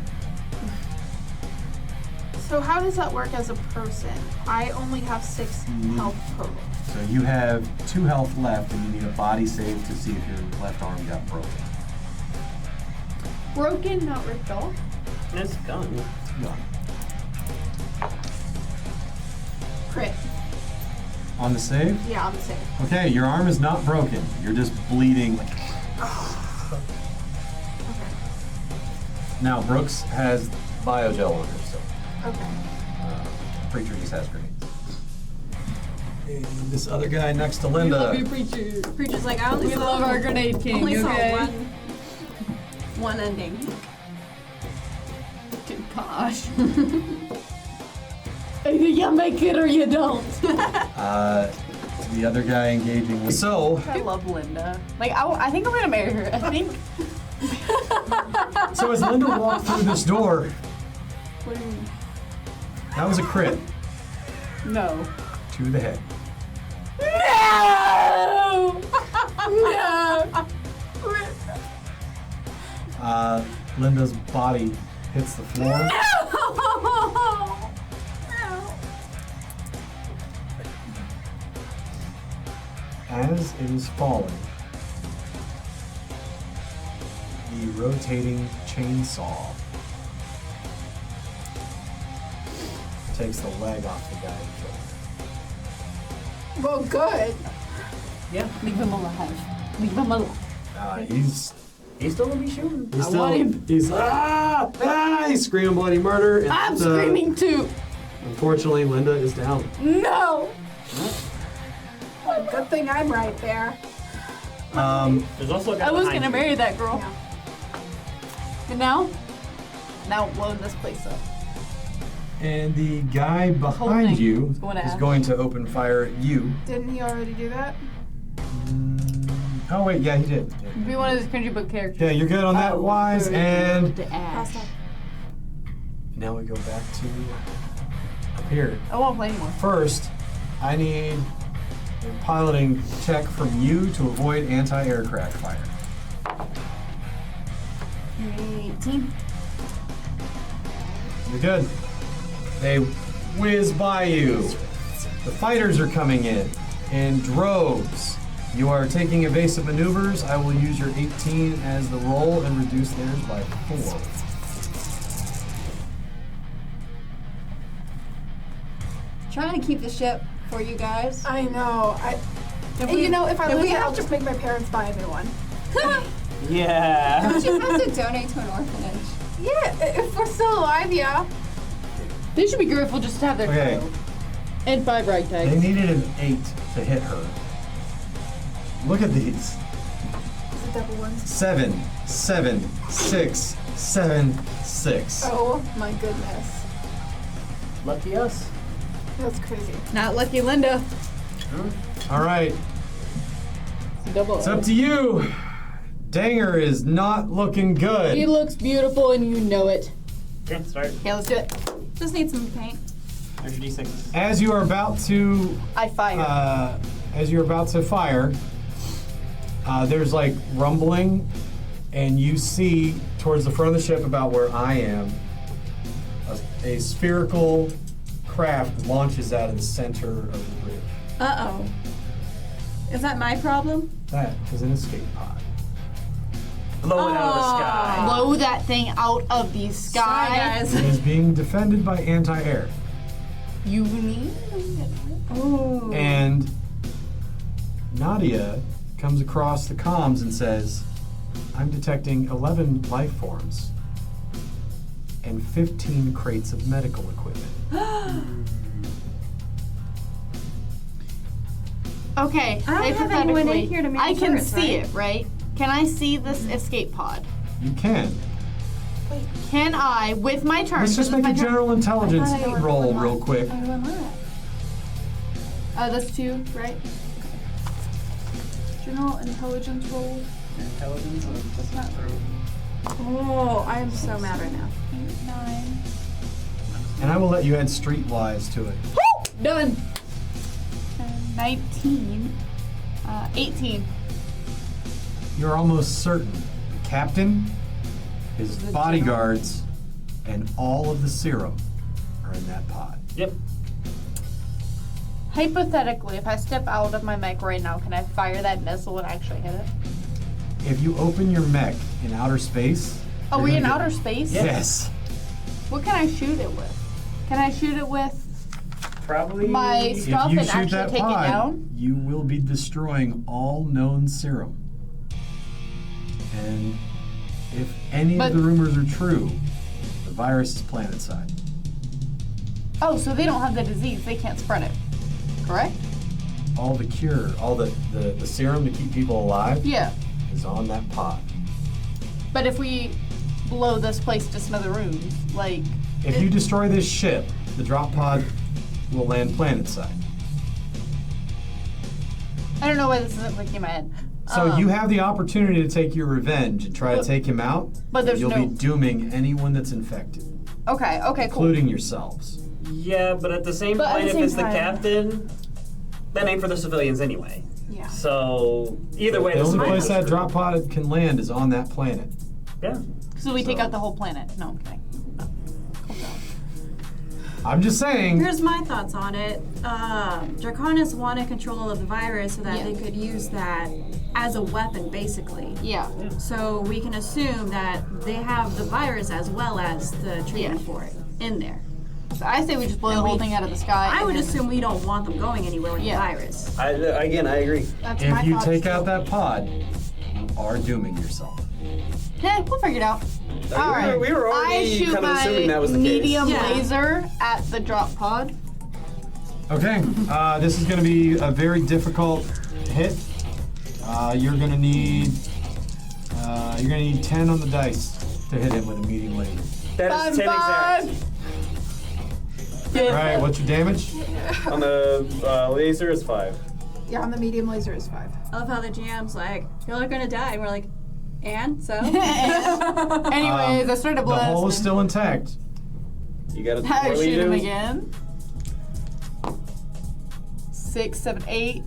Speaker 2: So how does that work as a person? I only have 6 health total.
Speaker 1: So you have 2 health left, and you need a body save to see if your left arm got broken.
Speaker 3: Broken, not ripped off.
Speaker 5: It's gone.
Speaker 1: Gone.
Speaker 2: Crit.
Speaker 1: On the save?
Speaker 2: Yeah, on the save.
Speaker 1: Okay, your arm is not broken. You're just bleeding.
Speaker 2: Okay.
Speaker 1: Now, Brooks has biogel on her, so
Speaker 2: Okay.
Speaker 1: Preacher just has grenades. And this other guy next to Linda.
Speaker 3: Love you, preacher.
Speaker 4: Preacher's like, I only
Speaker 3: We
Speaker 4: saw
Speaker 3: love our grenade king,
Speaker 4: only
Speaker 3: okay?
Speaker 4: saw one ending.
Speaker 3: Gosh. Either you make it or you don't.
Speaker 1: The other guy engaging with. So,
Speaker 3: I love Linda. Like, I think I'm gonna marry her. I think.
Speaker 1: so as Linda walked through this door,
Speaker 3: What do you mean?
Speaker 1: that was a crit.
Speaker 3: No.
Speaker 1: to the head.
Speaker 3: No! No!
Speaker 1: Linda's body hits the floor. As it is falling, the rotating chainsaw takes the leg off the guy who killed him.
Speaker 2: Well, good.
Speaker 5: Yeah.
Speaker 3: Leave him alive. Leave him alive.
Speaker 1: He's
Speaker 5: still gonna be shooting.
Speaker 1: He's
Speaker 3: I
Speaker 1: still,
Speaker 3: want him.
Speaker 1: He's screaming bloody murder. And,
Speaker 3: I'm screaming too.
Speaker 1: Unfortunately, Linda is down.
Speaker 2: No. Well, good thing I'm right there.
Speaker 5: There's also a guy
Speaker 3: I was
Speaker 5: behind
Speaker 3: gonna
Speaker 5: you.
Speaker 3: marry that girl.
Speaker 2: Yeah.
Speaker 3: And now load this place up.
Speaker 1: And the guy
Speaker 3: whole
Speaker 1: behind
Speaker 3: thing
Speaker 1: you
Speaker 3: is going to
Speaker 1: is
Speaker 3: Ash.
Speaker 1: going to open fire at you.
Speaker 2: Didn't he already do that?
Speaker 1: Oh wait, yeah, he did.
Speaker 3: Be one of those cringy book characters.
Speaker 1: Yeah, you're good on that, Wise. And
Speaker 3: To Ash.
Speaker 1: now we go back to up here.
Speaker 3: I won't play anymore.
Speaker 1: First, I need a piloting check from you to avoid anti-aircraft fire.
Speaker 3: 18.
Speaker 1: You're good. They whiz by you. The fighters are coming in droves. You are taking evasive maneuvers. I will use your 18 as the roll and reduce theirs by 4.
Speaker 4: Trying to keep the ship for you guys.
Speaker 2: I know.
Speaker 4: If we-
Speaker 2: You know, if I
Speaker 4: if
Speaker 2: lose
Speaker 4: we
Speaker 2: it,
Speaker 4: have
Speaker 2: I'll
Speaker 4: to-
Speaker 2: just make my parents buy a new one.
Speaker 5: Yeah.
Speaker 4: Don't you have to donate to an orphanage?
Speaker 2: Yeah, if we're still alive, yeah.
Speaker 3: They should be grateful just to have their
Speaker 1: Okay.
Speaker 3: child. And 5 rag
Speaker 1: They
Speaker 3: tags.
Speaker 1: needed an 8 to hit her. Look at these.
Speaker 2: Is it double ones?
Speaker 1: 7, 7, 6, 7, 6.
Speaker 2: Oh my goodness.
Speaker 5: Lucky us.
Speaker 2: That's crazy.
Speaker 3: Not lucky Linda.
Speaker 1: All right,
Speaker 3: Double.
Speaker 1: it's up to you. Danger is not looking good.
Speaker 3: He looks beautiful and you know it.
Speaker 5: Okay, start.
Speaker 3: Okay, let's do it.
Speaker 4: Just need some paint.
Speaker 5: There's your D6.
Speaker 1: As you are about to
Speaker 3: I fire.
Speaker 1: fire, there's like rumbling, and you see towards the front of the ship, about where I am, a spherical craft launches out of the center of the bridge.
Speaker 4: Uh-oh. Is that my problem?
Speaker 1: That is an escape pod.
Speaker 5: Blow it out of the sky.
Speaker 3: Blow that thing out of the sky.
Speaker 4: Sorry, guys.
Speaker 1: It is being defended by anti-air.
Speaker 3: You need.
Speaker 4: Ooh.
Speaker 1: And Nadia comes across the comms and says, I'm detecting 11 life forms and 15 crates of medical equipment.
Speaker 3: Okay,
Speaker 4: I don't have anyone in
Speaker 3: hypothetically,
Speaker 4: here to make
Speaker 3: I can
Speaker 4: sure,
Speaker 3: see
Speaker 4: right?
Speaker 3: it, right? Can I see this escape pod?
Speaker 1: You can.
Speaker 3: Can I, with my turn?
Speaker 1: Let's just
Speaker 3: this is
Speaker 1: make
Speaker 3: my
Speaker 1: a
Speaker 3: turn-
Speaker 1: general intelligence
Speaker 4: I thought I were
Speaker 1: roll
Speaker 4: going
Speaker 1: real
Speaker 4: on.
Speaker 1: quick.
Speaker 4: Oh, who am I?
Speaker 3: That's 2, right? General intelligence roll.
Speaker 5: Intelligence. That's not true.
Speaker 4: Oh, I am so mad right now.
Speaker 3: 8, 9.
Speaker 1: And I will let you add streetwise to it.
Speaker 3: Done. 19. 18.
Speaker 1: You're almost certain the captain, his
Speaker 3: The
Speaker 1: bodyguards, and all of the serum are in that pod.
Speaker 5: Yep.
Speaker 3: Hypothetically, if I step out of my mech right now, can I fire that missile and actually hit it?
Speaker 1: If you open your mech in outer space...
Speaker 3: Oh,
Speaker 1: you're
Speaker 3: we're in
Speaker 1: gonna
Speaker 3: outer
Speaker 1: get-
Speaker 3: space?
Speaker 1: Yes.
Speaker 3: What can I shoot it with? Can I shoot it with
Speaker 5: Probably.
Speaker 3: my
Speaker 1: If
Speaker 3: stuff
Speaker 1: you
Speaker 3: and
Speaker 1: shoot
Speaker 3: actually
Speaker 1: that
Speaker 3: take
Speaker 1: pod,
Speaker 3: it down?
Speaker 1: you will be destroying all known serum. And if any
Speaker 3: But-
Speaker 1: of the rumors are true, the virus is planet-side.
Speaker 3: Oh, so they don't have the disease. They can't spread it. Correct?
Speaker 1: All the cure, all the serum to keep people alive
Speaker 3: Yeah.
Speaker 1: is on that pod.
Speaker 3: But if we blow this place to smithereens, like...
Speaker 1: If you destroy this ship, the drop pod will land planet-side.
Speaker 3: I don't know why this isn't clicking in my head.
Speaker 1: So you have the opportunity to take your revenge and try to take him out,
Speaker 3: But there's
Speaker 1: you'll
Speaker 3: no-
Speaker 1: be dooming anyone that's infected,
Speaker 3: Okay, cool.
Speaker 1: including yourselves.
Speaker 5: Yeah, but at the same
Speaker 3: But at
Speaker 5: point,
Speaker 3: the
Speaker 5: if
Speaker 3: same
Speaker 5: it's the
Speaker 3: time-
Speaker 5: captain, that ain't for the civilians anyway.
Speaker 2: Yeah.
Speaker 5: So either way,
Speaker 1: The only
Speaker 5: civilians
Speaker 1: place that
Speaker 5: are
Speaker 1: drop pod can land is on that planet.
Speaker 5: Yeah.
Speaker 3: So we take
Speaker 1: So-
Speaker 3: out the whole planet. No, I'm kidding.
Speaker 1: I'm just saying.
Speaker 4: Here's my thoughts on it. Draconis wanted control of the virus so that
Speaker 3: Yeah.
Speaker 4: they could use that as a weapon, basically.
Speaker 3: Yeah.
Speaker 4: So we can assume that they have the virus as well as the treatment
Speaker 3: Yeah.
Speaker 4: for it in there.
Speaker 3: So I say we just blow the whole thing out of the sky.
Speaker 4: I
Speaker 3: and
Speaker 4: would
Speaker 3: then-
Speaker 4: assume we don't want them going anywhere with
Speaker 3: Yeah.
Speaker 4: the virus.
Speaker 5: Again, I agree.
Speaker 2: That's my
Speaker 1: If you
Speaker 2: thoughts,
Speaker 1: take
Speaker 2: too.
Speaker 1: out that pod, you are dooming yourself.
Speaker 3: Yeah, we'll figure it out. All right.
Speaker 5: we were
Speaker 3: I
Speaker 5: already
Speaker 3: shoot
Speaker 5: kind of assuming
Speaker 3: my
Speaker 5: that was the
Speaker 3: medium
Speaker 4: Yeah.
Speaker 3: laser at the drop pod.
Speaker 1: Okay, this is going to be a very difficult hit. You're going to need 10 on the dice to hit him with a medium laser.
Speaker 5: case. That is 10 exact.
Speaker 1: All right, what's your damage?
Speaker 5: On the laser is 5.
Speaker 2: Yeah, on the medium laser is 5.
Speaker 4: I love how the GM's like, you're not gonna die. And we're like, and so?
Speaker 3: Anyways, I started
Speaker 1: The
Speaker 3: blasting.
Speaker 1: hole is still intact.
Speaker 5: You got to
Speaker 3: I shoot him again. 6, 7, 8.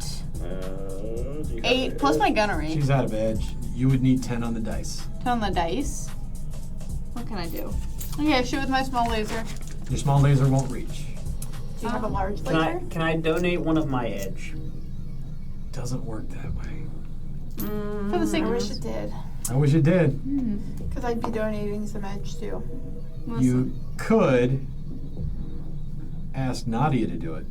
Speaker 3: 8 plus my gunnery.
Speaker 1: She's out of edge. You would need 10 on the dice.
Speaker 3: 10 on the dice. What can I do? Okay, I shoot with my small laser.
Speaker 1: Your small laser won't reach.
Speaker 2: Do you have a large
Speaker 5: Can
Speaker 2: laser?
Speaker 5: can I donate one of my edge?
Speaker 1: Doesn't work that way.
Speaker 3: For the sake
Speaker 2: I
Speaker 3: of
Speaker 2: wish it did.
Speaker 1: I wish it did.
Speaker 2: Because I'd be donating some edge too.
Speaker 1: You could ask Nadia to do it.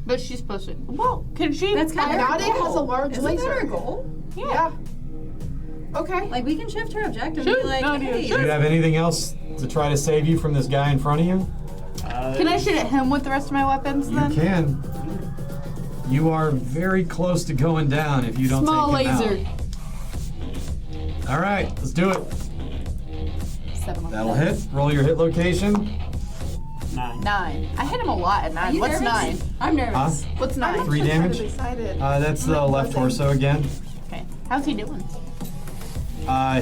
Speaker 3: But she's supposed to. Well, can she?
Speaker 4: That's kind of
Speaker 2: Nadia has a large
Speaker 4: Isn't
Speaker 2: laser.
Speaker 4: that our goal?
Speaker 2: Yeah. Okay.
Speaker 4: Like, we can shift her objective
Speaker 3: Sure,
Speaker 4: and be like,
Speaker 3: Nadia,
Speaker 4: hey,
Speaker 3: sure.
Speaker 1: Do you have anything else to try to save you from this guy in front of you?
Speaker 3: Can I shoot at him with the rest of my weapons
Speaker 1: You
Speaker 3: then?
Speaker 1: can. You are very close to going down if you don't
Speaker 3: Small
Speaker 1: take him
Speaker 3: laser.
Speaker 1: out. All right, let's do it.
Speaker 3: 7 on
Speaker 1: That'll
Speaker 3: the
Speaker 1: hit. Roll your hit location.
Speaker 5: 9.
Speaker 3: 9. I hit him a lot at 9.
Speaker 4: Are you
Speaker 3: What's
Speaker 4: nervous?
Speaker 3: 9?
Speaker 4: I'm nervous.
Speaker 1: Huh?
Speaker 3: What's 9?
Speaker 1: 3
Speaker 2: I'm
Speaker 1: damage.
Speaker 2: kind of excited.
Speaker 1: That's the left torso again.
Speaker 3: Okay. How's he doing?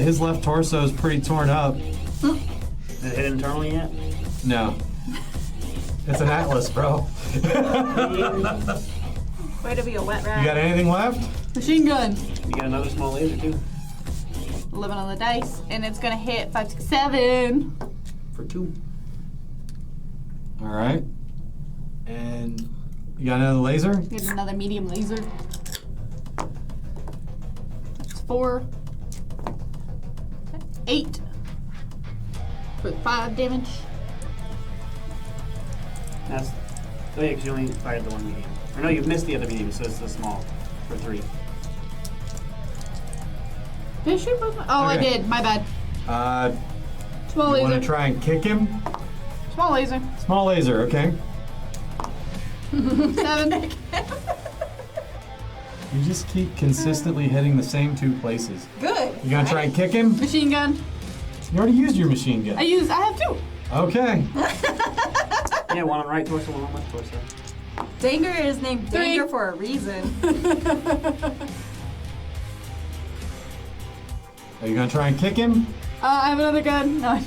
Speaker 1: His left torso is pretty torn up.
Speaker 5: Did it hit internally yet?
Speaker 1: No. It's an atlas, bro. You
Speaker 4: Way to be a wet rat.
Speaker 1: got anything left?
Speaker 3: Machine gun.
Speaker 5: You got another small laser too.
Speaker 3: 11 on the dice, and it's gonna hit 5, 6, 7.
Speaker 5: For 2.
Speaker 1: All right. And you got another laser?
Speaker 3: Get another medium laser. That's 4. 8. For 5 damage.
Speaker 5: That's. Oh yeah, because you only fired the one medium. Or no, you've missed the other medium, so it's the small for 3.
Speaker 3: Did I shoot both? Oh, I
Speaker 1: Okay.
Speaker 3: did. My bad. Small
Speaker 1: You want
Speaker 3: laser.
Speaker 1: to try and kick him?
Speaker 3: Small laser.
Speaker 1: Small laser, okay.
Speaker 3: 7.
Speaker 1: You just keep consistently hitting the same 2 places.
Speaker 4: Good.
Speaker 1: You gonna try and kick him?
Speaker 3: Machine gun.
Speaker 1: You already used your machine gun.
Speaker 3: I have 2.
Speaker 1: Okay.
Speaker 5: Yeah, one on right torso, one on left torso.
Speaker 4: Danger is named
Speaker 3: 3.
Speaker 4: Danger for a reason.
Speaker 1: Are you gonna try and kick him?
Speaker 3: I have another gun. No.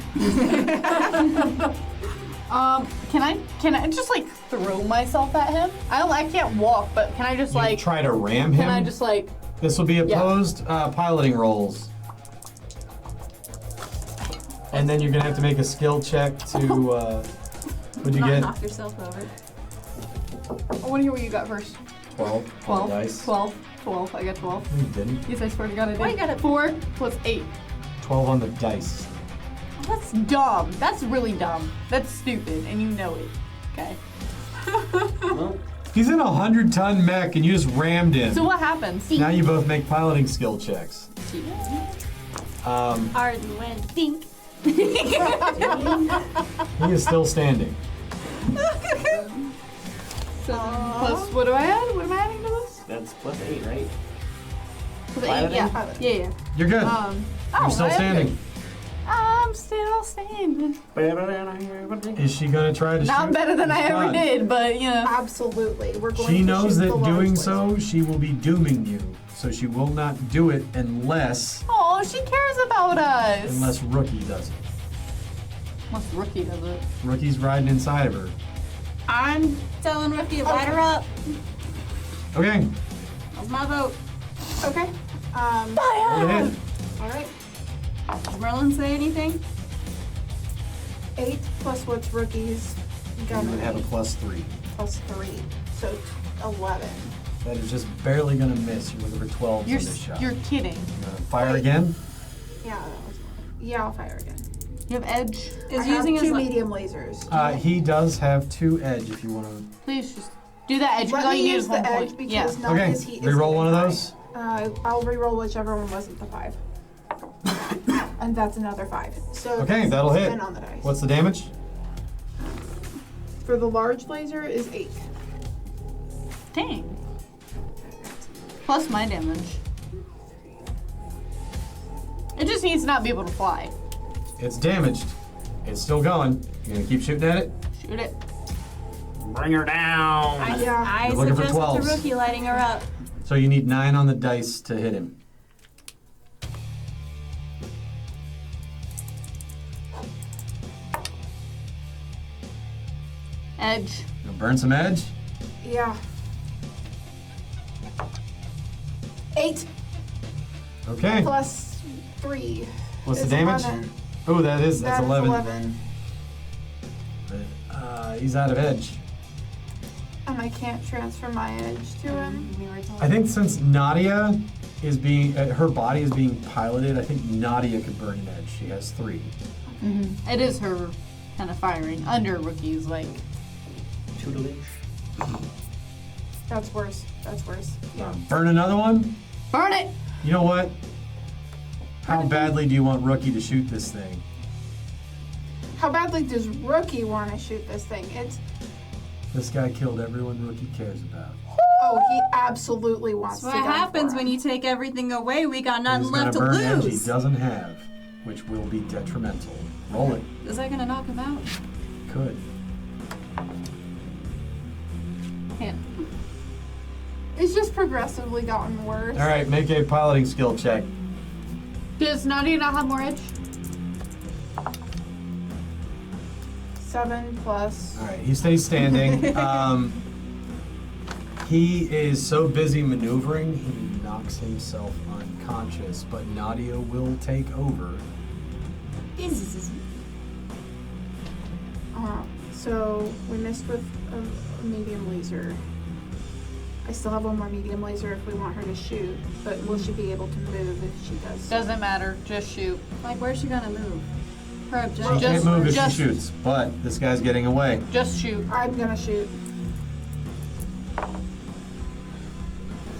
Speaker 3: Can I just like throw myself at him? I can't walk, but can I just
Speaker 1: You
Speaker 3: like?
Speaker 1: try to ram him?
Speaker 3: Can I just like?
Speaker 1: This will be opposed piloting rolls. And then you're gonna have to make a skill check to, what'd you
Speaker 4: Not
Speaker 1: get?
Speaker 4: knock yourself over.
Speaker 3: I want to hear what you got first.
Speaker 1: 12.
Speaker 3: 12.
Speaker 1: Dice.
Speaker 3: 12. 12. I got 12.
Speaker 1: You didn't.
Speaker 3: Yes, I swear to God, I did.
Speaker 4: Why you got it?
Speaker 3: 4 plus 8.
Speaker 1: 12 on the dice.
Speaker 3: That's dumb. That's really dumb. That's stupid, and you know it. Okay.
Speaker 5: Well,
Speaker 1: He's in a 100-ton mech and you just rammed him.
Speaker 3: So what happens?
Speaker 1: Now you both make piloting skill checks.
Speaker 4: Arden went think.
Speaker 1: He is still standing.
Speaker 3: Plus, what do I add? What am I adding to this?
Speaker 5: that's plus 8, right?
Speaker 3: Plus 8.
Speaker 5: Piloting?
Speaker 3: Yeah. Yeah.
Speaker 1: You're good. You're still
Speaker 3: I am
Speaker 1: standing.
Speaker 3: good. I'm still standing.
Speaker 1: Is she gonna try to
Speaker 3: Not
Speaker 1: shoot?
Speaker 3: better than I
Speaker 1: It's
Speaker 3: ever
Speaker 1: fine.
Speaker 3: did, but you know.
Speaker 2: Absolutely. We're going
Speaker 1: She
Speaker 2: to
Speaker 1: knows
Speaker 2: shoot
Speaker 1: that
Speaker 2: the large
Speaker 1: doing
Speaker 2: laser.
Speaker 1: so, she will be dooming you. So she will not do it unless
Speaker 3: Oh, she cares about us.
Speaker 1: Rookie does it.
Speaker 3: Unless Rookie does it.
Speaker 1: Rookie's riding inside of her.
Speaker 4: I'm telling Rookie, light her up.
Speaker 1: Okay.
Speaker 4: That's my vote.
Speaker 2: Okay.
Speaker 1: Roll to hit.
Speaker 2: All right.
Speaker 4: Does Merlin say anything?
Speaker 2: 8 plus what's Rookie's
Speaker 1: You
Speaker 2: gonna
Speaker 1: would have a
Speaker 2: be?
Speaker 1: +3.
Speaker 2: Plus 3. So 11.
Speaker 1: That is just barely gonna miss. You're looking for 12
Speaker 3: You're
Speaker 1: on this shot.
Speaker 3: you're kidding.
Speaker 1: Fire
Speaker 2: Wait.
Speaker 1: again.
Speaker 2: Yeah, that was yeah, I'll fire again.
Speaker 3: You have edge.
Speaker 4: Is
Speaker 2: I
Speaker 4: using
Speaker 2: have
Speaker 4: his
Speaker 2: 2
Speaker 4: le-
Speaker 2: medium lasers.
Speaker 1: He does have 2 edge if you want to.
Speaker 3: Please just do that edge.
Speaker 2: Let
Speaker 3: All
Speaker 2: me
Speaker 3: you need
Speaker 2: use
Speaker 3: is
Speaker 2: the
Speaker 3: 1
Speaker 2: edge
Speaker 3: point.
Speaker 2: because
Speaker 3: Yeah.
Speaker 2: not
Speaker 1: Okay,
Speaker 2: his heat is
Speaker 1: reroll one of
Speaker 2: getting
Speaker 1: those.
Speaker 2: high. I'll reroll whichever one wasn't the 5. And that's another 5. So
Speaker 1: Okay,
Speaker 2: that's
Speaker 1: that'll hit.
Speaker 2: 10 on the dice.
Speaker 1: What's the damage?
Speaker 2: For the large laser is 8.
Speaker 3: Dang. Plus my damage. It just needs to not be able to fly.
Speaker 1: It's damaged. It's still going. You gonna keep shooting at it?
Speaker 3: Shoot it.
Speaker 5: Bring her down.
Speaker 4: I
Speaker 1: You're looking for
Speaker 4: suggested to
Speaker 1: 12s.
Speaker 4: Rookie lighting her up.
Speaker 1: So you need 9 on the dice to hit him.
Speaker 3: Edge.
Speaker 1: Gonna burn some edge.
Speaker 2: Yeah. 8
Speaker 1: Okay.
Speaker 2: plus 3.
Speaker 1: What's the
Speaker 2: is
Speaker 1: damage?
Speaker 2: 11.
Speaker 1: Oh, that's
Speaker 2: That is
Speaker 1: 11.
Speaker 2: 11.
Speaker 1: He's out of edge.
Speaker 2: And I can't transfer my edge to him.
Speaker 1: I think since Nadia is being, her body is being piloted, I think Nadia could burn an edge. She has 3.
Speaker 3: It is her kind of firing under Rookie's like.
Speaker 5: Tutelage.
Speaker 2: That's worse. That's worse. Yeah.
Speaker 1: Burn another one?
Speaker 3: Burn it!
Speaker 1: You know what? How badly do you want Rookie to shoot this thing?
Speaker 2: How badly does Rookie want to shoot this thing? It's
Speaker 1: This guy killed everyone Rookie cares about.
Speaker 2: oh, he absolutely wants
Speaker 4: That's
Speaker 2: to.
Speaker 4: what
Speaker 2: gun
Speaker 4: happens
Speaker 2: for
Speaker 4: when
Speaker 2: him.
Speaker 4: you take everything away. We got nothing
Speaker 1: He's gonna
Speaker 4: left to
Speaker 1: burn edge he
Speaker 4: lose.
Speaker 1: doesn't have, which will be detrimental. Roll it.
Speaker 4: Is that gonna knock him out?
Speaker 1: Could.
Speaker 3: Can't.
Speaker 2: It's just progressively gotten worse.
Speaker 1: All right, make a piloting skill check.
Speaker 3: Does Nadia not have more edge?
Speaker 2: 7 plus.
Speaker 1: All right, he stays standing. He is so busy maneuvering, he knocks himself unconscious, but Nadia will take over.
Speaker 2: So we missed with a medium laser. I still have one more medium laser if we want her to shoot, but will she be able to move if she does?
Speaker 3: Doesn't matter. Just shoot.
Speaker 4: Like, where's she gonna move? Her
Speaker 1: She
Speaker 4: objective.
Speaker 1: can't move if
Speaker 3: just-
Speaker 1: she shoots, but this guy's getting away.
Speaker 3: Just shoot.
Speaker 2: I'm gonna shoot.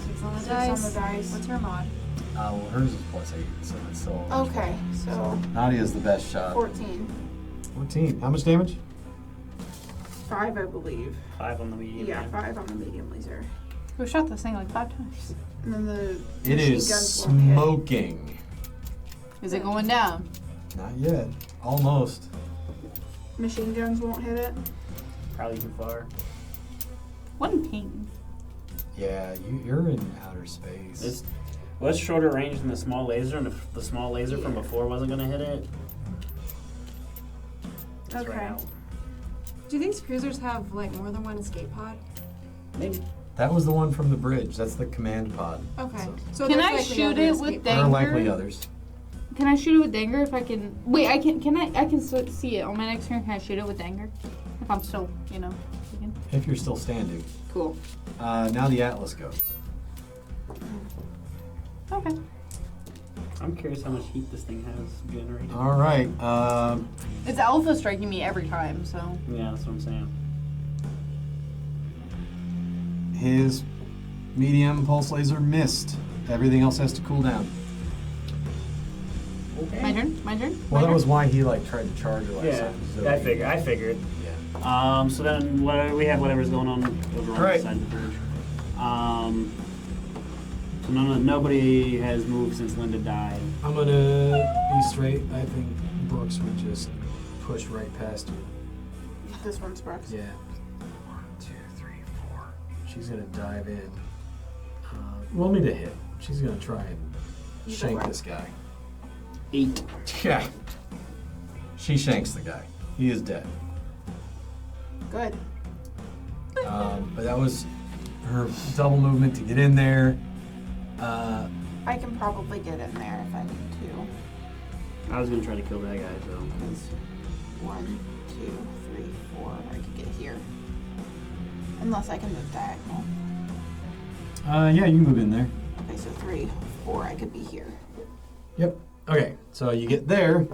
Speaker 4: 6 on the
Speaker 2: 6
Speaker 4: dice.
Speaker 2: on the dice.
Speaker 4: What's her mod?
Speaker 1: Well, hers is +8, so it's still.
Speaker 2: Okay, so
Speaker 1: Nadia's the best shot.
Speaker 2: 14.
Speaker 1: 14. How much damage?
Speaker 2: 5, I believe.
Speaker 5: 5 on the medium.
Speaker 2: Yeah, 5 on the medium laser.
Speaker 3: We shot this thing like 5 times.
Speaker 2: And then the
Speaker 1: It
Speaker 2: machine
Speaker 1: is
Speaker 2: guns won't hit.
Speaker 1: smoking.
Speaker 3: Is it going down?
Speaker 1: Not yet. Almost.
Speaker 2: Machine guns won't hit it.
Speaker 5: Probably too far.
Speaker 3: One ping.
Speaker 1: Yeah, you're in outer space.
Speaker 5: It's shorter range than the small laser, and if the small laser from before wasn't going to hit it. It's right
Speaker 2: Okay.
Speaker 5: out.
Speaker 4: Do these cruisers have like more than one escape pod?
Speaker 5: Maybe.
Speaker 1: That was the one from the bridge. That's the command pod.
Speaker 4: Okay.
Speaker 1: So-
Speaker 4: So
Speaker 3: Can
Speaker 4: there's
Speaker 3: I
Speaker 4: likely
Speaker 3: shoot
Speaker 4: other
Speaker 3: it
Speaker 4: escape
Speaker 3: with
Speaker 1: There are
Speaker 3: Danger?
Speaker 1: likely others.
Speaker 3: Can I shoot it with Danger if I can? Wait, I can see it on my next turn. Can I shoot it with Danger? If I'm still, thinking.
Speaker 1: If you're still standing.
Speaker 3: Cool.
Speaker 1: Now the Atlas goes.
Speaker 3: Okay.
Speaker 5: I'm curious how much heat this thing has generated.
Speaker 1: All right.
Speaker 3: It's alpha striking me every time, so.
Speaker 5: Yeah, that's what I'm saying.
Speaker 1: His medium pulse laser missed. Everything else has to cool down.
Speaker 5: Okay.
Speaker 3: My turn. My turn.
Speaker 1: Well,
Speaker 3: My
Speaker 1: that
Speaker 3: turn?
Speaker 1: was why he tried to charge her last
Speaker 5: Yeah,
Speaker 1: time. So
Speaker 5: I figured.
Speaker 1: Yeah.
Speaker 5: So then we have whatever's going on over on
Speaker 1: Right.
Speaker 5: the side of the bridge. So nobody has moved since Linda died.
Speaker 1: I'm gonna be straight. I think Brooks would just push right past you.
Speaker 2: This one's Brooks.
Speaker 1: Yeah. 1, 2, 3, 4. She's gonna dive in. Roll me to hit. She's gonna try and
Speaker 2: Either
Speaker 1: shank
Speaker 2: way.
Speaker 1: this guy.
Speaker 5: 8.
Speaker 1: Yeah. She shanks the guy. He is dead.
Speaker 2: Good.
Speaker 1: But that was her double movement to get in there.
Speaker 2: I can probably get in there if I need to.
Speaker 5: I was gonna try to kill that guy, so.
Speaker 2: 1, 2, 3, 4. I could get here. Unless I can move diagonal.
Speaker 1: Yeah, you can move in there.
Speaker 2: Okay, so 3, 4. I could be here.
Speaker 1: Yep. Okay, so you get there.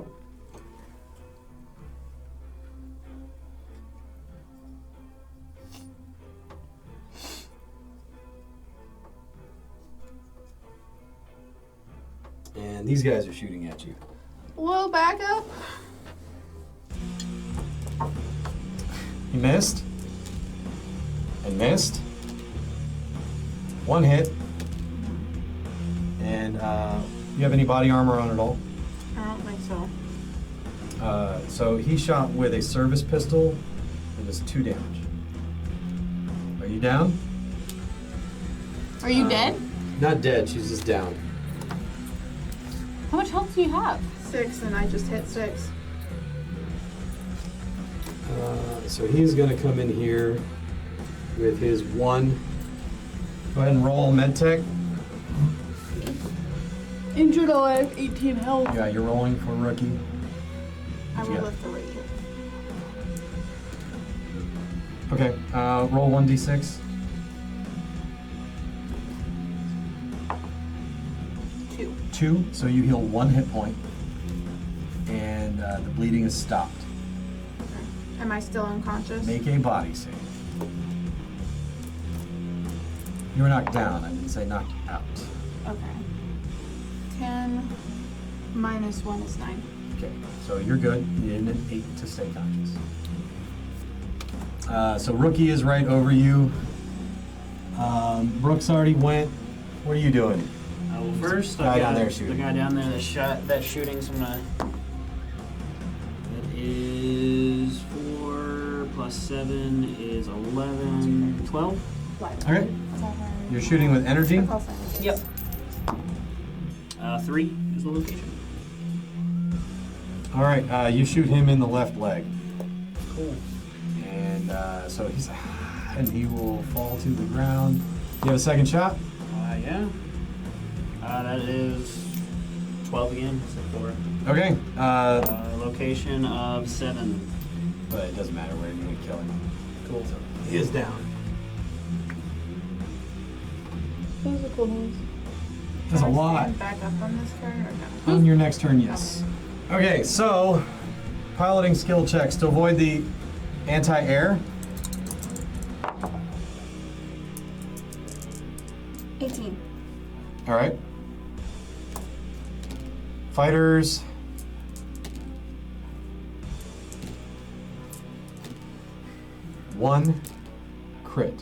Speaker 1: And these guys are shooting at you.
Speaker 2: Whoa, back up.
Speaker 1: You missed. And missed. One hit. And you have any body armor on at all?
Speaker 2: I don't think so.
Speaker 1: So he shot with a service pistol. It does 2 damage. Are you down?
Speaker 3: Are you dead?
Speaker 1: Not dead. She's just down.
Speaker 3: How much health do you have?
Speaker 2: 6, and I just hit 6.
Speaker 1: So he's going to come in here with his 1. Go ahead and roll medtech.
Speaker 3: Injured alive, 18 health.
Speaker 1: Yeah, you're rolling for rookie.
Speaker 2: I
Speaker 1: What'd you
Speaker 2: will
Speaker 1: got?
Speaker 2: lift the weight.
Speaker 1: Okay, roll 1d6.
Speaker 2: 2.
Speaker 1: 2, so you heal 1 hit point. And the bleeding is stopped.
Speaker 2: Am I still unconscious?
Speaker 1: Make a body save. You were knocked down, I didn't say knocked out.
Speaker 2: Okay. 10 minus 1 is 9.
Speaker 1: Okay, so you're good. You need an 8 to stay conscious. So Rookie is right over you. Brooks already went. What are you doing?
Speaker 5: Well, first,
Speaker 1: Guy
Speaker 5: I
Speaker 1: down
Speaker 5: got
Speaker 1: there shooting.
Speaker 5: the guy down there that's shooting. So I'm gonna. That is 4 plus 7 is 11, 12.
Speaker 1: Okay. You're shooting with energy?
Speaker 5: Yep. 3 is the location.
Speaker 1: All right, you shoot him in the left leg.
Speaker 5: Cool.
Speaker 1: And so he will fall to the ground. You have a second shot?
Speaker 5: Yeah. That is 12 again, so 4.
Speaker 1: Okay.
Speaker 5: Location of 7.
Speaker 1: But it doesn't matter where you're going to kill him.
Speaker 5: Cool.
Speaker 1: He is down.
Speaker 3: That was a cool noise.
Speaker 1: That's a
Speaker 2: Can I
Speaker 1: lot.
Speaker 2: stand back up on this turn or no?
Speaker 1: On your next turn, yes. Okay, so piloting skill checks to avoid the anti-air.
Speaker 4: 18.
Speaker 1: All right. Fighters. One crit.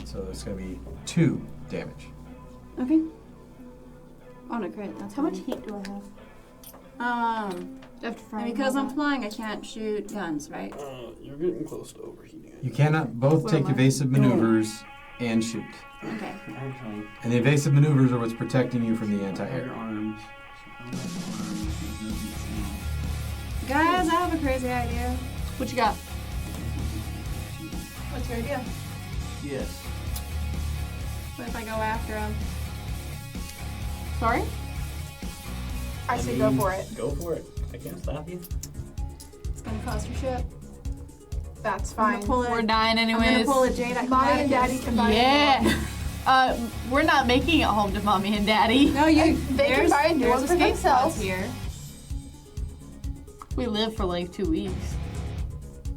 Speaker 1: So it's going to be 2 damage.
Speaker 4: Okay. On a crit, that's
Speaker 3: How much
Speaker 4: fine.
Speaker 3: heat do I have?
Speaker 4: And because I'm flying, I can't shoot guns, right?
Speaker 5: You're getting close to overheating.
Speaker 1: You cannot both
Speaker 3: Where
Speaker 1: take
Speaker 3: am I?
Speaker 1: evasive maneuvers and shoot.
Speaker 4: Okay.
Speaker 5: Actually,
Speaker 1: And the evasive maneuvers are what's protecting you from the
Speaker 5: your
Speaker 1: anti-air.
Speaker 5: arms.
Speaker 4: Guys, I have a crazy idea.
Speaker 3: What you got?
Speaker 2: What's your idea?
Speaker 5: Yes.
Speaker 4: What if I go after him?
Speaker 3: Sorry?
Speaker 2: I say go for it.
Speaker 5: Go for it. I can't stop you.
Speaker 4: It's gonna cost your ship.
Speaker 2: That's
Speaker 4: I'm
Speaker 2: fine.
Speaker 4: gonna pull
Speaker 3: We're
Speaker 4: a,
Speaker 3: dying
Speaker 4: I'm
Speaker 3: anyways.
Speaker 4: gonna pull a Jade at
Speaker 2: Mommy and Daddy can buy
Speaker 3: Yeah. We're not making it home to mommy and daddy.
Speaker 4: No, you.
Speaker 2: They can buy a new
Speaker 4: there's
Speaker 2: one for
Speaker 4: escape spots
Speaker 2: themselves.
Speaker 4: here.
Speaker 3: We live for like 2 weeks.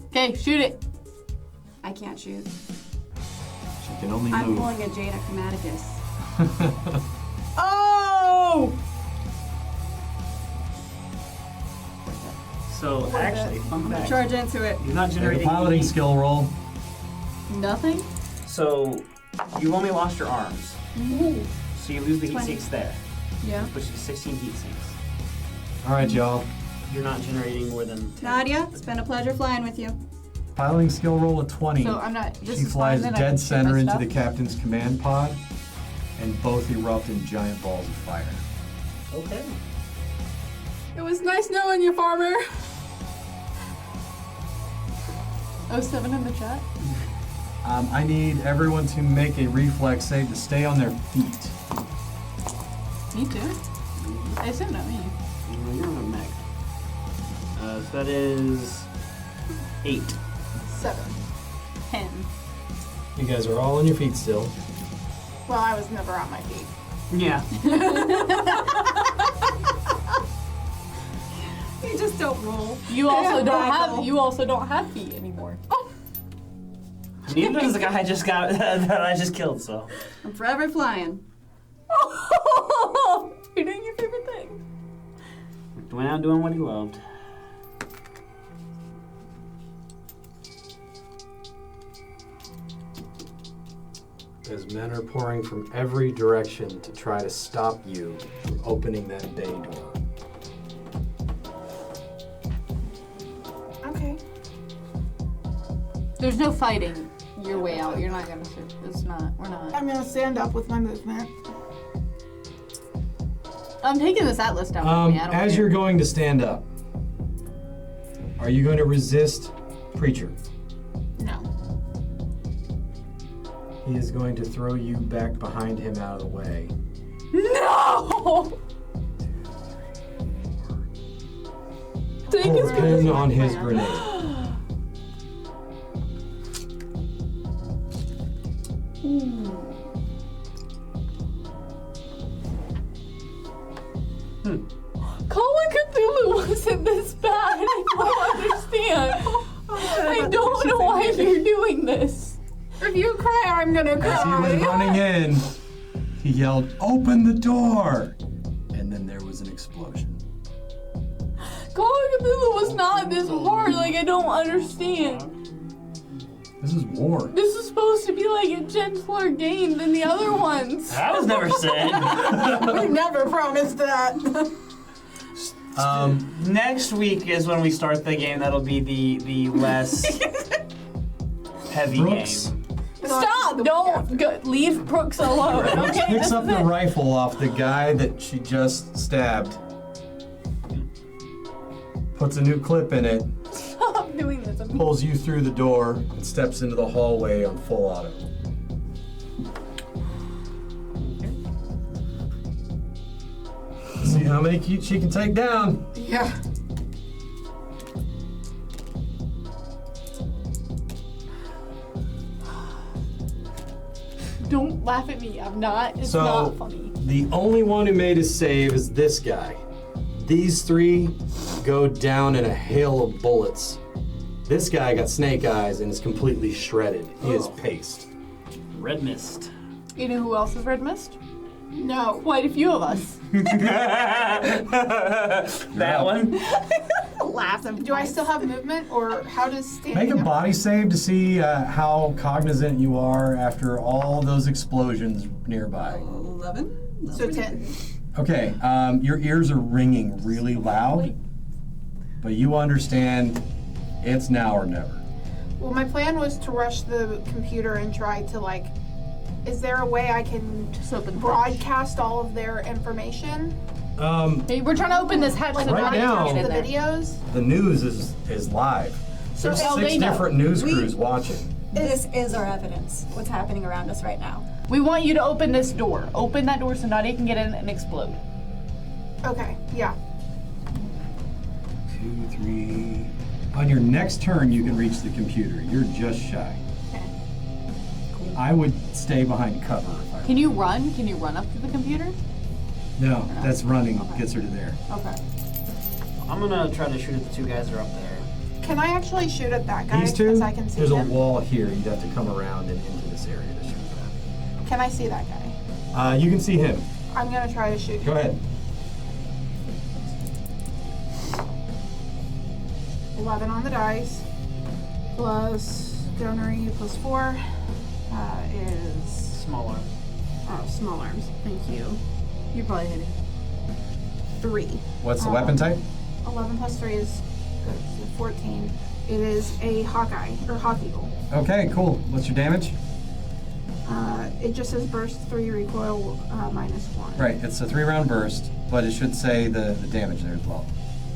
Speaker 3: Okay, shoot it.
Speaker 4: I can't shoot.
Speaker 1: She can only
Speaker 4: I'm
Speaker 1: move.
Speaker 4: pulling a Jade Chromaticus.
Speaker 3: Oh!
Speaker 5: So actually, fun fact.
Speaker 4: Charge into it.
Speaker 5: You're not
Speaker 1: Make a
Speaker 5: generating
Speaker 1: piloting
Speaker 5: heat.
Speaker 1: skill roll.
Speaker 3: Nothing?
Speaker 5: So you've only lost your arms. So you lose the heat
Speaker 4: 20.
Speaker 5: sinks there,
Speaker 3: Yeah.
Speaker 5: which is 16 heat sinks.
Speaker 1: All right, y'all.
Speaker 5: You're not generating more than 10.
Speaker 4: Nadia, it's been a pleasure flying with you.
Speaker 1: Piloting skill roll of 20.
Speaker 3: So I'm not. This
Speaker 1: She
Speaker 3: is
Speaker 1: flies
Speaker 3: fine, then I can
Speaker 1: dead
Speaker 3: shoot
Speaker 1: center
Speaker 3: my
Speaker 1: into
Speaker 3: stuff.
Speaker 1: the captain's command pod, and both erupt in giant balls of fire.
Speaker 5: Okay.
Speaker 3: It was nice knowing you, farmer. 07 in the chat.
Speaker 1: I need everyone to make a reflex save to stay on their feet.
Speaker 3: Me too. I assume not me.
Speaker 5: You're on a mech. So that is 8.
Speaker 2: 7.
Speaker 3: 10.
Speaker 1: You guys are all on your feet still.
Speaker 2: Well, I was never on my feet.
Speaker 5: Yeah.
Speaker 4: You just don't roll.
Speaker 3: You also
Speaker 4: Yeah,
Speaker 3: don't
Speaker 4: Michael.
Speaker 3: have. You also don't have feet anymore.
Speaker 5: Neither does the guy I just got that I just killed. So.
Speaker 4: I'm forever flying.
Speaker 3: You're doing your favorite thing.
Speaker 5: Went out doing what he loved.
Speaker 1: As men are pouring from every direction to try to stop you from opening that bay door.
Speaker 2: Okay.
Speaker 3: There's no fighting your way out. You're not gonna. It's not. We're not.
Speaker 2: I'm gonna stand up with my movement.
Speaker 3: I'm taking this atlas down with me. I don't
Speaker 1: As
Speaker 3: care.
Speaker 1: you're going to stand up, are you going to resist Preacher?
Speaker 2: No.
Speaker 1: He is going to throw you back behind him out of the way.
Speaker 3: No. Take his
Speaker 1: Pull pin on his grenade.
Speaker 3: Call of Cthulhu wasn't this bad. I don't understand. I don't know why you're doing this.
Speaker 2: If you cry, I'm gonna
Speaker 1: As he was
Speaker 2: cry.
Speaker 1: running in, he yelled, "Open the door!" And then there was an explosion.
Speaker 3: Call of Cthulhu was not this hard. Like, I don't understand.
Speaker 1: This is war.
Speaker 3: This is supposed to be like a gentler game than the other ones.
Speaker 5: That was never said.
Speaker 2: We never promised that.
Speaker 5: Next week is when we start the game. That'll be the less heavy
Speaker 1: Brooks
Speaker 5: game.
Speaker 3: Stop! Don't go, leave Brooks alone.
Speaker 1: Brooks
Speaker 3: Okay,
Speaker 1: picks
Speaker 3: this
Speaker 1: up
Speaker 3: is
Speaker 1: the
Speaker 3: it.
Speaker 1: rifle off the guy that she just stabbed, puts a new clip in it,
Speaker 3: Stop doing this. I'm
Speaker 1: pulls you through the door, and steps into the hallway on full auto. See how many she can take down.
Speaker 2: Yeah.
Speaker 3: Don't laugh at me. I'm not. It's
Speaker 1: So
Speaker 3: not funny.
Speaker 1: the only one who made a save is this guy. These three go down in a hail of bullets. This guy got snake eyes and is completely shredded. He is paste.
Speaker 5: Red mist.
Speaker 3: You know who else is red mist?
Speaker 2: No.
Speaker 3: Quite a few of us.
Speaker 5: That one.
Speaker 4: Laughing.
Speaker 2: Do I still have movement, or how does standing
Speaker 1: Make a
Speaker 2: up-
Speaker 1: body save to see how cognizant you are after all those explosions nearby.
Speaker 4: 11?
Speaker 2: So 10.
Speaker 1: Okay, your ears are ringing really loud, but you understand it's now or never.
Speaker 2: Well, my plan was to rush the computer and try to, like, is there a way I can
Speaker 3: Just open the
Speaker 2: broadcast all of their information?
Speaker 3: Hey, we're trying to open this hatch
Speaker 2: Like,
Speaker 3: so
Speaker 1: Right
Speaker 3: nobody
Speaker 1: now-
Speaker 3: can get
Speaker 2: the
Speaker 3: in there.
Speaker 2: videos?
Speaker 1: The news is live.
Speaker 2: So
Speaker 1: There's
Speaker 3: oh,
Speaker 1: 6
Speaker 3: they know.
Speaker 1: different news
Speaker 4: We-
Speaker 1: crews watching.
Speaker 4: This is our evidence. What's happening around us right now.
Speaker 3: We want you to open this door. Open that door so Nadia can get in and explode.
Speaker 2: Okay, yeah.
Speaker 1: 2, 3. On your next turn, you can reach the computer. You're just shy.
Speaker 2: Okay.
Speaker 1: I would stay behind cover if I.
Speaker 3: Can you run? Can you run up to the computer?
Speaker 1: No, that's running gets her to there.
Speaker 3: Okay.
Speaker 5: I'm gonna try to shoot at the two guys that are up there.
Speaker 2: Can I actually shoot at that guy?
Speaker 1: These two,
Speaker 2: Because I can see
Speaker 1: there's a
Speaker 2: him.
Speaker 1: wall here. You'd have to come around and into this area to shoot that.
Speaker 2: Can I see that guy?
Speaker 1: You can see him.
Speaker 2: I'm gonna try to shoot him.
Speaker 1: Go ahead.
Speaker 2: 11 on the dice. Plus gunnery plus 4 is
Speaker 5: Small arm.
Speaker 2: small arms. Thank you.
Speaker 3: You probably hit it.
Speaker 2: 3.
Speaker 1: What's the weapon type?
Speaker 2: 11 plus 3 is good, so 14. It is a Hawkeye or Hawk Eagle.
Speaker 1: Okay, cool. What's your damage?
Speaker 2: It just says burst 3 recoil minus 1.
Speaker 1: Right, it's a 3-round burst, but it should say the damage there as well.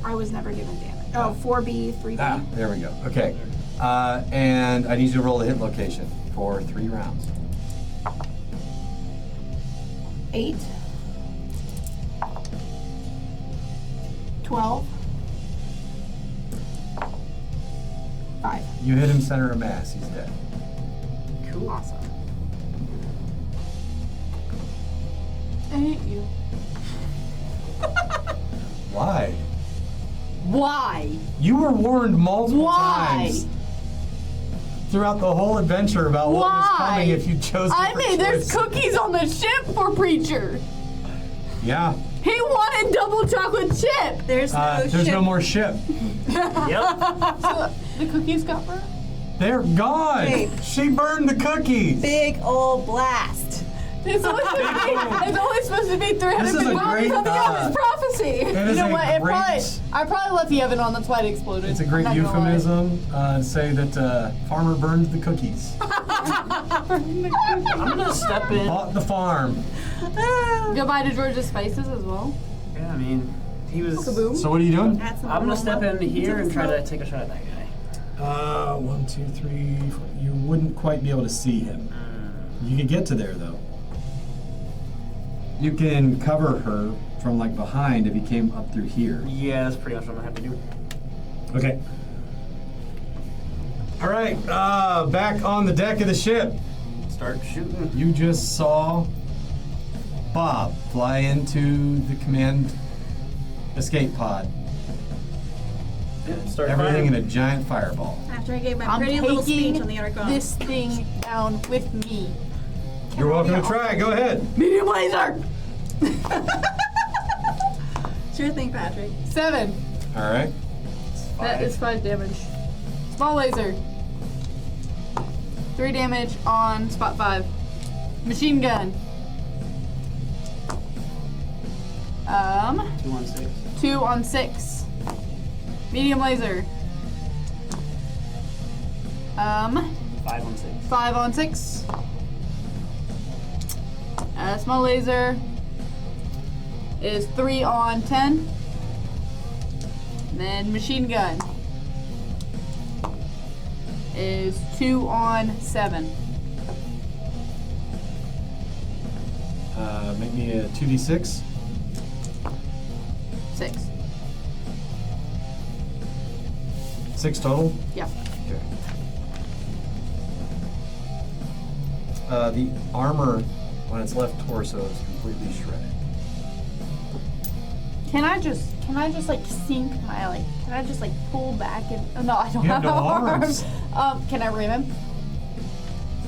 Speaker 2: I was never given damage. Oh, 4B, 3B.
Speaker 1: Ah, there we go. Okay. And I need you to roll a hit location for 3 rounds.
Speaker 2: 8, 12, 5.
Speaker 1: You hit him center of mass. He's dead.
Speaker 5: Cool.
Speaker 2: Awesome.
Speaker 3: I hate you.
Speaker 1: Why?
Speaker 3: Why?
Speaker 1: You were warned multiple
Speaker 3: Why?
Speaker 1: times throughout the whole adventure about what was
Speaker 3: Why?
Speaker 1: coming if you chose.
Speaker 3: I
Speaker 1: different
Speaker 3: mean, there's
Speaker 1: choices.
Speaker 3: cookies on the ship for Preacher.
Speaker 1: Yeah.
Speaker 3: He wanted double chocolate chip.
Speaker 4: There's no
Speaker 1: There's
Speaker 4: ship.
Speaker 1: no more ship.
Speaker 5: Yep.
Speaker 3: So the cookies got burnt?
Speaker 1: They're gone.
Speaker 4: Hey.
Speaker 1: She burned the cookies.
Speaker 4: Big old blast.
Speaker 3: It's only supposed to be 300
Speaker 1: This is a great,
Speaker 3: something on his prophecy.
Speaker 1: It
Speaker 3: You
Speaker 1: is
Speaker 3: know
Speaker 1: a
Speaker 3: what?
Speaker 1: great-
Speaker 3: I probably left the oven on. That's why it exploded.
Speaker 1: It's a great
Speaker 3: I'm not gonna lie.
Speaker 1: euphemism. Say that farmer burned the cookies.
Speaker 5: I'm gonna step in.
Speaker 1: Bought the farm.
Speaker 3: Goodbye to George's Spices as well.
Speaker 5: Yeah, I mean, he was.
Speaker 3: Kaboom.
Speaker 1: So what are you doing?
Speaker 4: Add some
Speaker 5: I'm gonna step
Speaker 4: aroma
Speaker 5: in here
Speaker 4: to the
Speaker 5: and try
Speaker 4: smoke.
Speaker 5: to take a shot at that guy.
Speaker 1: 1, 2, 3. 4. You wouldn't quite be able to see him. You could get to there though. You can cover her from like behind if he came up through here.
Speaker 5: Yeah, that's pretty much what I'm gonna have to do.
Speaker 1: Okay. All right. Back on the deck of the ship.
Speaker 5: Start shooting.
Speaker 1: You just saw Bob fly into the command escape pod.
Speaker 5: Yeah, start
Speaker 1: Everything in
Speaker 5: firing.
Speaker 1: a giant fireball.
Speaker 4: After I gave my
Speaker 3: I'm
Speaker 4: pretty little speech
Speaker 3: taking
Speaker 4: on the intercom.
Speaker 3: this thing down with me.
Speaker 1: You're welcome to try. Go ahead.
Speaker 3: Medium laser.
Speaker 4: Sure thing, Patrick.
Speaker 3: 7.
Speaker 1: All right.
Speaker 3: That is 5 damage. Small laser. 3 damage on spot 5. Machine gun.
Speaker 5: 2 on 6.
Speaker 3: 2 on 6. Medium laser.
Speaker 5: 5 on 6.
Speaker 3: 5 on 6. Small laser is 3 on 10. And then machine gun is 2 on 7.
Speaker 1: Make me a 2d6.
Speaker 3: 6.
Speaker 1: 6 total.
Speaker 3: Yeah.
Speaker 1: Okay. The armor on its left torso is completely shredded.
Speaker 3: Can I just like sink my like? Can I just like pull back and? Oh, no, I don't
Speaker 1: You
Speaker 3: have
Speaker 1: have no
Speaker 3: arms.
Speaker 1: arms.
Speaker 3: Can I ram him?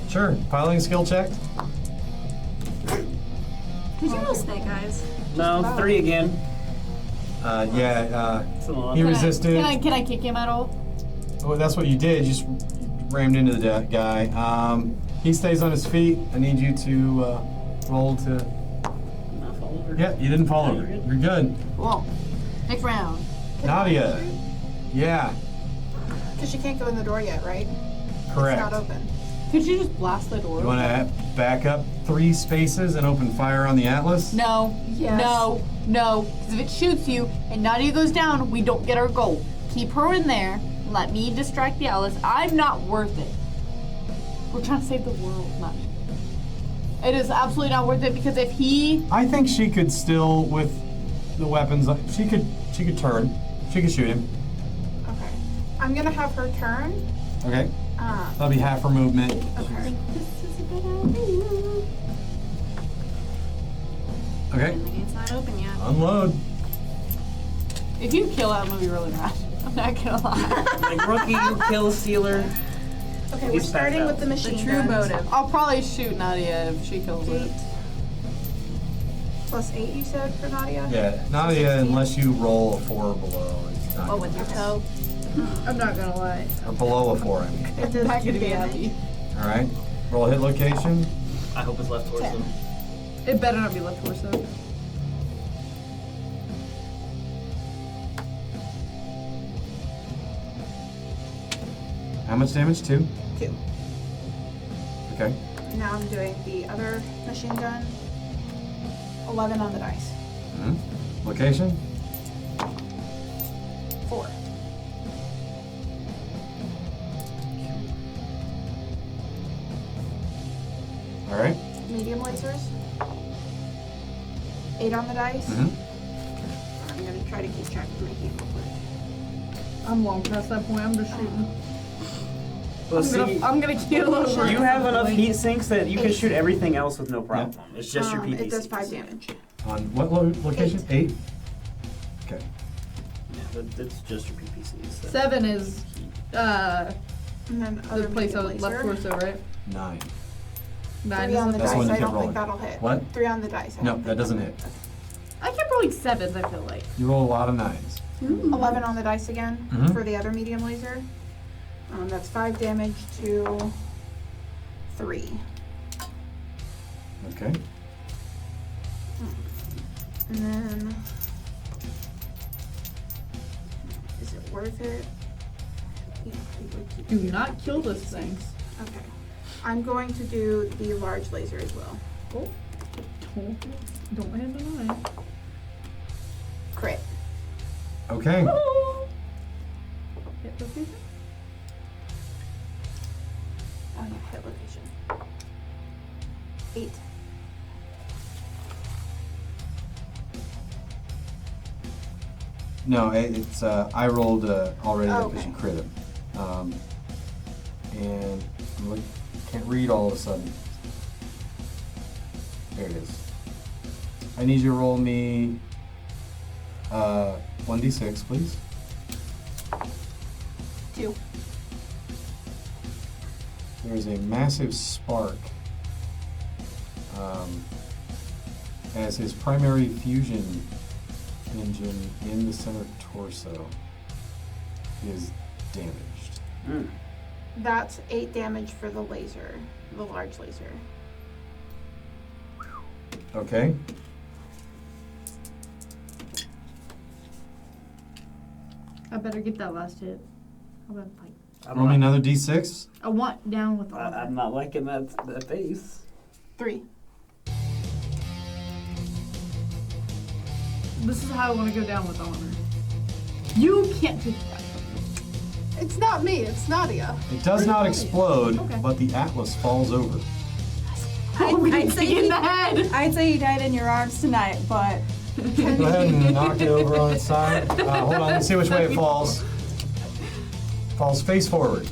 Speaker 1: Sure. Piloting skill check.
Speaker 4: Did you know Snake Eyes?
Speaker 5: No, 3 again.
Speaker 1: Yeah.
Speaker 5: It's an 11.
Speaker 1: He
Speaker 3: Can I-
Speaker 1: resisted.
Speaker 3: Can I kick him at all?
Speaker 1: Oh, that's what you did. You just rammed into the guy. He stays on his feet. I need you to roll to.
Speaker 5: Not fall over.
Speaker 1: Yeah, you didn't fall
Speaker 5: No,
Speaker 1: over.
Speaker 5: you're good.
Speaker 1: You're good.
Speaker 3: Well, next round.
Speaker 1: Nadia. Yeah,
Speaker 2: Because she can't go in the door yet, right?
Speaker 1: correct.
Speaker 2: It's not open.
Speaker 3: Could you just blast the door?
Speaker 1: You want to back up 3 spaces and open fire on the Atlas?
Speaker 3: No.
Speaker 2: Yes.
Speaker 3: No. No. Because if it shoots you and Nadia goes down, we don't get our goal. Keep her in there. Let me distract the Alice. I'm not worth it. We're trying to save the world, not me. It is absolutely not worth it because if he
Speaker 1: I think she could still, with the weapons, she could turn. She could shoot him.
Speaker 2: Okay. I'm gonna have her turn.
Speaker 1: Okay. That'll be half her movement.
Speaker 2: Okay.
Speaker 3: this is a good idea.
Speaker 1: Okay.
Speaker 4: And the gate's not open yet.
Speaker 1: Unload.
Speaker 3: If you kill her, I'm gonna be really mad. I'm not gonna lie.
Speaker 5: Like rookie, kill stealer.
Speaker 2: Okay, we're
Speaker 5: He's
Speaker 2: starting
Speaker 5: back
Speaker 2: with the
Speaker 5: out.
Speaker 2: machine
Speaker 4: The true
Speaker 2: guns.
Speaker 4: motive.
Speaker 3: I'll probably shoot Nadia if she kills
Speaker 2: 8
Speaker 3: it.
Speaker 2: plus 8, you said, for Nadia?
Speaker 1: Yeah, Nadia, unless you roll a 4 or below, it's not.
Speaker 4: Oh, with your toe.
Speaker 3: I'm not gonna lie.
Speaker 1: Or below a 4, I mean.
Speaker 2: It
Speaker 3: I'm
Speaker 2: does
Speaker 3: not
Speaker 2: 2
Speaker 3: gonna be
Speaker 2: damage.
Speaker 3: happy.
Speaker 1: All right. Roll hit location.
Speaker 5: I hope it's left torso.
Speaker 2: 10.
Speaker 3: It better not be left torso.
Speaker 1: How much damage? 2?
Speaker 2: 2.
Speaker 1: Okay.
Speaker 2: Now I'm doing the other machine gun. 11 on the dice.
Speaker 1: Location?
Speaker 2: 4.
Speaker 1: All right.
Speaker 2: Medium lasers. 8 on the dice.
Speaker 1: Mm-hmm.
Speaker 2: I'm gonna try to keep track of my heat real quick.
Speaker 3: I'm long past that point. I'm just shooting.
Speaker 5: Well, see,
Speaker 3: I'm gonna kill over.
Speaker 5: you have enough heat sinks that you can shoot everything else with no problem. It's just your PPC.
Speaker 2: It does 5 damage.
Speaker 1: On what location? 8? Okay.
Speaker 5: Yeah, that's just your PPCs.
Speaker 3: 7 is
Speaker 2: And then
Speaker 3: the
Speaker 2: other
Speaker 3: place
Speaker 2: medium
Speaker 3: on left
Speaker 2: laser.
Speaker 3: torso, right?
Speaker 1: 9.
Speaker 3: 9
Speaker 2: 3
Speaker 3: is
Speaker 2: on the
Speaker 1: That's the one
Speaker 2: dice.
Speaker 1: you
Speaker 2: I
Speaker 1: kept
Speaker 2: don't
Speaker 1: rolling.
Speaker 2: think that'll hit.
Speaker 1: What?
Speaker 2: 3 on the dice. I
Speaker 1: No,
Speaker 2: don't
Speaker 1: that
Speaker 2: think
Speaker 1: doesn't
Speaker 2: that'll
Speaker 1: hit.
Speaker 3: I kept rolling 7s, I feel like.
Speaker 1: You roll a lot of 9s.
Speaker 2: 11 on the dice again
Speaker 1: Mhm.
Speaker 2: for the other medium laser. That's 5 damage to 3.
Speaker 1: Okay.
Speaker 2: And then, is it worth it? Yeah, I would keep
Speaker 3: Do
Speaker 2: it.
Speaker 3: not kill this thing.
Speaker 2: Okay. I'm going to do the large laser as well.
Speaker 3: Oh. Don't hit the 9.
Speaker 2: Crit.
Speaker 1: Okay.
Speaker 3: Hit location?
Speaker 2: Oh yeah, hit location. 8.
Speaker 1: No, it's I rolled already because
Speaker 2: Okay.
Speaker 1: you crit him. And can't read all of a sudden. There it is. I need you to roll me 1d6, please.
Speaker 2: 2.
Speaker 1: There is a massive spark as his primary fusion engine in the center torso is damaged.
Speaker 5: Mm.
Speaker 2: That's 8 damage for the laser, the large laser.
Speaker 1: Okay.
Speaker 3: I better get that last hit. I'm gonna fight.
Speaker 1: Roll me another d6.
Speaker 3: I want down with all
Speaker 5: I'm not liking that face.
Speaker 2: 3.
Speaker 3: This is how I want to go down with armor. You can't take that.
Speaker 2: It's not me, it's Nadia.
Speaker 1: It does not explode,
Speaker 3: Okay.
Speaker 1: but the Atlas falls over.
Speaker 4: I'd say
Speaker 3: in
Speaker 4: he,
Speaker 3: the head.
Speaker 4: I'd say he died in your arms tonight, but
Speaker 1: Go ahead and knock it over on its side. Hold on, let's see which way it falls. Falls face forward.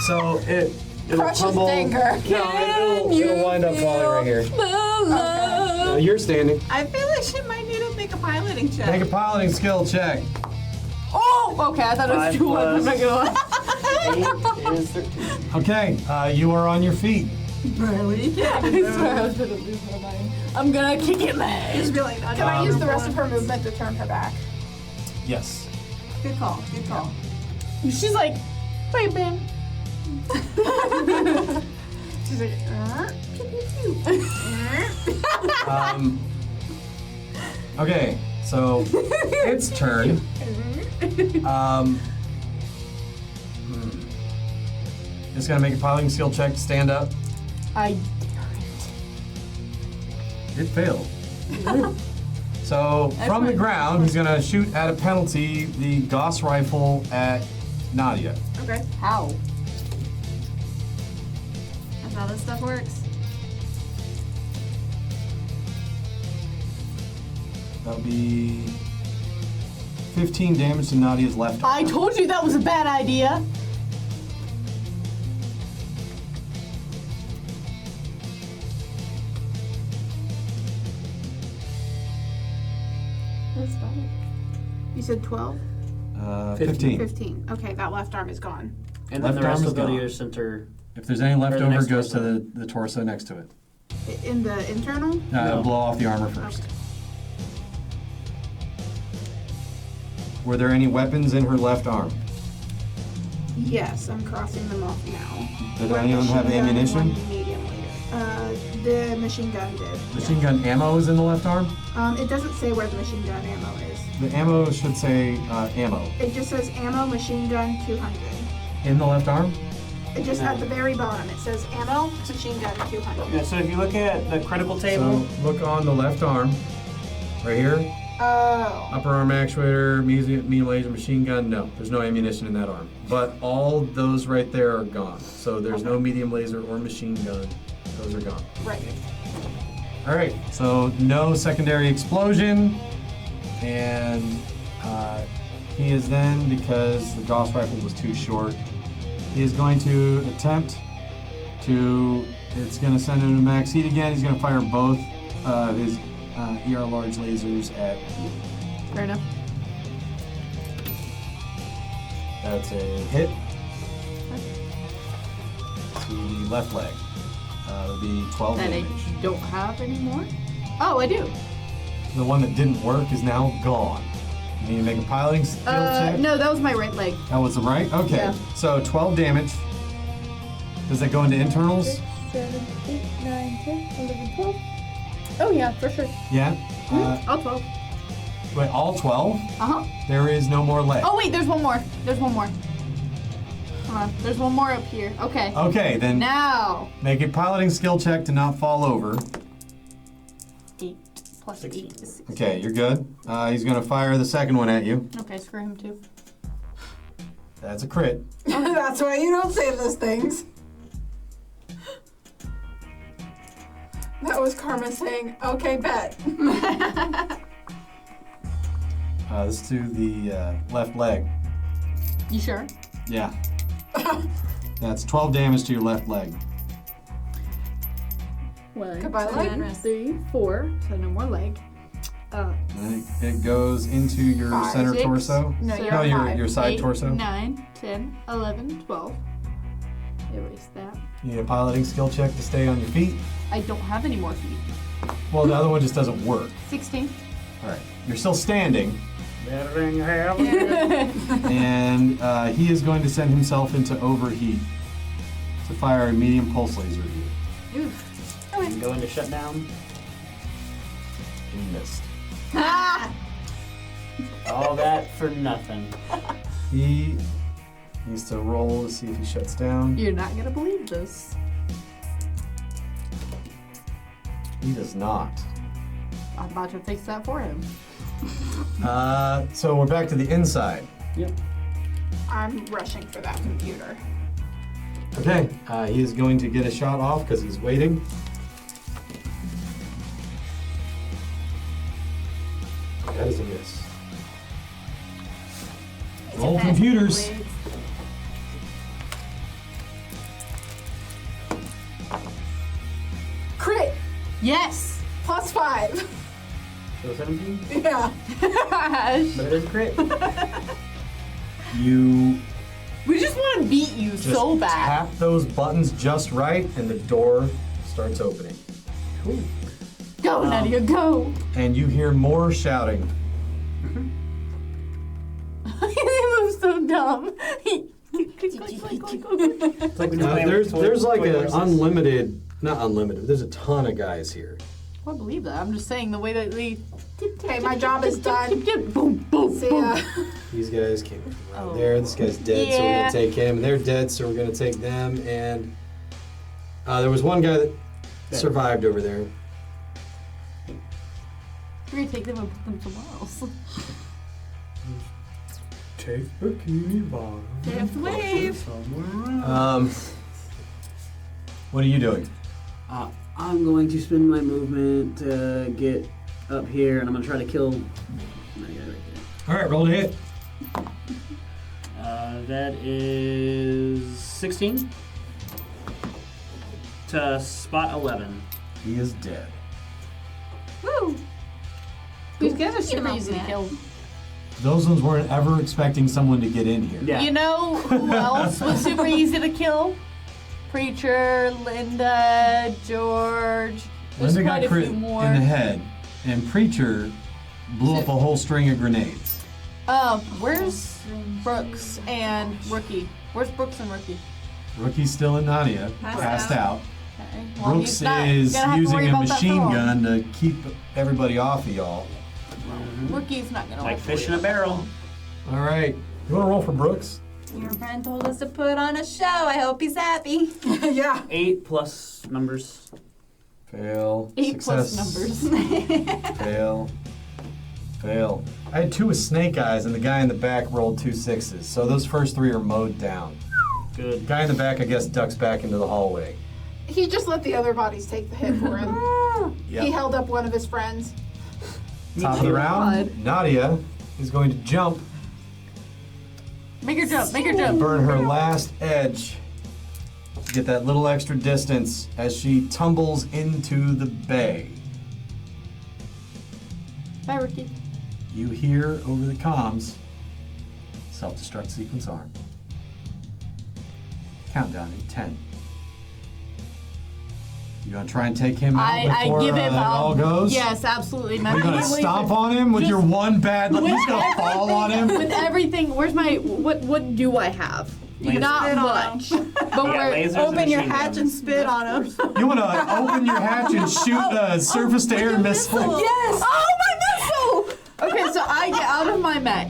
Speaker 1: So it'll
Speaker 2: Crushes
Speaker 1: tumble.
Speaker 2: finger.
Speaker 1: No, it'll wind up falling right here. You're standing.
Speaker 4: I feel like she might need to make a piloting check.
Speaker 1: Make a piloting skill check.
Speaker 3: Oh, okay. I thought it was
Speaker 5: 5
Speaker 3: 2 1. I'm not
Speaker 5: plus-
Speaker 3: gonna lie.
Speaker 5: 8 is 13.
Speaker 1: Okay, you are on your feet.
Speaker 3: Really? I swear I was gonna lose my mind. I'm gonna kick it back.
Speaker 4: Just be like, "Not
Speaker 2: Can I
Speaker 1: Um,
Speaker 2: use the rest of her movement to turn her back?
Speaker 1: Yes.
Speaker 4: Good call. Good call.
Speaker 3: She's like, wait, man.
Speaker 2: She's like, pew, pew, pew.
Speaker 1: Okay, so its turn. It's gonna make a piloting skill check to stand up.
Speaker 3: I
Speaker 1: It failed. So from the ground, he's gonna shoot at a penalty the Gauss rifle at Nadia.
Speaker 2: Okay.
Speaker 3: how?
Speaker 4: That's how this stuff works.
Speaker 1: That'll be 15 damage to Nadia's left arm.
Speaker 3: I told you that was a bad idea.
Speaker 4: That's funny.
Speaker 2: You said 12?
Speaker 1: 15.
Speaker 2: 15. Okay, that left arm is gone.
Speaker 5: And
Speaker 1: Left
Speaker 5: then the rest
Speaker 1: arm
Speaker 5: will
Speaker 1: is
Speaker 5: go to
Speaker 1: gone.
Speaker 5: your center.
Speaker 1: If there's any left
Speaker 5: Or the
Speaker 1: over,
Speaker 5: next
Speaker 1: goes to
Speaker 5: torso.
Speaker 1: the torso next to it.
Speaker 2: In the internal?
Speaker 5: No.
Speaker 1: Blow off the armor first.
Speaker 2: Okay.
Speaker 1: Were there any weapons in her left arm?
Speaker 2: Yes, I'm crossing them off now.
Speaker 1: Did
Speaker 2: One
Speaker 1: any of them have
Speaker 2: machine gun,
Speaker 1: ammunition?
Speaker 2: one medium laser. The machine gun did.
Speaker 1: Machine gun ammo is in the left arm?
Speaker 2: It doesn't say where the machine gun ammo is.
Speaker 1: The ammo should say ammo.
Speaker 2: It just says ammo, machine gun, 200.
Speaker 1: In the left arm?
Speaker 2: It just at the very bottom, it says ammo, machine gun, 200.
Speaker 5: Yeah, so if you look at the critical table,
Speaker 1: So look on the left arm, right here.
Speaker 2: Oh.
Speaker 1: Upper arm actuator, medium laser, machine gun. No, there's no ammunition in that arm. But all those right there are gone. So there's no medium laser or machine gun. Those are gone.
Speaker 2: Right.
Speaker 1: All right, so no secondary explosion, and he is then, because the Gauss rifle was too short, he is going to attempt to, it's going to send him to max heat again. He's going to fire both his ER large lasers at you.
Speaker 3: Fair enough.
Speaker 1: That's a hit to the left leg. It'll be 12
Speaker 3: That I
Speaker 1: damage.
Speaker 3: don't have anymore. Oh, I do.
Speaker 1: The one that didn't work is now gone. You need to make a piloting skill check.
Speaker 3: No, that was my right leg.
Speaker 1: That was the right? Okay.
Speaker 3: Yeah.
Speaker 1: So 12 damage. Does that go into internals?
Speaker 3: 7, 8, 9, 10, 11, 12. Oh yeah, for sure.
Speaker 1: Yeah.
Speaker 3: All 12.
Speaker 1: Wait, all 12?
Speaker 3: Uh-huh.
Speaker 1: There is no more leg.
Speaker 3: Oh wait, there's one more. There's one more. Hold on. There's one more up here. Okay.
Speaker 1: Okay, then
Speaker 3: Now.
Speaker 1: make a piloting skill check to not fall over.
Speaker 3: 8 plus
Speaker 5: 16.
Speaker 3: 8 is 16.
Speaker 1: Okay, you're good. He's going to fire the second one at you.
Speaker 3: Okay, screw him too.
Speaker 1: That's a crit.
Speaker 2: That's why you don't say those things. That was Karma saying, okay, bet.
Speaker 1: This to the left leg.
Speaker 3: You sure?
Speaker 1: Yeah. That's 12 damage to your left leg.
Speaker 3: 1,
Speaker 2: Goodbye,
Speaker 3: 2,
Speaker 2: leg.
Speaker 3: 3, 4. So no more leg.
Speaker 1: And it goes into your
Speaker 2: 5,
Speaker 1: center
Speaker 3: 6.
Speaker 1: torso.
Speaker 2: No,
Speaker 3: So-
Speaker 2: you're
Speaker 1: No,
Speaker 2: on
Speaker 1: your
Speaker 2: 5.
Speaker 1: your side
Speaker 3: 8,
Speaker 1: torso.
Speaker 3: 9, 10, 11, 12. Erase that.
Speaker 1: You need a piloting skill check to stay on your feet.
Speaker 3: I don't have any more feet.
Speaker 1: Well, the other one just doesn't work.
Speaker 3: 16.
Speaker 1: All right. You're still standing,
Speaker 5: Bettering hell.
Speaker 1: and he is going to send himself into overheat to fire a medium pulse laser at you.
Speaker 3: Oof.
Speaker 5: And go into shutdown.
Speaker 1: You missed.
Speaker 5: All that for nothing.
Speaker 1: He needs to roll to see if he shuts down.
Speaker 3: You're not gonna believe this.
Speaker 1: He does not.
Speaker 3: I'm about to fix that for him.
Speaker 1: So we're back to the inside.
Speaker 5: Yep.
Speaker 2: I'm rushing for that computer.
Speaker 1: Okay. He is going to get a shot off because he's waiting. That is a miss. Roll computers.
Speaker 2: Crit!
Speaker 3: Yes!
Speaker 2: Plus 5.
Speaker 5: So 17?
Speaker 2: Yeah.
Speaker 5: But it is a crit.
Speaker 1: You
Speaker 3: We just want to beat you
Speaker 1: just
Speaker 3: so bad.
Speaker 1: tap those buttons just right, and the door starts opening.
Speaker 3: Go, Nadia, go!
Speaker 1: And you hear more shouting.
Speaker 3: He moves so dumb.
Speaker 5: It's like when you're playing with
Speaker 1: There's like
Speaker 5: toy
Speaker 1: an
Speaker 5: horses.
Speaker 1: unlimited, not unlimited. There's a ton of guys here.
Speaker 3: I believe that. I'm just saying the way that they.
Speaker 2: Okay, my job is done.
Speaker 3: Boom, boom,
Speaker 2: See
Speaker 3: boom.
Speaker 2: ya.
Speaker 1: These guys came from around
Speaker 3: Oh.
Speaker 1: there. This guy's dead, so we're
Speaker 3: Yeah.
Speaker 1: gonna take him. And they're dead, so we're gonna take them. And there was one guy that survived over there.
Speaker 3: We're gonna take them and put them somewhere else.
Speaker 1: Take bikini bottom.
Speaker 4: Death wave.
Speaker 1: What are you doing?
Speaker 5: I'm going to spend my movement to get up here, and I'm going to try to kill that guy right
Speaker 1: All right, roll to hit.
Speaker 5: there. That is 16 to spot 11.
Speaker 1: He is dead.
Speaker 3: Woo! These guys are
Speaker 4: Get him
Speaker 3: super
Speaker 4: off
Speaker 3: easy to
Speaker 4: that.
Speaker 3: kill.
Speaker 1: Those ones weren't ever expecting someone to get in here.
Speaker 5: Yeah.
Speaker 3: You know who else was super easy to kill? Preacher, Linda, George. There's
Speaker 1: Linda
Speaker 3: quite
Speaker 1: got
Speaker 3: a
Speaker 1: crit
Speaker 3: few
Speaker 1: in
Speaker 3: more.
Speaker 1: the head, and Preacher blew up a whole string of grenades.
Speaker 3: Where's Brooks and Rookie? Where's Brooks and Rookie?
Speaker 1: Rookie's still in Nadia, passed out.
Speaker 3: Okay. Well,
Speaker 1: Brooks
Speaker 3: he's not
Speaker 1: is
Speaker 3: gonna have to
Speaker 1: using
Speaker 3: worry
Speaker 1: a
Speaker 3: about that for
Speaker 1: machine
Speaker 3: long.
Speaker 1: gun to keep everybody off of y'all.
Speaker 3: Rookie's not gonna
Speaker 5: Like
Speaker 3: have to
Speaker 5: fish in
Speaker 3: worry
Speaker 5: a barrel.
Speaker 1: All right, you want to roll for Brooks?
Speaker 4: Your friend told us to put on a show. I hope he's happy.
Speaker 2: Yeah.
Speaker 5: 8 plus numbers.
Speaker 1: Fail.
Speaker 3: 8 plus
Speaker 1: Success.
Speaker 3: numbers.
Speaker 1: Fail. Fail. I had 2 with snake eyes, and the guy in the back rolled 2 6s. So those first 3 are mowed down.
Speaker 5: Good.
Speaker 1: Guy in the back, I guess, ducks back into the hallway.
Speaker 2: He just let the other bodies take the hit for him.
Speaker 1: Yep.
Speaker 2: He held up one of his friends.
Speaker 1: Top of the round, Nadia is going to jump,
Speaker 3: Make her jump. Make her jump.
Speaker 1: burn her last edge to get that little extra distance as she tumbles into the bay.
Speaker 3: Bye, Ricky.
Speaker 1: You hear over the comms, self-destruct sequence arm. Countdown in 10. You gonna try and take him out
Speaker 3: I
Speaker 1: before
Speaker 3: give him
Speaker 1: it all goes?
Speaker 3: Yes, absolutely.
Speaker 1: Are you gonna stomp on him with your one bad? You're just gonna fall on him.
Speaker 3: With everything, where's my what do I have?
Speaker 5: Laser.
Speaker 3: Not
Speaker 4: Spit on
Speaker 3: much. But
Speaker 5: Yeah,
Speaker 3: we're
Speaker 5: lasers
Speaker 4: Open
Speaker 5: and
Speaker 4: your
Speaker 5: machine
Speaker 4: hatch
Speaker 5: guns.
Speaker 4: and spit on him.
Speaker 1: You wanna open your hatch and shoot a surface-to-air missile?
Speaker 4: Yes!
Speaker 3: Oh, my missile! Okay, so I get out of my mech.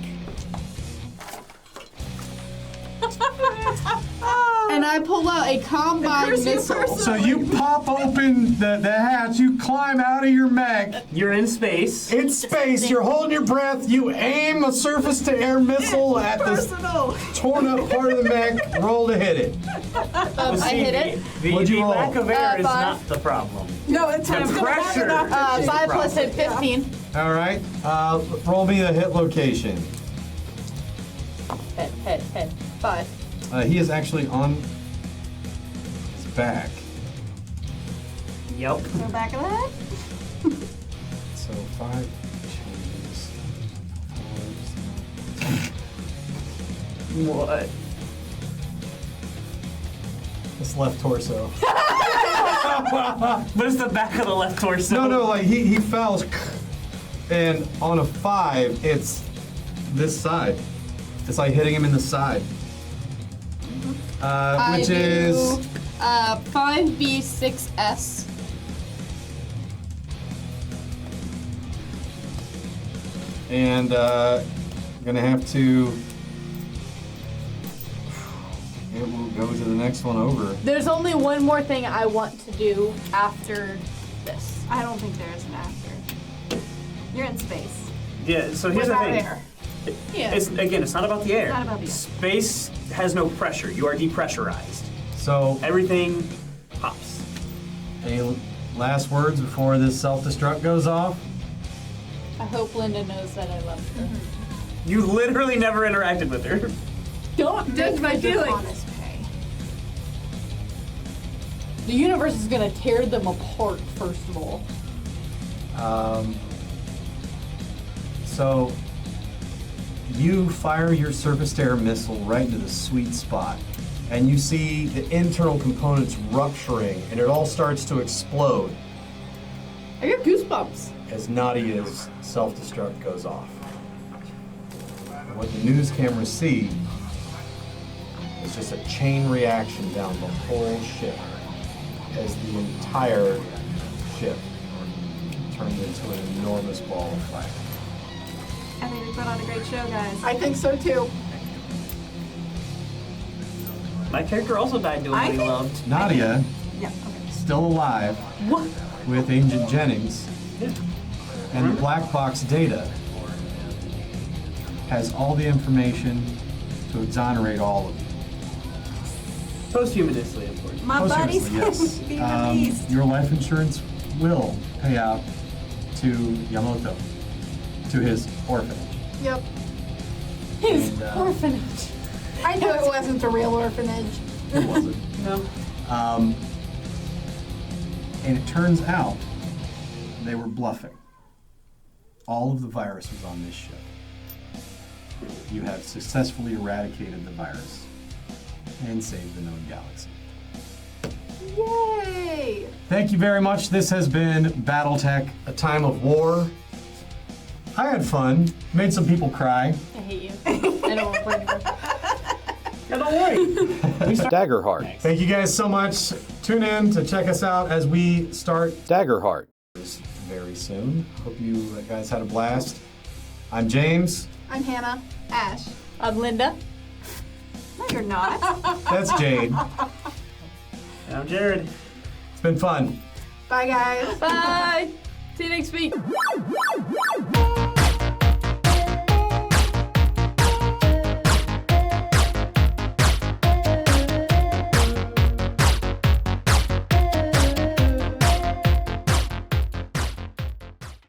Speaker 3: And I pull out a combine missile.
Speaker 1: So you pop open the hatch, you climb out of your mech.
Speaker 5: You're in space.
Speaker 1: In space, you're holding your breath, you aim a surface-to-air missile at this
Speaker 4: Personal.
Speaker 1: torn up part of the mech, roll to hit it.
Speaker 5: Well,
Speaker 3: I
Speaker 5: see,
Speaker 3: hit it.
Speaker 1: What'd you
Speaker 5: The
Speaker 1: roll?
Speaker 5: lack of air is
Speaker 3: 5.
Speaker 5: not the problem.
Speaker 4: No, it's
Speaker 5: The
Speaker 4: gonna have
Speaker 5: pressure.
Speaker 4: enough to-
Speaker 3: 5 plus hit, 15.
Speaker 1: All right, roll me the hit location.
Speaker 3: Head. 5.
Speaker 1: He is actually on his back.
Speaker 5: Yep.
Speaker 4: Go back of that.
Speaker 1: So 5 changes.
Speaker 5: What?
Speaker 1: This left torso.
Speaker 5: But it's the back of the left torso.
Speaker 1: No, like he fell, and on a 5, it's this side. It's like hitting him in the side. Which is
Speaker 3: 5B6S.
Speaker 1: and gonna have to. It will go to the next one over.
Speaker 3: There's only one more thing I want to do after this.
Speaker 4: I don't think there is an after. You're in space.
Speaker 5: Yeah, so here's the
Speaker 2: Without
Speaker 5: thing.
Speaker 2: air.
Speaker 3: Yeah.
Speaker 5: It's not about the air.
Speaker 4: It's not about the air.
Speaker 5: Space has no pressure. You are depressurized.
Speaker 1: So,
Speaker 5: Everything pops.
Speaker 1: any last words before this self-destruct goes off?
Speaker 3: I hope Linda knows that I love her.
Speaker 5: You literally never interacted with her.
Speaker 3: Don't judge my feelings.
Speaker 2: Honest pay.
Speaker 3: The universe is gonna tear them apart, first of all.
Speaker 1: So you fire your surface-to-air missile right into the sweet spot, and you see the internal components rupturing, and it all starts to explode
Speaker 3: I got goosebumps.
Speaker 1: as Nadia's self-destruct goes off. And what the news cameras see is just a chain reaction down the whole ship as the entire ship turns into an enormous ball of fire.
Speaker 4: I think we put on a great show, guys.
Speaker 2: I think so too.
Speaker 5: My character also died doing
Speaker 4: I
Speaker 5: what he
Speaker 4: think-
Speaker 5: loved.
Speaker 1: Nadia,
Speaker 4: Yeah, okay.
Speaker 1: still alive,
Speaker 3: What?
Speaker 1: with Agent Jennings, and the black box data has all the information to exonerate all of you.
Speaker 5: Posthumously, of course.
Speaker 4: My buddy's
Speaker 1: Posthumously,
Speaker 4: being
Speaker 1: yes.
Speaker 4: released.
Speaker 1: Your life insurance will pay out to Yamamoto, to his orphanage.
Speaker 2: Yep.
Speaker 3: His
Speaker 1: And,
Speaker 3: orphanage.
Speaker 2: I knew it wasn't a real orphanage.
Speaker 1: It wasn't.
Speaker 5: No.
Speaker 1: And it turns out they were bluffing. All of the virus was on this ship. You have successfully eradicated the virus and saved the known galaxy.
Speaker 2: Yay!
Speaker 1: Thank you very much. This has been Battletech, a time of war. I had fun, made some people cry.
Speaker 3: I hate you. I don't want to play anymore.
Speaker 5: Yeah, don't worry.
Speaker 6: Daggerheart.
Speaker 1: Thank you guys so much. Tune in to check us out as we start
Speaker 6: Daggerheart.
Speaker 1: very soon. Hope you guys had a blast. I'm James.
Speaker 2: I'm Hannah. Ash.
Speaker 3: I'm Linda.
Speaker 4: No, you're not.
Speaker 1: That's Jade.
Speaker 5: And I'm Jared.
Speaker 1: It's been fun.
Speaker 2: Bye, guys.
Speaker 3: Bye. See you next week.